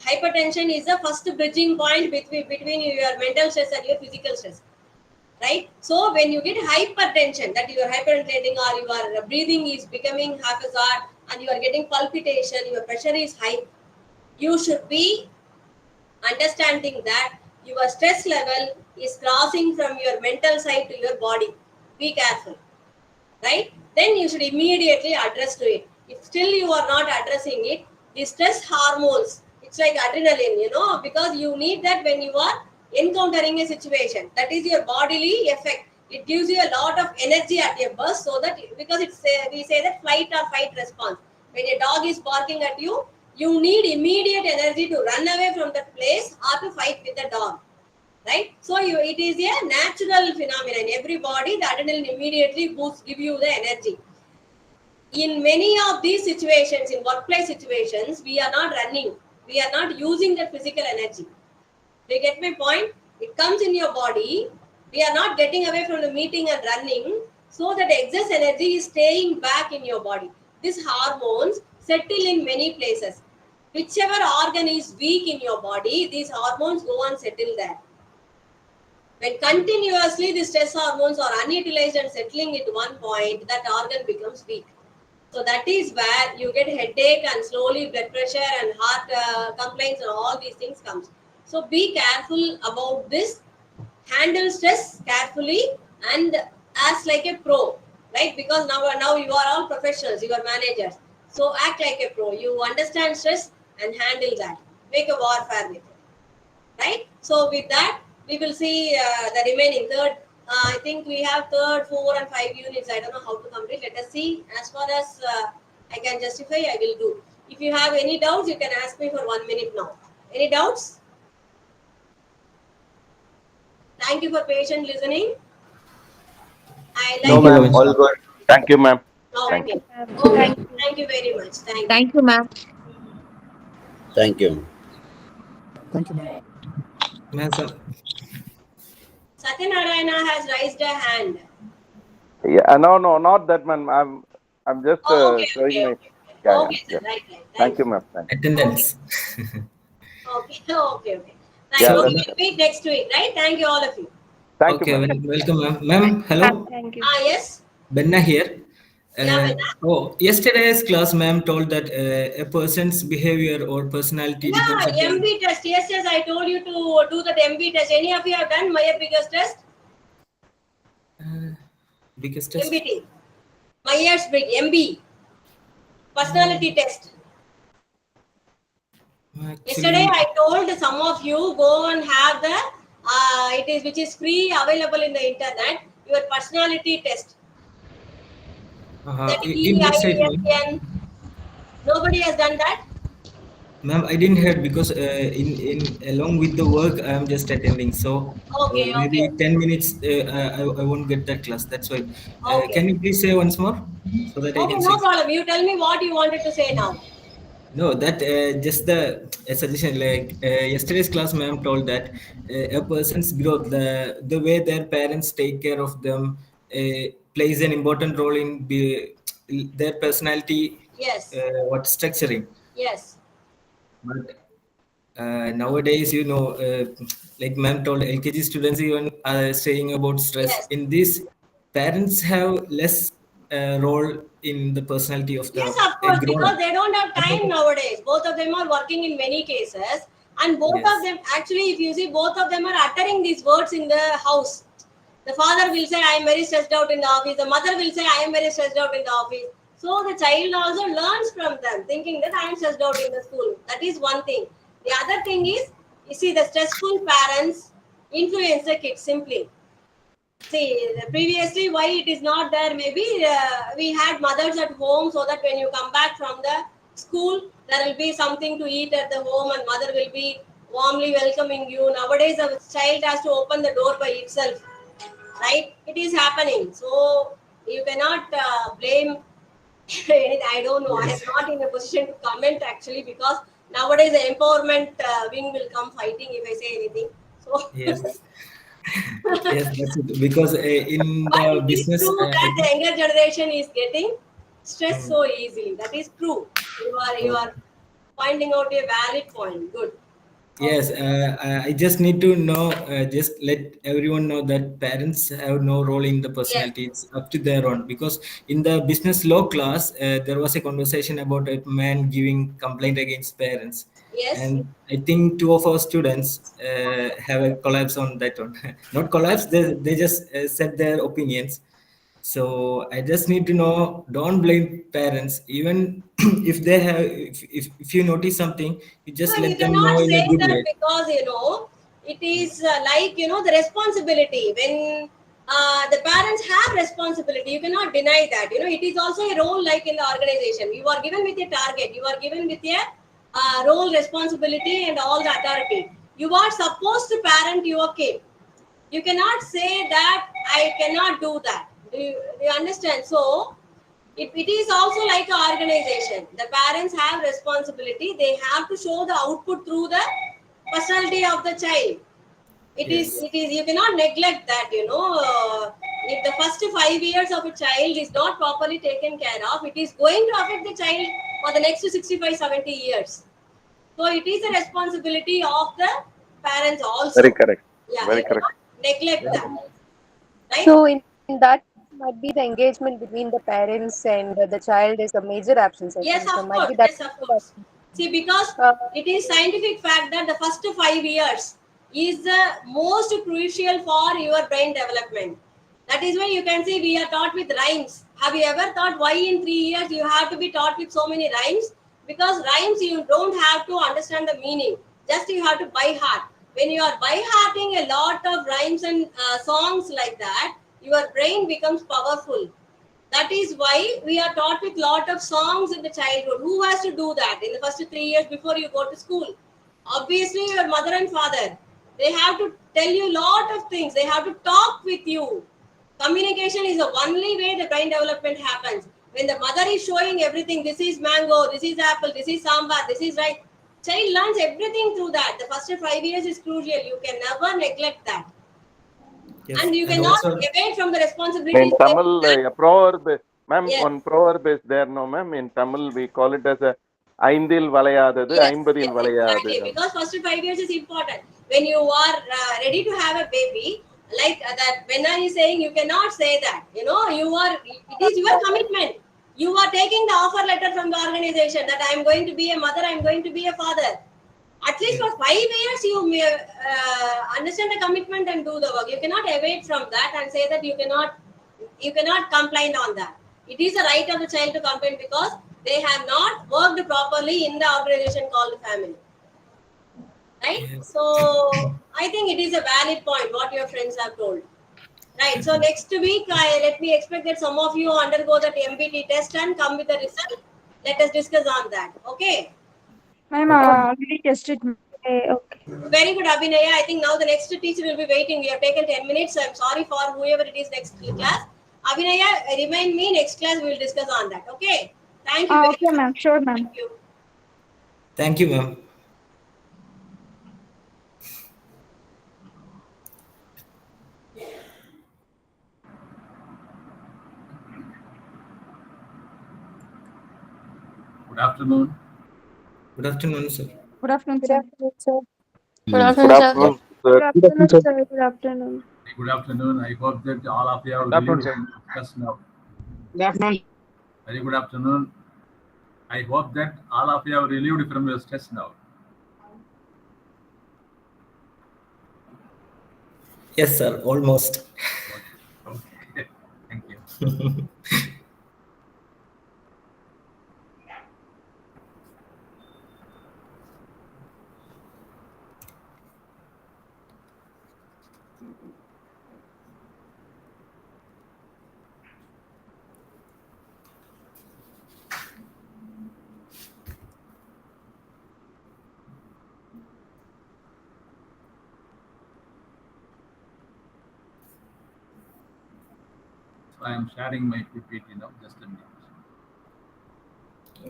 Hypertension is the first bridging point between your mental stress and your physical stress. Right? So when you get hypertension, that you are hyperventilating or your breathing is becoming haphazard and you are getting palpitation, your pressure is high, you should be understanding that your stress level is crossing from your mental side to your body. Be careful, right? Then you should immediately address to it. If still you are not addressing it, the stress hormones, it's like adrenaline, because you need that when you are encountering a situation. That is your bodily effect. It gives you a lot of energy at your burst, so that because we say that flight or fight response. When a dog is barking at you, you need immediate energy to run away from that place or to fight with the dog. Right? So it is a natural phenomenon. Everybody, the adrenaline immediately boosts, give you the energy. In many of these situations, in workplace situations, we are not running. We are not using that physical energy. Do you get my point? It comes in your body. We are not getting away from the meeting and running, so that excess energy is staying back in your body. These hormones settle in many places. Whichever organ is weak in your body, these hormones go and settle there. When continuously the stress hormones are unutilized and settling at one point, that organ becomes weak. So that is where you get headache and slowly blood pressure and heart complaints and all these things comes. So be careful about this. Handle stress carefully and as like a pro, right? Because now you are all professionals, you are managers. So act like a pro. You understand stress and handle that. Make a warfare with it, right? So with that, we will see the remaining third. I think we have third, 4 and 5 units. I don't know how to complete. Let us see. As far as I can justify, I will do. If you have any doubts, you can ask me for 1 minute now. Any doubts? Thank you for patient listening. No, ma'am. All good. Thank you, ma'am. Thank Okay. you. Okay. Thank you very much. Thank you. Thank you, ma'am. Thank you. Thank you, ma'am. Satyanarayana has raised a hand. Yeah, no, not that man. I'm just Oh, okay, showing okay, my. okay. Yeah, Okay, yeah. sir. Right. Thank Thank you, you. ma'am. Thank you. Attendance. Okay, okay, okay. Thank Yeah, you. that's Okay, we'll meet next week, right? Thank you, all of you. Thank you, Okay, ma'am. welcome, ma'am. Ma'am, hello. Thank you. Yes. Benna here. Yeah, Benna. Yesterday's class, ma'am told that a person's behavior or personality depends Yeah, upon. MB test. Yes, I told you to do that MB test. Any of you have done Myers-Briggs test? Biggest test. MBT. Myers-Briggs, MB. Personality test. Yesterday I told some of you go and have the which is free available in the internet, your personality test. That In which site, ma'am? EISN. Nobody has done that? Ma'am, I didn't hear because in along with the work I am just attending. So Okay. maybe 10 minutes I won't get that class. That's why. Okay. Can you please say once more so that I Okay, can no see? problem. You tell me what you wanted to say now. No, that just a suggestion. Like yesterday's class, ma'am told that a person's growth, the way their parents take care of them, plays an important role in their personality. Yes. What structuring? Yes. But nowadays, like ma'am told, LKG students even are saying about stress. Yes. In this, parents have less role in the personality of Yes, the of course, grown because up. they don't have time nowadays. Both of them are working in many cases, and both Yes. of them actually, if you see, both of them are uttering these words in the house. The father will say, I am very stressed out in the office. The mother will say, I am very stressed out in the office. So the child also learns from them, thinking that I am stressed out in the school. That is one thing. The other thing is, you see, the stressful parents influence the kids simply. See, previously, why it is not there? Maybe we had mothers at home, so that when you come back from the school, there will be something to eat at the home, and mother will be warmly welcoming you. Nowadays, a child has to open the door by itself, right? It is happening. So you cannot blame anything. I don't know. I am not in a position to comment actually, because nowadays the empowerment wing will come fighting if I say anything. So. Yes. Yes, that's it. Because in But the it is business, true I that the think. younger generation is getting stressed so easily. That is true. You are finding out a valid point. Good. Yes, I just need to know, just let everyone know that parents have no role in the Yes. personality. It's up to their own. Because in the business law class, there was a conversation about a man giving complaint against parents. Yes. And I think two of our students have a collapse on that one. Not collapse, they just said their opinions. So I just need to know, don't blame parents. Even if they have, if you notice something, you just No, you let them know cannot in a say good that way. because it is like the responsibility. When the parents have responsibility, you cannot deny that. It is also a role like in the organization. You are given with a target. You are given with a role, responsibility, and all the authority. You are supposed to parent your kid. You cannot say that I cannot do that. Do you understand? So it is also like an organization. The parents have responsibility. They have to show the output through the personality of the child. Yes. It is you cannot neglect that. If the first 5 years of a child is not properly taken care of, it is going to affect the child for the next 65, 70 years. So it is a responsibility of the parents Very also. correct. Yeah, Very you correct. cannot neglect that. Right? So in that might be the engagement between the parents and the child is a major absence, I Yes, think. So of might course. be that. Yes, of course. See, because it is scientific fact that the first 5 years is the most crucial for your brain development. That is why you can see we are taught with rhymes. Have you ever thought why in 3 years you have to be taught with so many rhymes? Because rhymes you don't have to understand the meaning. Just you have to by heart. When you are by hearting a lot of rhymes and songs like that, your brain becomes powerful. That is why we are taught with lot of songs in the childhood. Who has to do that in the first 3 years before you go to school? Obviously, your mother and father. They have to tell you lot of things. They have to talk with you. Communication is the only way the brain development happens. When the mother is showing everything, this is mango, this is apple, this is sambar, this is rice, child learns everything through that. The first 5 years is crucial. You can never neglect that. Yes, And you and cannot also evade from the In responsibilities. Tamil, a proverb, ma'am, Yes. one proverb is there, no, ma'am. In Tamil, we call it as a Aindil Valayadadu, Yes, Aimbadil yes, exactly. Valayadadu. Because first 5 years is important. When you are ready to have a baby, like that, when I is saying, you cannot say that. You know, it is your commitment. You are taking the offer letter from the organization that I am going to be a mother, I am going to be a father. At least for 5 years, you may understand the commitment and do the work. You cannot evade from that and say that you cannot complain on that. It is the right of the child to complain because they have not worked properly in the organization called family. Right? So I think it is a valid point what your friends have told. Right. So next week, let me expect that some of you undergo that MBT test and come with the result. Let us discuss on that. Okay. Ma'am, already tested. Okay. Very good, Abhinaya. I think now the next teacher will be waiting. We have taken 10 minutes. So I'm sorry for whoever it is next class. Abhinaya, remind me next class we will discuss on that. Okay. Thank you very Okay, much. ma'am. Sure, ma'am. Thank you. thank you, ma'am. Good afternoon. Good afternoon, sir. Good afternoon, Good sir. afternoon, sir. Good afternoon, Good sir. afternoon, sir. Good afternoon. Good afternoon. I hope that all of you have Good afternoon, relieved sir. from stress now. Good afternoon. Very good afternoon. I hope that all of you have relieved from your stress now. Yes, sir, almost. Okay. Thank you. So I am sharing my PPT now. Just a minute.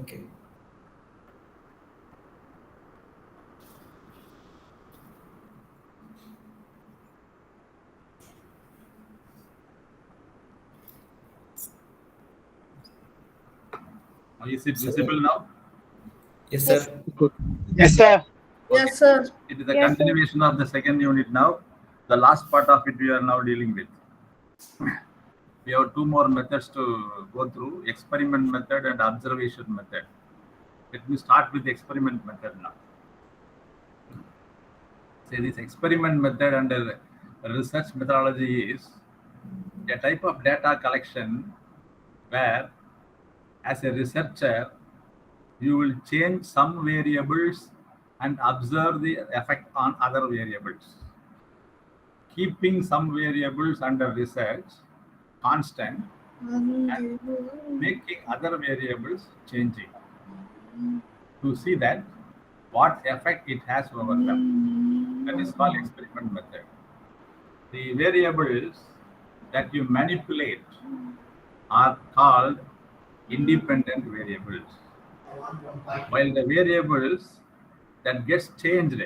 Okay. Is it visible now? Yes, Yes. sir. Yes, sir. Okay. Yes, sir. It is a Yes, sir. continuation of the second unit now. The last part of it we are now dealing with. We have two more methods to go through, experiment method and observation method. Let me start with the experiment method now. Say this experiment method under research methodology is a type of data collection where, as a researcher, you will change some variables and observe the effect on other variables. Keeping some variables under research constant and making other variables changing to see that what effect it has over them. That is called experiment method. The variables that you manipulate are called independent variables, while the variables that gets changed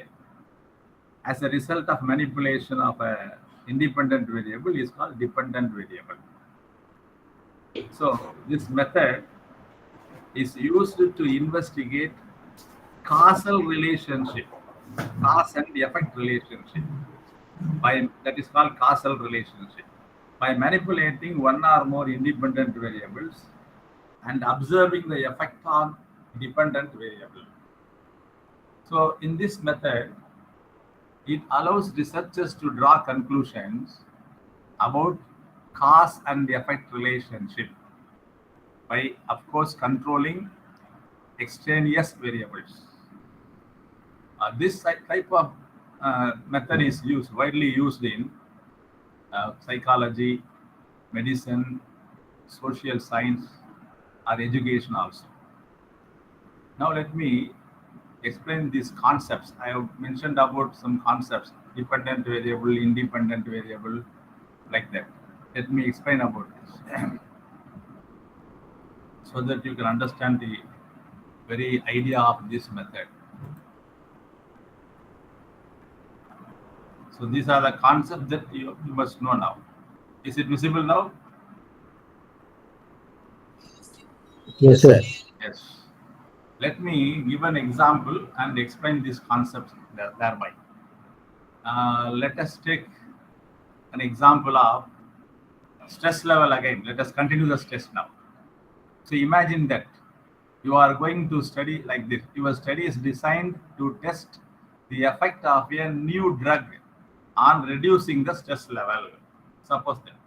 as a result of manipulation of an independent variable is called dependent variable. So this method is used to investigate causal relationship, cause and effect relationship, that is called causal relationship, by manipulating one or more independent variables and observing the effect on dependent variable. So in this method, it allows researchers to draw conclusions about cause and effect relationship by, of course, controlling extraneous variables. This type of method is widely used in psychology, medicine, social science, or education also. Now let me explain these concepts. I have mentioned about some concepts: dependent variable, independent variable, like that. Let me explain about this. so that you can understand the very idea of this method. So these are the concepts that you must know now. Is it visible now? Yes, sir. Yes. Let me give an example and explain this concept thereby. Let us take an example of stress level again. Let us continue the stress now. So imagine that you are going to study like this. Your study is designed to test the effect of a new drug on reducing the stress level. Suppose that.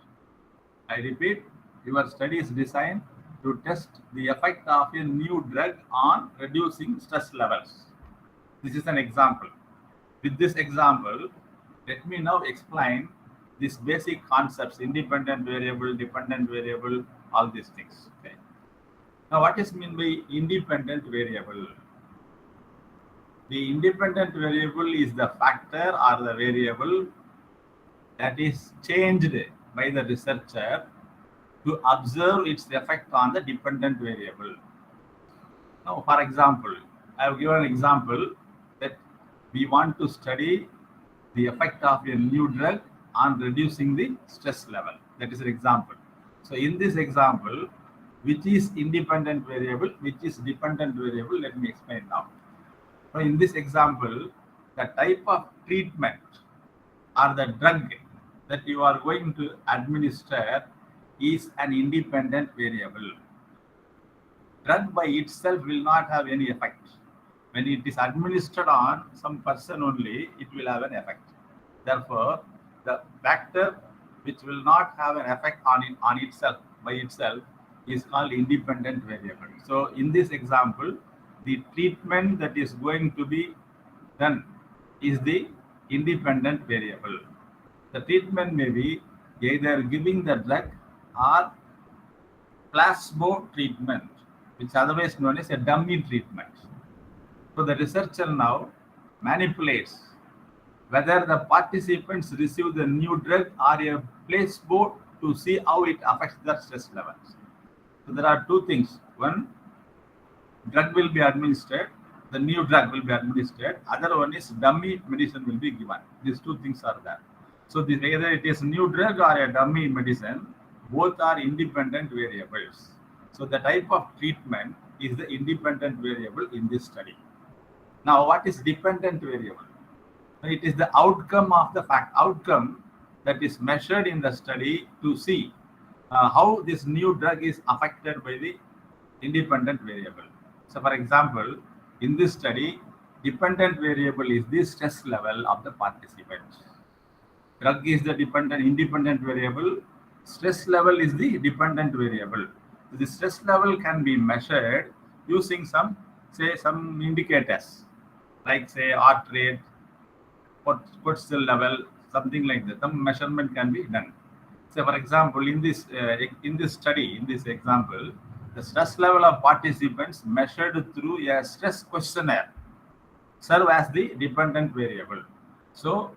I repeat, your study is designed to test the effect of a new drug on reducing stress levels. This is an example. With this example, let me now explain these basic concepts: independent variable, dependent variable, all these things. Okay. Now, what is meant by independent variable? The independent variable is the factor or the variable that is changed by the researcher to observe its effect on the dependent variable. Now, for example, I have given an example that we want to study the effect of a new drug on reducing the stress level. That is an example. So in this example, which is independent variable, which is dependent variable, let me explain now. So in this example, the type of treatment or the drug that you are going to administer is an independent variable. Drug by itself will not have any effect. When it is administered on some person only, it will have an effect. Therefore, the factor which will not have an effect on itself by itself is called independent variable. So in this example, the treatment that is going to be done is the independent variable. The treatment may be either giving the drug or placebo treatment, which is otherwise known as a dummy treatment. So the researcher now manipulates whether the participants receive the new drug or a placebo to see how it affects their stress levels. So there are two things. One, drug will be administered, the new drug will be administered. Other one is dummy medicine will be given. These two things are there. So either it is new drug or a dummy medicine, both are independent variables. So the type of treatment is the independent variable in this study. Now, what is dependent variable? It is the outcome of the outcome that is measured in the study to see how this new drug is affected by the independent variable. So, for example, in this study, dependent variable is the stress level of the participants. Drug is the independent variable. Stress level is the dependent variable. The stress level can be measured using some indicators, like say heart rate, cortisol level, something like that. Some measurement can be done. So, for example, in this study, in this example, the stress level of participants measured through a stress questionnaire serve as the dependent variable. So,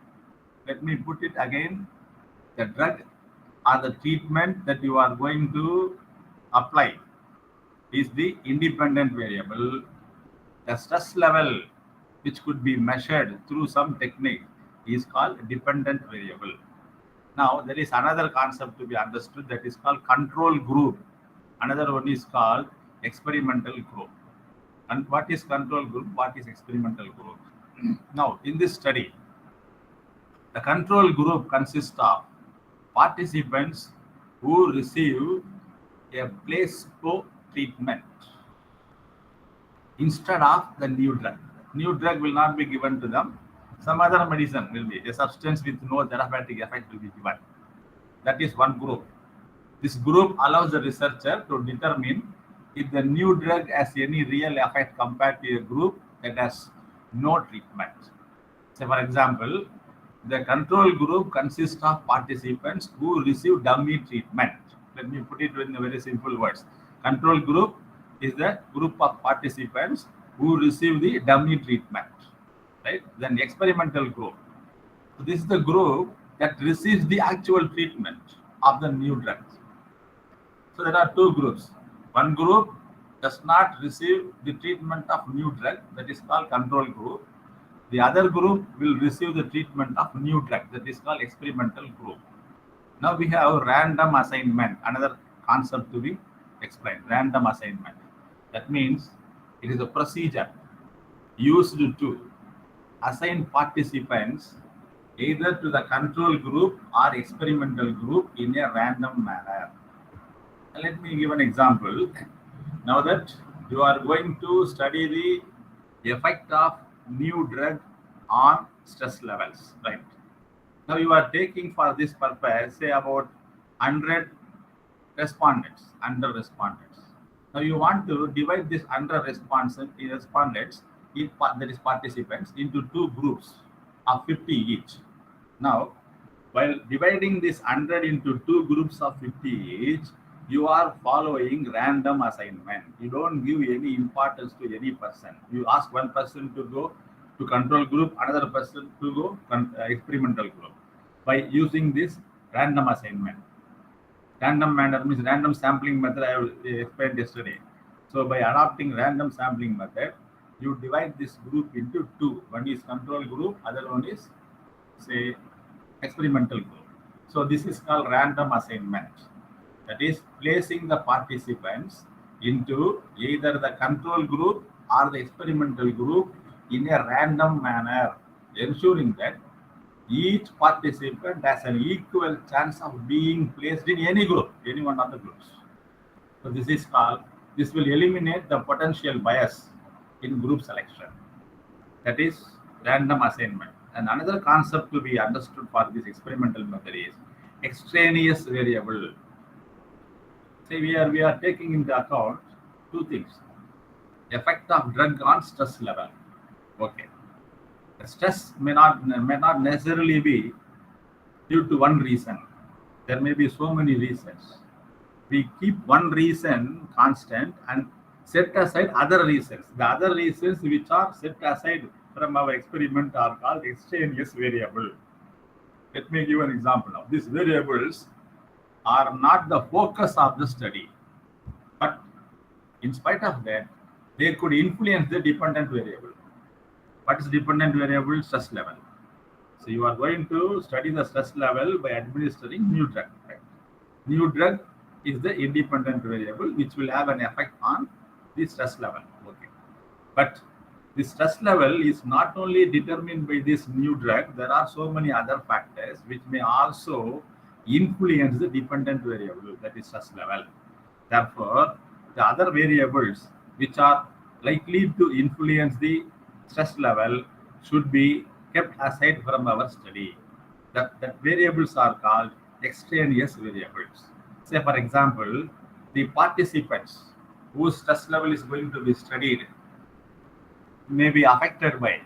let me put it again: the drug or the treatment that you are going to apply is the independent variable. The stress level, which could be measured through some technique, is called dependent variable. Now, there is another concept to be understood that is called control group. Another one is called experimental group. And what is control group? What is experimental group? Now, in this study, the control group consists of participants who receive a placebo treatment instead of the new drug. New drug will not be given to them. Some other medicine will be, a substance with no therapeutic effect will be given. That is one group. This group allows the researcher to determine if the new drug has any real effect compared to a group that has no treatment. So, for example, the control group consists of participants who receive dummy treatment. Let me put it in very simple words. Control group is the group of participants who receive the dummy treatment, right? Then experimental group. So this is the group that receives the actual treatment of the new drugs. So there are two groups. One group does not receive the treatment of new drug, that is called control group. The other group will receive the treatment of new drug, that is called experimental group. Now we have random assignment, another concept to be explained. Random assignment. That means it is a procedure used to assign participants either to the control group or experimental group in a random manner. Let me give an example. Now that you are going to study the effect of new drug on stress levels, right? Now you are taking for this purpose, say about 100 respondents, under respondents. Now you want to divide this under respondents, that is participants, into two groups of 50 each. Now, while dividing this 100 into two groups of 50 each, you are following random assignment. You don't give any importance to any person. You ask one person to go to control group, another person to go experimental group, by using this random assignment. Random manner means random sampling method I have explained yesterday. So by adopting random sampling method, you divide this group into two. One is control group, other one is, say, experimental group. So this is called random assignment. That is placing the participants into either the control group or the experimental group in a random manner, ensuring that each participant has an equal chance of being placed in any group, any one of the groups. So this will eliminate the potential bias in group selection. That is random assignment. And another concept to be understood for this experimental method is extraneous variable. Say we are taking into account two things: effect of drug on stress level. Okay. The stress may not necessarily be due to one reason. There may be so many reasons. We keep one reason constant and set aside other reasons. The other reasons which are set aside from our experiment are called extraneous variable. Let me give an example now. These variables are not the focus of the study, but in spite of that, they could influence the dependent variable. What is dependent variable? Stress level. So you are going to study the stress level by administering new drug. Right? New drug is the independent variable which will have an effect on the stress level. Okay. But the stress level is not only determined by this new drug, there are so many other factors which may also influence the dependent variable, that is stress level. Therefore, the other variables which are likely to influence the stress level should be kept aside from our study. That variables are called extraneous variables. Say, for example, the participants whose stress level is going to be studied may be affected by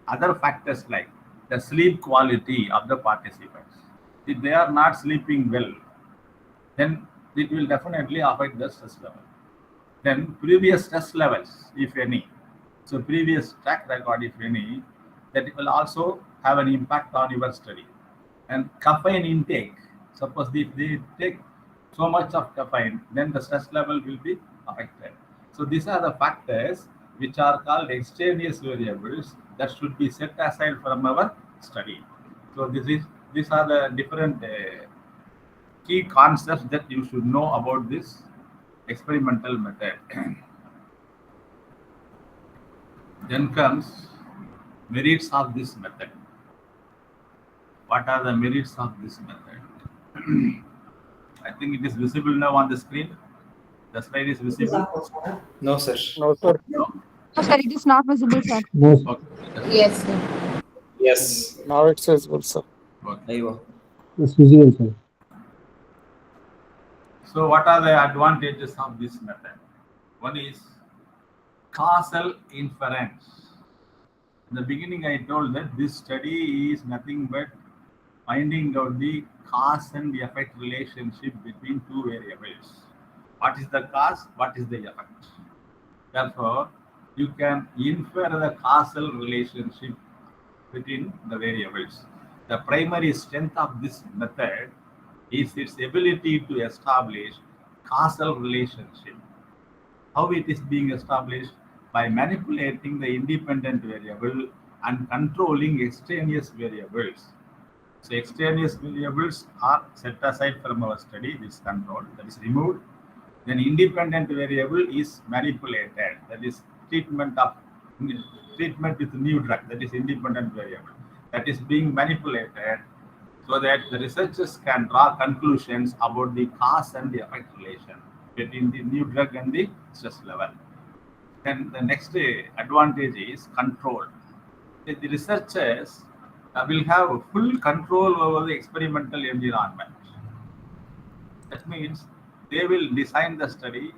other factors like the sleep quality of the participants. If they are not sleeping well, then it will definitely affect the stress level. Then previous stress levels, if any. So previous track record, if any, that will also have an impact on your study. And caffeine intake, suppose if they take so much of caffeine, then the stress level will be affected. So these are the factors which are called extraneous variables that should be set aside from our study. So these are the different key concepts that you should know about this experimental method. Then comes merits of this method. What are the merits of this method? I think it is visible now on the screen. The slide is visible. No, sir. No, sir. No. No, sir, it is not visible, sir. No, Okay. Yes, sir. Yes. Now it's visible, sir. Okay. it's visible, sir. So what are the advantages of this method? One is causal inference. In the beginning, I told that this study is nothing but finding out the cause and the effect relationship between two variables. What is the cause? What is the effect? Therefore, you can infer the causal relationship between the variables. The primary strength of this method is its ability to establish causal relationship. How it is being established? By manipulating the independent variable and controlling extraneous variables. So extraneous variables are set aside from our study, this control, that is removed. Then independent variable is manipulated, that is treatment with new drug, that is independent variable, that is being manipulated so that the researchers can draw conclusions about the cause and the effect relation between the new drug and the stress level. Then the next advantage is control. The researchers will have full control over the experimental environment. That means they will design the study,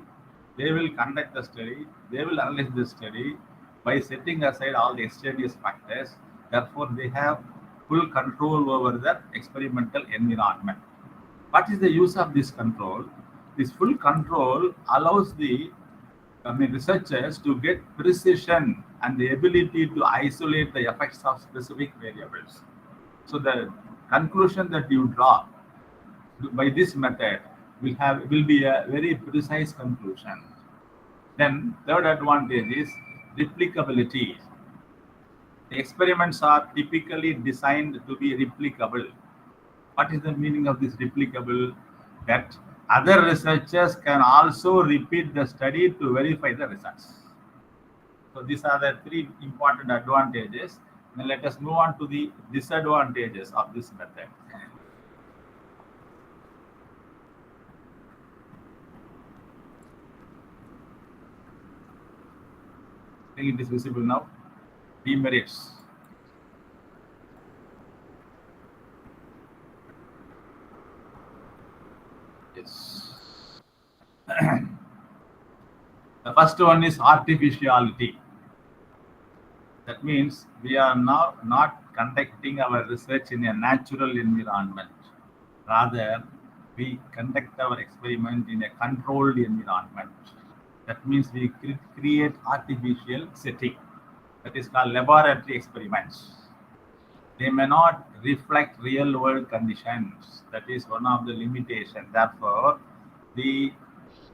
they will conduct the study, they will analyze the study by setting aside all the extraneous factors. Therefore, they have full control over the experimental environment. What is the use of this control? This full control allows the researchers to get precision and the ability to isolate the effects of specific variables. So the conclusion that you draw by this method will be a very precise conclusion. Then third advantage is replicability. The experiments are typically designed to be replicable. What is the meaning of this replicable? That other researchers can also repeat the study to verify the results. So these are the three important advantages. Now let us move on to the disadvantages of this method. I think it is visible now. Demerits. Yes. The first one is artificiality. That means we are now not conducting our research in a natural environment. Rather, we conduct our experiment in a controlled environment. That means we create artificial setting. That is called laboratory experiments. They may not reflect real world conditions. That is one of the limitations. Therefore, the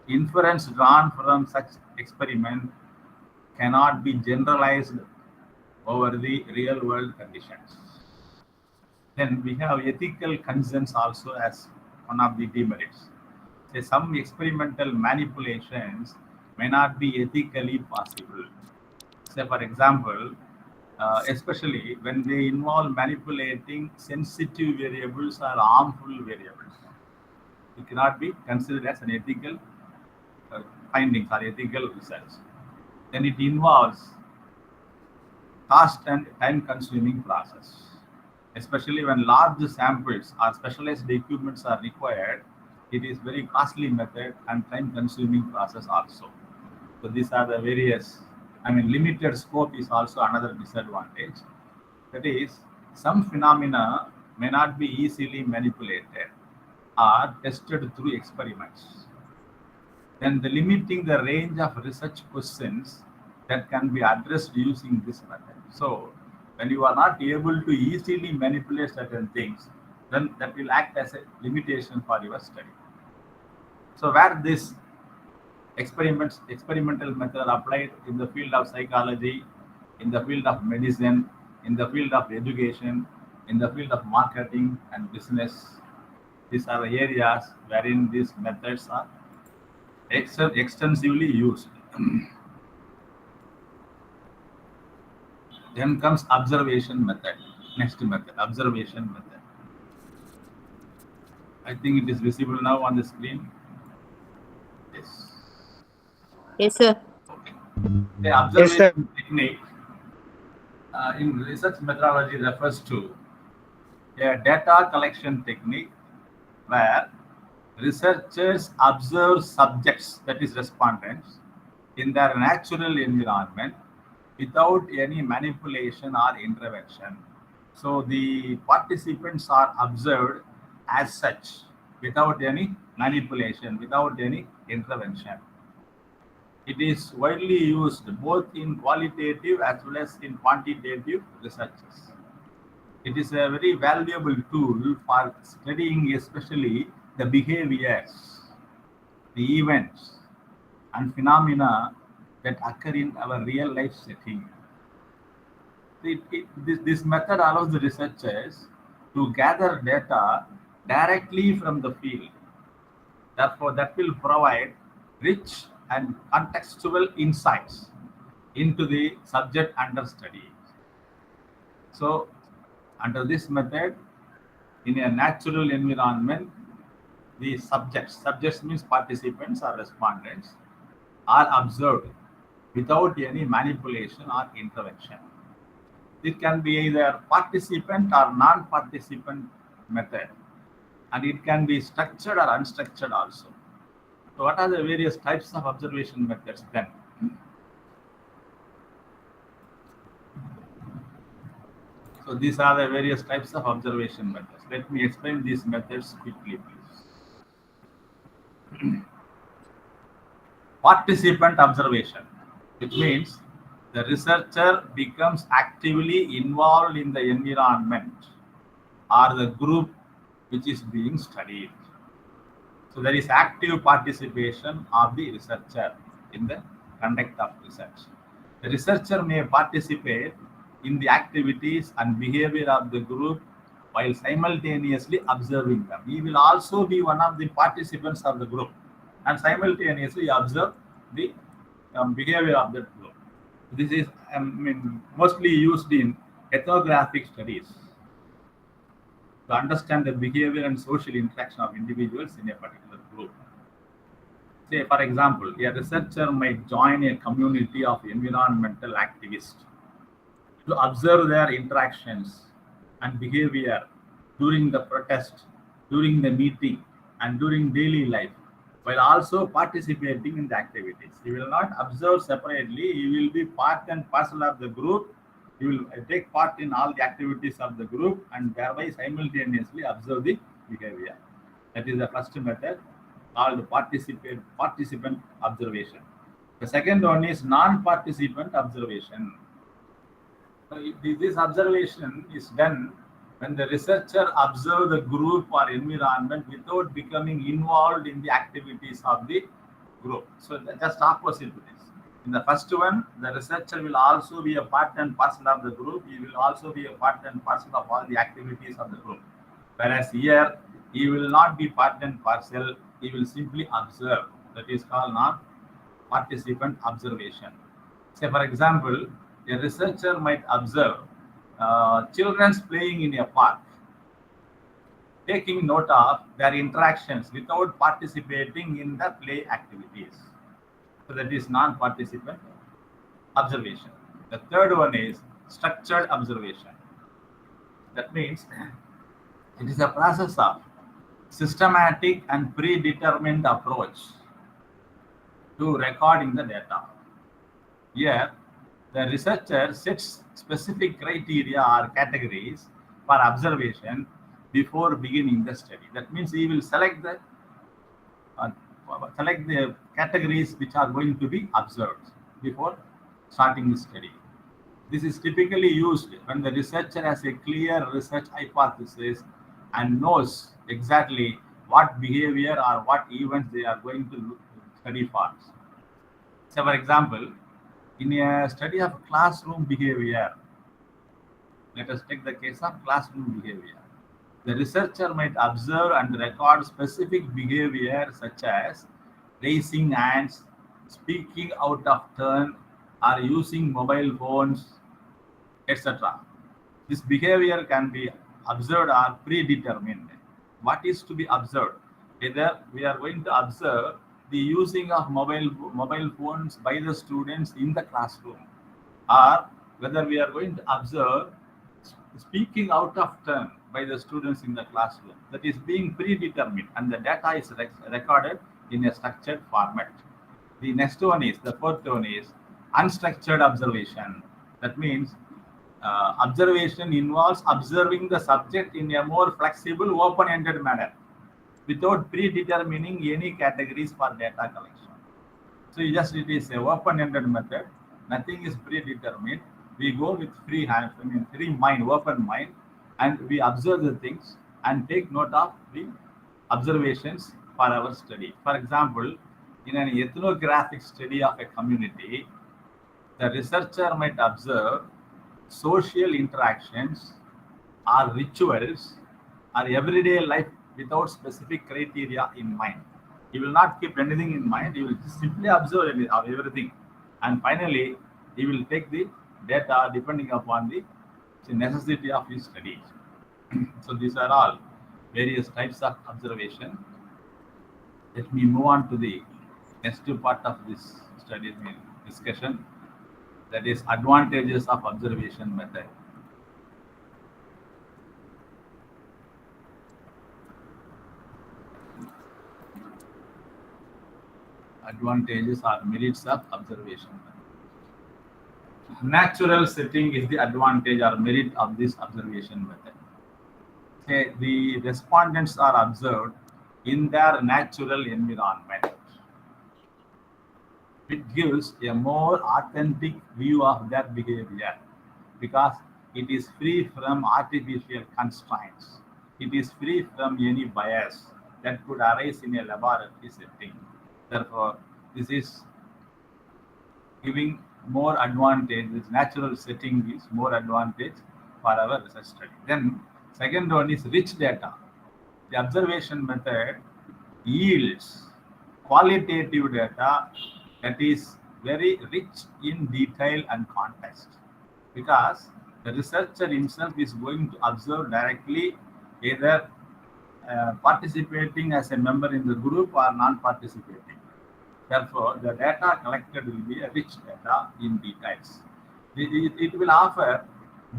inference drawn from such experiment cannot be generalized over the real world conditions. Then we have ethical concerns also as one of the demerits. Say some experimental manipulations may not be ethically possible. Say for example, especially when they involve manipulating sensitive variables or harmful variables. It cannot be considered as an ethical findings or ethical research. Then it involves cost and time-consuming process. Especially when large samples or specialized equipments are required, it is very costly method and time-consuming process also. So these are the various, limited scope is also another disadvantage. That is, some phenomena may not be easily manipulated or tested through experiments. Then the limiting the range of research questions that can be addressed using this method. So when you are not able to easily manipulate certain things, then that will act as a limitation for your study. So where this experimental method applied in the field of psychology, in the field of medicine, in the field of education, in the field of marketing and business, these are the areas wherein these methods are extensively used. Then comes observation method. Next method, observation method. I think it is visible now on the screen. Yes. Yes, sir. The observation technique in research methodology refers to a data collection technique where researchers observe subjects, that is respondents, in their natural environment without any manipulation or intervention. So the participants are observed as such without any manipulation, without any intervention. It is widely used both in qualitative as well as in quantitative researches. It is a very valuable tool for studying especially the behaviors, the events, and phenomena that occur in our real life setting. This method allows the researchers to gather data directly from the field. Therefore, that will provide rich and contextual insights into the subject under study. So, under this method, in a natural environment, the subjects means participants or respondents, are observed without any manipulation or intervention. It can be either participant or non-participant method, and it can be structured or unstructured also. So what are the various types of observation methods then? So these are the various types of observation methods. Let me explain these methods quickly, please. Participant observation. It means the researcher becomes actively involved in the environment or the group which is being studied. So there is active participation of the researcher in the conduct of research. The researcher may participate in the activities and behavior of the group while simultaneously observing them. He will also be one of the participants of the group and simultaneously observe the behavior of that group. This is mostly used in ethnographic studies to understand the behavior and social interaction of individuals in a particular group. Say, for example, a researcher might join a community of environmental activists to observe their interactions and behavior during the protest, during the meeting, and during daily life, while also participating in the activities. He will not observe separately, he will be part and parcel of the group. He will take part in all the activities of the group and thereby simultaneously observe the behavior. That is the first method called participant observation. The second one is non-participant observation. So this observation is done when the researcher observes the group or environment without becoming involved in the activities of the group. So just opposite to this. In the first one, the researcher will also be a part and parcel of the group. He will also be a part and parcel of all the activities of the group. Whereas here, he will not be part and parcel. He will simply observe. That is called non-participant observation. Say, for example, a researcher might observe children playing in a park, taking note of their interactions without participating in the play activities. So that is non-participant observation. The third one is structured observation. That means it is a process of systematic and predetermined approach to recording the data. Here, the researcher sets specific criteria or categories for observation before beginning the study. That means he will select the categories which are going to be observed before starting the study. This is typically used when the researcher has a clear research hypothesis and knows exactly what behavior or what events they are going to study for. So, for example, in a study of classroom behavior, let us take the case of classroom behavior. The researcher might observe and record specific behavior such as raising hands, speaking out of turn, or using mobile phones, etc. This behavior can be observed or predetermined. What is to be observed? Either we are going to observe the using of mobile phones by the students in the classroom, or whether we are going to observe speaking out of turn by the students in the classroom. That is being predetermined, and the data is recorded in a structured format. The next one is, the fourth one is unstructured observation. That means observation involves observing the subject in a more flexible, open-ended manner without predetermining any categories for data collection. So it is a open-ended method. Nothing is predetermined. We go with free mind, open mind, and we observe the things and take note of the observations for our study. For example, In an ethnographic study of a community, the researcher might observe social interactions or rituals or everyday life without specific criteria in mind. He will not keep anything in mind. He will simply observe everything. And finally, he will take the data depending upon the necessity of his studies. So these are all various types of observation. Let me move on to the next part of this study discussion, that is advantages of observation method. Advantages or merits of observation method. Natural setting is the advantage or merit of this observation method. Say the respondents are observed in their natural environment. It gives a more authentic view of their behavior because it is free from artificial constraints. It is free from any bias that could arise in a laboratory setting. Therefore, this is giving more advantage. This natural setting gives more advantage for our research study. Then, second one is rich data. The observation method yields qualitative data that is very rich in detail and context, because the researcher himself is going to observe directly, either participating as a member in the group or non-participating. Therefore, the data collected will be a rich data in details. It will offer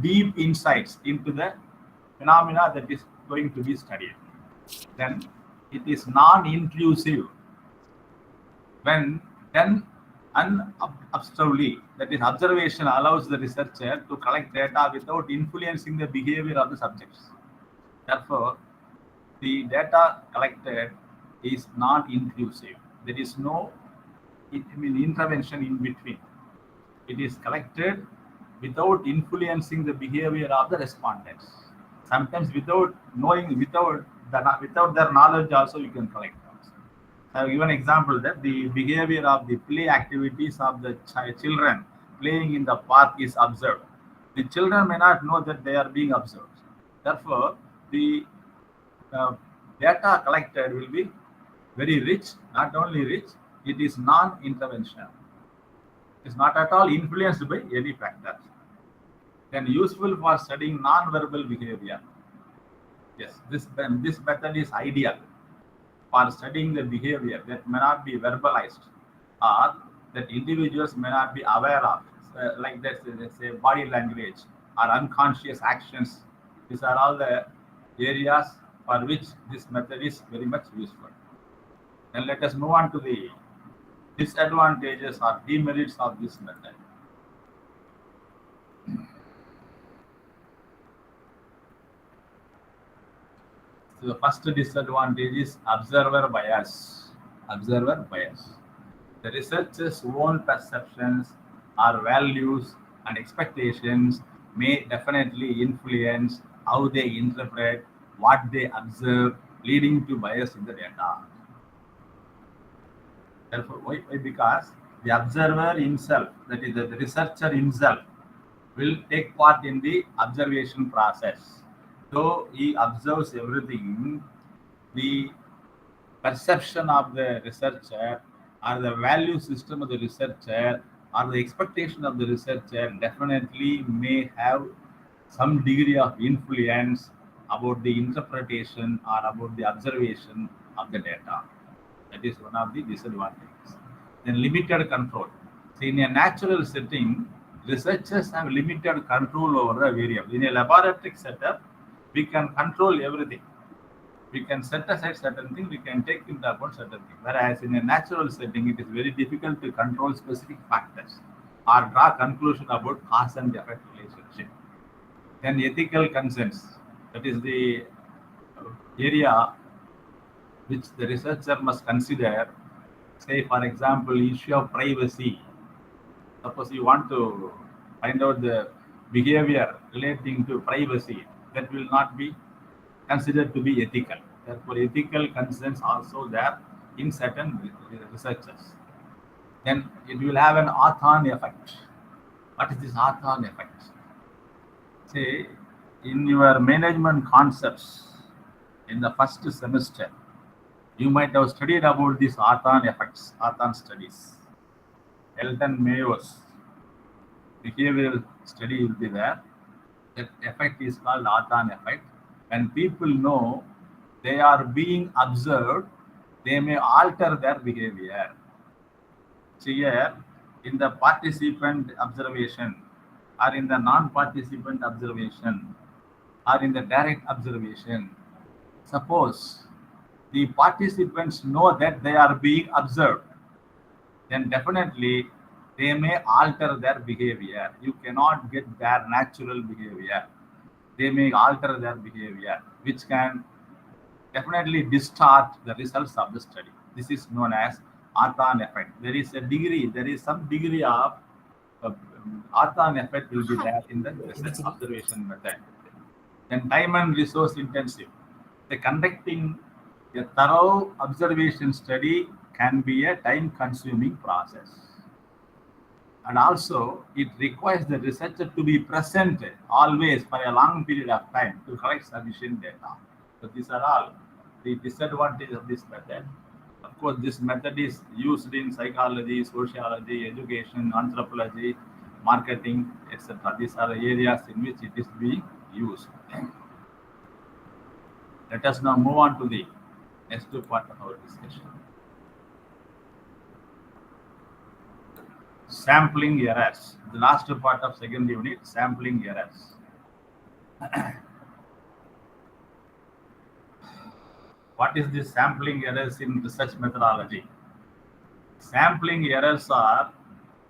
deep insights into the phenomena that is going to be studied. Then it is non-intrusive when done unobtrusively. That is, observation allows the researcher to collect data without influencing the behavior of the subjects. Therefore, the data collected is non-intrusive. There is no intervention in between. It is collected without influencing the behavior of the respondents. Sometimes without knowing, without their knowledge also you can collect. I have given an example that the behavior of the play activities of the children playing in the park is observed. The children may not know that they are being observed. Therefore, the data collected will be very rich. Not only rich, it is non-interventional. It is not at all influenced by any factors. Then useful for studying non-verbal behavior. Yes, this method is ideal for studying the behavior that may not be verbalized or that individuals may not be aware of, like that, let's say body language or unconscious actions. These are all the areas for which this method is very much useful. And let us move on to the disadvantages or demerits of this method. So the first disadvantage is observer bias. Observer bias. The researcher's own perceptions or values and expectations may definitely influence how they interpret what they observe, leading to bias in the data. Therefore, why? Because the observer himself, that is the researcher himself, will take part in the observation process. Though he observes everything, the perception of the researcher or the value system of the researcher or the expectation of the researcher definitely may have some degree of influence about the interpretation or about the observation of the data. That is one of the disadvantages. Then limited control. So in a natural setting, researchers have limited control over the variable. In a laboratory setup, we can control everything. We can set aside certain things, we can take into account certain things. Whereas in a natural setting, it is very difficult to control specific factors or draw conclusion about cause and effect relationship. Then ethical concerns. That is the area which the researcher must consider. Say, for example, issue of privacy. Suppose you want to find out the behavior relating to privacy, that will not be considered to be ethical. Therefore, ethical concerns also there in certain researchers. Then it will have an Arthon effect. What is this Arthon effect? See, in your management concepts in the first semester, you might have studied about these Arthon effects, Arthon studies. Elton Mayo's behavioral study will be there. That effect is called Arthon effect. When people know they are being observed, they may alter their behavior. So here, in the participant observation, or in the non-participant observation, or in the direct observation, suppose the participants know that they are being observed, then definitely they may alter their behavior. You cannot get their natural behavior. They may alter their behavior, which can definitely distort the results of the study. This is known as Arthon effect. There is some degree of Arthon effect will be there in the research observation method. Then time and resource intensive. The conducting a thorough observation study can be a time consuming process. And also it requires the researcher to be present always for a long period of time to collect sufficient data. So these are all the disadvantages of this method. Of course, this method is used in psychology, sociology, education, anthropology, marketing, etc. These are the areas in which it is being used. Let us now move on to the next part of our discussion. Sampling errors. The last part of second unit, sampling errors. What is this sampling errors in research methodology? Sampling errors are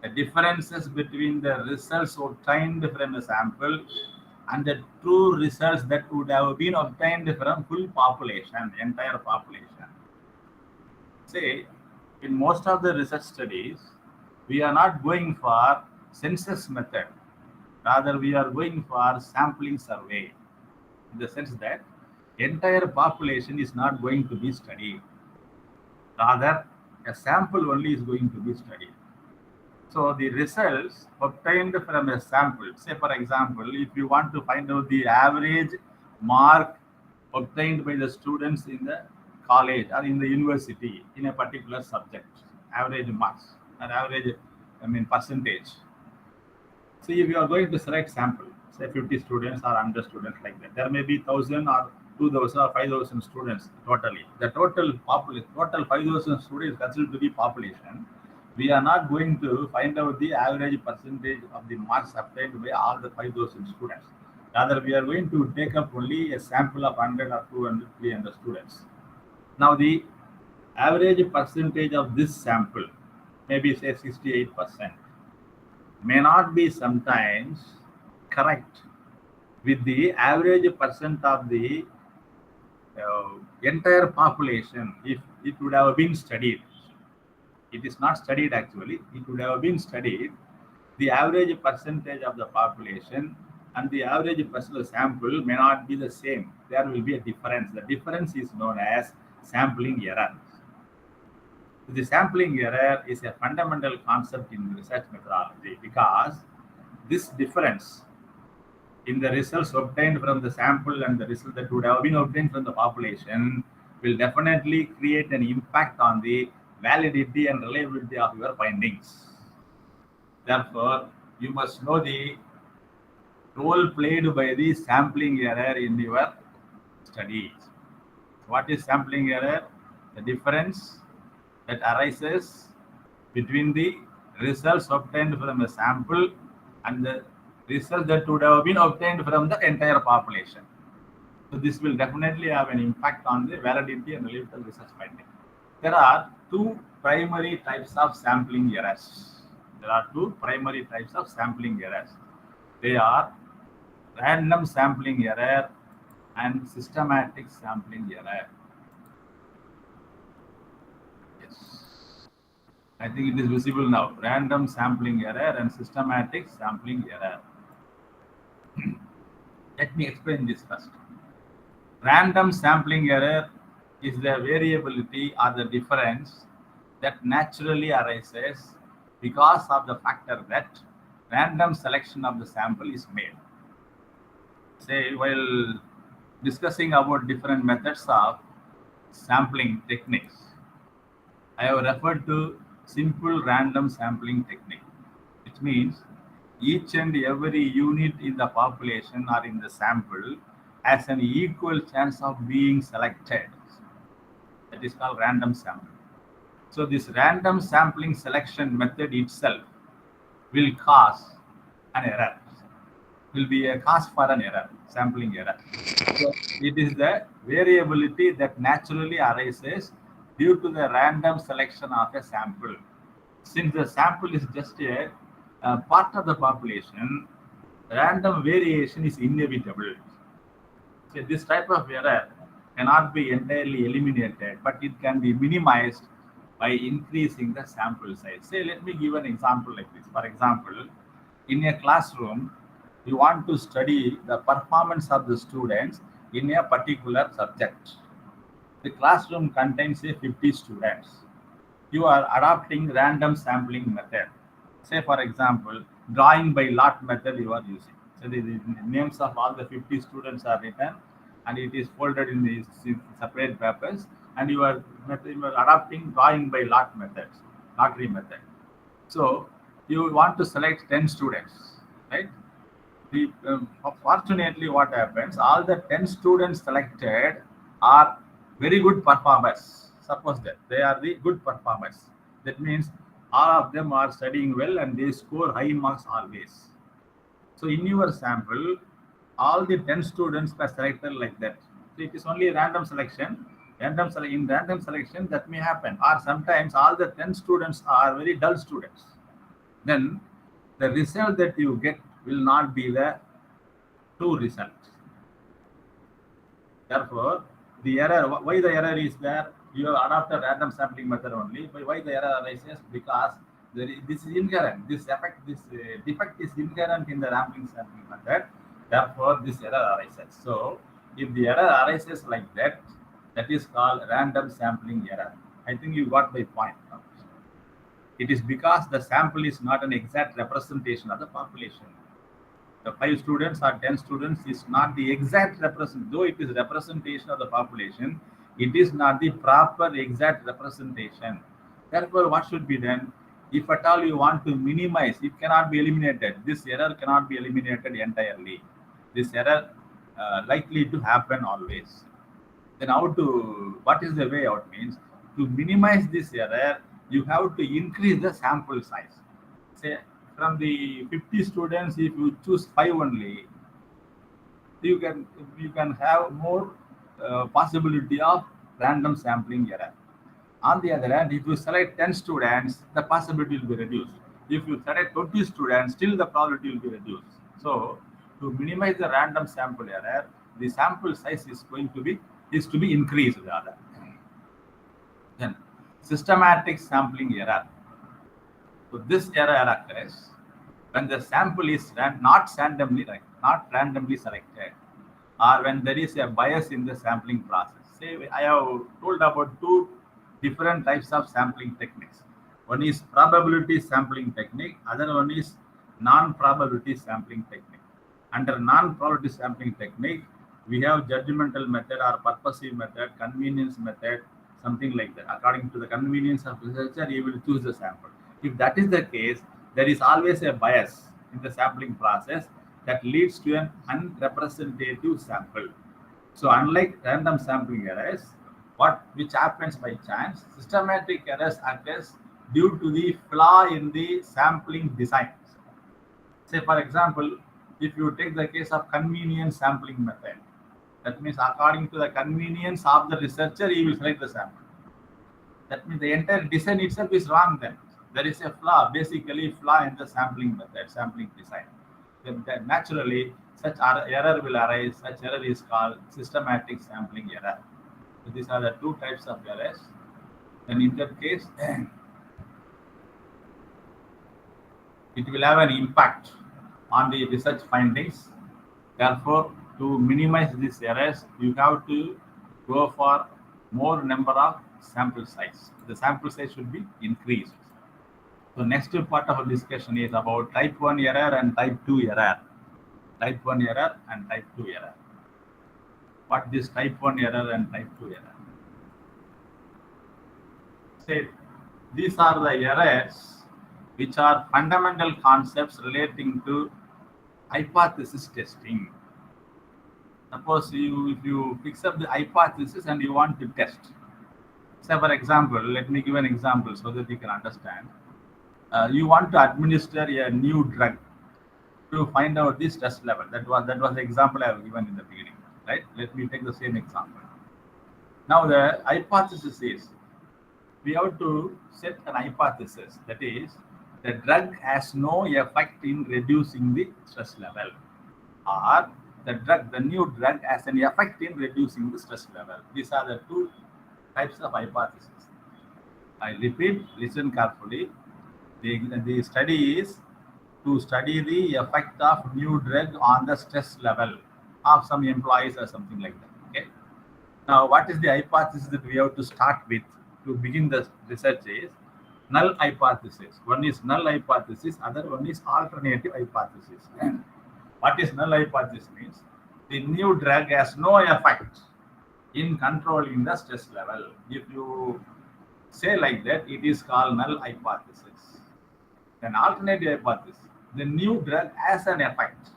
the differences between the results obtained from a sample and the true results that would have been obtained from full population, entire population. Say, in most of the research studies, we are not going for census method. Rather, we are going for sampling survey, in the sense that entire population is not going to be studied. Rather, a sample only is going to be studied. So the results obtained from a sample, say for example, if you want to find out the average mark obtained by the students in the college or in the university in a particular subject, average marks or average, percentage. So if you are going to select sample, say 50 students or 100 students like that, there may be 1,000 or 2,000 or 5,000 students totally. The total 5,000 students considered to be population. We are not going to find out the average percentage of the marks obtained by all the 5,000 students. Rather, we are going to take up only a sample of 100 or 200, 300 students. Now, the average percentage of this sample, maybe say 68%, may not be sometimes correct with the average percent of the entire population if it would have been studied. It is not studied actually, it would have been studied. The average percentage of the population and the average personal sample may not be the same. There will be a difference. The difference is known as sampling error. The sampling error is a fundamental concept in research methodology because this difference in the results obtained from the sample and the results that would have been obtained from the population will definitely create an impact on the validity and reliability of your findings. Therefore, you must know the role played by the sampling error in your studies. What is sampling error? The difference that arises between the results obtained from a sample and the results that would have been obtained from the entire population. So this will definitely have an impact on the validity and reliability of research finding. There are two primary types of sampling errors. They are random sampling error and systematic sampling error. Yes. I think it is visible now. Random sampling error and systematic sampling error. Let me explain this first. Random sampling error is the variability or the difference that naturally arises because of the factor that random selection of the sample is made. Say, while discussing about different methods of sampling techniques, I have referred to simple random sampling technique, which means each and every unit in the population or in the sample has an equal chance of being selected. That is called random sampling. So this random sampling selection method itself will cause an error, will be a cause for an error, sampling error. So it is the variability that naturally arises due to the random selection of a sample. Since the sample is just a part of the population, random variation is inevitable. So this type of error cannot be entirely eliminated, but it can be minimized by increasing the sample size. Say, let me give an example like this. For example, in a classroom, you want to study the performance of the students in a particular subject. The classroom contains, say, 50 students. You are adopting random sampling method. Say, for example, drawing by lot method you are using. So the names of all the 50 students are written and it is folded in these separate papers, and you are adopting drawing by lot methods, lottery method. So you want to select 10 students, right? Fortunately, what happens, all the 10 students selected are very good performers. Suppose that they are the good performers. That means all of them are studying well and they score high marks always. So in your sample, all the 10 students were selected like that. So it is only random selection. In random selection, that may happen. Or sometimes all the 10 students are very dull students. Then the result that you get will not be the true result. Therefore, the error, why the error is there? You have adopted random sampling method only. But why the error arises? Because this is inherent. This defect is inherent in the random sampling method. Therefore, this error arises. So, if the error arises like that, that is called random sampling error. I think you got my point. It is because the sample is not an exact representation of the population. The 5 students or 10 students is not the exact representation. Though it is representation of the population, it is not the proper exact representation. Therefore, what should be done? If at all you want to minimize, it cannot be eliminated. This error cannot be eliminated entirely. This error likely to happen always. Then what is the way out means? To minimize this error, you have to increase the sample size. Say, from the 50 students, if you choose 5 only, you can have more possibility of random sampling error. On the other hand, if you select 10 students, the possibility will be reduced. If you select 20 students, still the probability will be reduced. So, to minimize the random sample error, the sample size is to be increased rather. Then, systematic sampling error. So this error occurs when the sample is not randomly selected, or when there is a bias in the sampling process. Say, I have told about 2 different types of sampling techniques. One is probability sampling technique, other one is non-probability sampling technique. Under non-probability sampling technique, we have judgmental method or purposive method, convenience method, something like that. According to the convenience of researcher, he will choose the sample. If that is the case, there is always a bias in the sampling process that leads to an unrepresentative sample. So unlike random sampling errors, which happens by chance, systematic errors occurs due to the flaw in the sampling design. Say, for example, if you take the case of convenience sampling method, that means according to the convenience of the researcher, he will select the sample. That means the entire design itself is wrong then. There is a flaw, basically flaw in the sampling method, sampling design. Then naturally, such error will arise. Such error is called systematic sampling error. So these are the 2 types of errors. And in that case, it will have an impact on the research findings. Therefore, to minimize these errors, you have to go for more number of sample size. The sample size should be increased. So next part of our discussion is about type 1 error and type 2 error. Type 1 error and type 2 error. What is type 1 error and type 2 error? Say, these are the errors which are fundamental concepts relating to hypothesis testing. Suppose if you fix up the hypothesis and you want to test. Say for example, let me give an example so that you can understand. You want to administer a new drug to find out the stress level. That was the example I have given in the beginning, right? Let me take the same example. Now the hypothesis is we have to set an hypothesis, that is the drug has no effect in reducing the stress level, or the new drug has an effect in reducing the stress level. These are the two types of hypothesis. I repeat, listen carefully. The study is to study the effect of new drug on the stress level of some employees or something like that. Okay. Now, what is the hypothesis that we have to start with to begin the research is null hypothesis. One is null hypothesis, other one is alternative hypothesis. What is null hypothesis means? The new drug has no effect in controlling the stress level. If you say like that, it is called null hypothesis. Then alternative hypothesis, the new drug has an effect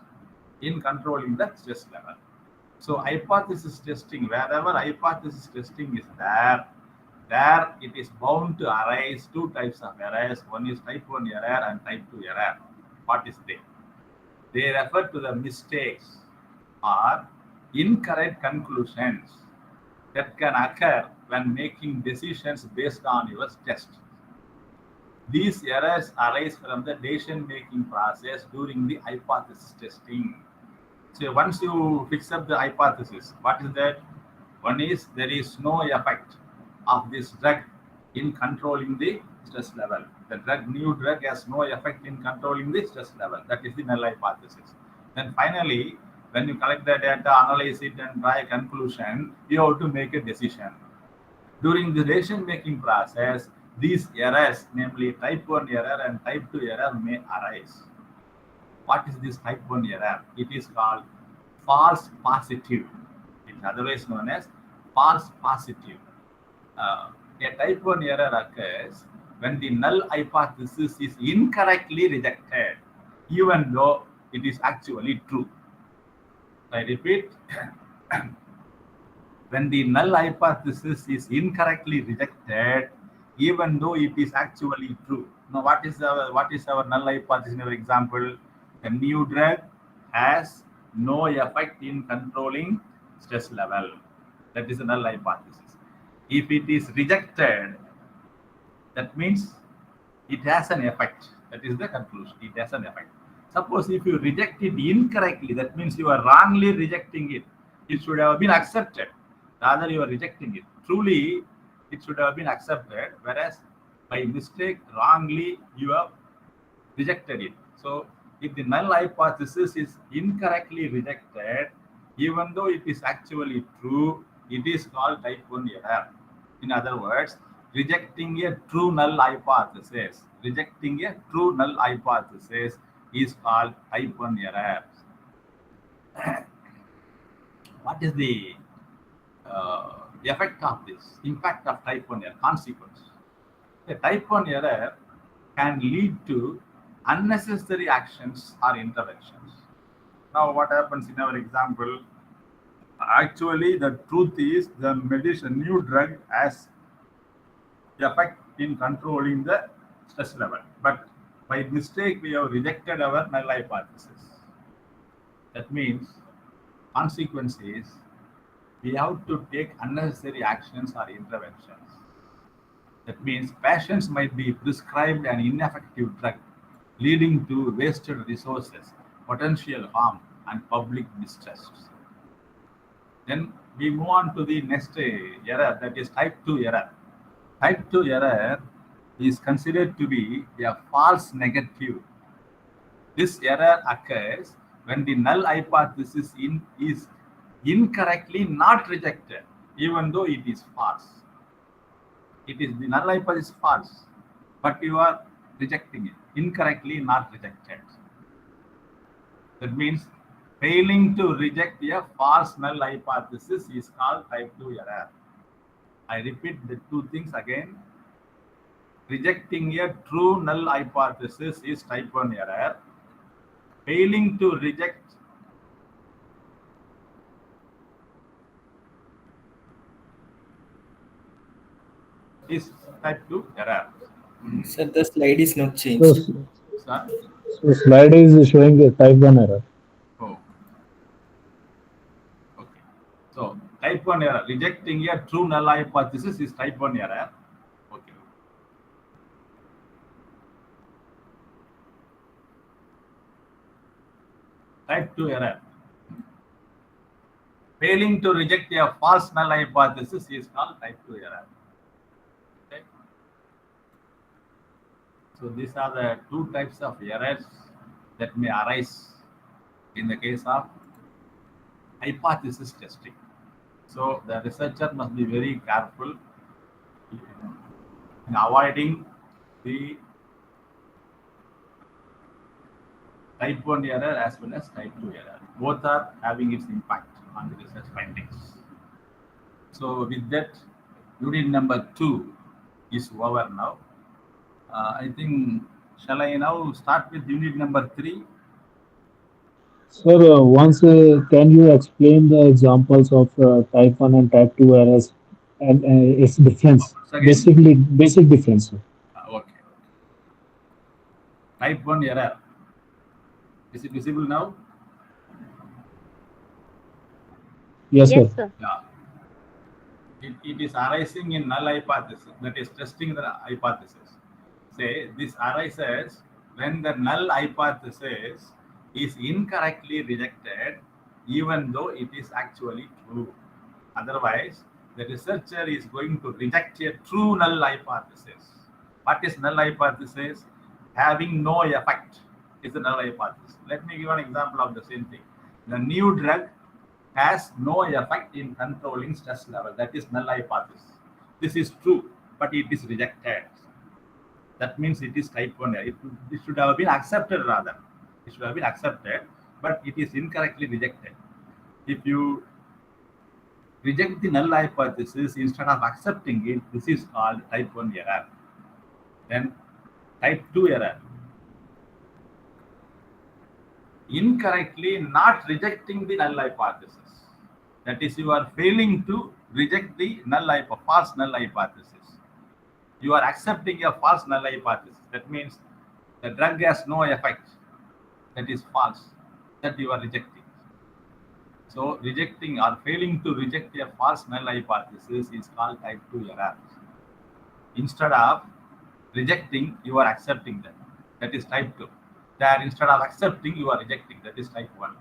in controlling the stress level. So hypothesis testing, wherever hypothesis testing is there it is bound to arise two types of errors. One is type 1 error and type 2 error. What is they? They refer to the mistakes or incorrect conclusions that can occur when making decisions based on your test. These errors arise from the decision-making process during the hypothesis testing. So once you fix up the hypothesis, what is that? One is there is no effect of this drug in controlling the stress level. The new drug has no effect in controlling the stress level. That is the null hypothesis. Then finally, when you collect the data, analyze it, and draw a conclusion, you have to make a decision. During the decision-making process, these errors, namely type 1 error and type 2 error, may arise. What is this type 1 error? It is called false positive. It is otherwise known as false positive. A type 1 error occurs when the null hypothesis is incorrectly rejected, even though it is actually true. I repeat, when the null hypothesis is incorrectly rejected, even though it is actually true. Now, what is our null hypothesis in our example? A new drug has no effect in controlling stress level. That is a null hypothesis. If it is rejected, that means it has an effect. That is the conclusion. It has an effect. Suppose if you reject it incorrectly, that means you are wrongly rejecting it. It should have been accepted. Rather, you are rejecting it. Truly, it should have been accepted, whereas by mistake, wrongly, you have rejected it. So, if the null hypothesis is incorrectly rejected, even though it is actually true, it is called type 1 error. In other words, rejecting a true null hypothesis. Rejecting a true null hypothesis is called type 1 error. What is the effect of this? Impact of type 1 error, consequence. A type 1 error can lead to unnecessary actions or interventions. Now, what happens in our example? Actually, the truth is the new drug has effect in controlling the stress level, but by mistake we have rejected our null hypothesis. That means consequence is we have to take unnecessary actions or interventions. That means patients might be prescribed an ineffective drug, leading to wasted resources, potential harm, and public distrust. Then we move on to the next error, that is type 2 error. Type 2 error is considered to be a false negative. This error occurs when the null hypothesis is incorrectly not rejected, even though it is false. It is the null hypothesis is false, but you are rejecting it incorrectly, not rejected. That means failing to reject a false null hypothesis is called type 2 error. I repeat the two things again. Rejecting a true null hypothesis is type 1 error. Failing to reject is type 2 error. Sir, the slide is not So, changed. Sir? so slide is showing a type 1 error. Oh. Okay. So type 1 error. Rejecting a true null hypothesis is type 1 error. Okay. Type 2 error. Failing to reject a false null hypothesis is called type 2 error. Okay. So these are the two types of errors that may arise in the case of hypothesis testing. So the researcher must be very careful in avoiding the type 1 error as well as type 2 error. Both are having its impact on the research findings. So with that, unit number 2 is over now. I think, shall I now start with unit number 3? Sir, once can you explain the examples of type 1 and type 2 errors and its difference? Again. Basic difference. Sir. Okay. Type 1 error. Is it visible now? Yes, sir. Yes, sir. Yeah. It is arising in null hypothesis, that is testing the hypothesis. Say this arises when the null hypothesis is incorrectly rejected, even though it is actually true. Otherwise, the researcher is going to reject a true null hypothesis. What is null hypothesis? Having no effect is the null hypothesis. Let me give an example of the same thing. The new drug has no effect in controlling stress level. That is null hypothesis. This is true, but it is rejected. That means it is type 1 error. It should have been accepted rather. It should have been accepted, but it is incorrectly rejected. If you reject the null hypothesis instead of accepting it, this is called type 1 error. Then type 2 error. Incorrectly not rejecting the null hypothesis. That is, you are failing to reject the false null hypothesis. You are accepting a false null hypothesis. That means the drug has no effect. That is false. That you are rejecting. So rejecting or failing to reject a false null hypothesis is called type 2 error. Instead of rejecting, you are accepting that. That is type 2. There, instead of accepting, you are rejecting. That is type 1.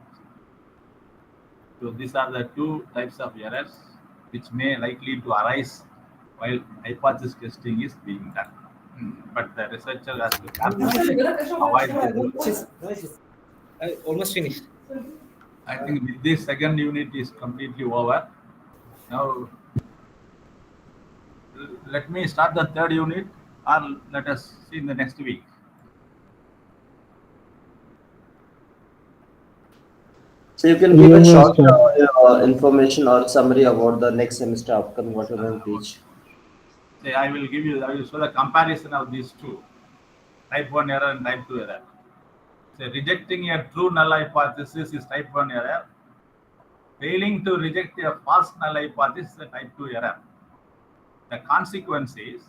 So these are the two types of errors which may likely to arise while hypothesis testing is being done. But the researcher has to carefully avoid those. I almost finished. I think with this second unit is completely over. Now, let me start the third unit, or let us see in the next week. So you can give a short information or summary about the next semester upcoming, what you're going to teach. Say, I will show the comparison of these two, type 1 error and type 2 error. Say, rejecting a true null hypothesis is type 1 error. Failing to reject a false null hypothesis is a type 2 error. The consequence is,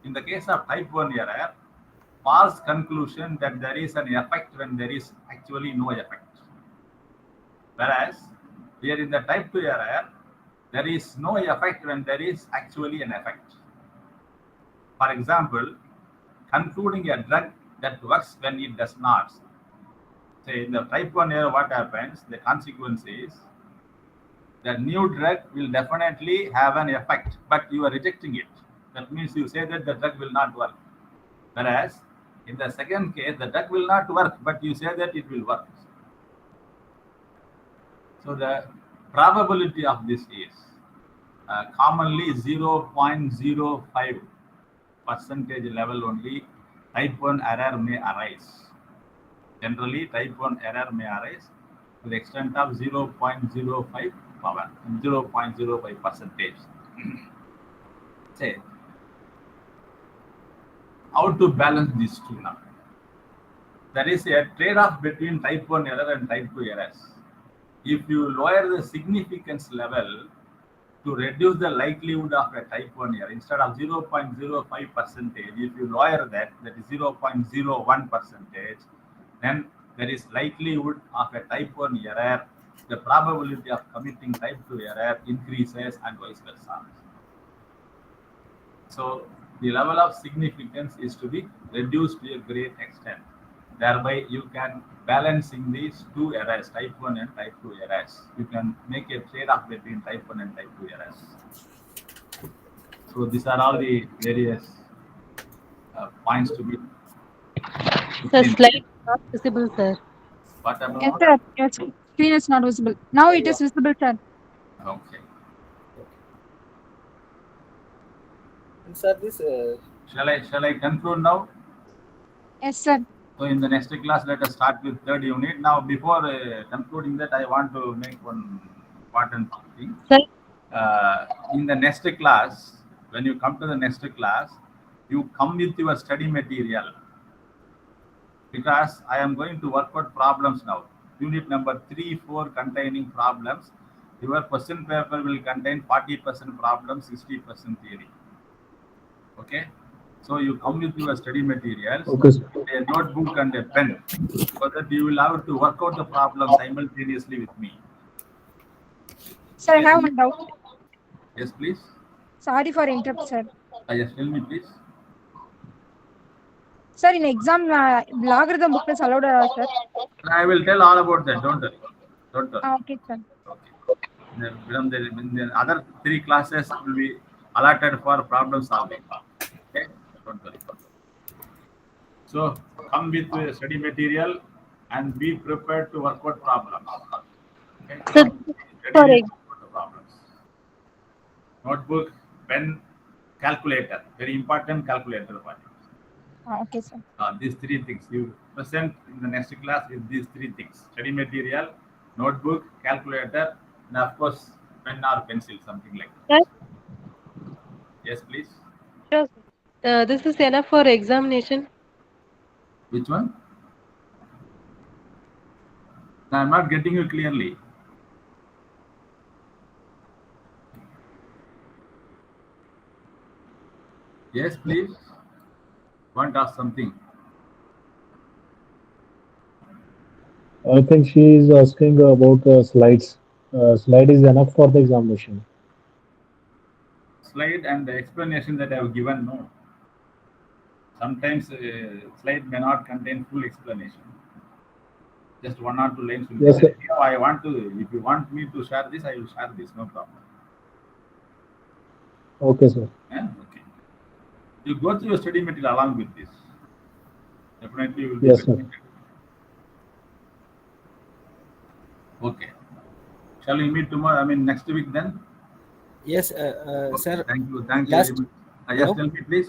in the case of type 1 error, false conclusion that there is an effect when there is actually no effect. Whereas, here in the type 2 error, there is no effect when there is actually an effect. For example, concluding a drug that works when it does not. Say in the type 1 error, what happens? The consequence is the new drug will definitely have an effect, but you are rejecting it. That means you say that the drug will not work. Whereas in the second case, the drug will not work, but you say that it will work. So the probability of this is commonly 0.05% level only type 1 error may arise. Generally, type 1 error may arise to the extent of 0.05 power, 0.05 percentage. Say, how to balance these two now? There is a trade-off between type 1 error and type 2 errors. If you lower the significance level to reduce the likelihood of a type 1 error, instead of 0.05 percentage, if you lower that is 0.01 percentage, then there is likelihood of a type 1 error, the probability of committing type 2 error increases and vice versa. So the level of significance is to be reduced to a great extent. Thereby, you can balancing these two errors, type 1 and type 2 errors. You can make a trade-off between type 1 and type 2 errors. So these are all the various points to be. The slide is not visible, sir. What Yes, about? sir. Your screen is not visible. Now it is visible, sir. Okay. And sir, this Shall I conclude now? Yes, sir. So in the next class, let us start with third unit. Now, before concluding that, I want to make one important thing. Sir? In the next class, when you come to the next class, you come with your study material, because I am going to work out problems now. Unit number 3, 4 containing problems. Your question paper will contain 40% problems, 60% theory. Okay? So you come with your study materials, Okay, sir. a notebook and a pen, so that you will have to work out the problem simultaneously with me. Sir, I have one doubt. Yes, please. Sorry for interrupt, sir. Yes, tell me, please. Sir, in exam, logarithm book is allowed, sir. I will tell all about that. Don't worry. Don't worry. Okay, sir. Okay. The other 3 classes will be allotted for problem solving. Okay, don't worry. So come with study material and be prepared to work out problems. Okay? Sir, Ready to work out the problems. Notebook, pen, calculator. Very important calculator for you. Okay, sir. These 3 things you present in the next class with these 3 things: study material, notebook, calculator, and of course pen or pencil, something like that. Sir? Yes, please. Sure, sir. This is enough for examination. Which one? I'm not getting you clearly. Yes, please. Want to ask something? I think she is asking about slides. Slide is enough for the examination. Slide and the explanation that I have given, no. Sometimes slide may not contain full explanation. Just 1 or 2 lines will be Yes, there. sir. Here I want to, if you want me to share this, I will share this, no problem. Okay, sir. Yeah? Okay. You go through your study material along with this. Definitely you will be Yes, sir. benefited. Okay. Shall we meet tomorrow? I mean next week then? yes, Okay. sir. Thank you. Thank you Last, very much. Yes, hello? tell me please.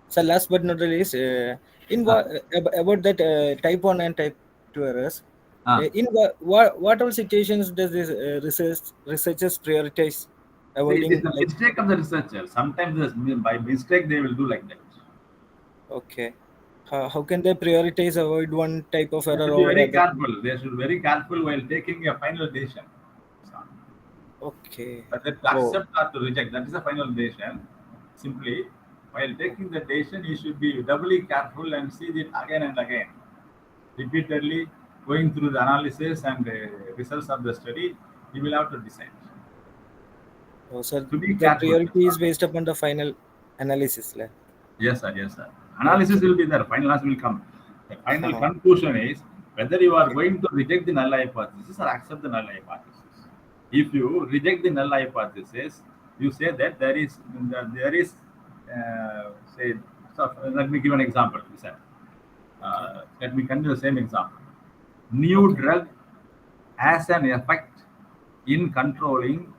So last but not the least, about that type 1 and type 2 errors. In what all situations does this researchers prioritize See, it is avoiding? the mistake of the researcher. Sometimes by mistake they will do like that. Okay. How can they prioritize avoid one type of They error should be over very other? careful. They should be very careful while taking a final decision. Okay. Whether to Oh, accept or to reject, that is a final decision. Simply, while taking the decision, you should be doubly careful and see it again and again. Repeatedly going through the analysis and the results of the study, you will have to decide. oh, sir, To be the careful. priority is based upon the final analysis. Yes, sir. Yes, sir. Analysis will be there. Final answer will come. The final Uh-huh. conclusion is whether you are going to reject the null hypothesis or accept the null hypothesis. If you reject the null hypothesis, you say that there is say. So let me give an example. Let me continue the same example. New drug has an effect in controlling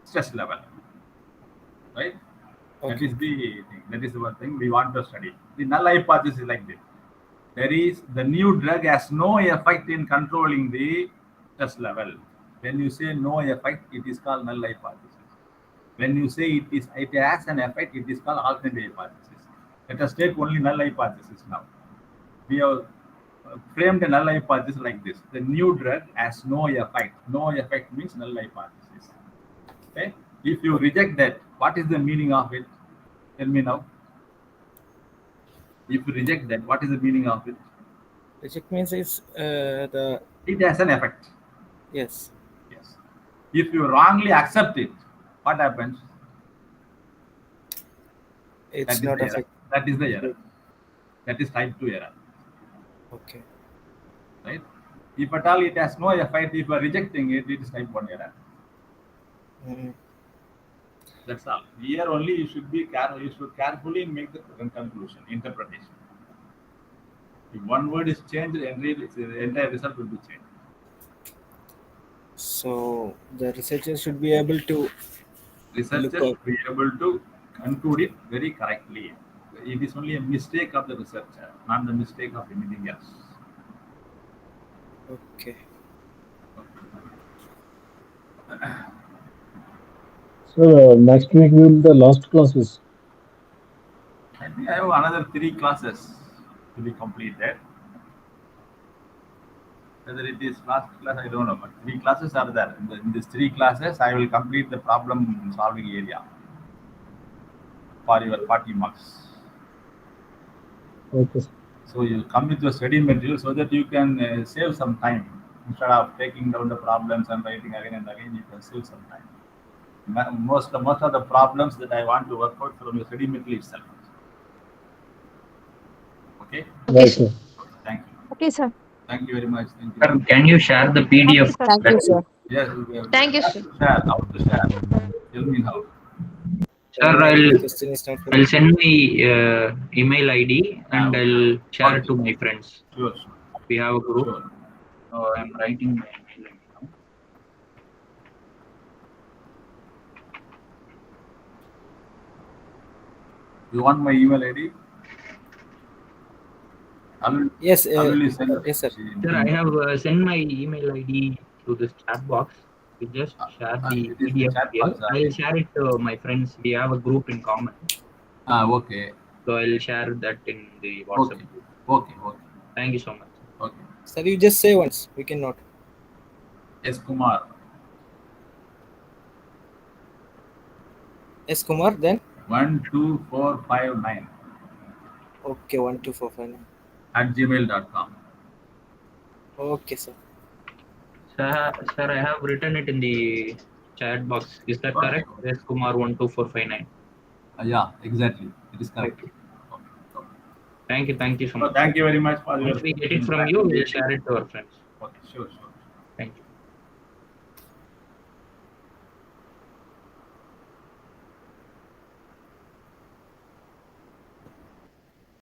stress level. right? Okay. That is the thing. That is the one thing we want to study. The null hypothesis is like this. There is the new drug has no effect in controlling the stress level. When you say no effect, it is called null hypothesis. When you say it has an effect, it is called alternate hypothesis. Let us take only null hypothesis now. We have framed a null hypothesis like this. The new drug has no effect. No effect means null hypothesis. Okay? If you reject that, what is the meaning of it? Tell me now. If you reject that, what is the meaning of it? Reject means it's it has an effect. Yes. Yes. If you wrongly accept it, what happens? It's not effect. That is the error. That is type 2 error. Okay. Right? If at all it has no effect, if you are rejecting it, it is type 1 error. That's all. Here only you should be careful. You should carefully make the conclusion, interpretation. If one word is changed, the entire result will be changed. So the researcher should be able to be able to conclude it very correctly. It is only a mistake of the researcher, not the mistake of anything else. Okay. So next week will be the last classes. I think I have another 3 classes to be completed. Whether it is last class, I don't know, but 3 classes are there. In these 3 classes, I will complete the problem solving area for your 40 marks. Okay. So you come with your study material so that you can save some time. Instead of taking down the problems and writing again and again, you can save some time. Most of the problems that I want to work out from your study material itself. Okay? Right, sir. Thank you. Okay, sir. Thank you very much. Thank you. Sir, can you share the PDF? Thank you, sir. Yes. Thank you, sir. Share. How to share? Tell me how. Sir, I'll send my email ID and I'll share it to my friends. Sure. We have a group. Sure. So I'm writing my email ID now. You want my email ID? Yes. Yes, sir. Sir, I have sent my email ID to this chat box. We just share the PDF here. I'll share it to my friends. We have a group in common. Okay. So I'll share that in the WhatsApp group. Okay. Thank you so much. Okay. Sir, you just say once. We cannot. S. Kumar. S. Kumar, then? 12459. Okay, 12459. @gmail.com. Okay, sir. Sir, I have written it in the chat box. Is that correct? S. Kumar 12459. Yeah, exactly. It is correct. Okay. Thank you so much. Thank you very much for Once we get it from you, we'll share it to our friends. Okay, sure.